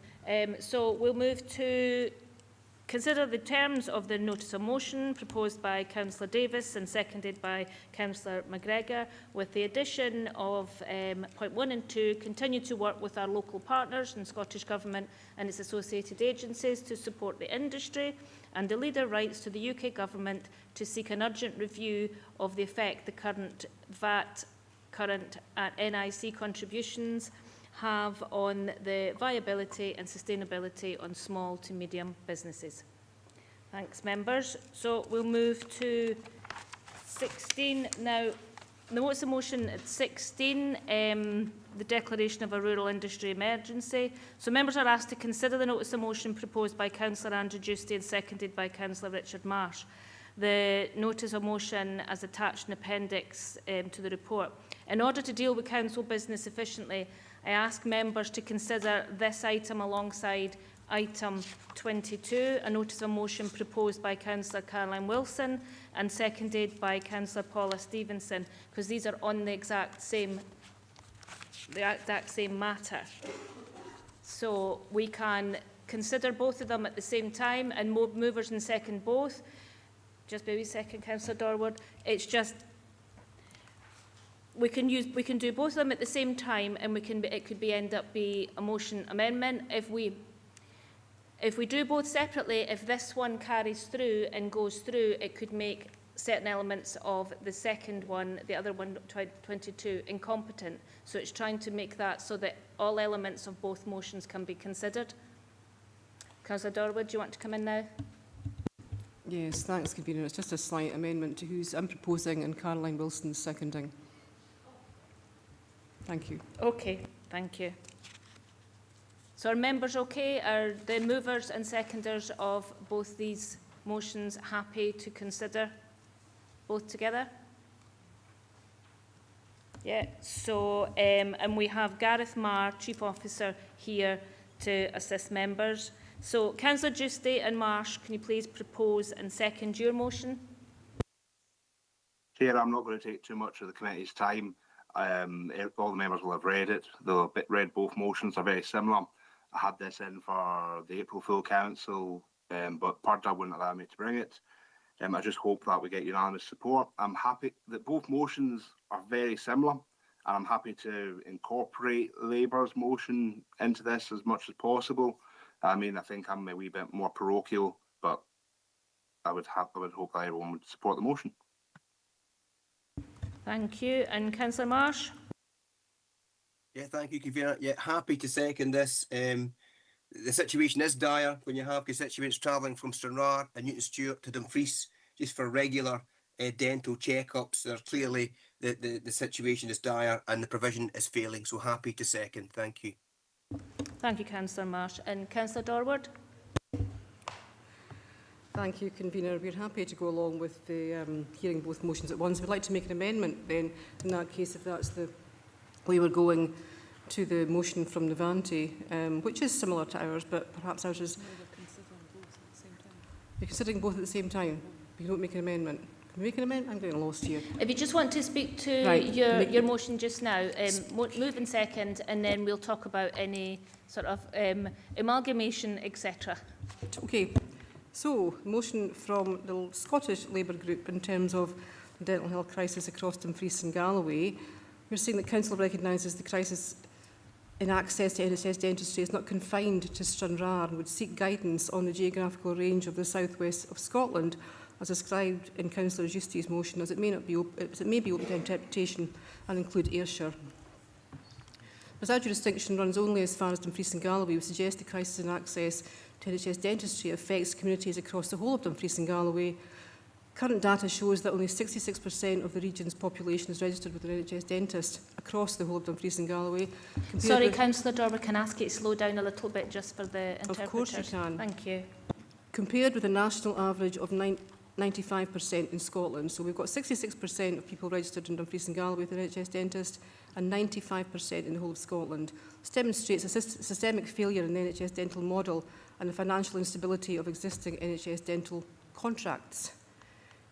So we'll move to consider the terms of the notice of motion proposed by Councillor Davis and seconded by Councillor McGregor, with the addition of point 1 and 2, continue to work with our local partners and Scottish Government and its associated agencies to support the industry, and the leader writes to the UK Government to seek an urgent review of the effect the current VAT, current NIC contributions have on the viability and sustainability on small to medium businesses. Thanks, members. So we'll move to 16 now. The notice of motion at 16, the declaration of a rural industry emergency. So members are asked to consider the notice of motion proposed by Councillor Andrew Giusti and seconded by Councillor Richard Marsh. The notice of motion as attached in appendix to the report. In order to deal with council business efficiently, I ask members to consider this item alongside item 22, a notice of motion proposed by Councillor Caroline Wilson and seconded by Councillor Paula Stevenson, because these are on the exact same matter. So we can consider both of them at the same time, and movers and second both. Just maybe second, Councillor Dorward. It's just we can do both of them at the same time, and it could end up be a motion amendment. If we do both separately, if this one carries through and goes through, it could make certain elements of the second one, the other one, 22, incompetent. So it's trying to make that so that all elements of both motions can be considered. Councillor Dorward, do you want to come in now? Yes, thanks, Convener. It's just a slight amendment to who's I'm proposing and Caroline Wilson's seconding. Thank you. Okay, thank you. So are members okay? Are the movers and seconders of both these motions happy to consider both together? Yeah, so, and we have Gareth Marr, Chief Officer, here to assist members. So, Councillor Giusti and Marsh, can you please propose and second your motion? Chair, I'm not going to take too much of the committee's time. All the members will have read it. They'll have read both motions, are very similar. I had this in for the April full council, but Purda wouldn't allow me to bring it. I just hope that we get unanimous support. I'm happy that both motions are very similar, and I'm happy to incorporate Labour's motion into this as much as possible. I mean, I think I'm a wee bit more parochial, but I would hope that everyone would support the motion. Thank you. And Councillor Marsh? Yeah, thank you, Convener. Yeah, happy to second this. The situation is dire when you have constituents travelling from Stranraer and Newton Stewart to Dumfries just for regular dental checkups. Clearly, the situation is dire and the provision is failing. So happy to second. Thank you. Thank you, Councillor Marsh. And Councillor Dorward? Thank you, Convener. We're happy to go along with the hearing both motions at once. We'd like to make an amendment then, in that case, if that's the way we're going, to the motion from Navanti, which is similar to ours, but perhaps ours is... You're considering both at the same time? You don't make an amendment. Can we make an amendment? I'm getting lost here. If you just want to speak to your motion just now, move in second, and then we'll talk about any sort of amalgamation, etc. Okay. So, motion from the Scottish Labour Group in terms of the dental health crisis across Dumfries and Galloway. We're saying that Council recognises the crisis in access to NHS dentistry is not confined to Stranraer and would seek guidance on the geographical range of the southwest of Scotland, as described in Councillor Giusti's motion, as it may be open to interpretation and include Ayrshire. As our jurisdiction runs only as far as Dumfries and Galloway, we suggest the crisis in access to NHS dentistry affects communities across the whole of Dumfries and Galloway, Current data shows that only 66% of the region's population is registered with an NHS dentist across the whole of Dumfries and Galloway. Sorry, Councillor Dormer, can I ask you to slow down a little bit just for the interpreters? Of course you can. Thank you. Compared with a national average of 95% in Scotland. So we've got 66% of people registered in Dumfries and Galloway with an NHS dentist and 95% in the whole of Scotland. This demonstrates a systemic failure in the NHS dental model and the financial instability of existing NHS dental contracts.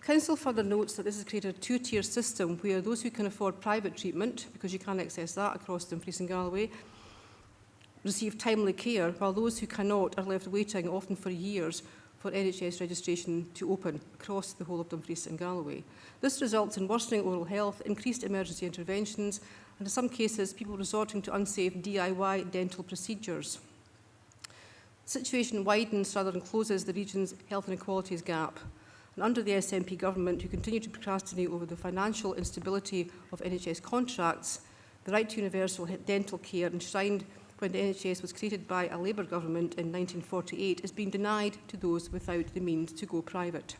Council further notes that this has created a two-tier system where those who can afford private treatment, because you can't access that across Dumfries and Galloway, receive timely care, while those who cannot are left waiting, often for years, for NHS registration to open across the whole of Dumfries and Galloway. This results in worsening oral health, increased emergency interventions, and in some cases, people resorting to unsafe DIY dental procedures. The situation widens rather than closes the region's health inequalities gap. And under the SNP government, who continue to procrastinate over the financial instability of NHS contracts, the right to universal dental care enshrined when the NHS was created by a Labour government in 1948 is being denied to those without the means to go private.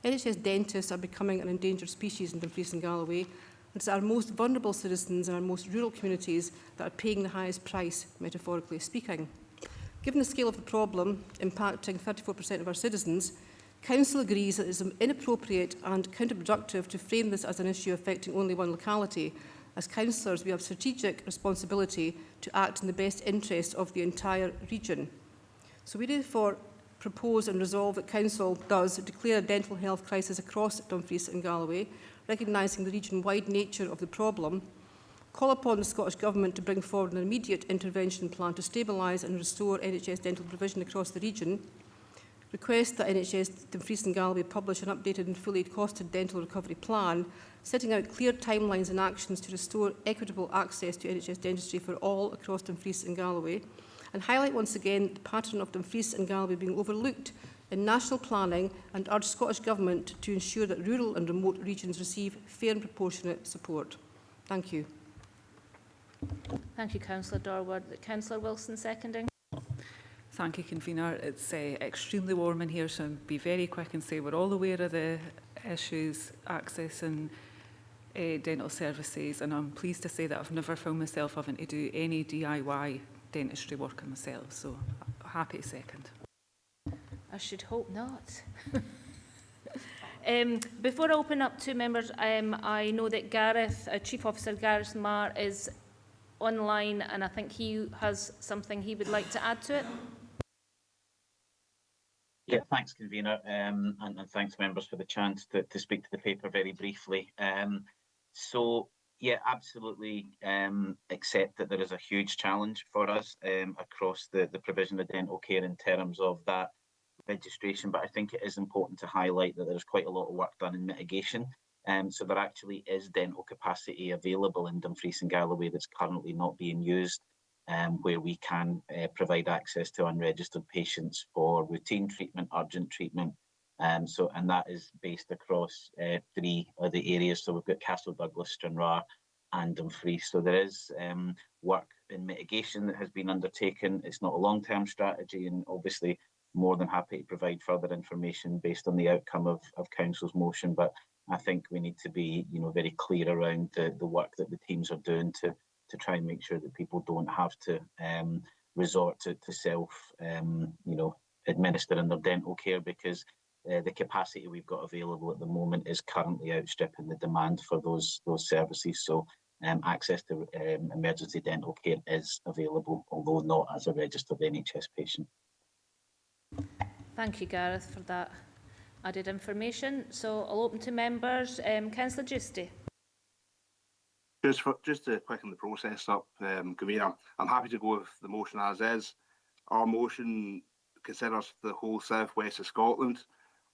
NHS dentists are becoming an endangered species in Dumfries and Galloway, and it's our most vulnerable citizens and our most rural communities that are paying the highest price, metaphorically speaking. Given the scale of the problem, impacting 34% of our citizens, Council agrees that it is inappropriate and counterproductive to frame this as an issue affecting only one locality. As councillors, we have strategic responsibility to act in the best interest of the entire region. So we therefore propose and resolve that Council does declare a dental health crisis across Dumfries and Galloway, recognising the region-wide nature of the problem, call upon the Scottish Government to bring forward an immediate intervention plan to stabilise and restore NHS dental provision across the region, request that NHS Dumfries and Galloway publish an updated and fully costed dental recovery plan, setting out clear timelines and actions to restore equitable access to NHS dentistry for all across Dumfries and Galloway, and highlight once again the pattern of Dumfries and Galloway being overlooked in national planning, and urge Scottish Government to ensure that rural and remote regions receive fair and proportionate support. Thank you. Thank you, Councillor Dorward. Councillor Wilson seconding. Thank you, Convener. It's extremely warm in here, so I'll be very quick and say we're all aware of the issues accessing dental services, and I'm pleased to say that I've never found myself having to do any DIY dentistry work on myself, so happy to second. I should hope not. Before I open up to members, I know that Gareth, Chief Officer Gareth Marr, is online, and I think he has something he would like to add to it. Yeah, thanks, Convener, and thanks, members, for the chance to speak to the paper very briefly. So, yeah, absolutely accept that there is a huge challenge for us across the provision of dental care in terms of that registration, but I think it is important to highlight that there's quite a lot of work done in mitigation. So there actually is dental capacity available in Dumfries and Galloway that's currently not being used, where we can provide access to unregistered patients for routine treatment, urgent treatment. And that is based across 3 of the areas. So we've got Castle Douglas, Stranraer and Dumfries. So there is work in mitigation that has been undertaken. It's not a long-term strategy, and obviously more than happy to provide further information based on the outcome of Council's motion. But I think we need to be, very clear around the work that the teams are doing to try and make sure that people don't have to resort to self, administering their dental care, because the capacity we've got available at the moment is currently outstripping the demand for those services. So access to emergency dental care is available, although not as a registered NHS patient. Thank you, Gareth, for that added information. So I'll open to members. Councillor Giusti. Just to quicken the process up, Convener, I'm happy to go with the motion as is. Our motion considers the whole southwest of Scotland.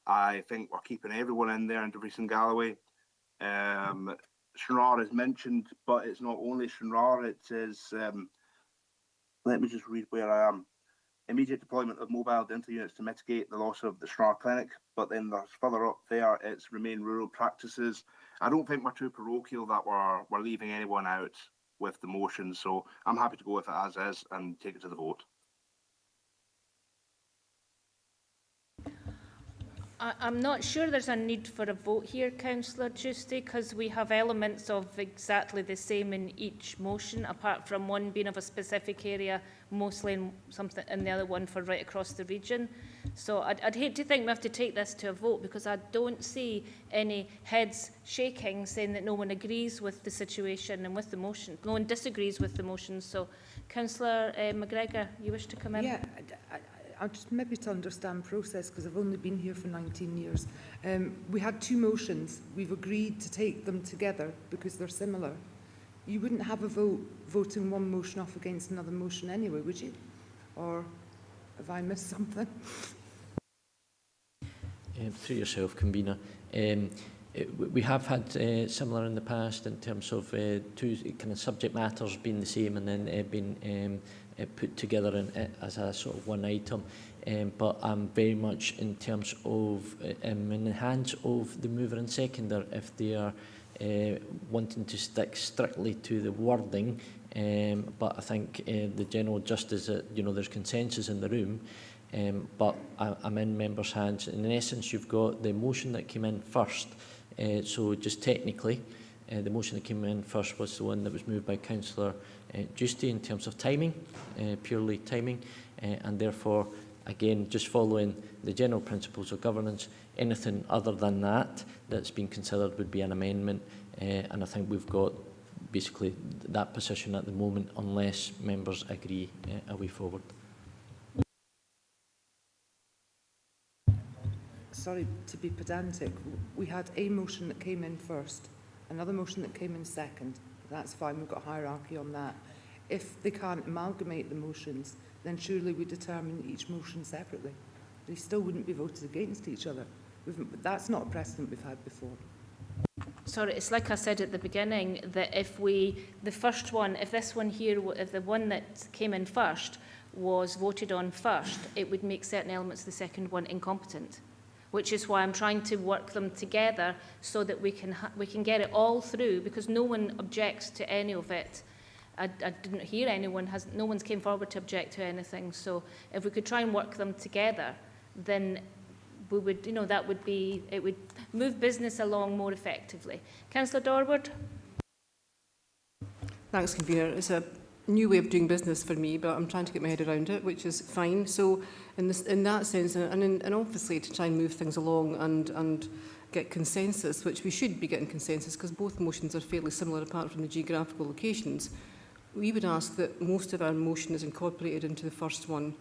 I think we're keeping everyone in there in Dumfries and Galloway. Stranraer is mentioned, but it's not only Stranraer, it is, let me just read where I am. Immediate deployment of mobile dental units to mitigate the loss of the Stranraer Clinic, but then there's further up there, it's remain rural practices. I don't think we're too parochial that we're leaving anyone out with the motion, so I'm happy to go with it as is and take it to the vote. I'm not sure there's a need for a vote here, Councillor Tuesday, because we have elements of exactly the same in each motion, apart from one being of a specific area, mostly in something, and the other one for right across the region. So I'd hate to think we have to take this to a vote, because I don't see any heads shaking saying that no one agrees with the situation and with the motion. No one disagrees with the motion. So, Councillor McGregor, you wish to come in? Yeah, I just maybe to understand process, because I've only been here for 19 years. We had two motions. We've agreed to take them together because they're similar. You wouldn't have a vote voting one motion off against another motion anyway, would you? Or have I missed something? Through yourself, Convener. We have had similar in the past in terms of two kind of subject matters being the same and then being put together as a sort of one item. But I'm very much in terms of in the hands of the mover and seconder if they are wanting to stick strictly to the wording. But I think the general gist is that there's consensus in the room. But I'm in members' hands. In essence, you've got the motion that came in first. So just technically, the motion that came in first was the one that was moved by Councillor Giusti in terms of timing, purely timing, and therefore, again, just following the general principles of governance, anything other than that that's been considered would be an amendment, and I think we've got basically that position at the moment unless members agree a way forward. Sorry to be pedantic, we had a motion that came in first, another motion that came in second. That's fine, we've got hierarchy on that. If they can't amalgamate the motions, then surely we determine each motion separately. They still wouldn't be voted against each other. That's not a precedent we've had before. Sorry, it's like I said at the beginning, that if the first one, if this one here, if the one that came in first was voted on first, it would make certain elements of the second one incompetent. Which is why I'm trying to work them together so that we can get it all through, because no one objects to any of it. I didn't hear no one's came forward to object to anything. So if we could try and work them together, then we would, it would move business along more effectively. Councillor Dorward. Thanks, Convener. It's a new way of doing business for me, but I'm trying to get my head around it, which is fine. So in that sense, and obviously to try and move things along and get consensus, which we should be getting consensus because both motions are fairly similar apart from the geographical locations, we would ask that most of our motion is incorporated into the first one.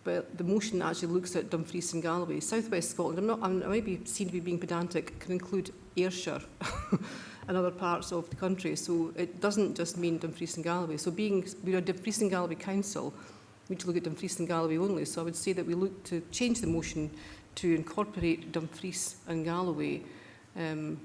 But the motion actually looks at Dumfries and Galloway. South West Scotland, I might be seen to be being pedantic, can include Ayrshire and other parts of the country. So it doesn't just mean Dumfries and Galloway. So we're a Dumfries and Galloway council, we need to look at Dumfries and Galloway only. So I would say that we look to change the motion to incorporate Dumfries and Galloway and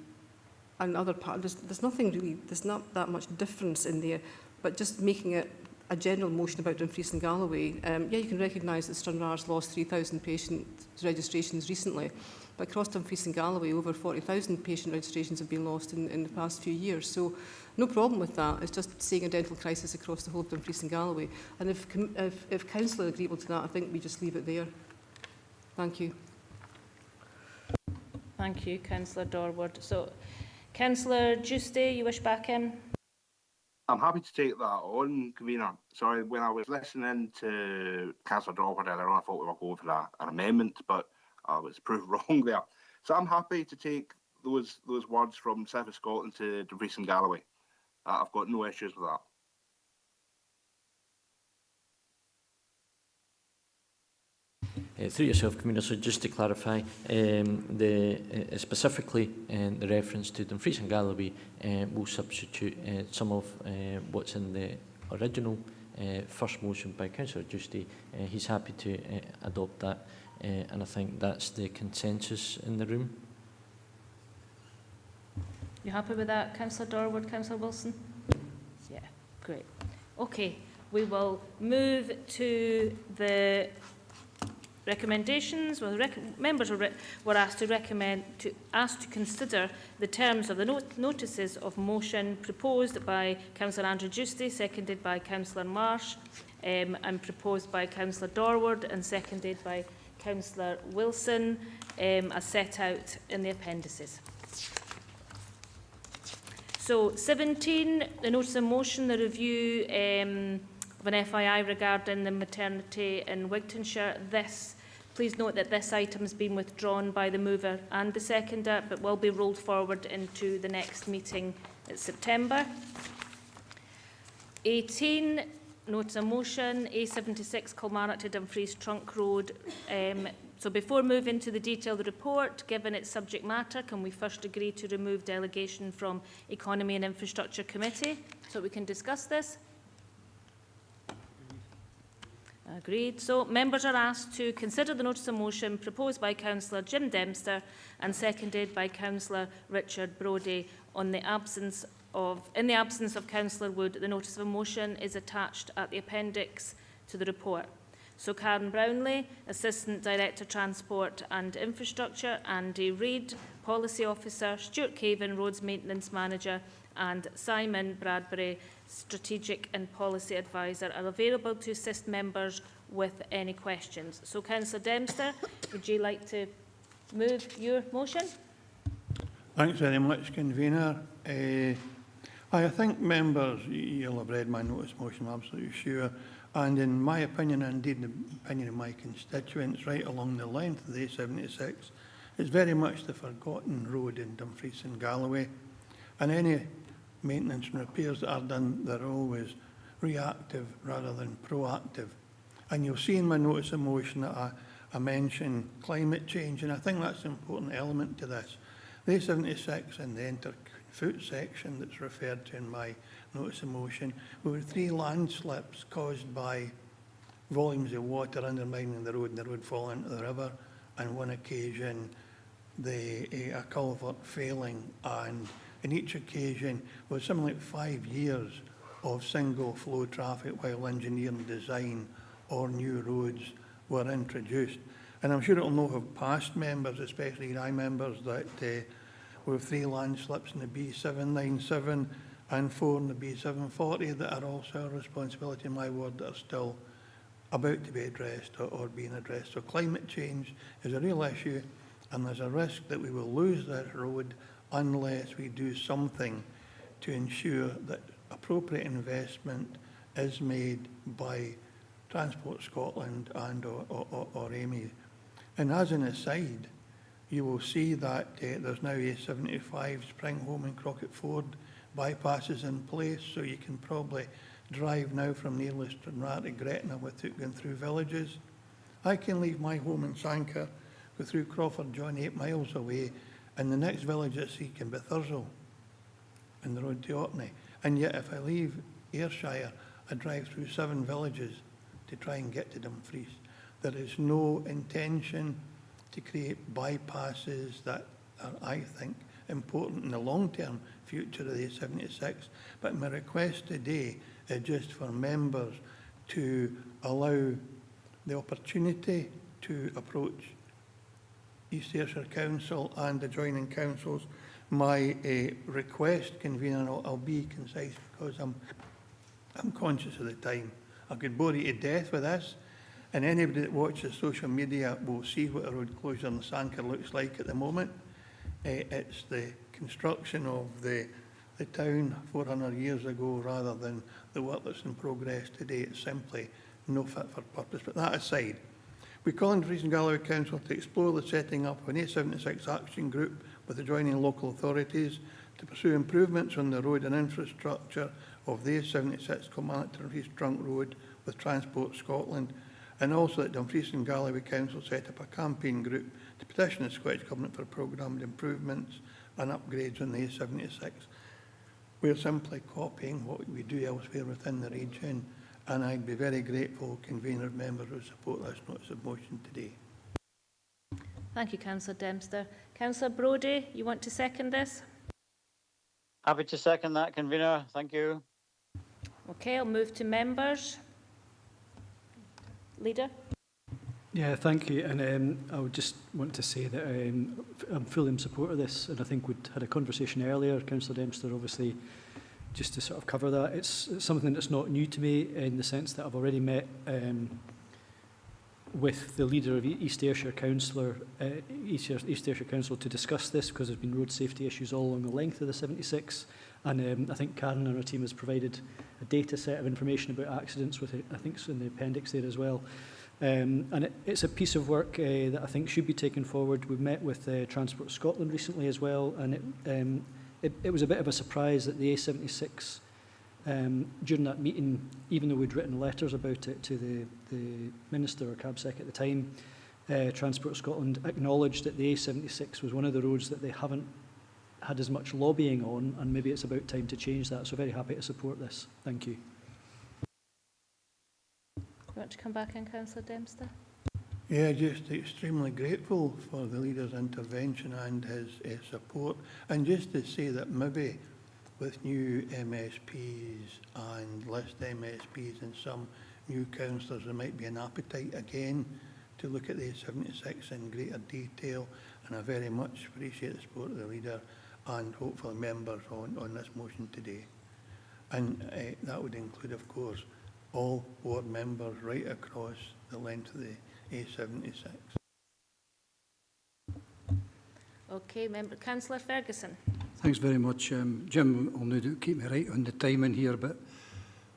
other parts. There's nothing really, there's not that much difference in there, but just making it a general motion about Dumfries and Galloway. Yeah, you can recognise that Stranraer's lost 3,000 patient registrations recently, but across Dumfries and Galloway, over 40,000 patient registrations have been lost in the past few years. So no problem with that. It's just seeing a dental crisis across the whole of Dumfries and Galloway. And if council are agreeable to that, I think we just leave it there. Thank you. Thank you, Councillor Dorward. So, Councillor Giusti, you wish back in? I'm happy to take that on, Convener. Sorry, when I was listening to Councillor Dorward earlier on, I thought we were going for an amendment, but I was proved wrong there. So I'm happy to take those words from South of Scotland to Dumfries and Galloway. I've got no issues with that. Through yourself, Convener, so just to clarify, specifically the reference to Dumfries and Galloway will substitute some of what's in the original first motion by Councillor Giusti. He's happy to adopt that, and I think that's the consensus in the room. You happy with that, Councillor Dorward, Councillor Wilson? Yeah, great. Okay, we will move to the recommendations. Well, members were asked to consider the terms of the notices of motion proposed by Councillor Andrew Giusti, seconded by Councillor Marsh, and proposed by Councillor Dorward and seconded by Councillor Wilson, as set out in the appendices. So 17, the notice of motion, the review of an FII regarding the maternity in Wigtonshire. Please note that this item has been withdrawn by the mover and the seconder, but will be rolled forward into the next meeting in September. 18, notice of motion, A76 Kilmarnock to Dumfries Trunk Road. So before moving to the detail of the report, given its subject matter, can we first agree to remove delegation from Economy and Infrastructure Committee so we can discuss this? Agreed. So members are asked to consider the notice of motion proposed by Councillor Jim Dempster and seconded by Councillor Richard Brodie. In the absence of Councillor Wood, the notice of motion is attached at the appendix to the report. So Karen Brownlee, Assistant Director Transport and Infrastructure, Andy Reid, Policy Officer, Stuart Caven, Roads Maintenance Manager, and Simon Bradbury, Strategic and Policy Advisor, are available to assist members with any questions. So Councillor Dempster, would you like to move your motion? Thanks very much, Convener. I think members, you'll have read my notice motion, I'm absolutely sure, and in my opinion, and indeed the opinion of my constituents right along the length of the A76, it's very much the forgotten road in Dumfries and Galloway, and any maintenance and repairs that are done, they're always reactive rather than proactive. And you'll see in my notice of motion that I mention climate change, and I think that's an important element to this. The A76 and the Enter-Foot section that's referred to in my notice of motion, we had 3 landslips caused by volumes of water undermining the road and the road falling into the river, and one occasion a culvert failing, and in each occasion was something like 5 years of single flow traffic while engineering design or new roads were introduced. And I'm sure it will know of past members, especially NI members, that we have 3 landslips in the B797 and 4 in the B740 that are also a responsibility in my ward that are still about to be addressed or being addressed. So climate change is a real issue, and there's a risk that we will lose this road unless we do something to ensure that appropriate investment is made by Transport Scotland and or AMI. And as an aside, you will see that there's now A75 Springhome and Crockett Ford bypasses in place, so you can probably drive now from nearly Stranraer to Gretna without going through villages. I can leave my home in Sanquhar, go through Crawford John 8 miles away, and the next village at sea can be Thurzel and the road to Orkney. And yet if I leave Ayrshire, I drive through 7 villages to try and get to Dumfries. There is no intention to create bypasses that are, I think, important in the long-term future of the A76. But my request today is just for members to allow the opportunity to approach East Ayrshire Council and adjoining councils. My request, Convener, I'll be concise because I'm conscious of the time. I could bore you to death with this, and anybody that watches social media will see what a road closure in Sanquhar looks like at the moment. It's the construction of the town 400 years ago rather than the work that's in progress today. It's simply no fit for purpose. But that aside, we call on Dumfries and Galloway Council to explore the setting up of an A76 action group with adjoining local authorities to pursue improvements on the road and infrastructure of the A76 Kilmarnock to Dumfries Trunk Road with Transport Scotland, and also that Dumfries and Galloway Council set up a campaign group to petition the Scottish Government for programmed improvements and upgrades on the A76. We're simply copying what we do elsewhere within the region, and I'd be very grateful, Convener, members who support this notice of motion today. Thank you, Councillor Dempster. Councillor Brodie, you want to second this? Happy to second that, Convener. Thank you. Okay, I'll move to members. Leader? Yeah, thank you. And I would just want to say that I'm fully in support of this, and I think we'd had a conversation earlier, Councillor Dempster, obviously, just to sort of cover that. It's something that's not new to me in the sense that I've already met with the leader of East Ayrshire Council to discuss this, because there's been road safety issues all along the length of the 76. And I think Karen and her team has provided a data set of information about accidents, with I think it's in the appendix there as well. And it's a piece of work that I think should be taken forward. We've met with Transport Scotland recently as well, and it was a bit of a surprise that the A76, during that meeting, even though we'd written letters about it to the Minister or CABSEC at the time, Transport Scotland acknowledged that the A76 was one of the roads that they haven't had as much lobbying on, and maybe it's about time to change that. So very happy to support this. Thank you. You want to come back in, Councillor Dempster? Yeah, just extremely grateful for the leader's intervention and his support. And just to say that maybe with new MSPs and list MSPs and some new councillors, there might be an appetite again to look at the A76 in greater detail. And I very much appreciate the support of the leader and hopefully members on this motion today. And that would include, of course, all ward members right across the length of the A76. Okay, Councillor Ferguson. Thanks very much. Jim will no doubt keep me right on the timing here, but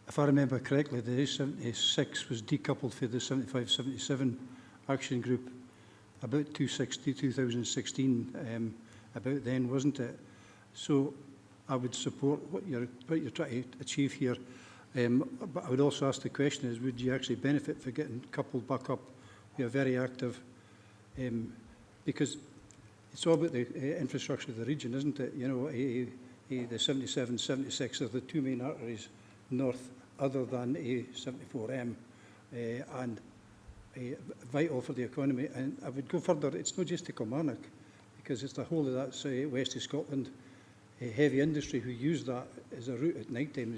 if I remember correctly, the A76 was decoupled for the 75-77 action group about 2016, about then, wasn't it? So I would support what you're trying to achieve here. But I would also ask the question is, would you actually benefit for getting coupled back up? We are very active, because it's all about the infrastructure of the region, isn't it? You know, the 77, 76 are the two main arteries north, other than A74M, and vital for the economy. And I would go further, it's not just to Kilmarnock, because it's the whole of that west of Scotland heavy industry who use that as a route at night time.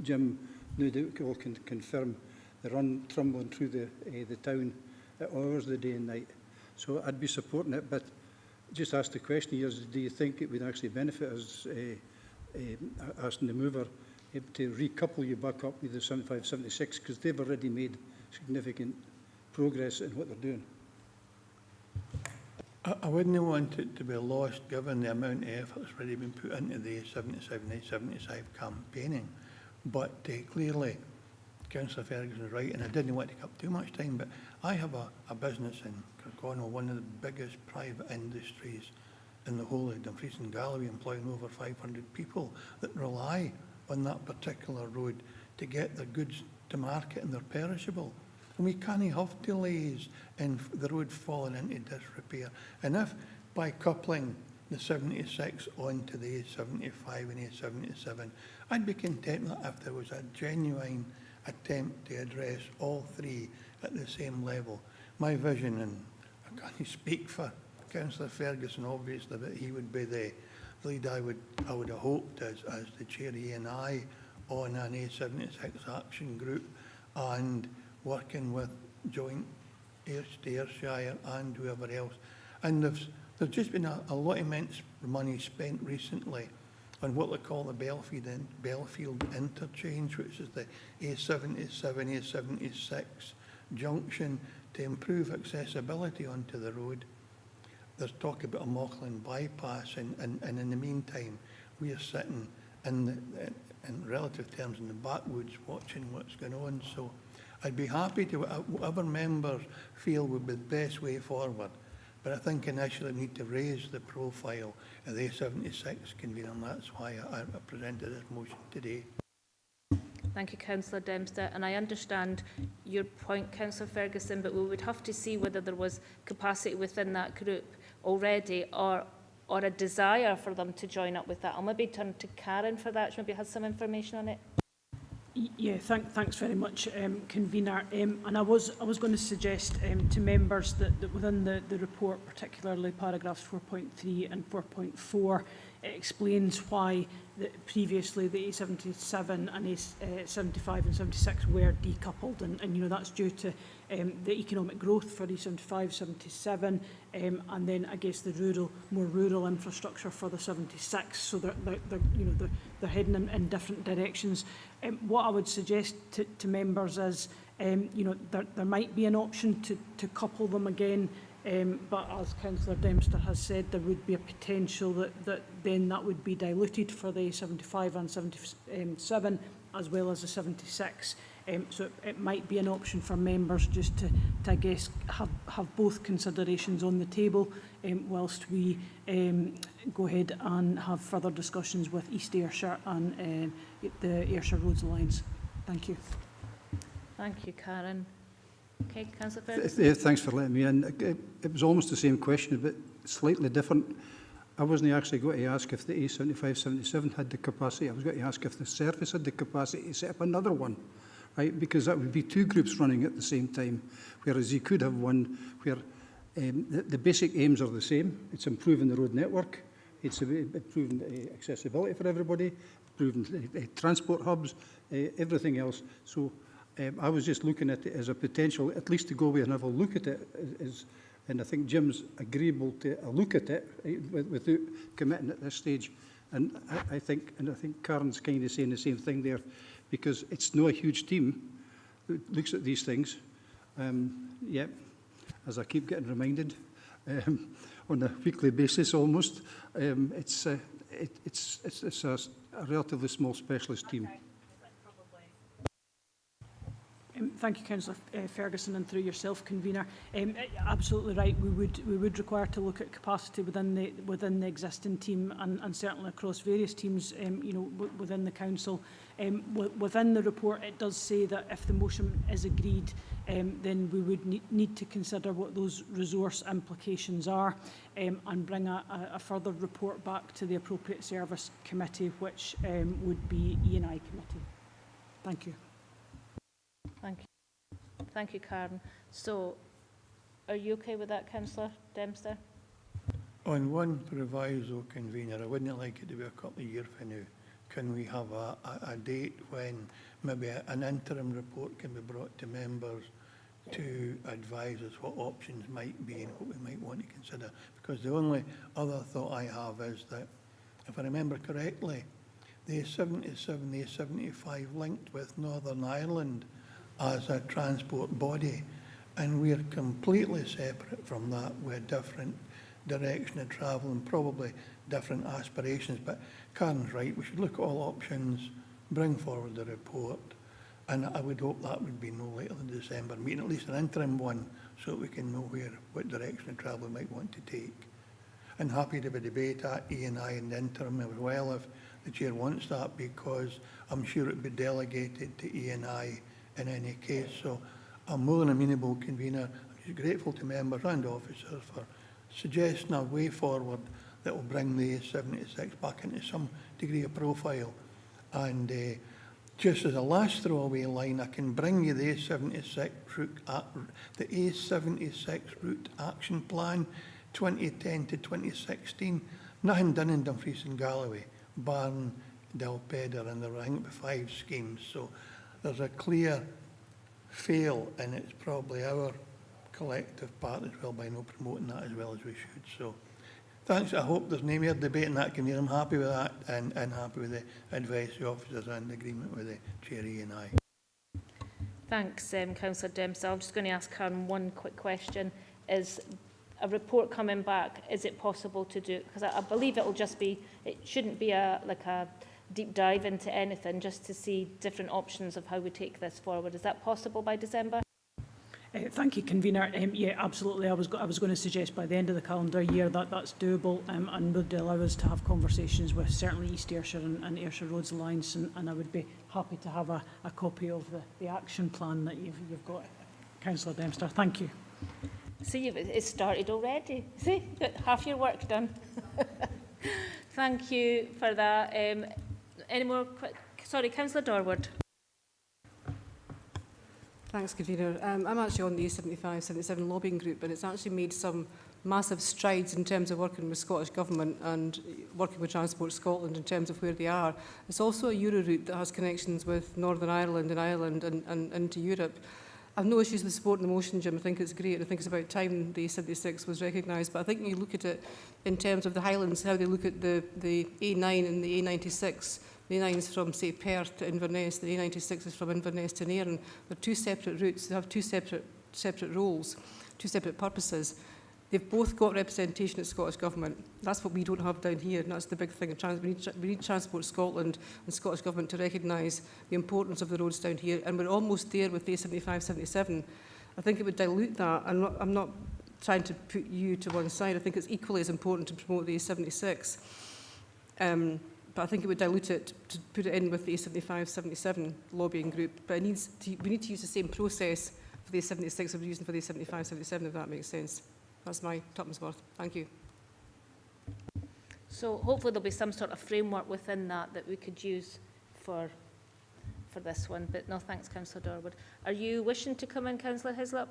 Jim no doubt can confirm the run tumbling through the town at all hours of the day and night. So I'd be supporting it, but just ask the question here, do you think it would actually benefit us, asking the mover to recouple you back up with the 75, 76, because they've already made significant progress in what they're doing? I wouldn't want it to be lost given the amount of effort that's already been put into the A77, A75 campaigning. But clearly, Councillor Ferguson is right, and I didn't want to take up too much time, but I have a business in Kirkconnell, one of the biggest private industries in the whole of Dumfries and Galloway, employing over 500 people that rely on that particular road to get their goods to market, and they're perishable. And we can't have delays in the road falling into disrepair. And if by coupling the 76 onto the A75 and A77, I'd be content that if there was a genuine attempt to address all three at the same level. My vision, and I can't speak for Councillor Ferguson obviously, but he would be the lead I would have hoped as the chair E&I on an A76 action group, and working with joint Ayrshire and whoever else. And there's just been a lot of immense money spent recently on what they call the Belfield interchange, which is the A77, A76 junction, to improve accessibility onto the road. There's talk about a Mauchline bypass, and in the meantime, we are sitting in relative terms in the backwoods watching what's going on. So I'd be happy to whatever members feel would be the best way forward. But I think initially we need to raise the profile of the A76 convener, and that's why I presented this motion today. Thank you, Councillor Dempster. And I understand your point, Councillor Ferguson, but we would have to see whether there was capacity within that group already, or a desire for them to join up with that. I'll maybe turn to Karen for that. She maybe has some information on it. Yeah, thanks very much, convener. And I was going to suggest to members that within the report, particularly paragraphs 4.3 and 4.4, it explains why previously the A77 and A75 and 76 were decoupled, and you know that's due to the economic growth for A75, 77, and then I guess the more rural infrastructure for the 76. So they're heading in different directions. What I would suggest to members is You know, there might be an option to couple them again, but as Councillor Dempster has said, there would be a potential that then that would be diluted for the 75 and 77 as well as the 76. So it might be an option for members just to I guess, have both considerations on the table whilst we go ahead and have further discussions with East Ayrshire and the Ayrshire Roads Alliance. Thank you. Thank you, Karen. Okay, Councillor Ferguson. Thanks for letting me in. It was almost the same question, but slightly different. I wasn't actually going to ask if the A75-77 had the capacity. I was going to ask if the service had the capacity to set up another one, right? Because that would be two groups running at the same time, whereas you could have one where the basic aims are the same. It's improving the road network, it's improving accessibility for everybody, improving transport hubs, everything else. So I was just looking at it as a potential, at least to go away and have a look at it, and I think Jim's agreeable to a look at it without committing at this stage. And I think Karen's kind of saying the same thing there, because it's not a huge team that looks at these things. Yeah, as I keep getting reminded on a weekly basis almost, it's a relatively small specialist team. Thank you, Councillor Ferguson, and through yourself, convener. Absolutely right. We would require to look at capacity within the existing team, and certainly across various teams, you know, within the council. Within the report, it does say that if the motion is agreed, then we would need to consider what those resource implications are, and bring a further report back to the appropriate service committee, which would be E&I committee. Thank you. Thank you. Thank you, Karen. So, are you okay with that, Councillor Dempster? On one proviso, convener, I wouldn't like it to be a couple of years from now. Can we have a date when maybe an interim report can be brought to members to advise us what options might be and what we might want to consider? Because the only other thought I have is that, if I remember correctly, the A77, the A75 linked with Northern Ireland as a transport body, and we're completely separate from that with a different direction of travel and probably different aspirations. But Karen's right, we should look at all options, bring forward the report, and I would hope that would be no later than December meeting, at least an interim one, so that we can know what direction of travel we might want to take. And happy to have a debate at E&I in the interim as well if the chair wants that, because I'm sure it would be delegated to E&I in any case. So I'm more than amenable, convener. I'm just grateful to members and officers for suggesting a way forward that will bring the A76 back into some degree of profile. And just as a last throwaway line, I can bring you the A76 route action plan 2010 to 2016. Nothing done in Dumfries and Galloway, Barn, Dalpedder, and there were, I think, 5 schemes. So there's a clear fail, and it's probably our collective part as well by not promoting that as well as we should. So thanks. I hope there's no more debate in that committee. I'm happy with that, and happy with the advice of the officers and agreement with the chair and I. Thanks, Councillor Dempster. I'm just going to ask Karen one quick question. Is a report coming back, is it possible to do, because I believe it'll just be, it shouldn't be like a deep dive into anything, just to see different options of how we take this forward. Is that possible by December? Thank you, convener. Yeah, absolutely. I was going to suggest by the end of the calendar year that's doable, and would allow us to have conversations with certainly East Ayrshire and Ayrshire Roads Alliance, and I would be happy to have a copy of the action plan that you've got, Councillor Dempster. Thank you. See, it's started already. See, you've got half your work done. Thank you for that. Any more? Sorry, Councillor Dorward. Thanks, convener. I'm actually on the A75-77 lobbying group, and it's actually made some massive strides in terms of working with Scottish Government and working with Transport Scotland in terms of where they are. It's also a Euro route that has connections with Northern Ireland and Ireland and into Europe. I've no issues with supporting the motion, Jim. I think it's great. I think it's about time the A76 was recognised. But I think you look at it in terms of the Highlands, how they look at the A9 and the A96 The A9 is from, say, Perth to Inverness. The A96 is from Inverness to Nairn. They're two separate routes. They have two separate roles, two separate purposes. They've both got representation at Scottish Government. That's what we don't have down here, and that's the big thing. We need Transport Scotland and Scottish Government to recognise the importance of the roads down here, and we're almost there with A75, 77. I think it would dilute that. I'm not trying to put you to one side. I think it's equally as important to promote the A76. But I think it would dilute it to put it in with the A75, 77 lobbying group. But we need to use the same process for the A76 as we're using for the A75, 77, if that makes sense. That's my tuppence worth. Thank you. So hopefully there'll be some sort of framework within that we could use for this one. But no, thanks, Councillor Dorward. Are you wishing to come in, Councillor Hislop?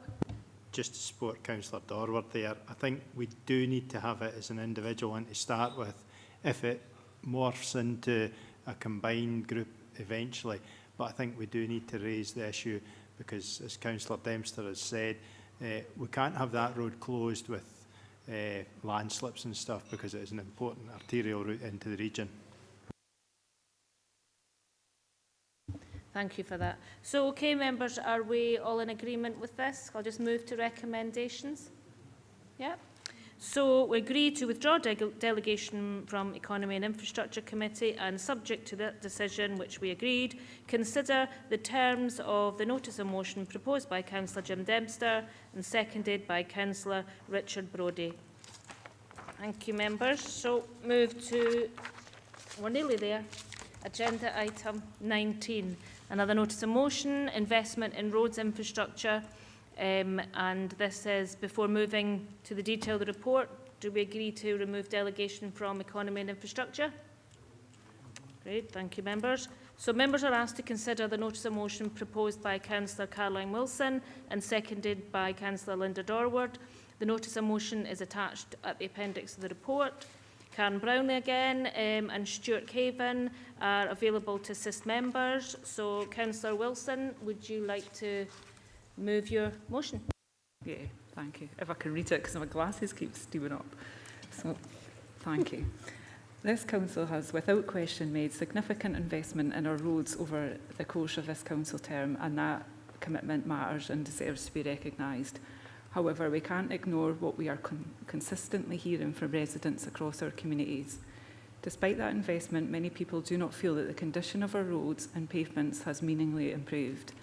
Just to support Councillor Dorward there, I think we do need to have it as an individual one to start with. If it morphs into a combined group eventually, but I think we do need to raise the issue because, as Councillor Dempster has said, we can't have that road closed with landslips and stuff because it is an important arterial route into the region. Thank you for that. So, okay, members, are we all in agreement with this? I'll just move to recommendations. Yeah. So, we agree to withdraw delegation from Economy and Infrastructure Committee and, subject to that decision, which we agreed, consider the terms of the notice of motion proposed by Councillor Jim Dempster and seconded by Councillor Richard Brodie. Thank you, members. So, move to, we're nearly there, agenda item 19. Another notice of motion, investment in roads infrastructure. And this is, before moving to the detail of the report, do we agree to remove delegation from Economy and Infrastructure? Great, thank you, members. So members are asked to consider the notice of motion proposed by Councillor Caroline Wilson and seconded by Councillor Linda Dorward. The notice of motion is attached at the appendix of the report. Karen Brownlee again and Stuart Cavan are available to assist members. So, Councillor Wilson, would you like to move your motion? Yeah, thank you. If I can read it, because my glasses keep steaming up. So, thank you. This council has, without question, made significant investment in our roads over the course of this council term, and that commitment matters and deserves to be recognised. However, we can't ignore what we are consistently hearing from residents across our communities. Despite that investment, many people do not feel that the condition of our roads and pavements has meaningfully improved.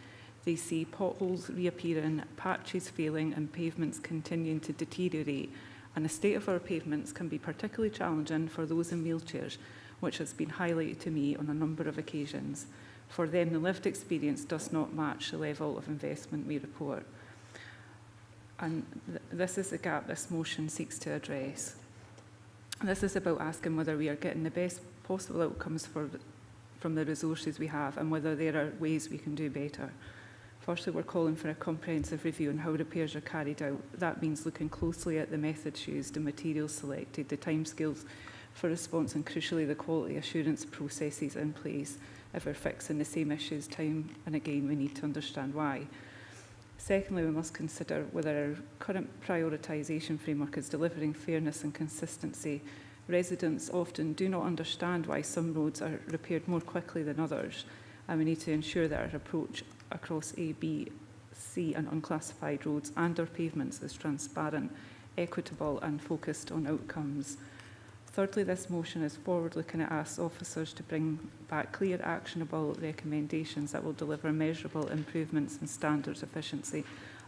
They see potholes reappearing, patches failing and pavements continuing to deteriorate, and the state of our pavements can be particularly challenging for those in wheelchairs, which has been highlighted to me on a number of occasions. For them, the lived experience does not match the level of investment we report. And this is the gap this motion seeks to address. This is about asking whether we are getting the best possible outcomes from the resources we have and whether there are ways we can do better. Firstly, we're calling for a comprehensive review on how repairs are carried out. That means looking closely at the methods used, the materials selected, the timescales for response and, crucially, the quality assurance processes in place. If we're fixing the same issues time and again, we need to understand why. Secondly, we must consider whether our current prioritisation framework is delivering fairness and consistency. Residents often do not understand why some roads are repaired more quickly than others, and we need to ensure that our approach across A, B, C and unclassified roads and our pavements is transparent, equitable and focused on outcomes. Thirdly, this motion is forward-looking. It asks officers to bring back clear, actionable recommendations that will deliver measurable improvements in standards, efficiency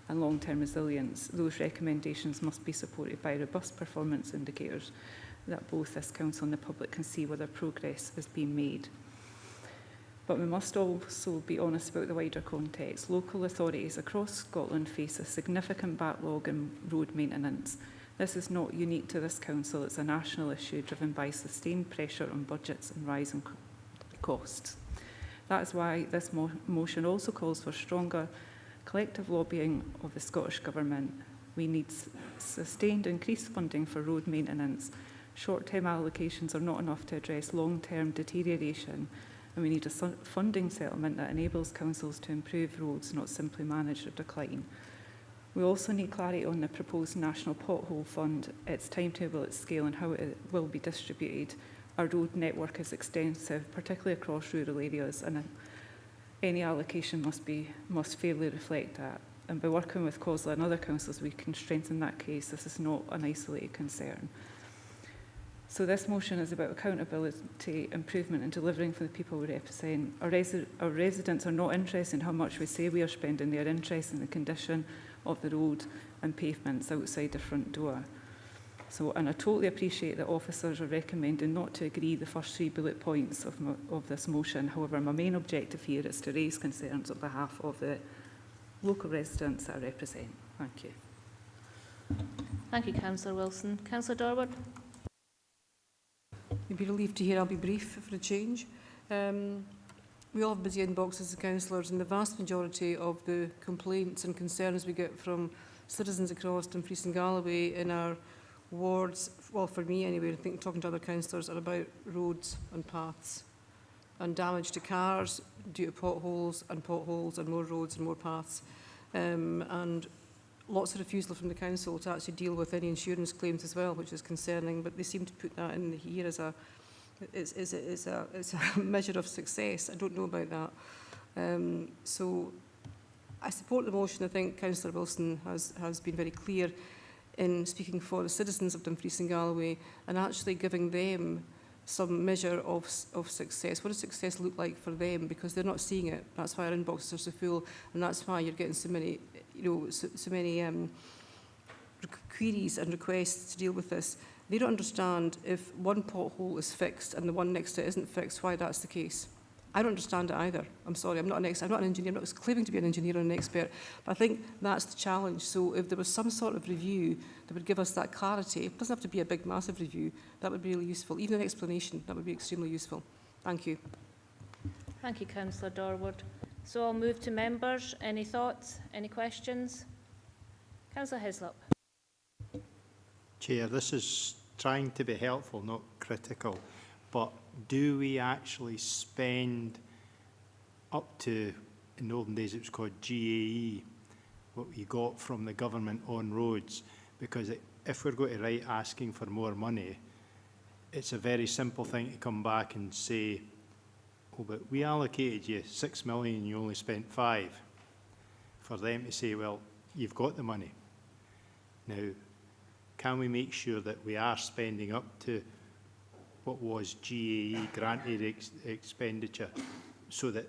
and long-term resilience. Those recommendations must be supported by robust performance indicators that both this council and the public can see whether progress is being made. But we must also be honest about the wider context. Local authorities across Scotland face a significant backlog in road maintenance. This is not unique to this council. It's a national issue driven by sustained pressure on budgets and rising costs. That is why this motion also calls for stronger collective lobbying of the Scottish Government. We need sustained increased funding for road maintenance. Short-term allocations are not enough to address long-term deterioration, and we need a funding settlement that enables councils to improve roads, not simply manage their decline. We also need clarity on the proposed National Pothole Fund, its timetable, its scale and how it will be distributed. our road network is extensive, particularly across rural areas, and any allocation must fairly reflect that. And by working with COSLA and other councils, we can strengthen that case. This is not an isolated concern. So this motion is about accountability, improvement and delivering for the people we represent. Our residents are not interested in how much we say we are spending. They are interested in the condition of the road and pavements outside the front door. So, and I totally appreciate that officers are recommending not to agree the first 3 bullet points of this motion. However, my main objective here is to raise concerns on behalf of the local residents I represent. Thank you. Thank you, Councillor Wilson. Councillor Dorward. You'll be relieved to hear I'll be brief for a change. We all have busy inboxes as councillors, and the vast majority of the complaints and concerns we get from citizens across Dumfries and Galloway in our wards, well, for me anyway, I think talking to other councillors, are about roads and paths and damage to cars due to potholes and more roads and more paths, and lots of refusal from the council to actually deal with any insurance claims as well, which is concerning, but they seem to put that in here as a measure of success. I don't know about that. So I support the motion. I think Councillor Wilson has been very clear in speaking for the citizens of Dumfries and Galloway and actually giving them some measure of success. What does success look like for them? Because they're not seeing it. That's why our inboxes are so full, and that's why you're getting so many, so many queries and requests to deal with this. They don't understand if one pothole is fixed and the one next to it isn't fixed, why that's the case. I don't understand it either. I'm sorry, I'm not an engineer, I'm not claiming to be an engineer or an expert, but I think that's the challenge. So if there was some sort of review that would give us that clarity, it doesn't have to be a big, massive review, that would be really useful. Even an explanation, that would be extremely useful. Thank you. Thank you, Councillor Dorward. So I'll move to members. Any thoughts? Any questions? Councillor Hislop. Chair, this is trying to be helpful, not critical, but do we actually spend up to, in the olden days it was called GAE, what we got from the government on roads? Because if we're going to write asking for more money, it's a very simple thing to come back and say, oh, but we allocated you 6 million and you only spent 5. For them to say, well, you've got the money. Now, can we make sure that we are spending up to what was GAE granted expenditure, so that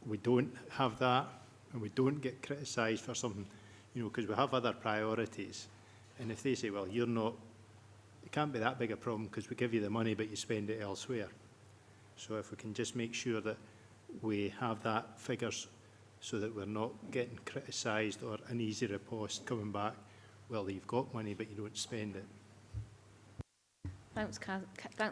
we don't have that and we don't get criticised for something, because we have other priorities. And if they say, well, you're not, it can't be that big a problem because we give you the money but you spend it elsewhere. So if we can just make sure that we have that figures so that we're not getting criticised or an easy riposte coming back, well, you've got money but you don't spend it. Thanks,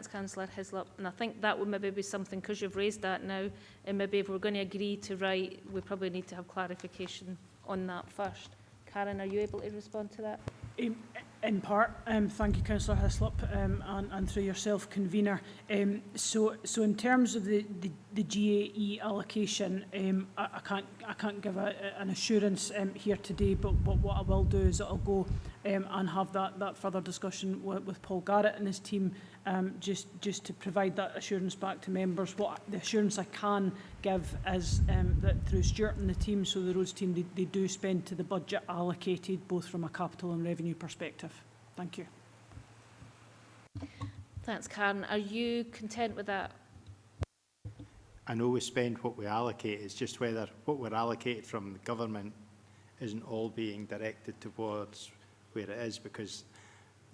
Councillor Hislop. And I think that would maybe be something, because you've raised that now, and maybe if we're going to agree to write, we probably need to have clarification on that first. Karen, are you able to respond to that? In part, thank you, Councillor Hislop, and through yourself, Convener. So in terms of the GAE allocation, I can't give an assurance here today, but what I will do is I'll go and have that further discussion with Paul Garrett and his team, just to provide that assurance back to members. What the assurance I can give is that through Stuart and the team, so the roads team, they do spend to the budget allocated, both from a capital and revenue perspective. Thank you. Thanks, Karen. Are you content with that? I know we spend what we allocate, it's just whether what we're allocated from the government isn't all being directed towards where it is, because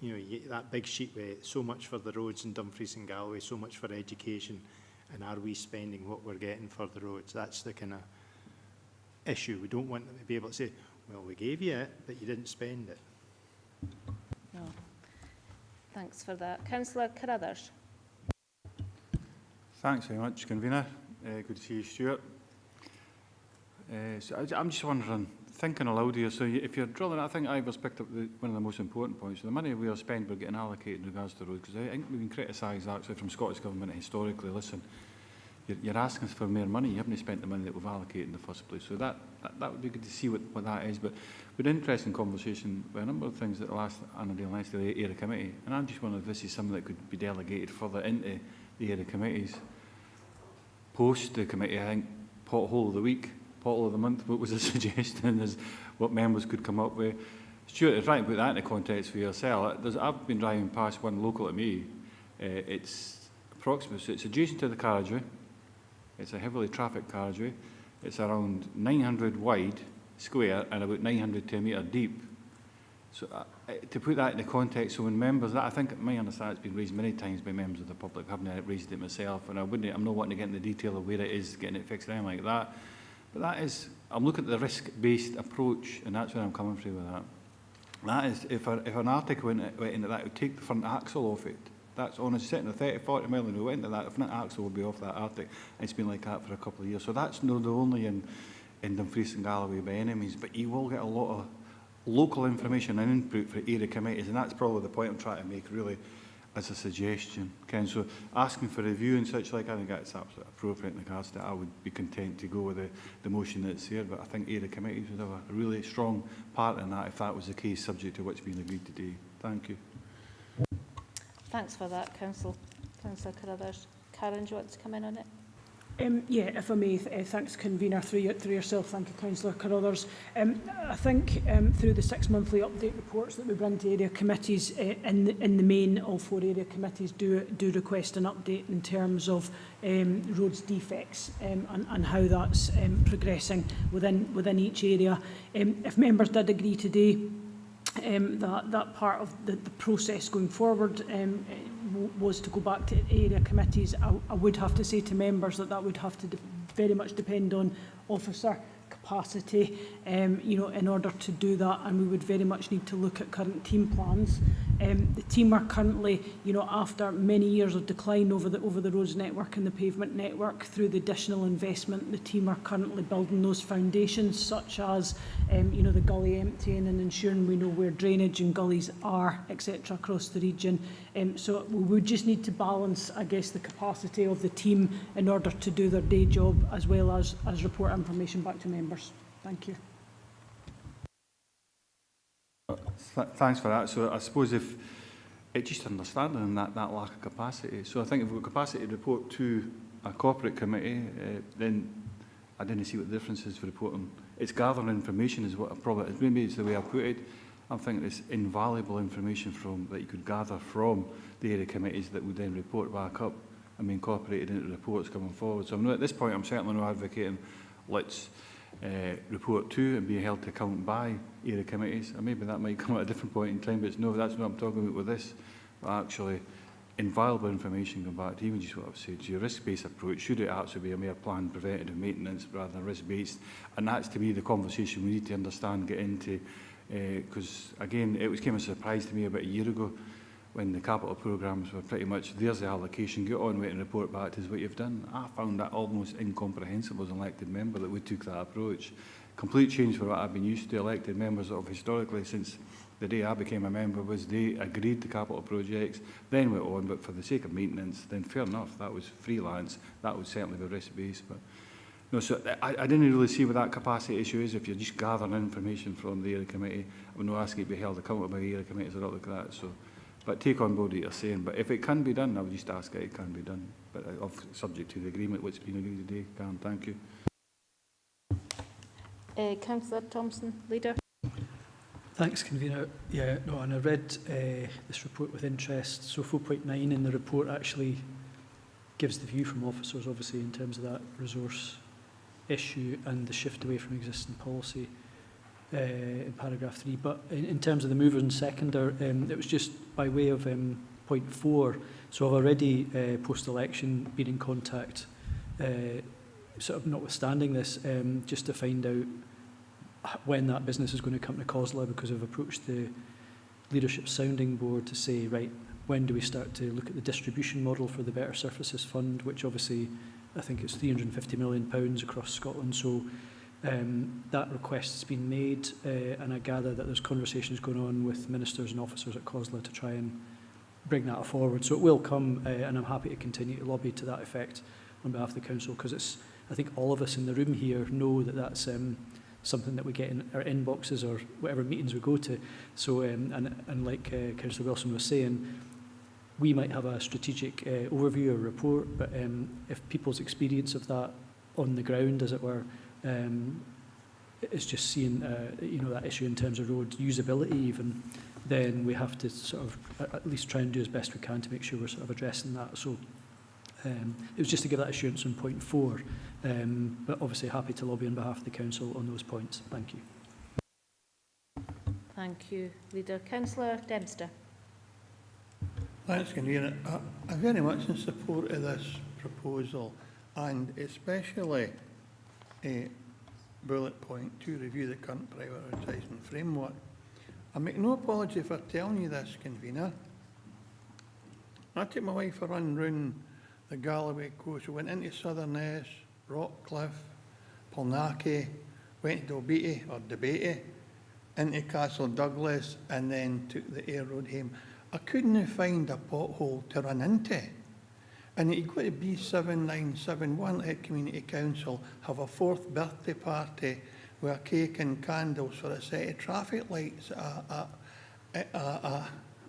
that big sheet with so much for the roads in Dumfries and Galloway, so much for education, and are we spending what we're getting for the roads? That's the kind of issue. We don't want them to be able to say, well, we gave you it, but you didn't spend it. No. Thanks for that. Councillor Carruthers. Thanks very much, Convener. Good to see you, Stuart. So I'm just wondering, thinking aloud here, so if you're drilling, I think Ivor's picked up one of the most important points. The money we are spending, we're getting allocated in regards to roads, because I think we've been criticised actually from Scottish Government historically. Listen, you're asking us for more money. You haven't spent the money that we've allocated in the first place. So that would be good to see what that is. But we'd interesting conversation with a number of things at the last area committee. And I'm just wondering if this is something that could be delegated further into the area committees. Post the committee, I think, pothole of the week, pothole of the month, what was a suggestion is what members could come up with. Stuart, to try and put that into context for yourself, I've been driving past one local to me. It's approximately, so it's adjacent to the carriageway. It's a heavily trafficked carriageway. It's around 900 wide, square, and about 900 to a metre deep. So to put that into context, so when members, I think my understanding it's been raised many times by members of the public, I haven't raised it myself, and I'm not wanting to get into the detail of where it is, getting it fixed, anything like that. But that is, I'm looking at the risk-based approach, and that's where I'm coming from with that. That is, if an article went into that, it would take the front axle off it. That's honest, sitting at 30, 40 mile and we went into that, the front axle will be off that Arctic. It's been like that for a couple of years. So that's not only in Dumfries and Galloway by any means, but you will get a lot of local information and input for area committees, and that's probably the point I'm trying to make really as a suggestion. Ken, so asking for review and such like, I think that's absolutely appropriate in regards to that. I would be content to go with the motion that's here, but I think area committees would have a really strong part in that if that was the case, subject to what's been agreed today. Thank you. Thanks for that, Councillor Carruthers. Karen, do you want to come in on it? Yeah, if I may, thanks, Convener, through yourself. Thank you, Councillor Carruthers. I think through the 6 monthly update reports that we bring to area committees, in the main, all 4 area committees do request an update in terms of roads defects and how that's progressing within each area. If members did agree today that part of the process going forward was to go back to area committees, I would have to say to members that would have to very much depend on officer capacity, in order to do that, and we would very much need to look at current team plans. The team are currently, after many years of decline over the roads network and the pavement network, through the additional investment, the team are currently building those foundations, such as, the gully emptying and ensuring we know where drainage and gullies are, etc., across the region. So we would just need to balance, I guess, the capacity of the team in order to do their day job, as well as report information back to members. Thank you. Thanks for that. So I suppose if it's just understanding that lack of capacity. So I think if we've got capacity to report to a corporate committee, then I didn't see what the difference is for reporting. It's gathering information is what I probably, maybe it's the way I put it. I'm thinking it's invaluable information that you could gather from the area committees that would then report back up and be incorporated into reports coming forward. So at this point, I'm certainly not advocating let's report to and be held to account by area committees. And maybe that might come at a different point in time, but no, that's what I'm talking about with this. But actually, invaluable information going back to even just what I've said, to your risk-based approach, should it actually be a mere planned preventative maintenance rather than risk-based? And that's to be the conversation we need to understand, get into, because again, it came as a surprise to me about a year ago when the capital programmes were pretty much, there's the allocation, get on with it and report back to us what you've done. I found that almost incomprehensible as an elected member that we took that approach. Complete change from what I've been used to. Elected members of historically since the day I became a member was they agreed to capital projects, then went on, but for the sake of maintenance, then fair enough, that was freelance, that would certainly be risk-based. But no, so I didn't really see what that capacity issue is. If you're just gathering information from the area committee, I would not ask you to be held accountable by area committees or not like that. So, but take on board what you're saying. But if it can be done, I would just ask it can be done. But subject to the agreement which has been agreed today. Karen, thank you. Councillor Thompson, Leader. Thanks, Convener. Yeah, no, and I read this report with interest. So 4.9 in the report actually gives the view from officers, obviously, in terms of that resource issue and the shift away from existing policy in paragraph 3. But in terms of the mover and seconder, it was just by way of point 4. So I've already, post-election, been in contact, sort of notwithstanding this, just to find out when that business is going to come to COSLA, because I've approached the Leadership Sounding Board to say, right, when do we start to look at the distribution model for the Better Surfaces Fund, which obviously I think it's £350 million across Scotland. So that request has been made, and I gather that there's conversations going on with ministers and officers at COSLA to try and bring that forward. So it will come, and I'm happy to continue to lobby to that effect. on behalf of the council, because it's, I think all of us in the room here know that that's something that we get in our inboxes or whatever meetings we go to. So, and like Councillor Wilson was saying, we might have a strategic overview or report, but if people's experience of that on the ground, as it were, is just seeing you know, that issue in terms of road usability even, then we have to sort of at least try and do as best we can to make sure we're sort of addressing that. So it was just to give that assurance on point 4, but obviously happy to lobby on behalf of the council on those points. Thank you. Thank you, Leader. Councillor Dempster. Thanks, Convener. I'm very much in support of this proposal, and especially bullet point 2, review the current prioritising framework. I make no apology for telling you this, Convener. I took my wife for a run round the Galloway coast. We went into Southerness, Rockcliffe, Polnackie, went to Dalbeattie or Debaty, into Castle Douglas, and then took the air road home. I couldn't find a pothole to run into. And you've got to be 7971 at Community Council, have a 4th birthday party with a cake and candles for a set of traffic lights, a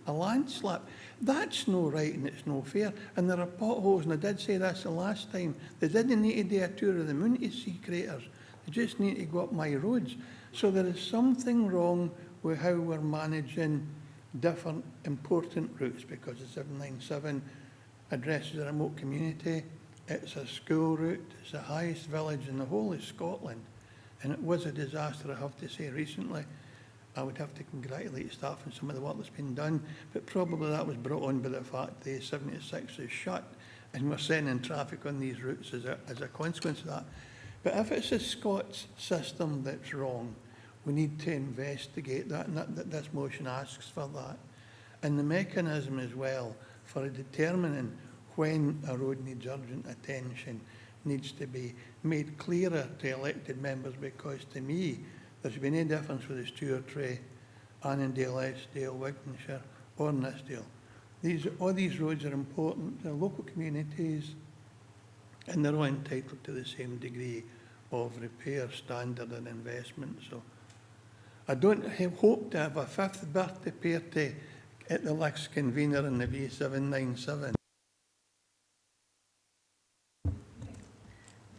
landslip. That's no right and it's no fair. And there are potholes, and I did say this the last time, they didn't need to do a tour of the moon to see craters. They just need to go up my roads. So there is something wrong with how we're managing different important routes, because the 797 addresses a remote community, it's a school route, it's the highest village in the whole of Scotland, and it was a disaster, I have to say, recently. I would have to congratulate staff on some of the work that's been done, but probably that was brought on by the fact the 76 is shut and we're sending traffic on these routes as a consequence of that. But if it's a Scots system that's wrong, we need to investigate that, and that this motion asks for that. And the mechanism as well for determining when a road needs urgent attention needs to be made clearer to elected members, because to me, there should be no difference with the Stewart Tray, Annandale, Eskdale, Wigtonshire or Nithsdale. All these roads are important to local communities, and they're all entitled to the same degree of repair standard and investment. So I don't hope to have a 5th birthday party at the Licks Convener in the V797.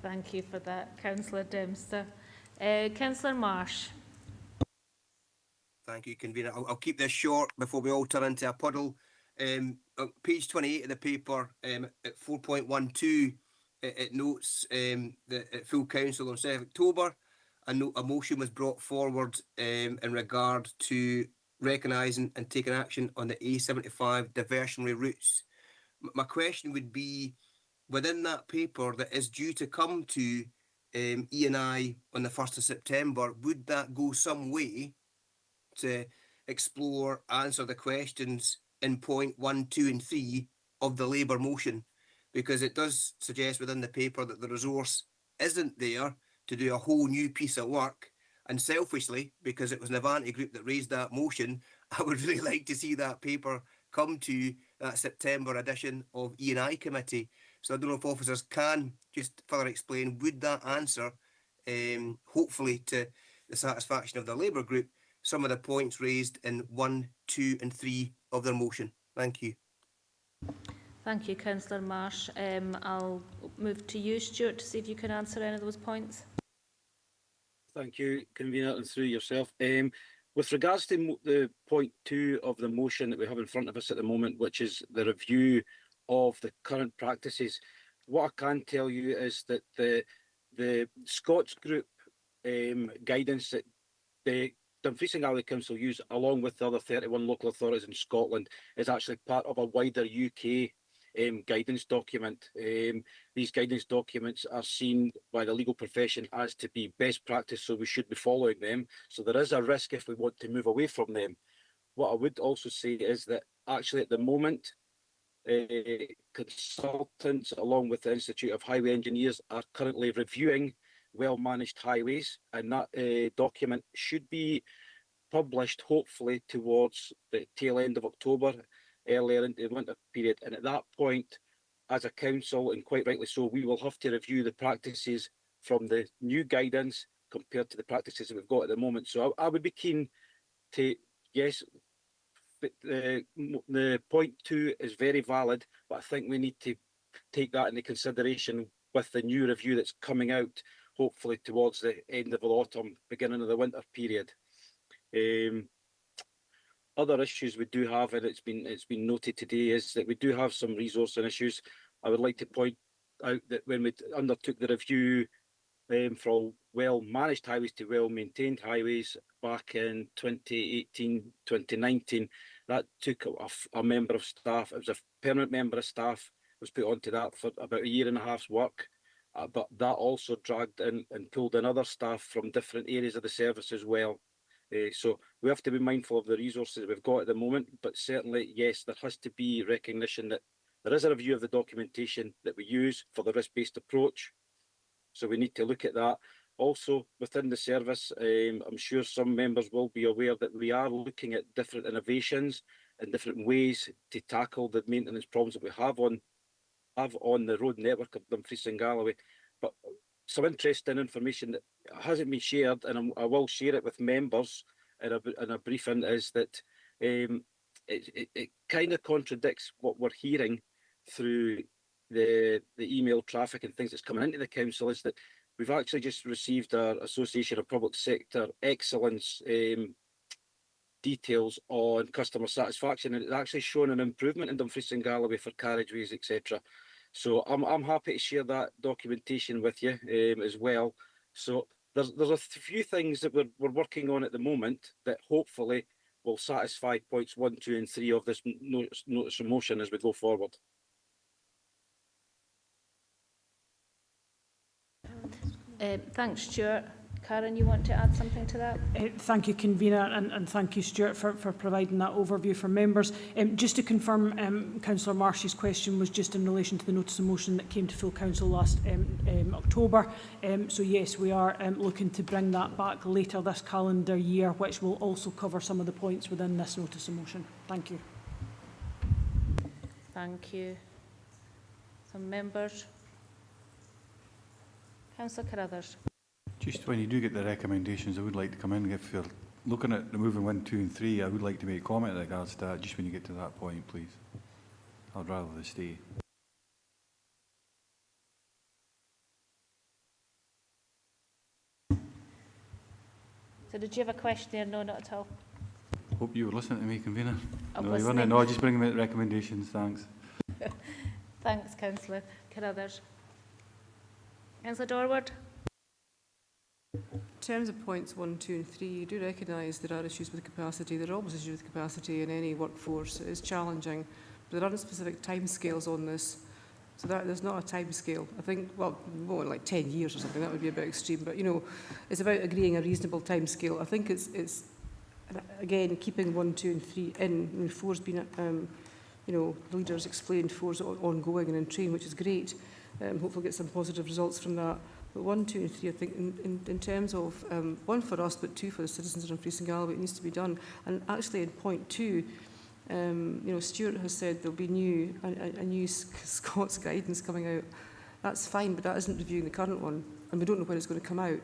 Thank you for that, Councillor Dempster. Councillor Marsh. Thank you, Convener. I'll keep this short before we all turn into a puddle. Page 28 of the paper, at 4.12, it notes that at full council on 7th October, a motion was brought forward in regard to recognising and taking action on the A75 diversionary routes. My question would be, within that paper that is due to come to E&I on the 1st of September, would that go some way to explore, answer the questions in point 1, 2 and 3 of the Labour motion? Because it does suggest within the paper that the resource isn't there to do a whole new piece of work. And selfishly, because it was an Avanti group that raised that motion, I would really like to see that paper come to that September edition of E&I committee. So I don't know if officers can just further explain, would that answer, hopefully to the satisfaction of the Labour group, some of the points raised in 1, 2 and 3 of their motion? Thank you. Thank you, Councillor Marsh. I'll move to you, Stuart, to see if you can answer any of those points. Thank you, Convener, and through yourself. With regards to the point 2 of the motion that we have in front of us at the moment, which is the review of the current practices, what I can tell you is that the Scots group guidance that the Dumfries and Galloway Council use, along with the other 31 local authorities in Scotland, is actually part of a wider UK guidance document. These guidance documents are seen by the legal profession as to be best practice, so we should be following them. So there is a risk if we want to move away from them. What I would also say is that actually at the moment, consultants along with the Institute of Highway Engineers are currently reviewing well-managed highways, and that document should be published hopefully towards the tail end of October, earlier into the winter period. And at that point, as a council, and quite rightly so, we will have to review the practices from the new guidance compared to the practices that we've got at the moment. So I would be keen to, yes, the point 2 is very valid, but I think we need to take that into consideration with the new review that's coming out, hopefully towards the end of the autumn, beginning of the winter period. Other issues we do have, and it's been noted today, is that we do have some resourcing issues. I would like to point out that when we undertook the review from well-managed highways to well-maintained highways back in 2018, 2019, that took a member of staff. It was a permanent member of staff was put onto that for about 1.5 years' work, but that also dragged in and pulled in other staff from different areas of the service as well. So we have to be mindful of the resources that we've got at the moment, but certainly, yes, there has to be recognition that there is a review of the documentation that we use for the risk-based approach. So we need to look at that. Also, within the service, I'm sure some members will be aware that we are looking at different innovations and different ways to tackle the maintenance problems that we have on the road network of Dumfries and Galloway. But some interesting information that hasn't been shared, and I will share it with members in a briefing, is that it kind of contradicts what we're hearing through the email traffic and things that's coming into the council, is that we've actually just received our Association of Public Sector Excellence details on customer satisfaction, and it's actually shown an improvement in Dumfries and Galloway for carriageways, etc. So I'm happy to share that documentation with you as well. So there's a few things that we're working on at the moment that hopefully will satisfy points 1, 2 and 3 of this notice of motion as we go forward. Thanks, Stuart. Karen, you want to add something to that? Thank you, Convener, and thank you, Stuart, for providing that overview for members. Just to confirm, Councillor Marsh's question was just in relation to the notice of motion that came to full council last October. So yes, we are looking to bring that back later this calendar year, which will also cover some of the points within this notice of motion. Thank you. Thank you. Some members. Councillor Carruthers. Just when you do get the recommendations, I would like to come in. If you're looking at removing 1, 2 and 3, I would like to make a comment in regards to that, just when you get to that point, please. I'd rather they stay. So did you have a question there? No, not at all. Hope you were listening to me, Convener. I'm no, you listening. weren't. No, just bring me recommendations, thanks. Thanks, Councillor Carruthers. Councillor Dorward. In terms of points 1, 2 and 3, you do recognise there are issues with capacity. There are always issues with capacity in any workforce. It is challenging, but there aren't specific timescales on this. So there's not a timescale. I think, well, more like 10 years or something. That would be a bit extreme. But, you know, it's about agreeing a reasonable timescale. I think it's again, keeping 1, 2 and 3 in. I mean, 4's been, you know, the leaders explained 4's ongoing and in train, which is great. Hopefully get some positive results from that. But 1, 2 and 3, I think in terms of 1 for us, but 2 for the citizens of Dumfries and Galloway, it needs to be done. And actually in point 2, you know, Stuart has said there'll be a new Scots guidance coming out. That's fine, but that isn't reviewing the current one, and we don't know when it's going to come out.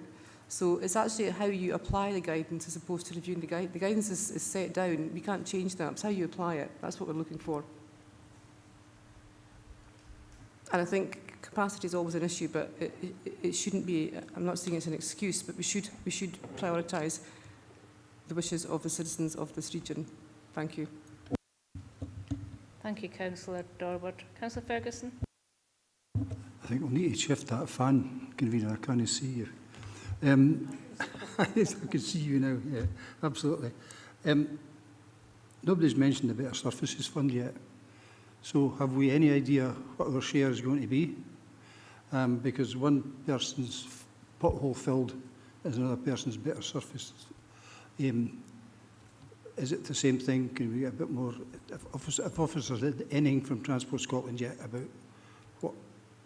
So it's actually how you apply the guidance as opposed to reviewing the guidance. The guidance is set down. We can't change that. It's how you apply it. That's what we're looking for. And I think capacity is always an issue, but it shouldn't be. I'm not saying it's an excuse, but we should prioritise the wishes of the citizens of this region. Thank you. Thank you, Councillor Dorward. Councillor Ferguson. I think we'll need to shift that fan, Convener. I can't see you. I can see you now. Yeah, absolutely. Nobody's mentioned the Better Surfaces Fund yet. So have we any idea what our share is going to be? Because one person's pothole filled is another person's better surface. Is it the same thing? Can we get a bit more? If officers had anything from Transport Scotland yet about what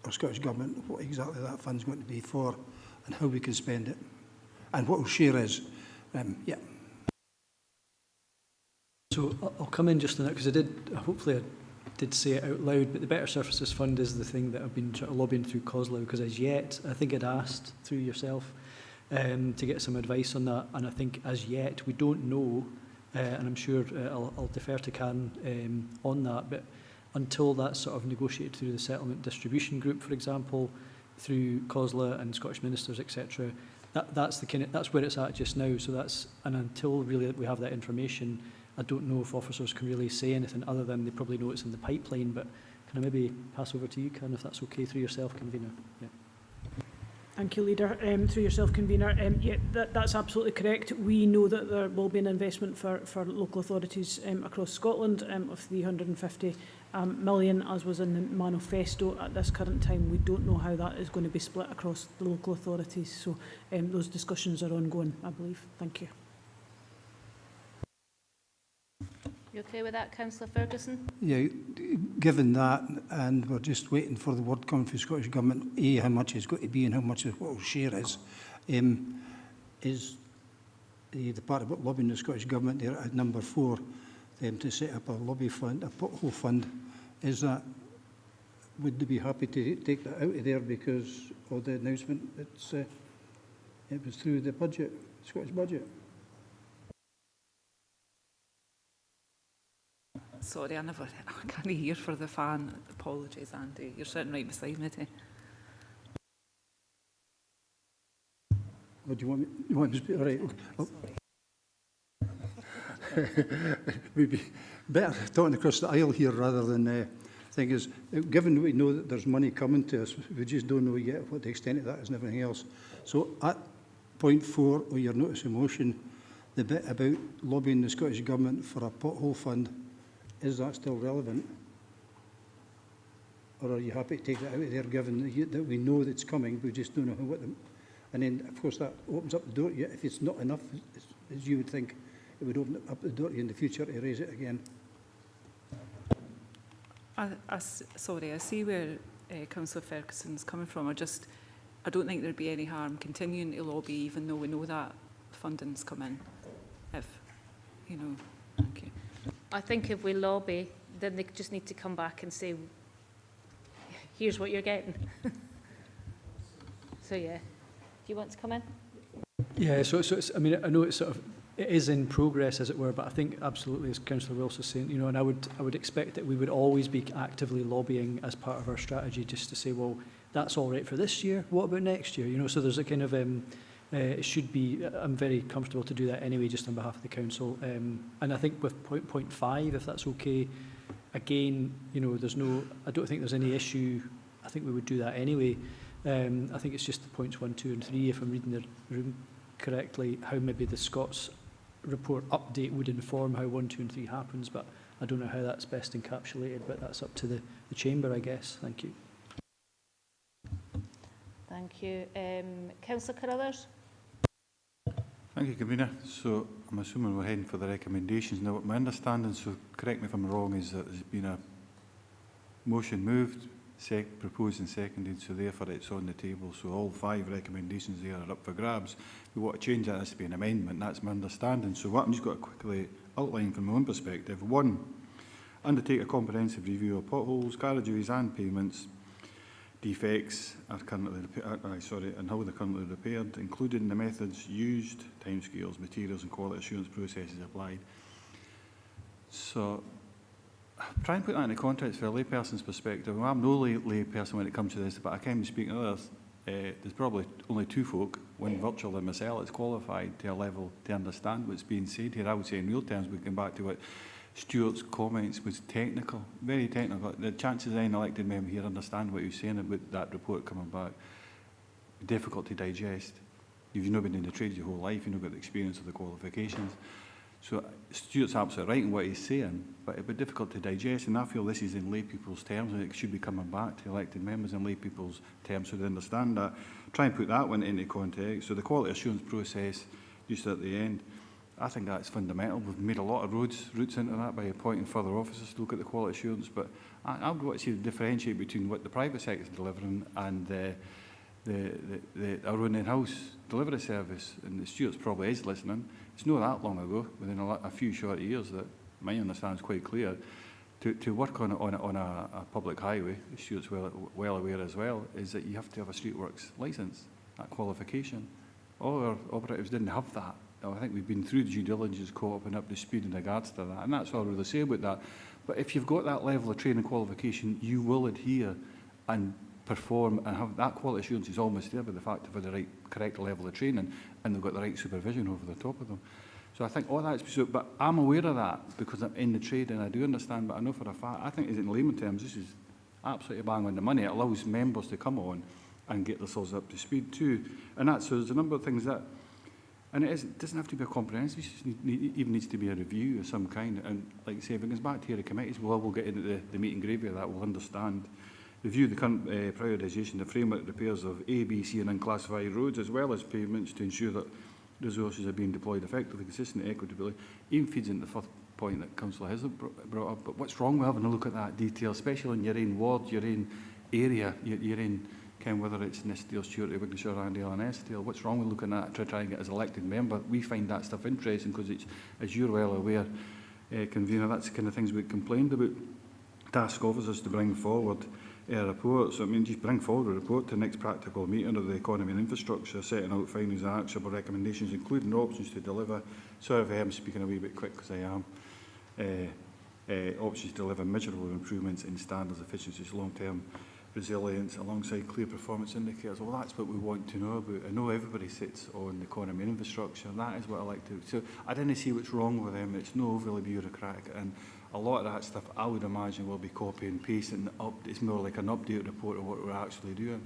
our Scottish Government, what exactly that fund's going to be for and how we can spend it and what our share is. Yeah. So I'll come in just on that because I did, hopefully did say it out loud, but the Better Surfaces Fund is the thing that I've been sort of lobbying through COSLA, because as yet, I think I'd asked through yourself to get some advice on that, and I think as yet we don't know, and I'm sure I'll defer to Karen on that, but until that's sort of negotiated through the Settlement Distribution Group, for example, through COSLA and Scottish Ministers, etc., that's where it's at just now. So and until really we have that information, I don't know if officers can really say anything other than they probably know it's in the pipeline. But can I maybe pass over to you, Karen, if that's okay, through yourself, convener? Yeah. Thank you, Leader. Through yourself, convener. Yeah, that's absolutely correct. We know that there will be an investment for local authorities across Scotland of 350 million, as was in the manifesto. At this current time, we don't know how that is going to be split across the local authorities. So those discussions are ongoing, I believe. Thank you. You okay with that, Councillor Ferguson? Yeah, given that, and we're just waiting for the word coming from the Scottish Government, A, how much it's going to be and how much what our share is the part about lobbying the Scottish Government there at number 4 to set up a lobby fund, a pothole fund, would they be happy to take that out of there because of the announcement that it was through the budget, Scottish budget? Sorry, I can't hear for the fan. Apologies, Andy. You're sitting right beside me. What do you want me? You want me to speak? All right. Maybe better talking across the aisle here rather than thing is, given we know that there's money coming to us, we just don't know yet what the extent of that is and everything else. So at point 4 of your notice of motion, the bit about lobbying the Scottish Government for a pothole fund, is that still relevant? Or are you happy to take that out of there, given that we know that it's coming, we just don't know what the... And then, of course, that opens up the door to you. If it's not enough, as you would think, it would open up the door to you in the future to raise it again. Sorry, I see where Councillor Ferguson's coming from. I don't think there'd be any harm continuing to lobby, even though we know that funding's come in. Thank you. I think if we lobby, then they just need to come back and say, here's what you're getting. So, yeah. Do you want to come in? Yeah, so it's, I mean, I know it's it is in progress, as it were, but I think absolutely, as Councillor Wilson was saying, and I would expect that we would always be actively lobbying as part of our strategy, just to say, well, that's all right for this year, what about next year? So there's a kind of, it should be, I'm very comfortable to do that anyway, just on behalf of the Council. And I think with point 5, if that's okay, again, there's I don't think there's any issue. I think we would do that anyway. I think it's just the points 1, 2 and 3, if I'm reading the room correctly, how maybe the Scots report update would inform how 1, 2 and 3 happens, but I don't know how that's best encapsulated, but that's up to the Chamber, I guess. Thank you. Thank you. Councillor Carruthers? Thank you, Convener. So I'm assuming we're heading for the recommendations. Now, my understanding, so correct me if I'm wrong, is that there's been a motion moved, proposed and seconded, so therefore it's on the table. So all 5 recommendations there are up for grabs. We want to change that as to be an amendment. That's my understanding. So what I'm just going to quickly outline from my own perspective. 1, undertake a comprehensive review of potholes, carriageways and pavements. Defects are currently and how they're currently repaired, including the methods used, timescales, materials and quality assurance processes applied. So try and put that into context for a layperson's perspective. Well, I'm no layperson when it comes to this, but I can be speaking to others. There's probably only 2 folk, one virtual and myself, that's qualified to a level to understand what's being said here. I would say in real terms, we come back to what Stuart's comments was technical, very technical. The chances of any elected member here understand what he was saying about that report coming back, difficult to digest. You've not been in the trades your whole life, you've not got the experience of the qualifications. So Stuart's absolutely right in what he's saying, but it'd be difficult to digest, and I feel this is in lay people's terms, and it should be coming back to elected members in lay people's terms so they understand that. Try and put that one into context. So the quality assurance process, just at the end, I think that's fundamental. We've made a lot of routes into that by appointing further officers to look at the quality assurance, but I would want to see the differentiate between what the private sector is delivering and our own in-house delivery service. And Stuart's probably is listening. It's not that long ago, within a few short years, that my understanding is quite clear. to work on a public highway, Stuart's well aware as well, is that you have to have a streetworks licence, that qualification. All our operatives didn't have that. Now, I think we've been through the due diligence co-op and up to speed in regards to that, and that's all I really say about that. But if you've got that level of training qualification, you will adhere and perform and have that quality assurance is almost there by the fact of the correct level of training, and they've got the right supervision over the top of them. So I think all that's, but I'm aware of that because I'm in the trade and I do understand, but I know for a fact, I think in layman terms, this is absolutely bang on the money. It allows members to come on and get themselves up to speed too. And that's, so there's a number of things that, and it doesn't have to be a comprehensive, it just even needs to be a review of some kind. And like I say, if it comes back to the committees, we'll get into the meat and gravy of that, we'll understand. Review the current prioritisation, the framework repairs of A, B, C and unclassified roads as well as pavements to ensure that resources are being deployed effectively, consistently, equitably. Even feeds into the first point that Councillor has brought up. But what's wrong with having a look at that detail, especially in your own ward, your own area, your own, whether it's Nistdale, Stuart, Wigginshire, Arndale and Eskdale, what's wrong with looking at that to try and get as elected member? We find that stuff interesting because it's, as you're well aware, Convener, that's the kind of things we complained about. Task officers to bring forward a report. So I mean, just bring forward a report to the next practical meeting of the economy and infrastructure, setting out findings and actionable recommendations, including options to deliver. Sorry if I am speaking a wee bit quick because I am. Options to deliver measurable improvements in standards, efficiencies, long-term resilience, alongside clear performance indicators. Well, that's what we want to know about. I know everybody sits on the economy and infrastructure, and that is what I like to. So I didn't see what's wrong with them. It's no overly bureaucratic, and a lot of that stuff I would imagine will be copy and paste, and it's more like an update report of what we're actually doing.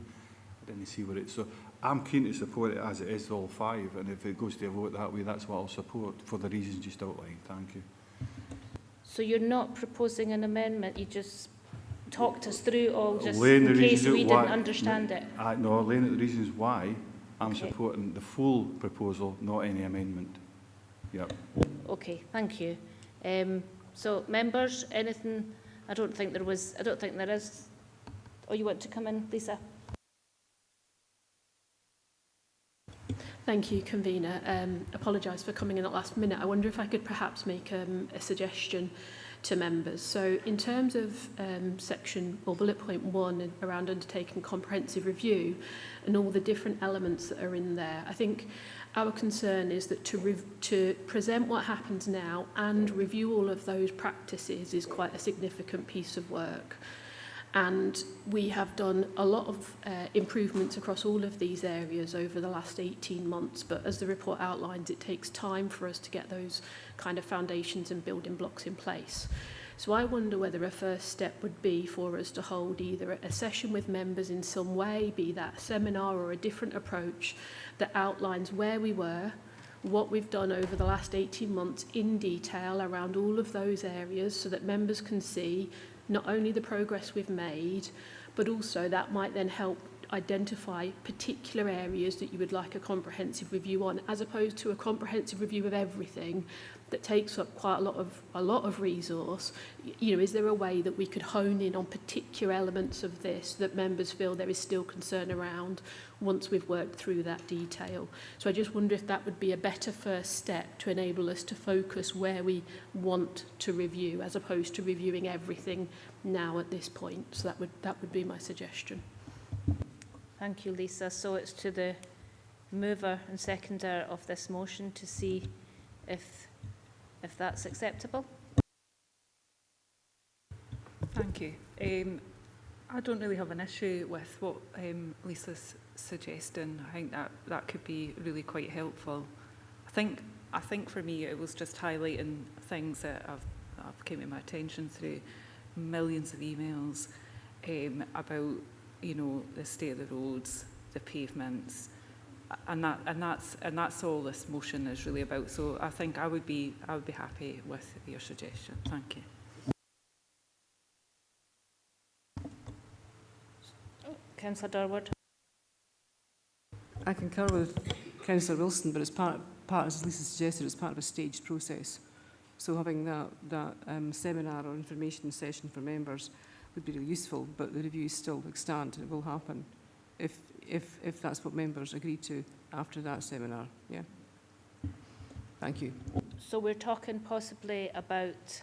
I didn't see what it's. So I'm keen to support it as it is, all five, and if it goes to a vote that way, that's what I'll support for the reasons just outlined. Thank you. So you're not proposing an amendment, you just talked us through all just Laying in case we why, didn't understand it. No, laying out the reasons why I'm Okay. supporting the full proposal, not any amendment. Yep. Okay, thank you. So members, anything? I don't think there is. Oh, you want to come in, Lisa? Thank you, Convener. Apologise for coming in at last minute. I wonder if I could perhaps make a suggestion to members. So in terms of section or bullet point 1 around undertaking comprehensive review and all the different elements that are in there, I think our concern is that to present what happens now and review all of those practices is quite a significant piece of work. And we have done a lot of improvements across all of these areas over the last 18 months. But as the report outlines, it takes time for us to get those kind of foundations and building blocks in place. So I wonder whether a first step would be for us to hold either a session with members in some way, be that a seminar or a different approach that outlines where we were, what we've done over the last 18 months in detail around all of those areas so that members can see not only the progress we've made, but also that might then help identify particular areas that you would like a comprehensive review on, as opposed to a comprehensive review of everything that takes up quite a lot of resource. You know, is there a way that we could hone in on particular elements of this that members feel there is still concern around once we've worked through that detail? So I just wonder if that would be a better first step to enable us to focus where we want to review, as opposed to reviewing everything now at this point. So that would be my suggestion. Thank you, Lisa. So it's to the mover and seconder of this motion to see if that's acceptable. Thank you. I don't really have an issue with what Lisa's suggesting. I think that could be really quite helpful. I think for me it was just highlighting things that have came to my attention through millions of emails about, you know, the state of the roads, the pavements, and that's all this motion is really about. So I think I would be happy with your suggestion. Thank you. Councillor Durward. I concur with Councillor Wilson, but as Lisa suggested, it's part of a staged process. So having that seminar or information session for members would be really useful, but the review is still extant. It will happen if that's what members agree to after that seminar. Yeah. Thank you. So we're talking possibly about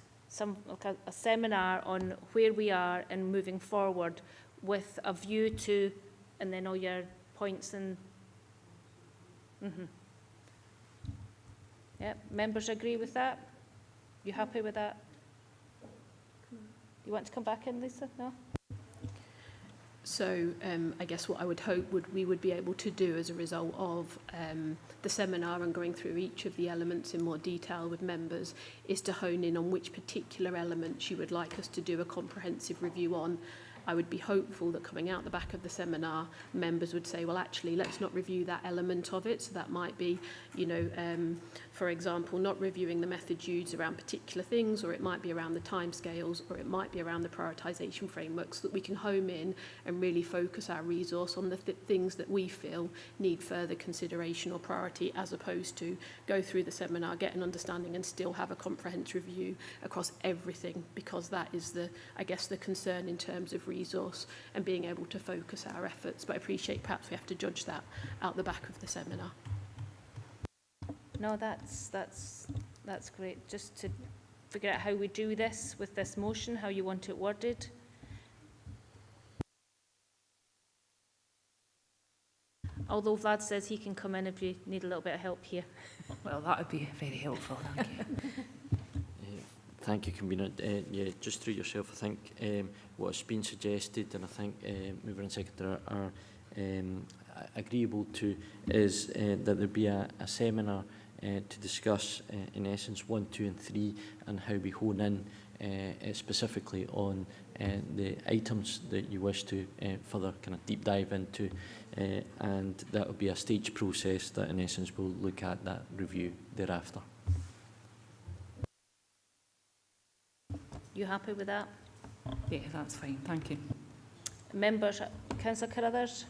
like a seminar on where we are and moving forward with a view to, and then all your points and... Yeah, members agree with that? You happy with that? You want to come back in, Lisa? No? So I guess what I would hope we would be able to do as a result of the seminar and going through each of the elements in more detail with members is to hone in on which particular elements you would like us to do a comprehensive review on. I would be hopeful that coming out the back of the seminar, members would say, well, actually, let's not review that element of it. So that might be, you know, for example, not reviewing the methods used around particular things, or it might be around the timescales, or it might be around the prioritisation framework, so that we can home in and really focus our resource on the things that we feel need further consideration or priority, as opposed to go through the seminar, get an understanding and still have a comprehensive review across everything, because that is the, I guess, the concern in terms of resource and being able to focus our efforts. But I appreciate perhaps we have to judge that out the back of the seminar. No, that's great. Just to figure out how we do this with this motion, how you want it worded. Although Vlad says he can come in if you need a little bit of help here. Well, that would be very helpful, thank you. Thank you, Convener. Yeah, just through yourself, I think what has been suggested, and I think Mover and Secretary are agreeable to, is that there be a seminar to discuss, in essence, 1, 2 and 3, and how we hone in specifically on the items that you wish to further kind of deep dive into, and that will be a stage process that, in essence, will look at that review thereafter. You happy with that? Yeah, that's fine. Thank you. Members, Councillor Carruthers?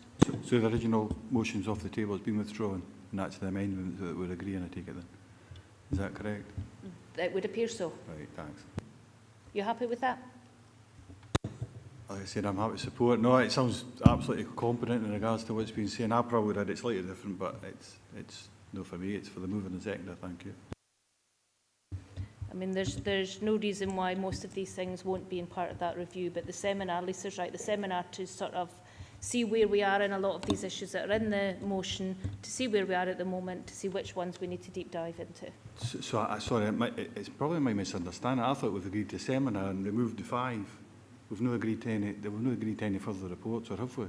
So the original motion's off the table, it's been withdrawn, and that's the amendment that we're agreeing, I take it then. Is that correct? It would appear so. Right, thanks. You happy with that? Like I said, I'm happy to support. No, it sounds absolutely competent in regards to what's been said. I probably would have had it slightly different, but it's no for me, it's for the mover and seconder. Thank you. I mean, there's no reason why most of these things won't be in part of that review, but the seminar, Lisa's right, the seminar to sort of see where we are in a lot of these issues that are in the motion, to see where we are at the moment, to see which ones we need to deep dive into. Sorry, it's probably my misunderstanding. I thought we've agreed to seminar and removed the 5. We've not agreed to any further reports, or have we?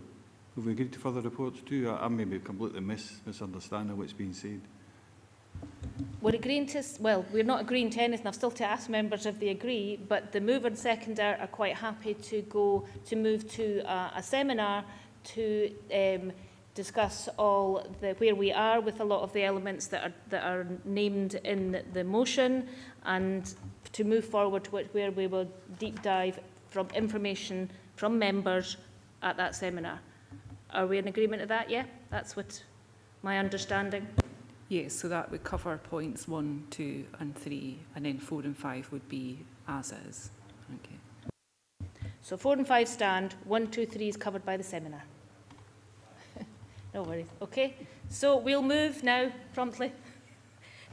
Have we agreed to further reports too? I may be completely misunderstanding what's being said. We're agreeing to, well, we're not agreeing to anything. I've still to ask members if they agree, but the mover and seconder are quite happy to move to a seminar to discuss all where we are with a lot of the elements that are named in the motion, and to move forward to where we will deep dive from information from members at that seminar. Are we in agreement of that? Yeah, that's what my understanding. Yes, so that would cover points 1, 2 and 3, and then 4 and 5 would be as is. Okay. So 4 and 5 stand, 1, 2, 3 is covered by the seminar. No worries. Okay, so we'll move now promptly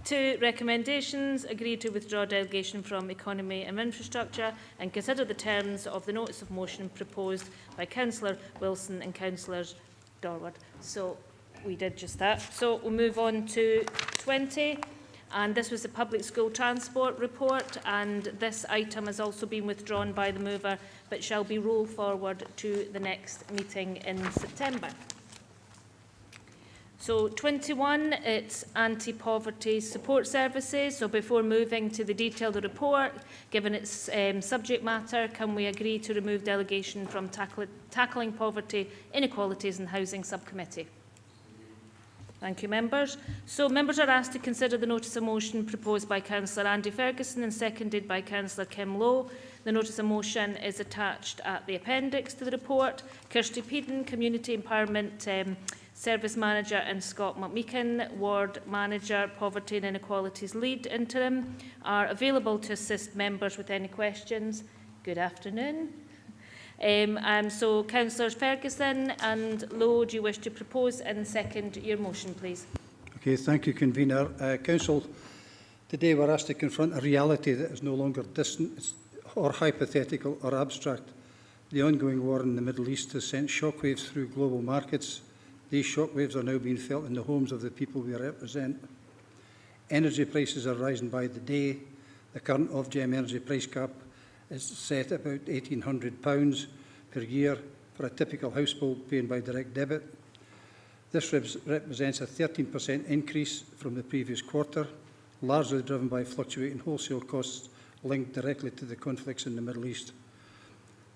to recommendations. Agree to withdraw delegation from Economy and Infrastructure and consider the terms of the notice of motion proposed by Councillor Wilson and Councillors Dorward. So we did just that. So we'll move on to 20, and this was the Public School Transport Report, and this item has also been withdrawn by the mover, but shall be rolled forward to the next meeting in September. So 21, it's anti-poverty support services. So before moving to the detail of the report, given its subject matter, can we agree to remove delegation from tackling poverty, inequalities and housing subcommittee? Thank you, members. So members are asked to consider the notice of motion proposed by Councillor Andy Ferguson and seconded by Councillor Kim Lowe. The notice of motion is attached at the appendix to the report. Kirsty Peden, Community Empowerment Service Manager, and Scott McMeekin, Ward Manager, Poverty and Inequalities Lead Interim, are available to assist members with any questions. Good afternoon. So Councillors Ferguson and Lowe, do you wish to propose and second your motion, please? Okay, thank you, Convener. Council Today we're asked to confront a reality that is no longer distant or hypothetical or abstract. The ongoing war in the Middle East has sent shockwaves through global markets. These shockwaves are now being felt in the homes of the people we represent. Energy prices are rising by the day. The current Ofgem energy price cap is set at about £1,800 per year for a typical household paying by direct debit. This represents a 13% increase from the previous quarter, largely driven by fluctuating wholesale costs linked directly to the conflicts in the Middle East.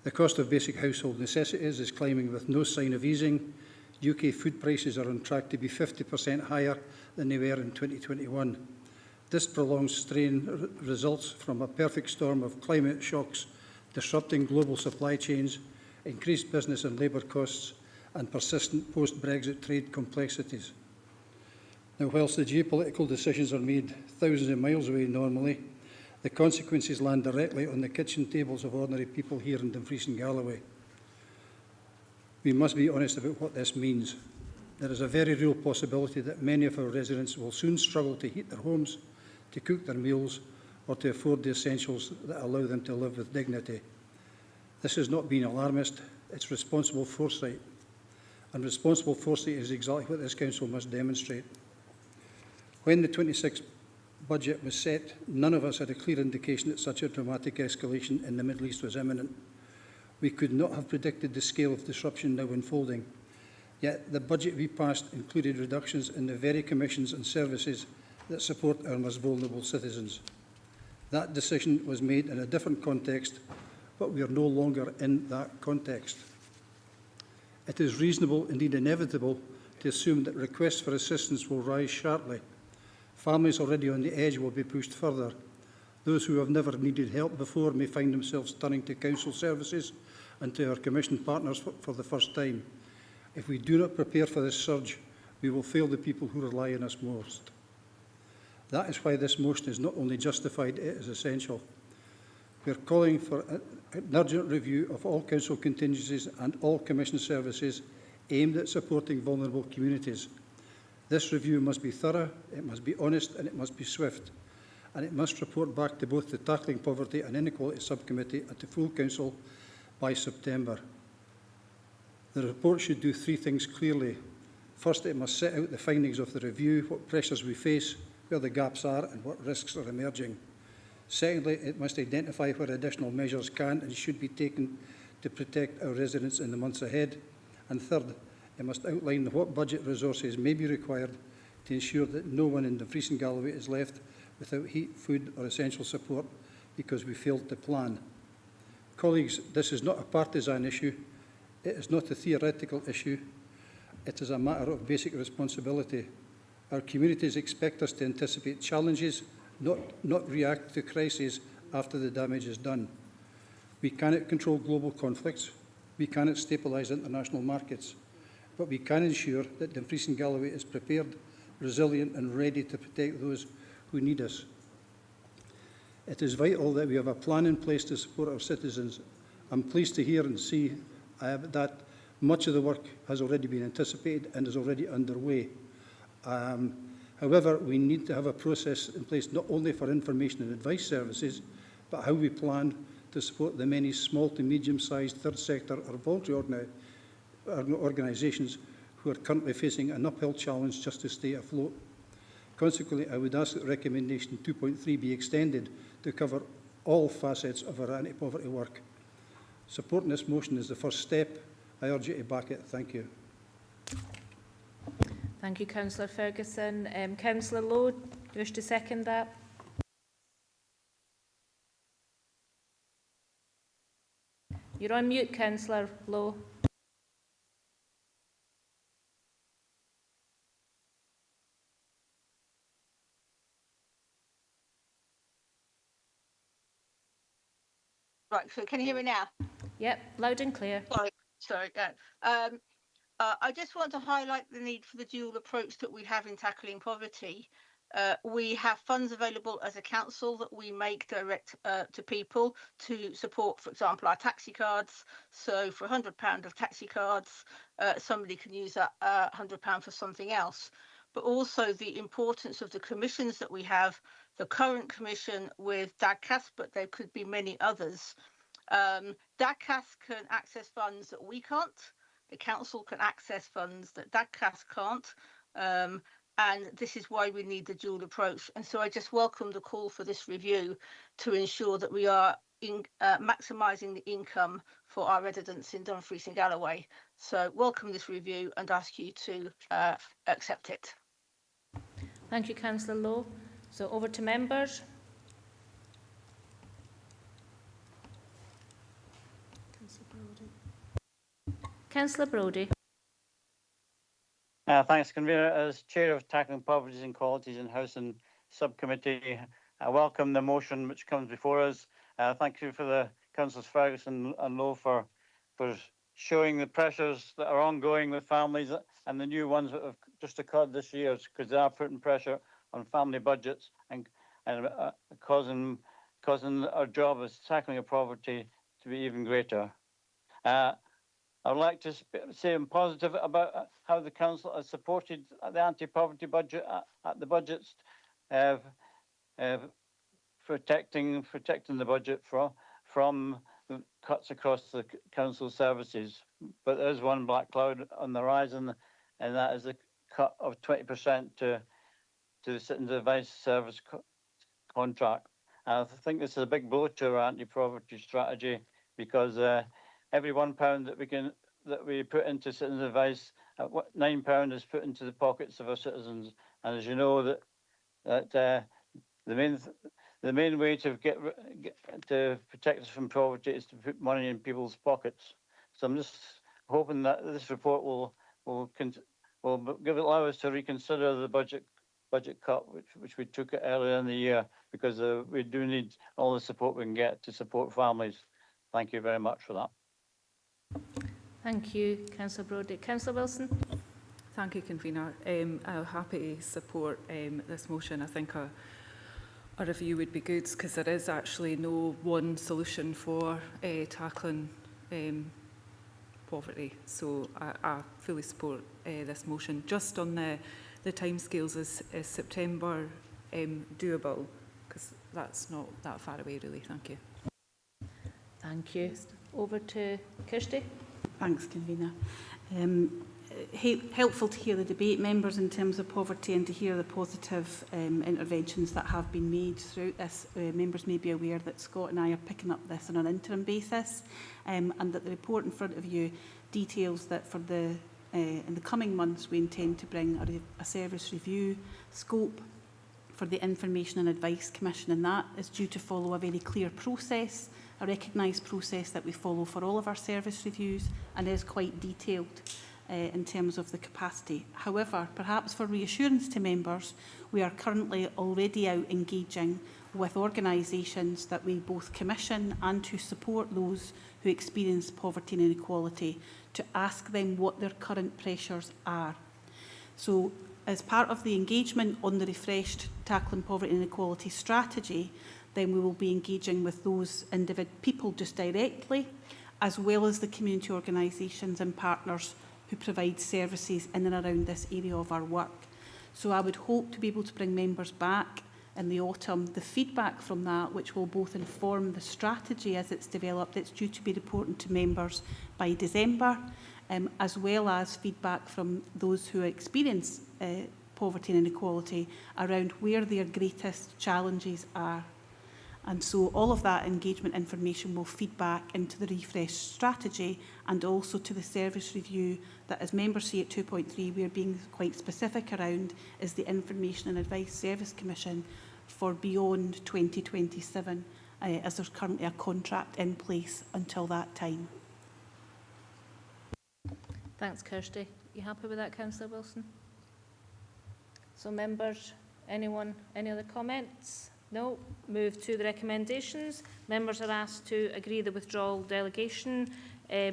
The cost of basic household necessities is climbing with no sign of easing. UK food prices are on track to be 50% higher than they were in 2021. This prolonged strain results from a perfect storm of climate shocks, disrupting global supply chains, increased business and labour costs, and persistent post-Brexit trade complexities. Now, whilst the geopolitical decisions are made thousands of miles away normally, the consequences land directly on the kitchen tables of ordinary people here in Dumfries and Galloway. We must be honest about what this means. There is a very real possibility that many of our residents will soon struggle to heat their homes, to cook their meals, or to afford the essentials that allow them to live with dignity. This is not being alarmist, it's responsible foresight. And responsible foresight is exactly what this Council must demonstrate. When the 26th budget was set, none of us had a clear indication that such a dramatic escalation in the Middle East was imminent. We could not have predicted the scale of disruption now unfolding. Yet the budget we passed included reductions in the very commissions and services that support our most vulnerable citizens. That decision was made in a different context, but we are no longer in that context. It is reasonable, indeed inevitable, to assume that requests for assistance will rise sharply. Families already on the edge will be pushed further. Those who have never needed help before may find themselves turning to council services and to our Commission partners for the first time. If we do not prepare for this surge, we will fail the people who rely on us most. That is why this motion is not only justified, it is essential. We are calling for an urgent review of all council contingencies and all Commission services aimed at supporting vulnerable communities. This review must be thorough, it must be honest, and it must be swift. And it must report back to both the Tackling Poverty and Inequality Subcommittee and to full Council by September. The report should do three things clearly. First, it must set out the findings of the review, what pressures we face, where the gaps are and what risks are emerging. Secondly, it must identify where additional measures can and should be taken to protect our residents in the months ahead. And third, it must outline what budget resources may be required to ensure that no one in Dumfries and Galloway is left without heat, food or essential support because we failed to plan. Colleagues, this is not a partisan issue. It is not a theoretical issue. It is a matter of basic responsibility. Our communities expect us to anticipate challenges, not react to crises after the damage is done. We cannot control global conflicts. We cannot stabilise international markets. But we can ensure that Dumfries and Galloway is prepared, resilient and ready to protect those who need us. It is vital that we have a plan in place to support our citizens. I'm pleased to hear and see that much of the work has already been anticipated and is already underway. However, we need to have a process in place not only for information and advice services, but how we plan to support the many small to medium-sized third sector or voluntary organisations who are currently facing an uphill challenge just to stay afloat. Consequently, I would ask that recommendation 2.3 be extended to cover all facets of our anti-poverty work. Supporting this motion is the first step. I urge you to back it. Thank you. Thank you, Councillor Ferguson. Councillor Lowe, do you wish to second that? You're on mute, Councillor Lowe. Right, so can you hear me now? Yep, loud and clear. Sorry. I just want to highlight the need for the dual approach that we have in tackling poverty. We have funds available as a council that we make direct to people to support, for example, our taxi cards. So for £100 of taxi cards, somebody can use that £100 for something else. but also the importance of the commissions that we have, the current commission with DAGCAS, but there could be many others. DAGCAS can access funds that we can't. The council can access funds that DAGCAS can't. And this is why we need the dual approach. And so I just welcome the call for this review to ensure that we are maximising the income for our residents in Dumfries and Galloway. So welcome this review and ask you to accept it. Thank you, Councillor Lowe. So over to members. Councillor Brodie. Thanks, Convener. As Chair of Tackling Poverty and Inequalities in Housing Subcommittee, I welcome the motion which comes before us. Thank you for the Councillors Ferguson and Lowe for showing the pressures that are ongoing with families and the new ones that have just occurred this year, because they are putting pressure on family budgets and causing our job as tackling poverty to be even greater. I would like to say I'm positive about how the Council has supported the anti-poverty budget at the budgets, protecting the budget from cuts across the Council services. But there is one black cloud on the horizon, and that is the cut of 20% to the Citizens Advice Service contract. I think this is a big blow to our anti-poverty strategy, because every £1 that we put into citizens' advice, £9 is put into the pockets of our citizens. And as you know, that the main way to to protect us from poverty is to put money in people's pockets. So I'm just hoping that this report will allow us to reconsider the budget cut which we took earlier in the year, because we do need all the support we can get to support families. Thank you very much for that. Thank you, Councillor Brodie. Councillor Wilson. Thank you, Convener. I'm happy to support this motion. I think a review would be good, because there is actually no one solution for tackling poverty. So I fully support this motion. Just on the timescales, is September doable? Because that's not that far away, really. Thank you. Thank you. Over to Kirsty. Thanks, Convener. Helpful to hear the debate, members, in terms of poverty, and to hear the positive interventions that have been made throughout this. Members may be aware that Scott and I are picking up this on an interim basis, and that the report in front of you details that for in the coming months we intend to bring a service review scope for the Information and Advice Commission, and that is due to follow a very clear process, a recognised process that we follow for all of our service reviews, and is quite detailed in terms of the capacity. However, perhaps for reassurance to members, we are currently already out engaging with organisations that we both commission and who support those who experience poverty and inequality, to ask them what their current pressures are. So, as part of the engagement on the refreshed Tackling Poverty and Inequality strategy, then we will be engaging with those people just directly, as well as the community organisations and partners who provide services in and around this area of our work. So I would hope to be able to bring members back in the autumn the feedback from that, which will both inform the strategy as it's developed. It's due to be reported to members by December, as well as feedback from those who experience poverty and inequality around where their greatest challenges are. And so all of that engagement information will feed back into the refreshed strategy, and also to the service review that, as members see at 2.3, we are being quite specific around, is the Information and Advice Service Commission for beyond 2027, as there's currently a contract in place until that time. Thanks, Kirsty. You happy with that, Councillor Wilson? So members, any other comments? No. Move to the recommendations. Members are asked to agree the withdrawal delegation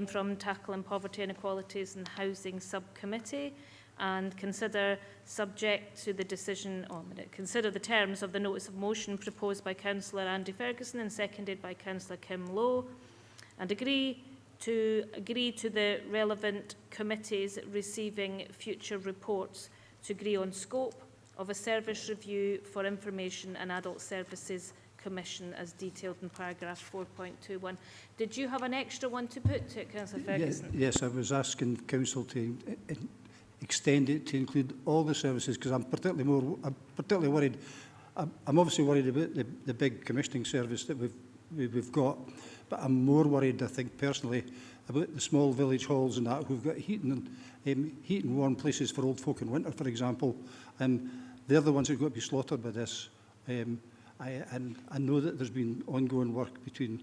from Tackling Poverty, Inequalities and Housing Subcommittee, and consider, subject to the decision, consider the terms of the notice of motion proposed by Councillor Andy Ferguson and seconded by Councillor Kim Lowe, and agree to the relevant committees receiving future reports to agree on scope of a service review for Information and Adult Services Commission as detailed in paragraph 4.21. Did you have an extra one to put to it, Councillor Ferguson? Yes, I was asking Council to extend it to include all the services, because I'm particularly worried. I'm obviously worried about the big commissioning service that we've got, but I'm more worried, I think personally, about the small village halls and that who've got heat and warm places for old folk in winter, for example. They're the ones who've got to be slaughtered by this. I know that there's been ongoing work between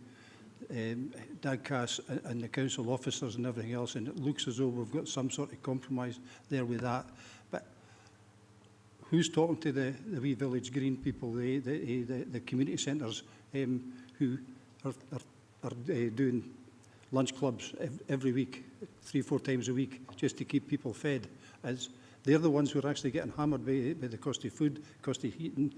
DAGCAS and the council officers and everything else, and it looks as though we've got some sort of compromise there with that. But who's talking to the wee village green people, the community centres who are doing lunch clubs every week, 3-4 times a week, just to keep people fed? As they're the ones who are actually getting hammered by the cost of food, cost of heating,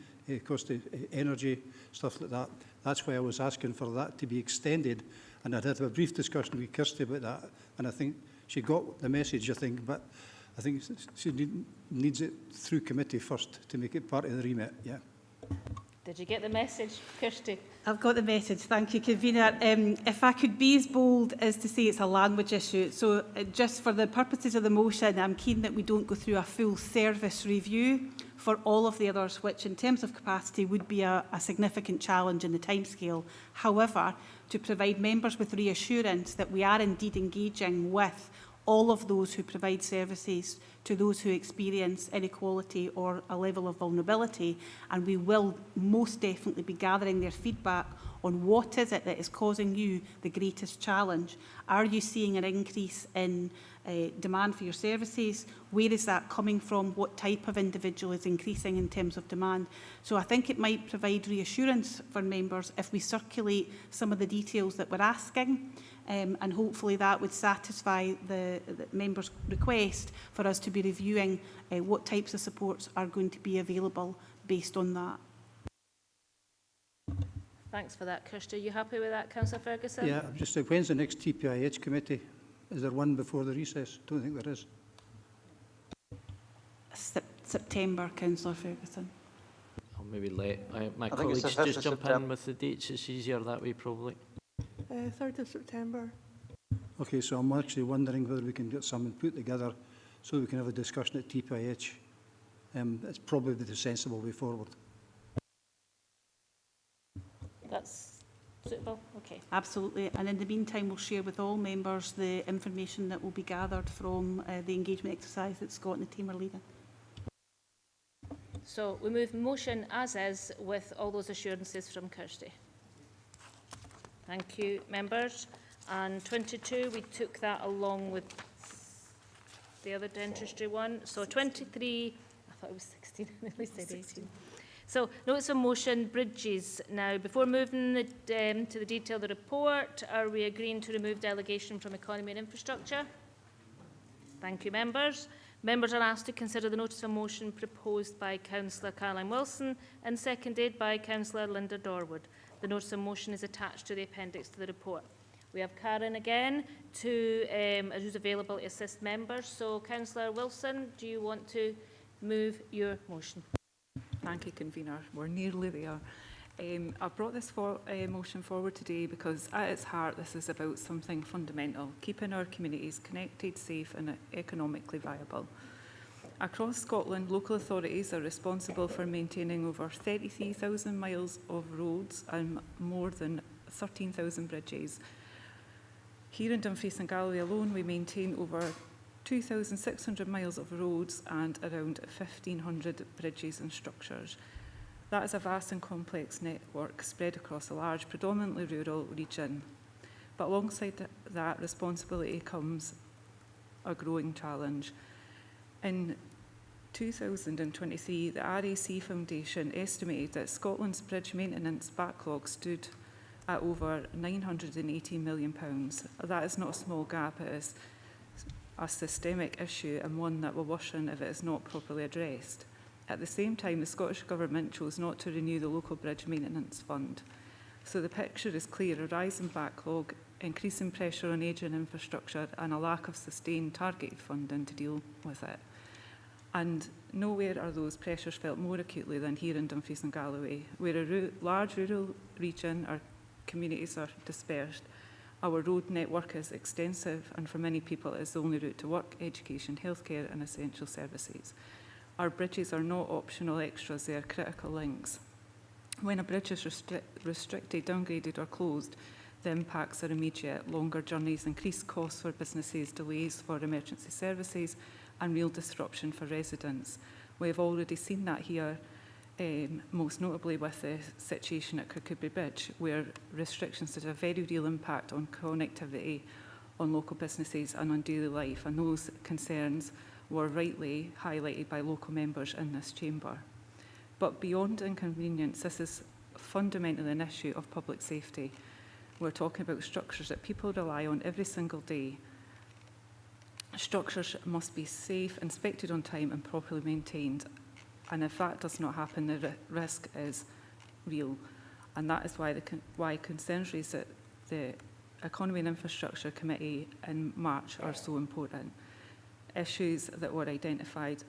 cost of energy, stuff like that. That's why I was asking for that to be extended. And I'd had a brief discussion with Kirsty about that. And I think she got the message, but I think she needs it through committee first to make it part of the remit. Yeah. Did you get the message, Kirsty? I've got the message. Thank you, Convener. If I could be as bold as to say it's a language issue. So just for the purposes of the motion, I'm keen that we don't go through a full service review for all of the others, which in terms of capacity would be a significant challenge in the timescale. However, to provide members with reassurance that we are indeed engaging with all of those who provide services to those who experience inequality or a level of vulnerability, and we will most definitely be gathering their feedback on what is it that is causing you the greatest challenge. Are you seeing an increase in demand for your services? Where is that coming from? What type of individual is increasing in terms of demand? So I think it might provide reassurance for members if we circulate some of the details that we're asking, and hopefully that would satisfy the members' request for us to be reviewing what types of supports are going to be available based on that. Thanks for that, Kirsty. Are you happy with that, Councillor Ferguson? Yeah, I'm just saying, when's the next TPIH committee? Is there one before the recess? Don't think there is. September, Councillor Ferguson. I'll maybe let my colleagues just jump in with the dates. It's easier that way, probably. 3rd of September. Okay, so I'm actually wondering whether we can get something put together so we can have a discussion at TPIH. It's probably the sensible way forward. That's suitable? Okay. Absolutely. And in the meantime, we'll share with all members the information that will be gathered from the engagement exercise that Scott and the team are leading. So we move motion as is with all those assurances from Kirsty. Thank you, members. And 22, we took that along with the other dentistry one. So 23, I thought it was 16, I nearly said 18. So notice of motion, bridges. Now, before moving to the detail of the report, are we agreeing to remove delegation from economy and infrastructure? Thank you, members. Members are asked to consider the notice of motion proposed by Councillor Caroline Wilson and seconded by Councillor Linda Dorwood. The notice of motion is attached to the appendix to the report. We have Karen again, who's available to assist members. So, Councillor Wilson, do you want to move your motion? Thank you, Convener. We're nearly there. I've brought this motion forward today because at its heart this is about something fundamental, keeping our communities connected, safe and economically viable. Across Scotland, local authorities are responsible for maintaining over 33,000 miles of roads and more than 13,000 bridges. Here in Dumfries and Galloway alone, we maintain over 2,600 miles of roads and around 1,500 bridges and structures. That is a vast and complex network spread across a large, predominantly rural region. But alongside that responsibility comes a growing challenge. In 2023, the RAC Foundation estimated that Scotland's bridge maintenance backlog stood at over £980 million. That is not a small gap, it is a systemic issue and one that will worsen if it is not properly addressed. At the same time, the Scottish Government chose not to renew the local bridge maintenance fund. So the picture is clear: a rise in backlog, increasing pressure on ageing infrastructure and a lack of sustained targeted funding to deal with it. And nowhere are those pressures felt more acutely than here in Dumfries and Galloway, where a large rural region, our communities are dispersed. Our road network is extensive, and for many people it is the only route to work, education, healthcare and essential services. Our bridges are not optional extras, they are critical links. When a bridge is restricted, downgraded or closed, the impacts are immediate: longer journeys, increased costs for businesses, delays for emergency services and real disruption for residents. We have already seen that here, most notably with the situation at Kirkcudbright Bridge, where restrictions had a very real impact on connectivity, on local businesses and on daily life, and those concerns were rightly highlighted by local members in this chamber. But beyond inconvenience, this is fundamentally an issue of public safety. We're talking about structures that people rely on every single day. Structures must be safe, inspected on time and properly maintained. And if that does not happen, the risk is real. And that is why concerns raised at the Economy and Infrastructure Committee in March are so important. Issues that were identified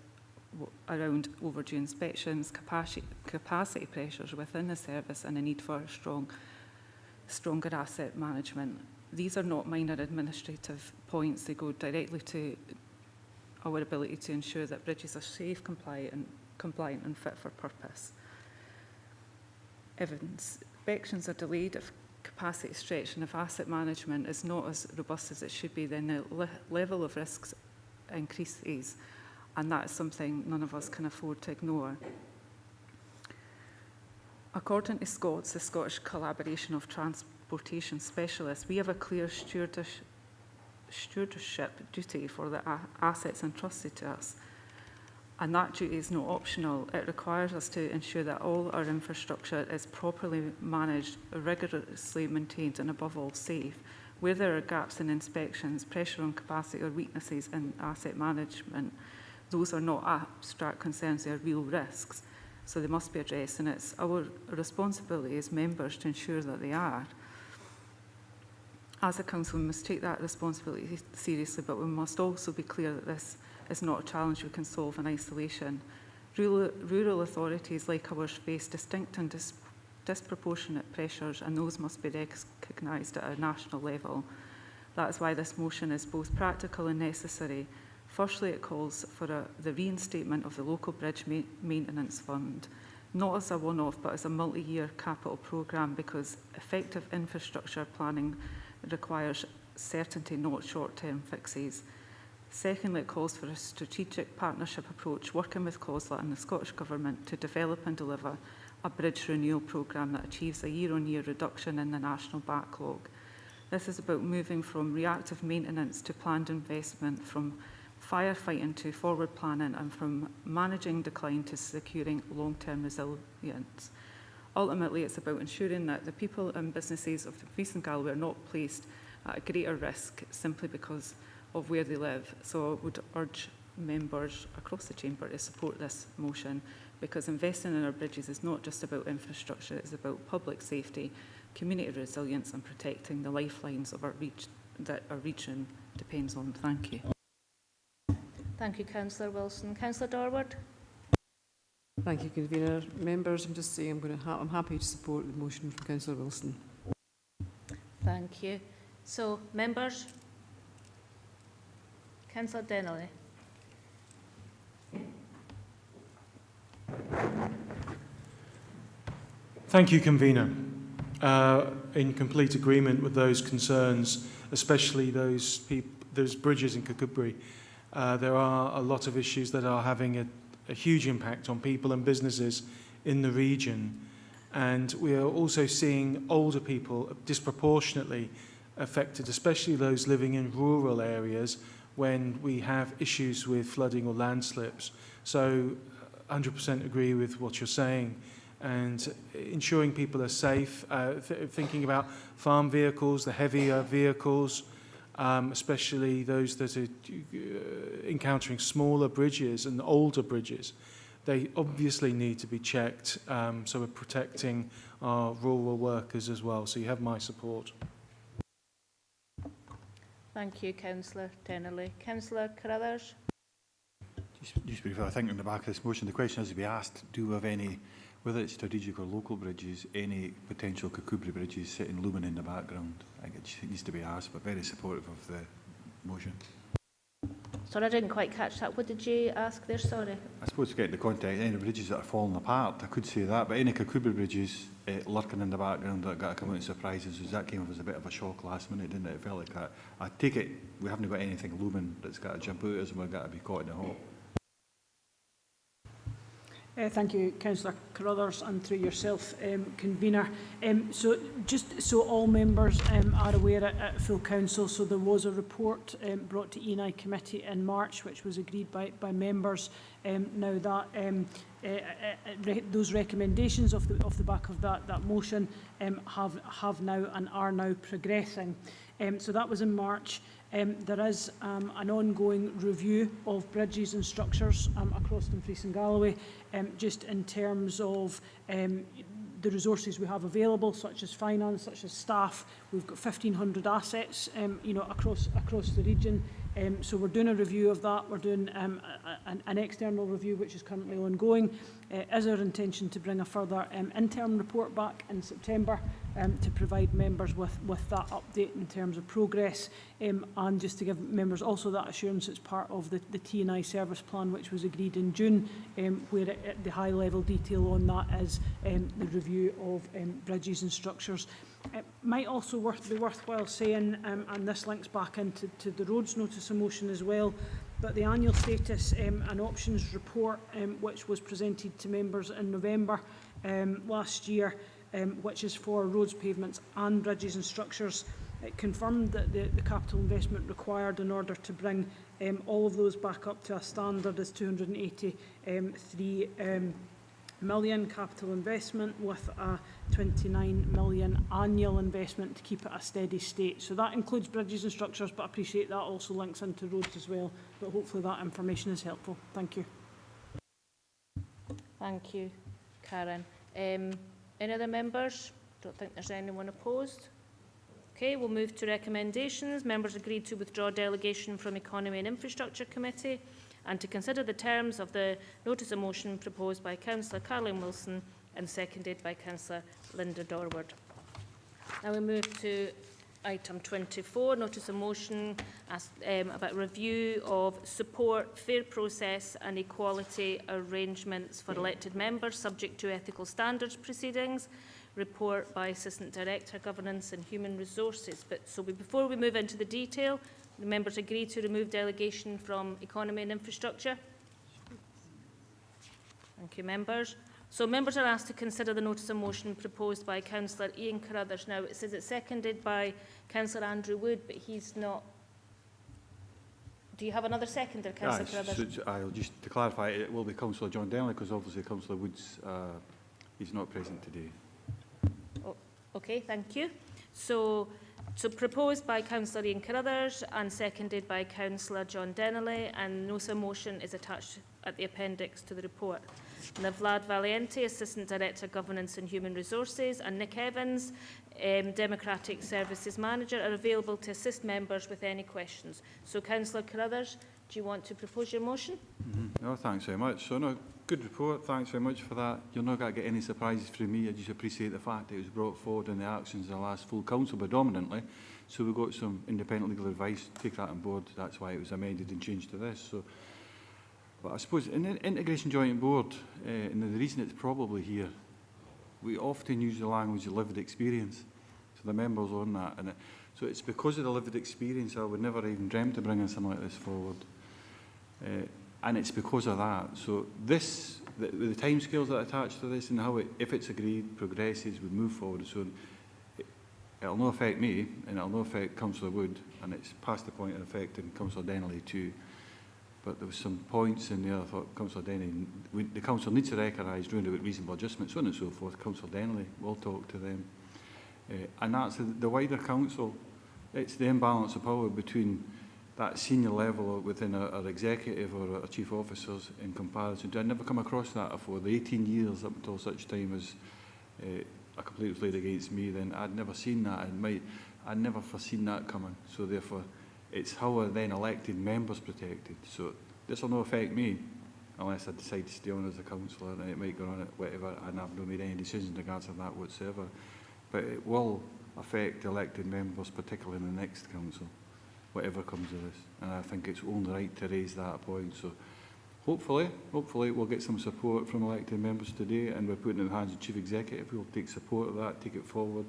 around overdue inspections, capacity pressures within the service and a need for stronger asset management. These are not minor administrative points. They go directly to our ability to ensure that bridges are safe, compliant and fit for purpose. If inspections are delayed, if capacity is stretched and if asset management is not as robust as it should be, then the level of risks increases, and that is something none of us can afford to ignore. According to Scots, the Scottish Collaboration of Transportation Specialists, we have a clear stewardship duty for the assets entrusted to us. And that duty is not optional. It requires us to ensure that all our infrastructure is properly managed, rigorously maintained and above all safe. Where there are gaps in inspections, pressure on capacity or weaknesses in asset management, those are not abstract concerns, they are real risks. So they must be addressed, and it's our responsibility as members to ensure that they are. As a council, we must take that responsibility seriously, but we must also be clear that this is not a challenge we can solve in isolation. Rural authorities like ours face distinct and disproportionate pressures, and those must be recognised at a national level. That is why this motion is both practical and necessary. Firstly, it calls for the reinstatement of the local bridge maintenance fund, not as a one-off but as a multi-year capital programme, because effective infrastructure planning requires certainty, not short-term fixes. Secondly, it calls for a strategic partnership approach, working with COSLA and the Scottish Government to develop and deliver a bridge renewal programme that achieves a year-on-year reduction in the national backlog. This is about moving from reactive maintenance to planned investment, from firefighting to forward planning, and from managing decline to securing long-term resilience. Ultimately, it's about ensuring that the people and businesses of Dumfries and Galloway are not placed at a greater risk simply because of where they live. So I would urge members across the chamber to support this motion, because investing in our bridges is not just about infrastructure, it's about public safety, community resilience and protecting the lifelines of our region depends on. Thank you. Thank you, Councillor Wilson. Councillor Dorward. Thank you, Convener. Members, I'm just saying I'm happy to support the motion from Councillor Wilson. Thank you. So, members. Councillor Dennery. Thank you, Convener. In complete agreement with those concerns, especially those bridges in Kirkcudbright. There are a lot of issues that are having a huge impact on people and businesses in the region. And we are also seeing older people disproportionately affected, especially those living in rural areas when we have issues with flooding or landslips. So 100% agree with what you're saying. And ensuring people are safe, thinking about farm vehicles, the heavier vehicles, especially those that are encountering smaller bridges and older bridges. They obviously need to be checked, so we're protecting our rural workers as well. So you have my support. Thank you, Councillor Dennery. Councillor Carruthers. Just briefly, I think on the back of this motion, the question has to be asked, do we have any, whether it's strategic or local bridges, any potential Kakubri bridges sitting looming in the background? I think it just needs to be asked, but very supportive of the motion. Sorry, I didn't quite catch that. What did you ask there? Sorry. I suppose to get the context, any bridges that are falling apart, I could say that, but any Kakubri bridges lurking in the background that got to come out and surprise us, that came as a bit of a shock last minute, didn't it? It felt like that. I take it we haven't got anything looming that's got to jump out at us and we've got to be caught in the hot. Thank you, Councillor Carruthers, and through yourself, Convener. So just so all members are aware at full council, so there was a report brought to E&I committee in March, which was agreed by members. Now that those recommendations off the back of that motion have now and are now progressing. So that was in March. There is an ongoing review of bridges and structures across Dumfries and Galloway, just in terms of the resources we have available, such as finance, such as staff. We've got 1,500 assets, across the region. So we're doing a review of that. We're doing an external review, which is currently ongoing. Is our intention to bring a further interim report back in September to provide members with that update in terms of progress, and just to give members also that assurance it's part of the T&I service plan, which was agreed in June, where the high level detail on that is the review of bridges and structures. It might also be worthwhile saying, and this links back into the roads notice of motion as well, but the annual status and options report, which was presented to members in November last year, which is for roads, pavements and bridges and structures, it confirmed that the capital investment required in order to bring all of those back up to a standard is 283 million capital investment with a 29 million annual investment to keep it a steady state. So that includes bridges and structures, but I appreciate that also links into roads as well. But hopefully that information is helpful. Thank you. Thank you, Karen. Any other members? Don't think there's anyone opposed. Okay, we'll move to recommendations. Members agreed to withdraw delegation from Economy and Infrastructure Committee and to consider the terms of the notice of motion proposed by Councillor Caroline Wilson and seconded by Councillor Linda Dorward. Now we move to item 24, notice of motion about review of support, fair process and equality arrangements for elected members subject to ethical standards proceedings. Report by Assistant Director, Governance and Human Resources. Before we move into the detail, the members agree to remove delegation from Economy and Infrastructure. Thank you, members. So members are asked to consider the notice of motion proposed by Councillor Ian Carruthers. Now it says it's seconded by Councillor Andrew Wood, but he's not. Do you have another seconder, Councillor Carruthers? I'll just to clarify, it will be Councillor John Denley because obviously Councillor Wood's he's not present today. Oh, okay, thank you. So proposed by Councillor Ian Carruthers and seconded by Councillor John Deneley, and notice of motion is attached at the appendix to the report. And Vlad Valiente, Assistant Director, Governance and Human Resources, and Nick Evans, Democratic Services Manager, are available to assist members with any questions. So, Councillor Carruthers, do you want to propose your motion? No, thanks very much. So, no, good report. Thanks very much for that. You're not going to get any surprises from me. I just appreciate the fact that it was brought forward in the actions of the last full council predominantly. So we've got some independent legal advice. Take that on board. That's why it was amended and changed to this. So, but I suppose in the Integration Joint Board, and the reason it's probably here, we often use the language of lived experience. So the members on that. And so it's because of the lived experience I would never even dream to bring something like this forward. And it's because of that. So this, the timescales that are attached to this and how it, if it's agreed, progresses, we move forward. So it'll not affect me and it'll not affect Councillor Wood, and it's past the point of affecting Councillor Deneley too. But there was some points in there I thought Councillor Deneley, the council needs to recognise round about reasonable adjustments, so on and so forth. Councillor Deneley will talk to them. And that's the wider council. It's the imbalance of power between that senior level within our executive or our chief officers in comparison to. I'd never come across that before. The 18 years up until such time as a complaint was laid against me, then I'd never seen that. I'd never foreseen that coming. So therefore, it's how are then elected members protected. So this will not affect me unless I decide to stay on as a councillor, and it might go on at whatever, and I've not made any decisions in regards to that whatsoever. But it will affect elected members, particularly in the next council, whatever comes of this. And I think it's only right to raise that point. So hopefully we'll get some support from elected members today, and we're putting it in the hands of the Chief Executive, who will take support of that, take it forward.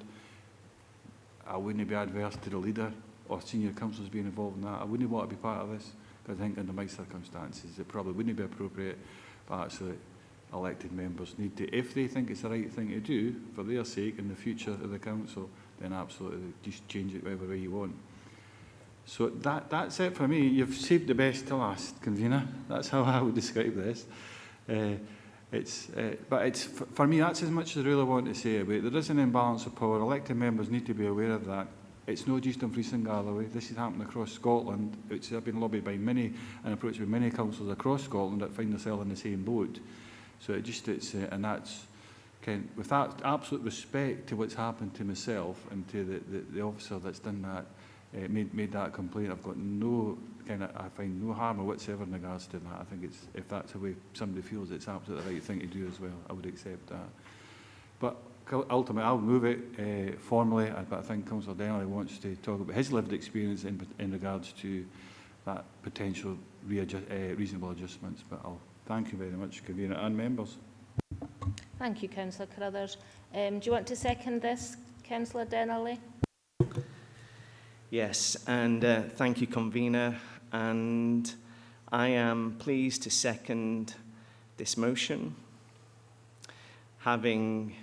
I wouldn't be adverse to the leader or senior councillors being involved in that. I wouldn't want to be part of this, because I think under my circumstances it probably wouldn't be appropriate, but actually elected members need to, if they think it's the right thing to do for their sake in the future of the council, then absolutely just change it whatever way you want. So that's it for me. You've saved the best to last, convener. That's how I would describe this. But it's for me, that's as much as I really want to say about it. There is an imbalance of power. Elected members need to be aware of that. It's not just Dumfries and Galloway. This is happening across Scotland. It's been lobbied by many and approached by many councils across Scotland that find themselves in the same boat. So and that's with that absolute respect to what's happened to myself and to the officer that's done that, made that complaint. I've got I find no harm whatsoever in regards to that. I think it's, if that's the way somebody feels, it's absolutely the right thing to do as well. I would accept that. But ultimately, I'll move it formally, but I think Councillor Denley wants to talk about his lived experience in regards to that potential reasonable adjustments. But I'll thank you very much, convener and members. Thank you, Councillor Carruthers. Do you want to second this, Councillor Denley? Yes, and thank you, convener. And I am pleased to second this motion. Having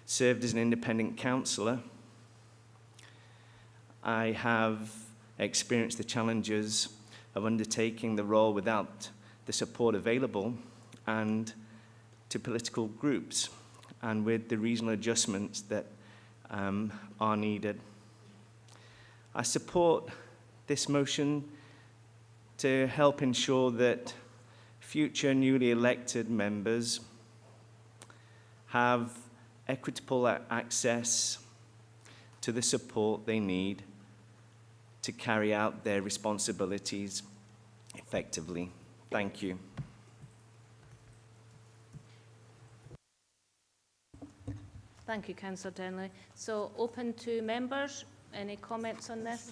served as an independent councillor, I have experienced the challenges of undertaking the role without the support available and to political groups, and with the reasonable adjustments that are needed. I support this motion to help ensure that future newly elected members have equitable access to the support they need to carry out their responsibilities effectively. Thank you. Thank you, Councillor Denley. So, open to members. Any comments on this?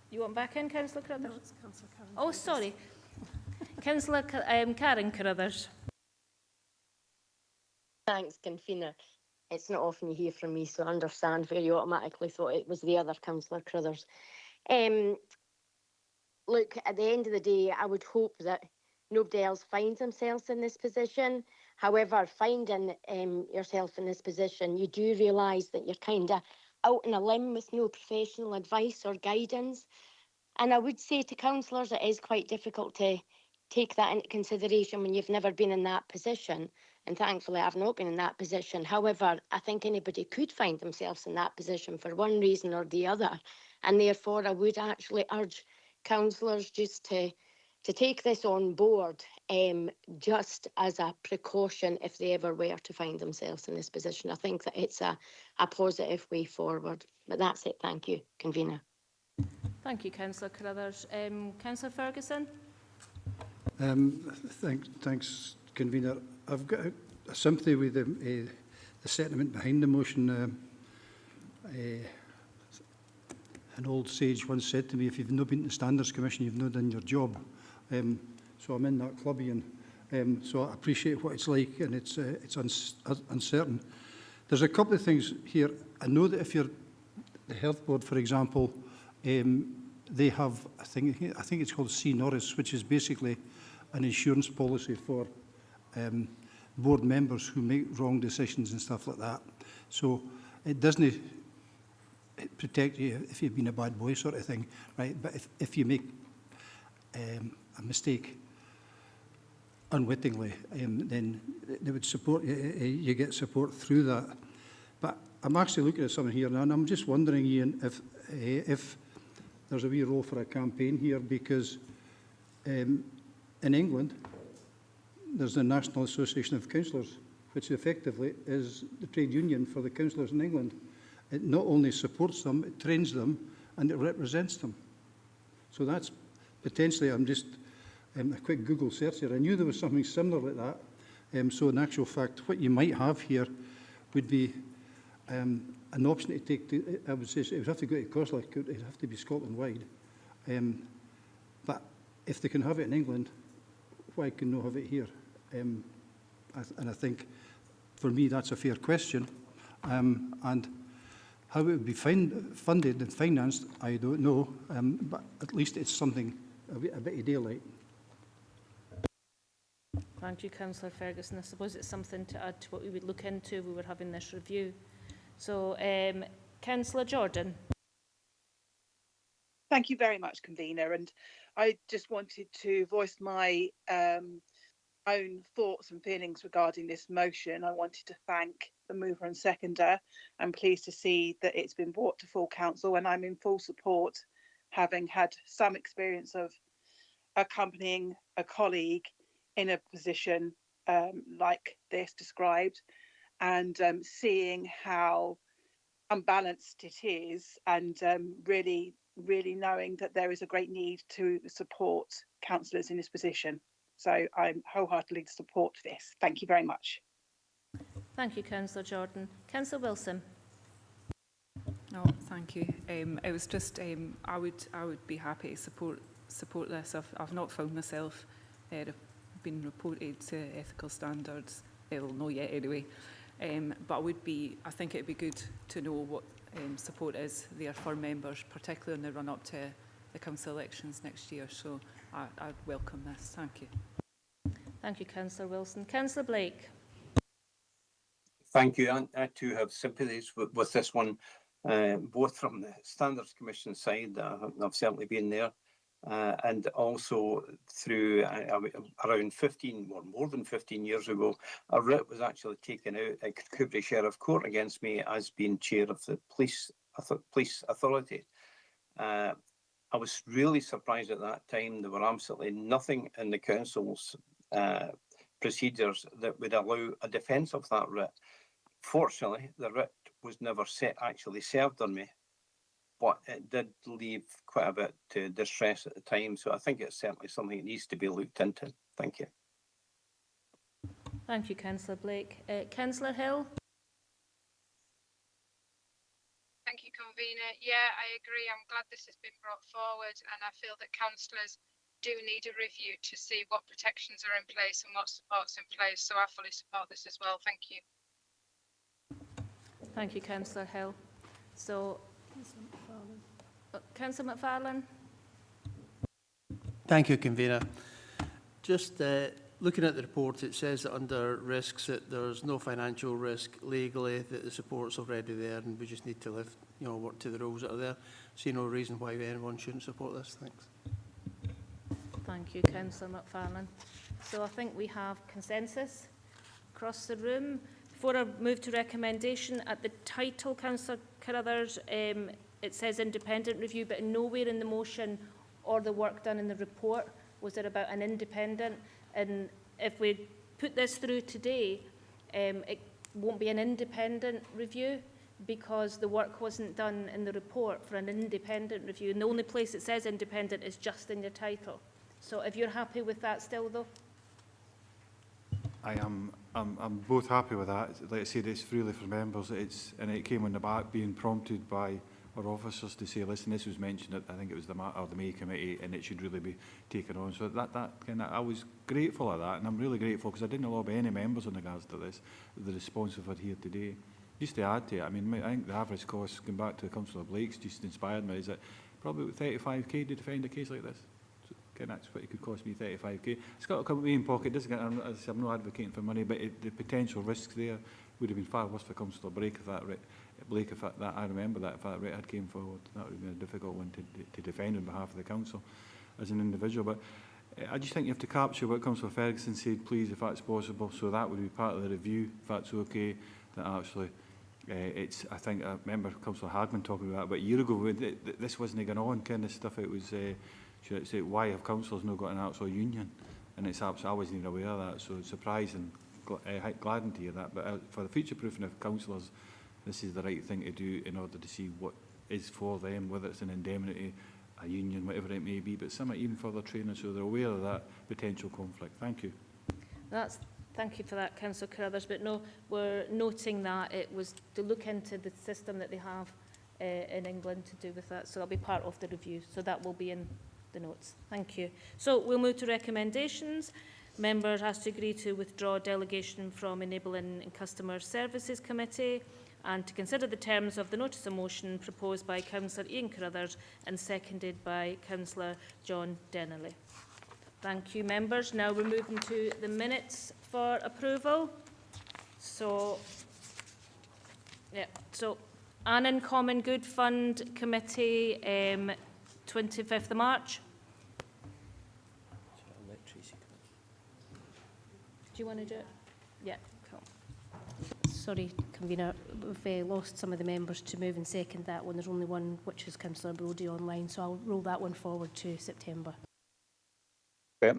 You want back in, Councillor Carruthers? No, it's Councillor Karen. Oh, sorry. Councillor Karen Carruthers. Thanks, convener. It's not often you hear from me, so I understand where you automatically thought it was the other Councillor Carruthers. Look, at the end of the day, I would hope that nobody else finds themselves in this position. However, finding yourself in this position, you do realise that you're kind of out on a limb with no professional advice or guidance. And I would say to councillors, it is quite difficult to take that into consideration when you've never been in that position. And thankfully, I've not been in that position. However, I think anybody could find themselves in that position for one reason or the other. And therefore, I would actually urge councillors just to take this on board, just as a precaution if they ever were to find themselves in this position. I think that it's a positive way forward. But that's it. Thank you, convener. Thank you, Councillor Carruthers. Councillor Ferguson? Thanks, convener. I've got a sympathy with the sentiment behind the motion. An old sage once said to me, if you've not been to the Standards Commission, you've not done your job. So I'm in that club, Ian. So I appreciate what it's like, and it's uncertain. There's a couple of things here. I know that if you're the Health Board, for example, they have I think it's called C. Norris, which is basically an insurance policy for board members who make wrong decisions and stuff like that. So it doesn't protect you if you've been a bad boy, sort of thing, right? But if you make a mistake unwittingly, then they would support you. You get support through that. But I'm actually looking at something here now, and I'm just wondering, Ian, if there's a wee role for a campaign here, because in England there's the National Association of Councillors, which effectively is the trade union for the councillors in England. It not only supports them, it trains them, and it represents them. So that's potentially, I'm just a quick Google search here. I knew there was something similar like that. So in actual fact, what you might have here would be an option to take, I would say it would have to go to Corsica, it would have to be Scotland-wide. But if they can have it in England, why can they not have it here? And I think, for me, that's a fair question. And how it would be funded and financed, I don't know, but at least it's something, a bit of daylight. Thank you, Councillor Ferguson. I suppose it's something to add to what we would look into if we were having this review. So, Councillor Jordan. Thank you very much, Convener. And I just wanted to voice my own thoughts and feelings regarding this motion. I wanted to thank the mover and seconder. I'm pleased to see that it's been brought to full council, and I'm in full support, having had some experience of accompanying a colleague in a position like this described, and seeing how unbalanced it is, and really knowing that there is a great need to support councillors in this position. So I'm wholeheartedly support this. Thank you very much. Thank you, Councillor Jordan. Councillor Wilson. No, thank you. It was just I would be happy to support this. I've not found myself been reported to ethical standards. Well, not yet anyway. But I think it'd be good to know what support is there for members, particularly in the run up to the council elections next year. So I'd welcome this. Thank you. Thank you, Councillor Wilson. Councillor Blake. Thank you. I too have sympathies with this one, both from the Standards Commission side. I've certainly been there. And also through around 15 or more than 15 years ago, a writ was actually taken out at Kirkcudbright Sheriff Court against me as being chair of the police authority. I was really surprised at that time. There were absolutely nothing in the council's procedures that would allow a defence of that writ. Fortunately, the writ was never actually served on me, but it did leave quite a bit to distress at the time. So I think it's certainly something that needs to be looked into. Thank you. Thank you, Councillor Blake. Councillor Hill. Thank you, Convener. Yeah, I agree. I'm glad this has been brought forward, and I feel that councillors do need a review to see what protections are in place and what support's in place. So I fully support this as well. Thank you. Thank you, Councillor Hill. So, Councillor McFarlane. Thank you, Convener. Just looking at the report, it says that under risks that there's no financial risk legally, that the support's already there, and we just need to work to the rules that are there. See no reason why anyone shouldn't support this. Thanks. Thank you, Councillor McFarlane. So I think we have consensus across the room. Before I move to recommendation, at the title, Councillor Carruthers, it says independent review, but nowhere in the motion or the work done in the report was it about an independent. And if we put this through today, it won't be an independent review because the work wasn't done in the report for an independent review. And the only place it says independent is just in your title. So if you're happy with that still, though? I'm both happy with that. Like I said, it's freely for members. And it came on the back being prompted by our officers to say, listen, this was mentioned at, I think it was the May Committee, and it should really be taken on. So I was grateful of that, and I'm really grateful because I didn't lobby any members in regards to this, the response we've had here today. Just to add to it, I mean, I think the average cost, going back to Councillor Blake's, just inspired me, is that probably 35k to defend a case like this. So, that's what it could cost me, 35k. It's got to come with me in pocket, doesn't it? I'm not advocating for money, but the potential risks there would have been far worse for Councillor Blake if that I remember that if that rate had came forward, that would have been a difficult one to defend on behalf of the council as an individual. But I just think you have to capture what Councillor Ferguson said, please, if that's possible. So that would be part of the review, if that's okay. That actually, I think I remember Councillor Hagman talking about a year ago. This wasn't going on, kind of stuff. It was, should I say, why have councillors not got an actual union? And it's absolutely, I wasn't even aware of that. So it's surprising, gladdened to hear that. But for the future proofing of councillors, this is the right thing to do in order to see what is for them, whether it's an indemnity a union, whatever it may be, but some are even further training, so they're aware of that potential conflict. Thank you. Thank you for that, Councillor Carruthers, but no, we're noting that it was to look into the system that they have in England to do with that, so that'll be part of the review, so that will be in the notes. Thank you. So we'll move to recommendations. Members asked to agree to withdraw delegation from Enabling and Customer Services Committee and to consider the terms of the notice of motion proposed by Councillor Ian Carruthers and seconded by Councillor John Dennerley. Thank you, members. Now we're moving to the minutes for approval. So, Annan Common Good Fund Committee, 25th of March. Do you want to do it? Yeah, cool. Sorry, Convener, we've lost some of the members to move and second that one. There's only one, which is Councillor Brodie online, so I'll roll that one forward to September. Okay.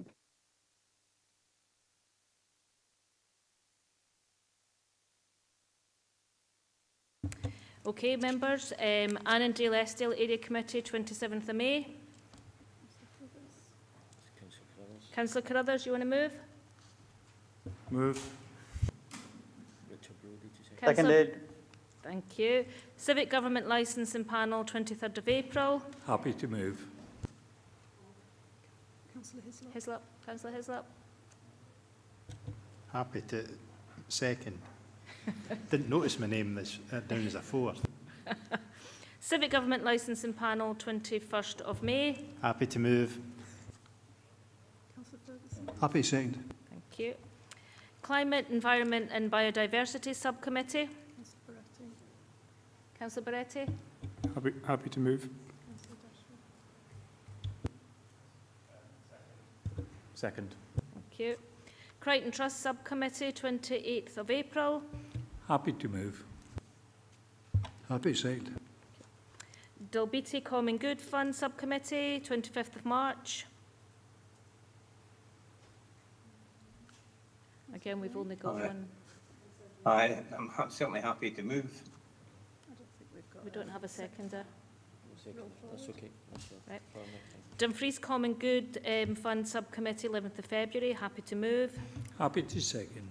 Okay, members. Annandale Estill Area Committee, 27th of May. Councillor Carruthers, you want to move? Move. Seconded. Thank you. Civic Government Licensing Panel, 23rd of April. Happy to move. Hislop. Councillor Hislop. Happy to second. Didn't notice my name was down as a 4th. Civic Government Licensing Panel, 21st of May. Happy to move. Happy to second. Thank you. Climate, Environment and Biodiversity Subcommittee. Councillor Barretti. Happy to move. Second. Thank you. Crichton Trust Subcommittee, 28th of April. Happy to move. Happy to second. Dalbeattie Common Good Fund Subcommittee, 25th of March. Again, we've only got one. I'm certainly happy to move. We don't have a seconder. That's okay. Right. Dumfries Common Good Fund Subcommittee, 11th of February. Happy to move. Happy to second.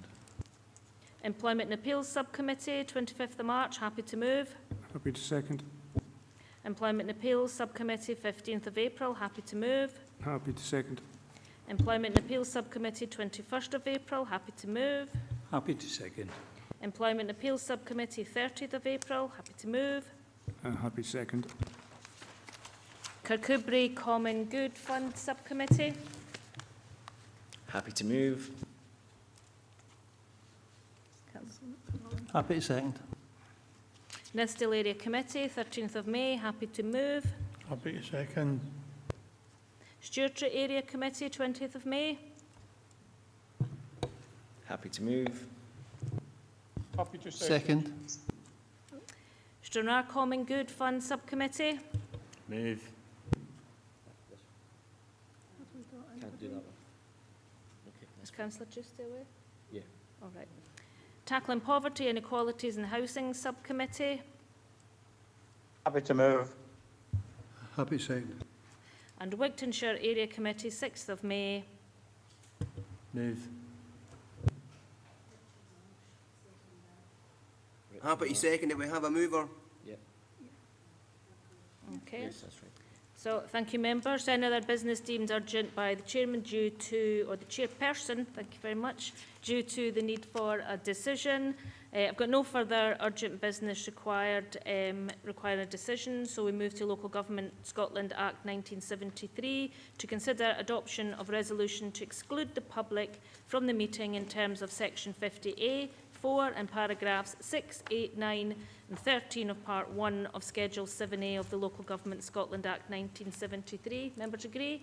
Employment and Appeals Subcommittee, 25th of March. Happy to move. Happy to second. Employment and Appeals Subcommittee, 15th of April. Happy to move. Happy to second. Employment and Appeals Subcommittee, 21st of April. Happy to move. Happy to second. Employment and Appeals Subcommittee, 30th of April. Happy to move. Happy to second. Kirkcudbright Common Good Fund Subcommittee. Happy to move. Happy to second. Nithsdale Area Committee, 13th of May. Happy to move. Happy to second. Stewartry Area Committee, 20th of May. Happy to move. Happy to second. Stranraer Common Good Fund Subcommittee. Move. Can't do that one. Okay. Is Councillor Juste away? Yeah. All right. Tackling Poverty, Inequalities and Housing Subcommittee. Happy to move. Happy to second. And Wigtonshire Area Committee, 6th of May. Move. Happy to second it. We have a mover. Yeah. Okay. Yes, that's right. So, thank you, members. Any other business deemed urgent by the chairman due to, or the chairperson, thank you very much, due to the need for a decision. I've got no further urgent business requiring a decision, so we move to Local Government Scotland Act 1973 to consider adoption of resolution to exclude the public from the meeting in terms of section 50A, 4 and paragraphs 6, 8, 9 and 13 of Part 1 of Schedule 7A of the Local Government Scotland Act 1973. Members agree?